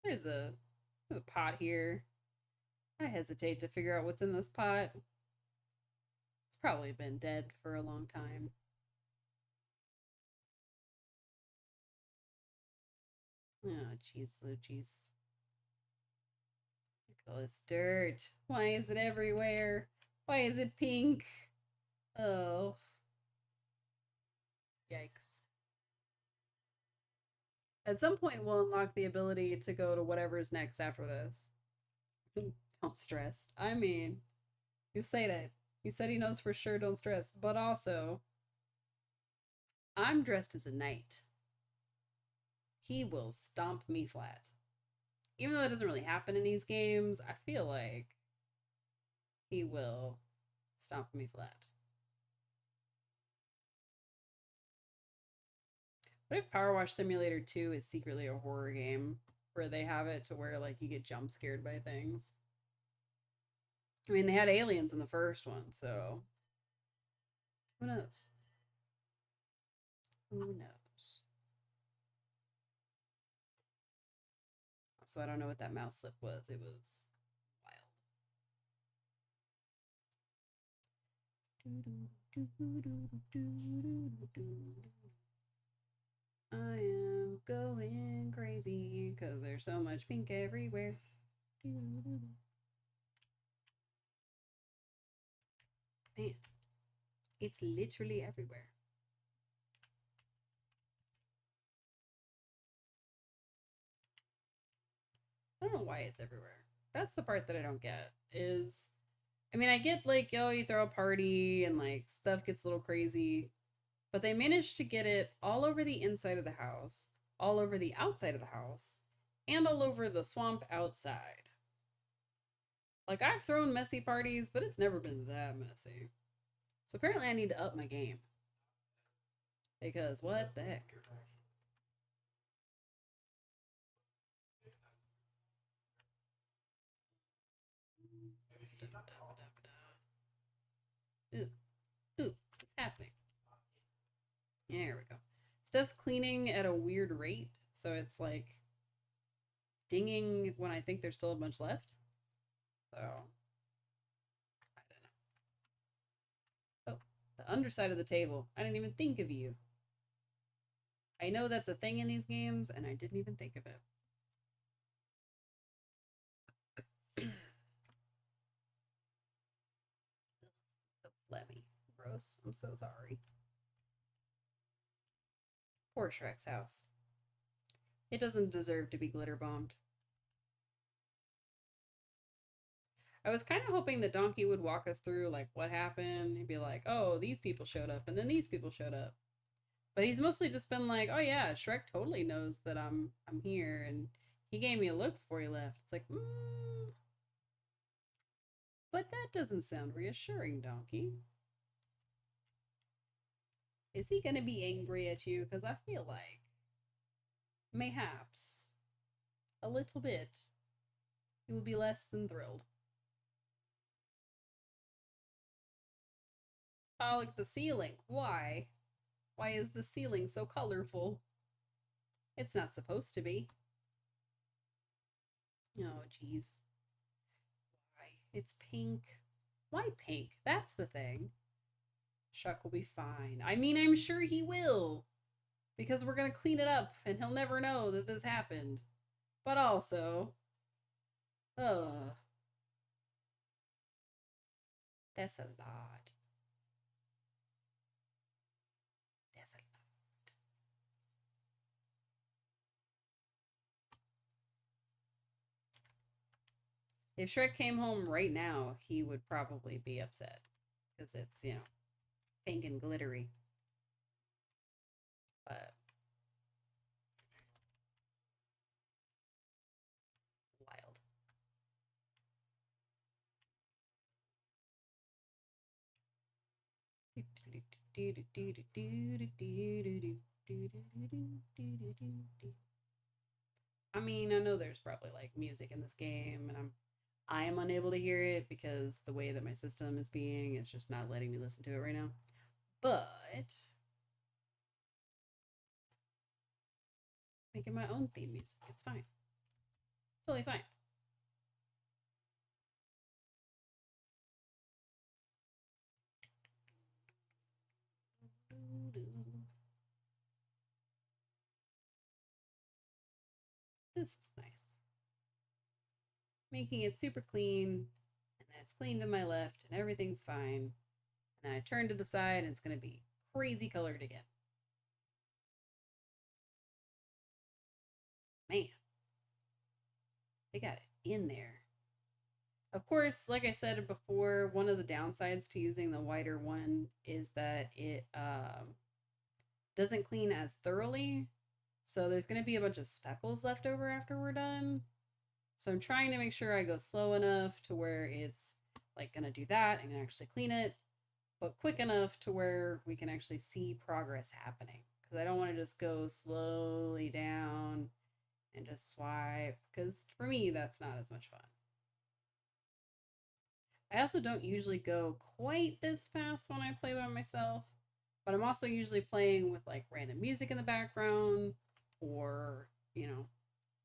There's a pot here. I hesitate to figure out what's in this pot. It's probably been dead for a long time. Oh, jeez, Luchis. Look at all this dirt. Why is it everywhere? Why is it pink? Oh, yikes. At some point, we'll unlock the ability to go to whatever's next after this. Don't stress. I mean, you say that. You said he knows for sure, don't stress. But also, I'm dressed as a knight. He will stomp me flat. Even though that doesn't really happen in these games, I feel like he will stomp me flat. What if Powerwash Simulator 2 is secretly a horror game where they have it to where like you get jump scared by things? I mean, they had aliens in the first one, so who knows? Who knows? So I don't know what that mouse slip was. It was wild. I am going crazy because there's so much pink everywhere. Man, it's literally everywhere. I don't know why it's everywhere. That's the part that I don't get. Is I mean, I get like, oh, you throw a party and like stuff gets a little crazy, but they managed to get it all over the inside of the house, all over the outside of the house, and all over the swamp outside. Like, I've thrown messy parties, but it's never been that messy. So apparently I need to up my game. Because what the heck? Ooh, ooh, what's happening? There we go. Stuff's cleaning at a weird rate, so it's like dinging when I think there's still a bunch left. So, I don't know. Oh, the underside of the table. I didn't even think of you. I know that's a thing in these games, and I didn't even think of it. So phlegmy. Gross. I'm so sorry. Poor Shrek's house. It doesn't deserve to be glitter bombed. I was kind of hoping that Donkey would walk us through like what happened. He'd be like, "Oh, these people showed up, and then these people showed up." But he's mostly just been like, "Oh yeah, Shrek totally knows that I'm here, and he gave me a look before he left." It's like, but that doesn't sound reassuring, Donkey. Is he gonna be angry at you? Because I feel like mayhaps a little bit he will be less than thrilled. Oh, look, the ceiling. Why? Why is the ceiling so colorful? It's not supposed to be. Oh, jeez. Why? It's pink. Why pink? That's the thing. Shuck will be fine. I mean, I'm sure he will. Because we're gonna clean it up and he'll never know that this happened. But also, ugh. That's a lot. That's a lot. If Shrek came home right now, he would probably be upset. Because it's, pink and glittery. But wild. I mean, I know there's probably like music in this game, and I am unable to hear it because the way that my system is being is just not letting me listen to it right now. But making my own theme music, it's fine. It's totally fine. This is nice. Making it super clean, and it's clean to my left, and everything's fine. And I turn to the side and it's going to be crazy colored again. Man, they got it in there. Of course, like I said before, one of the downsides to using the whiter one is that it doesn't clean as thoroughly. So there's going to be a bunch of speckles left over after we're done. So I'm trying to make sure I go slow enough to where it's like going to do that and actually clean it, but quick enough to where we can actually see progress happening. Because I don't want to just go slowly down and just swipe, because for me, that's not as much fun. I also don't usually go quite this fast when I play by myself, but I'm also usually playing with like random music in the background or, you know,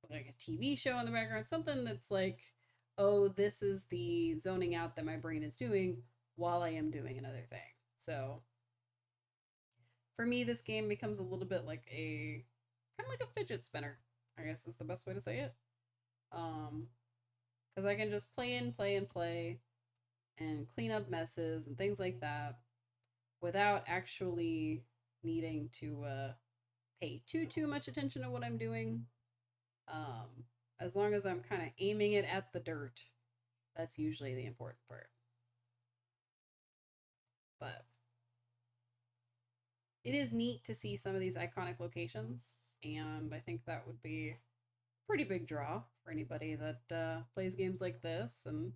like a TV show in the background, something that's like, oh, this is the zoning out that my brain is doing while I am doing another thing. So for me, this game becomes a little bit like a kind of like a fidget spinner, I guess is the best way to say it. Because I can just play and play and play and clean up messes and things like that without actually needing to pay too much attention to what I'm doing. As long as I'm kind of aiming it at the dirt, that's usually the important part. But it is neat to see some of these iconic locations, and I think that would be a pretty big draw for anybody that plays games like this and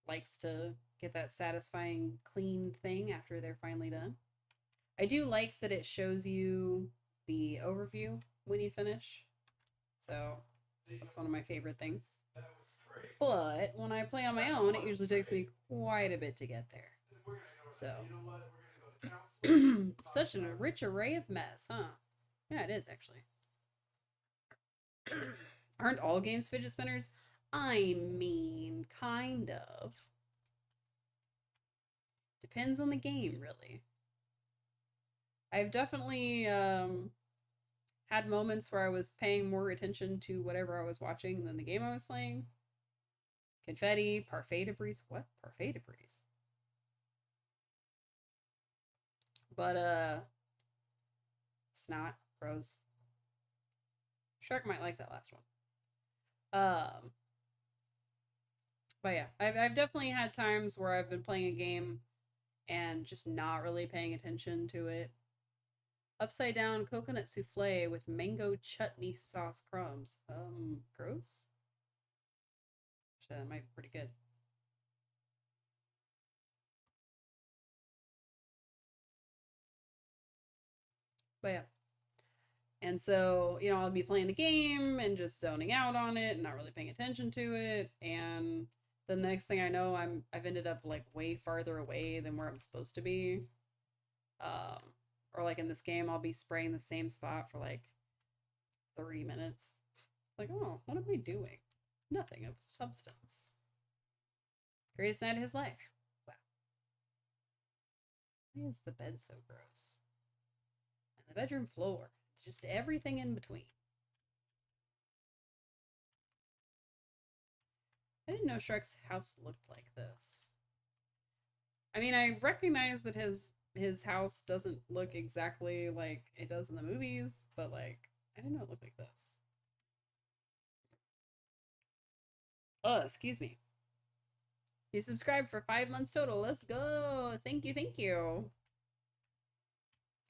likes to get that satisfying clean thing after they're finally done. I do like that it shows you the overview when you finish, so that's one of my favorite things. But when I play on my own, it usually takes me quite a bit to get there. So, such a rich array of mess, huh? Yeah, it is actually. Aren't all games fidget spinners? I mean, kind of. Depends on the game, really. I've definitely had moments where I was paying more attention to whatever I was watching than the game I was playing. Confetti, parfait debris. What? Parfait debris. But, snot, froze. Shark might like that last one. But yeah, I've definitely had times where I've been playing a game and just not really paying attention to it. Upside down coconut souffle with mango chutney sauce crumbs. Gross? Actually, that might be pretty good. But yeah. And so, you know, I'll be playing the game and just zoning out on it and not really paying attention to it. And then the next thing I know, I've ended up like way farther away than where I'm supposed to be. Um, or like in this game, I'll be spraying the same spot for like 30 minutes. Like, oh, what am I doing? Nothing of substance. Greatest night of his life. Wow. Why is the bed so gross? And the bedroom floor. Just everything in between. I didn't know Shrek's house looked like this. I mean, I recognize that his house doesn't look exactly like it does in the movies, but like, I didn't know it looked like this. Oh, excuse me. You subscribed for 5 months total. Let's go. Thank you, thank you.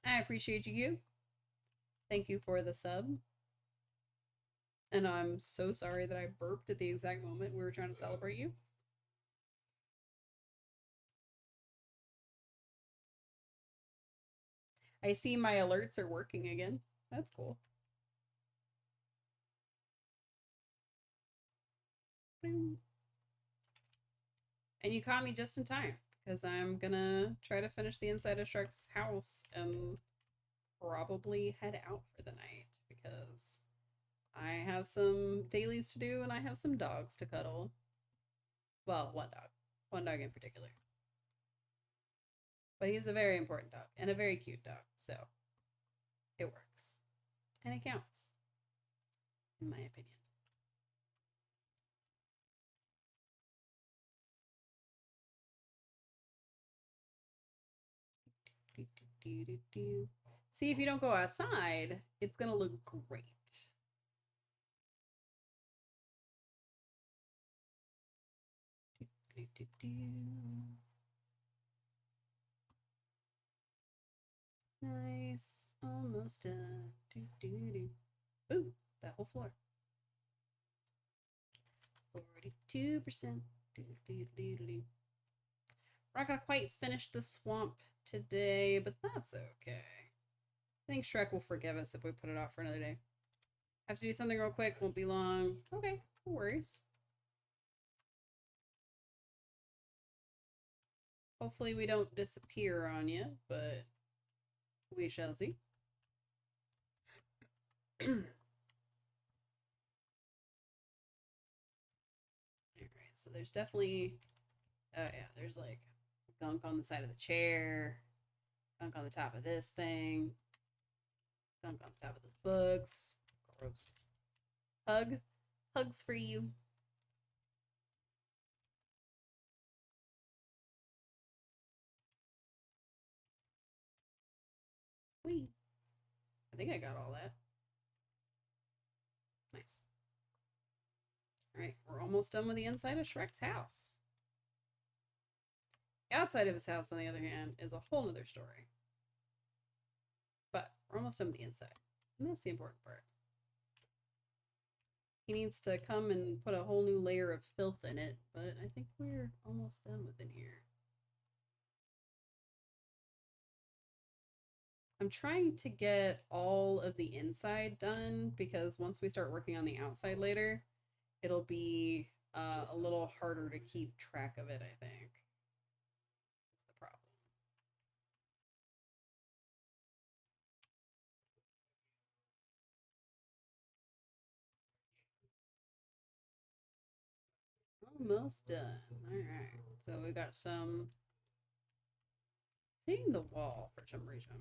I appreciate you. Thank you for the sub. And I'm so sorry that I burped at the exact moment we were trying to celebrate you. I see my alerts are working again. That's cool. And you caught me just in time because I'm gonna try to finish the inside of Shrek's house and probably head out for the night because I have some dailies to do and I have some dogs to cuddle. Well, one dog in particular. But he's a very important dog and a very cute dog, so it works. And it counts, in my opinion. See, if you don't go outside, it's gonna look great. Nice, almost done. Ooh, that whole floor. 42%. We're not gonna quite finish the swamp today, but that's okay. I think Shrek will forgive us if we put it off for another day. Have to do something real quick, won't be long. Okay, no worries. Hopefully we don't disappear on you, but we shall see. Alright, so there's definitely, oh yeah, there's like gunk on the side of the chair, gunk on the top of this thing, gunk on the top of the books. Gross. Hugs for you. Wee. I think I got all that. Nice. Alright, we're almost done with the inside of Shrek's house. The outside of his house, on the other hand, is a whole nother story. But we're almost done with the inside. And that's the important part. He needs to come and put a whole new layer of filth in it, but I think we're almost done with it here. I'm trying to get all of the inside done because once we start working on the outside later, it'll be a little harder to keep track of it, I think. That's the problem. Almost done. Alright. So we got some seeing the wall for some reason.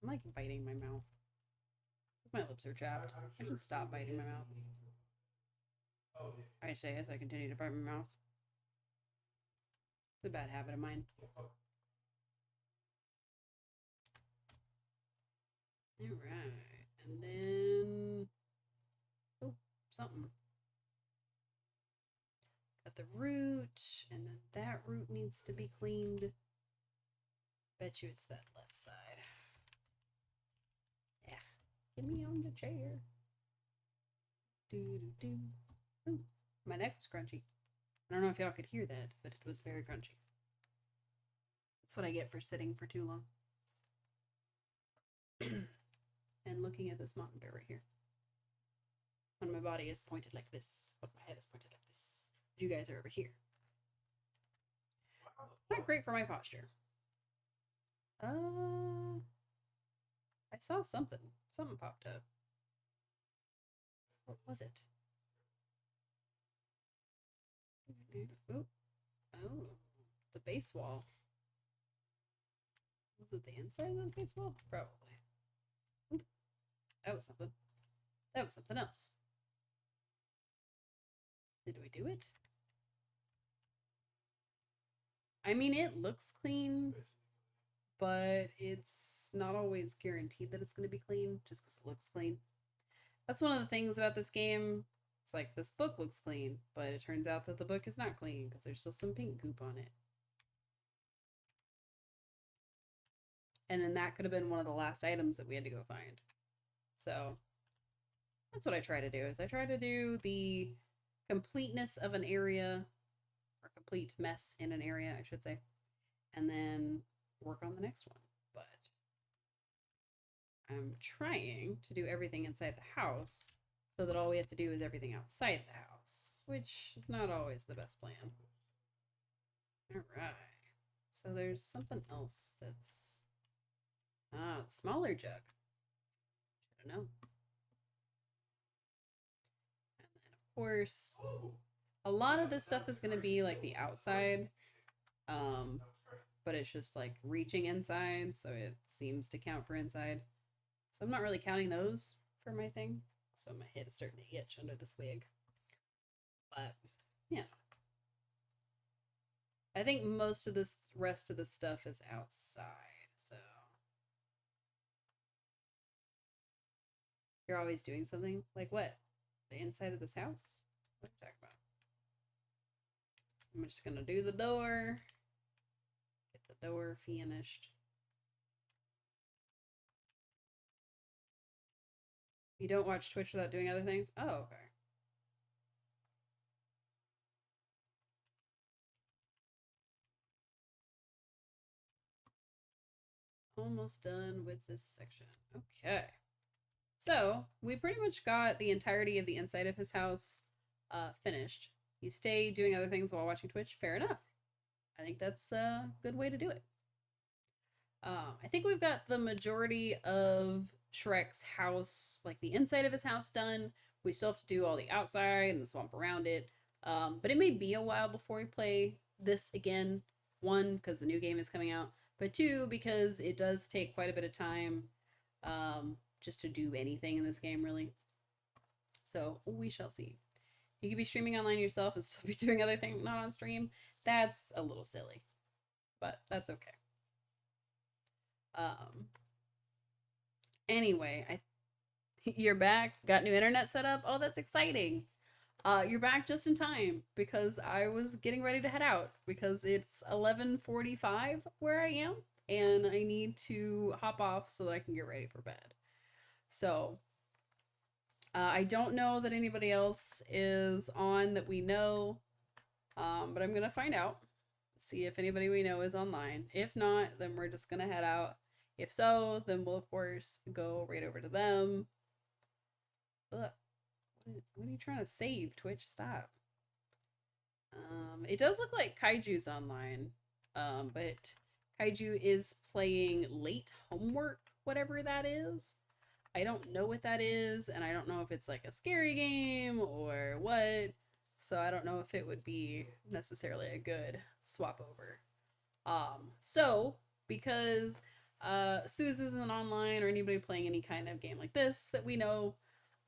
I'm like biting my mouth. My lips are chapped. I should stop biting my mouth. I say as I continue to bite my mouth. It's a bad habit of mine. Alright. And then oh, something. Got the root, and then that root needs to be cleaned. Bet you it's that left side. Yeah. Get me on the chair. Do. Ooh, my neck was crunchy. I don't know if y'all could hear that, but it was very crunchy. That's what I get for sitting for too long. And looking at this monitor right here. When my body is pointed like this, but my head is pointed like this. You guys are over here. Not great for my posture. I saw something. Something popped up. What was it? Ooh. Oh, the base wall. Was it the inside of the base wall? Probably. Ooh. That was something. That was something else. Did we do it? I mean, it looks clean, but it's not always guaranteed that it's going to be clean just because it looks clean. That's one of the things about this game. It's like, this book looks clean, but it turns out that the book is not clean because there's still some pink goop on it. And then that could have been one of the last items that we had to go find. So that's what I try to do, is I try to do the completeness of an area, or complete mess in an area, I should say, and then work on the next one. But I'm trying to do everything inside the house so that all we have to do is everything outside the house, which is not always the best plan. Alright. So there's something else that's... Ah, the smaller jug. Should have known. And then, of course, a lot of this stuff is going to be like the outside. But it's just like reaching inside, so it seems to count for inside. So I'm not really counting those for my thing. So my head is starting to itch under this wig. But, yeah. I think most of this rest of the stuff is outside. So You're always doing something? Like what? The inside of this house? What are you talking about? I'm just gonna do the door. Get the door finished. You don't watch Twitch without doing other things? Oh, okay. Almost done with this section. Okay. So, we pretty much got the entirety of the inside of his house finished. You stay doing other things while watching Twitch, fair enough. I think that's a good way to do it. I think we've got the majority of Shrek's house, like the inside of his house, done. We still have to do all the outside and the swamp around it. But it may be a while before we play this again. One, because the new game is coming out, but two, because it does take quite a bit of time just to do anything in this game, really. So we shall see. You could be streaming online yourself and still be doing other things not on stream. That's a little silly, but that's okay. Anyway, you're back. Got new internet set up. Oh, that's exciting. You're back just in time because I was getting ready to head out because it's 11:45 where I am and I need to hop off so that I can get ready for bed. So, I don't know that anybody else is on that we know, but I'm gonna find out. See if anybody we know is online. If not, then we're just gonna head out. If so, then we'll of course go right over to them. Ugh. What are you trying to save, Twitch? Stop. It does look like Kaiju's online, but Kaiju is playing late homework, whatever that is. I don't know what that is, and I don't know if it's like a scary game or what. So I don't know if it would be necessarily a good swap over. So because Suze isn't online or anybody playing any kind of game like this that we know,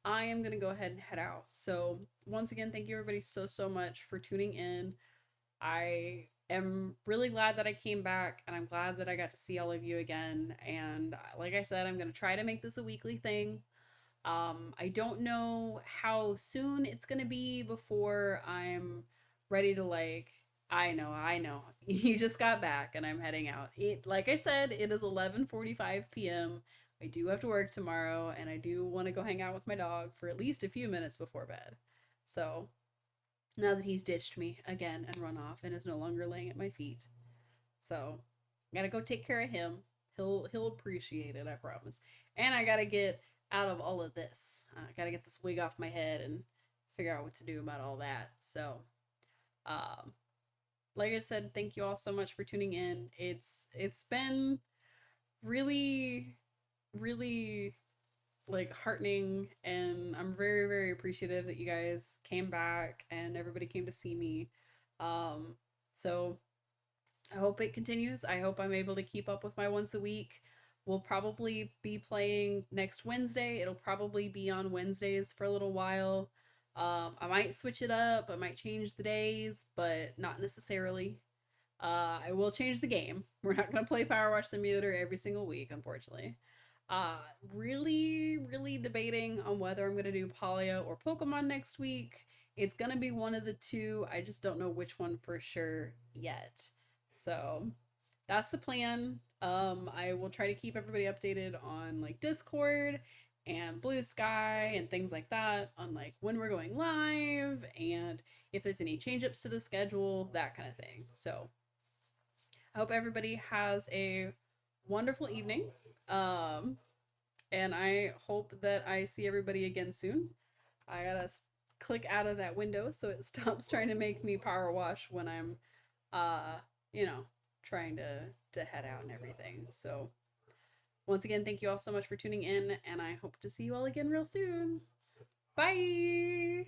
I am going to go ahead and head out. So, once again, thank you everybody so much for tuning in. I am really glad that I came back and I'm glad that I got to see all of you again. And like I said, I'm going to try to make this a weekly thing. I don't know how soon it's going to be before I'm ready to I know. You just got back and I'm heading out. Like I said, it is 11:45 p.m. I do have to work tomorrow and I do want to go hang out with my dog for at least a few minutes before bed. So, now that he's ditched me again and run off and is no longer laying at my feet. So, I got to go take care of him. He'll appreciate it, I promise. And I got to get out of all of this. I got to get this wig off my head and figure out what to do about all that. So, um like I said, thank you all so much for tuning in. It's been really really like heartening and I'm very appreciative that you guys came back and everybody came to see me. So I hope it continues. I hope I'm able to keep up with my once a week. We'll probably be playing next Wednesday. It'll probably be on Wednesdays for a little while. I might switch it up. I might change the days, but not necessarily. I will change the game. We're not going to play Powerwash Simulator every single week, unfortunately. Uh, really debating on whether I'm going to do Polio or Pokemon next week. It's going to be one of the two. I just don't know which one for sure yet. So that's the plan. I will try to keep everybody updated on like Discord and Blue Sky and things like that on like when we're going live and if there's any change ups to the schedule, that kind of thing. So I hope everybody has a wonderful evening. And I hope that I see everybody again soon. I gotta click out of that window so it stops trying to make me power wash when I'm, uh, you know, trying to head out and everything. So once again, thank you all so much for tuning in, and I hope to see you all again real soon. Bye!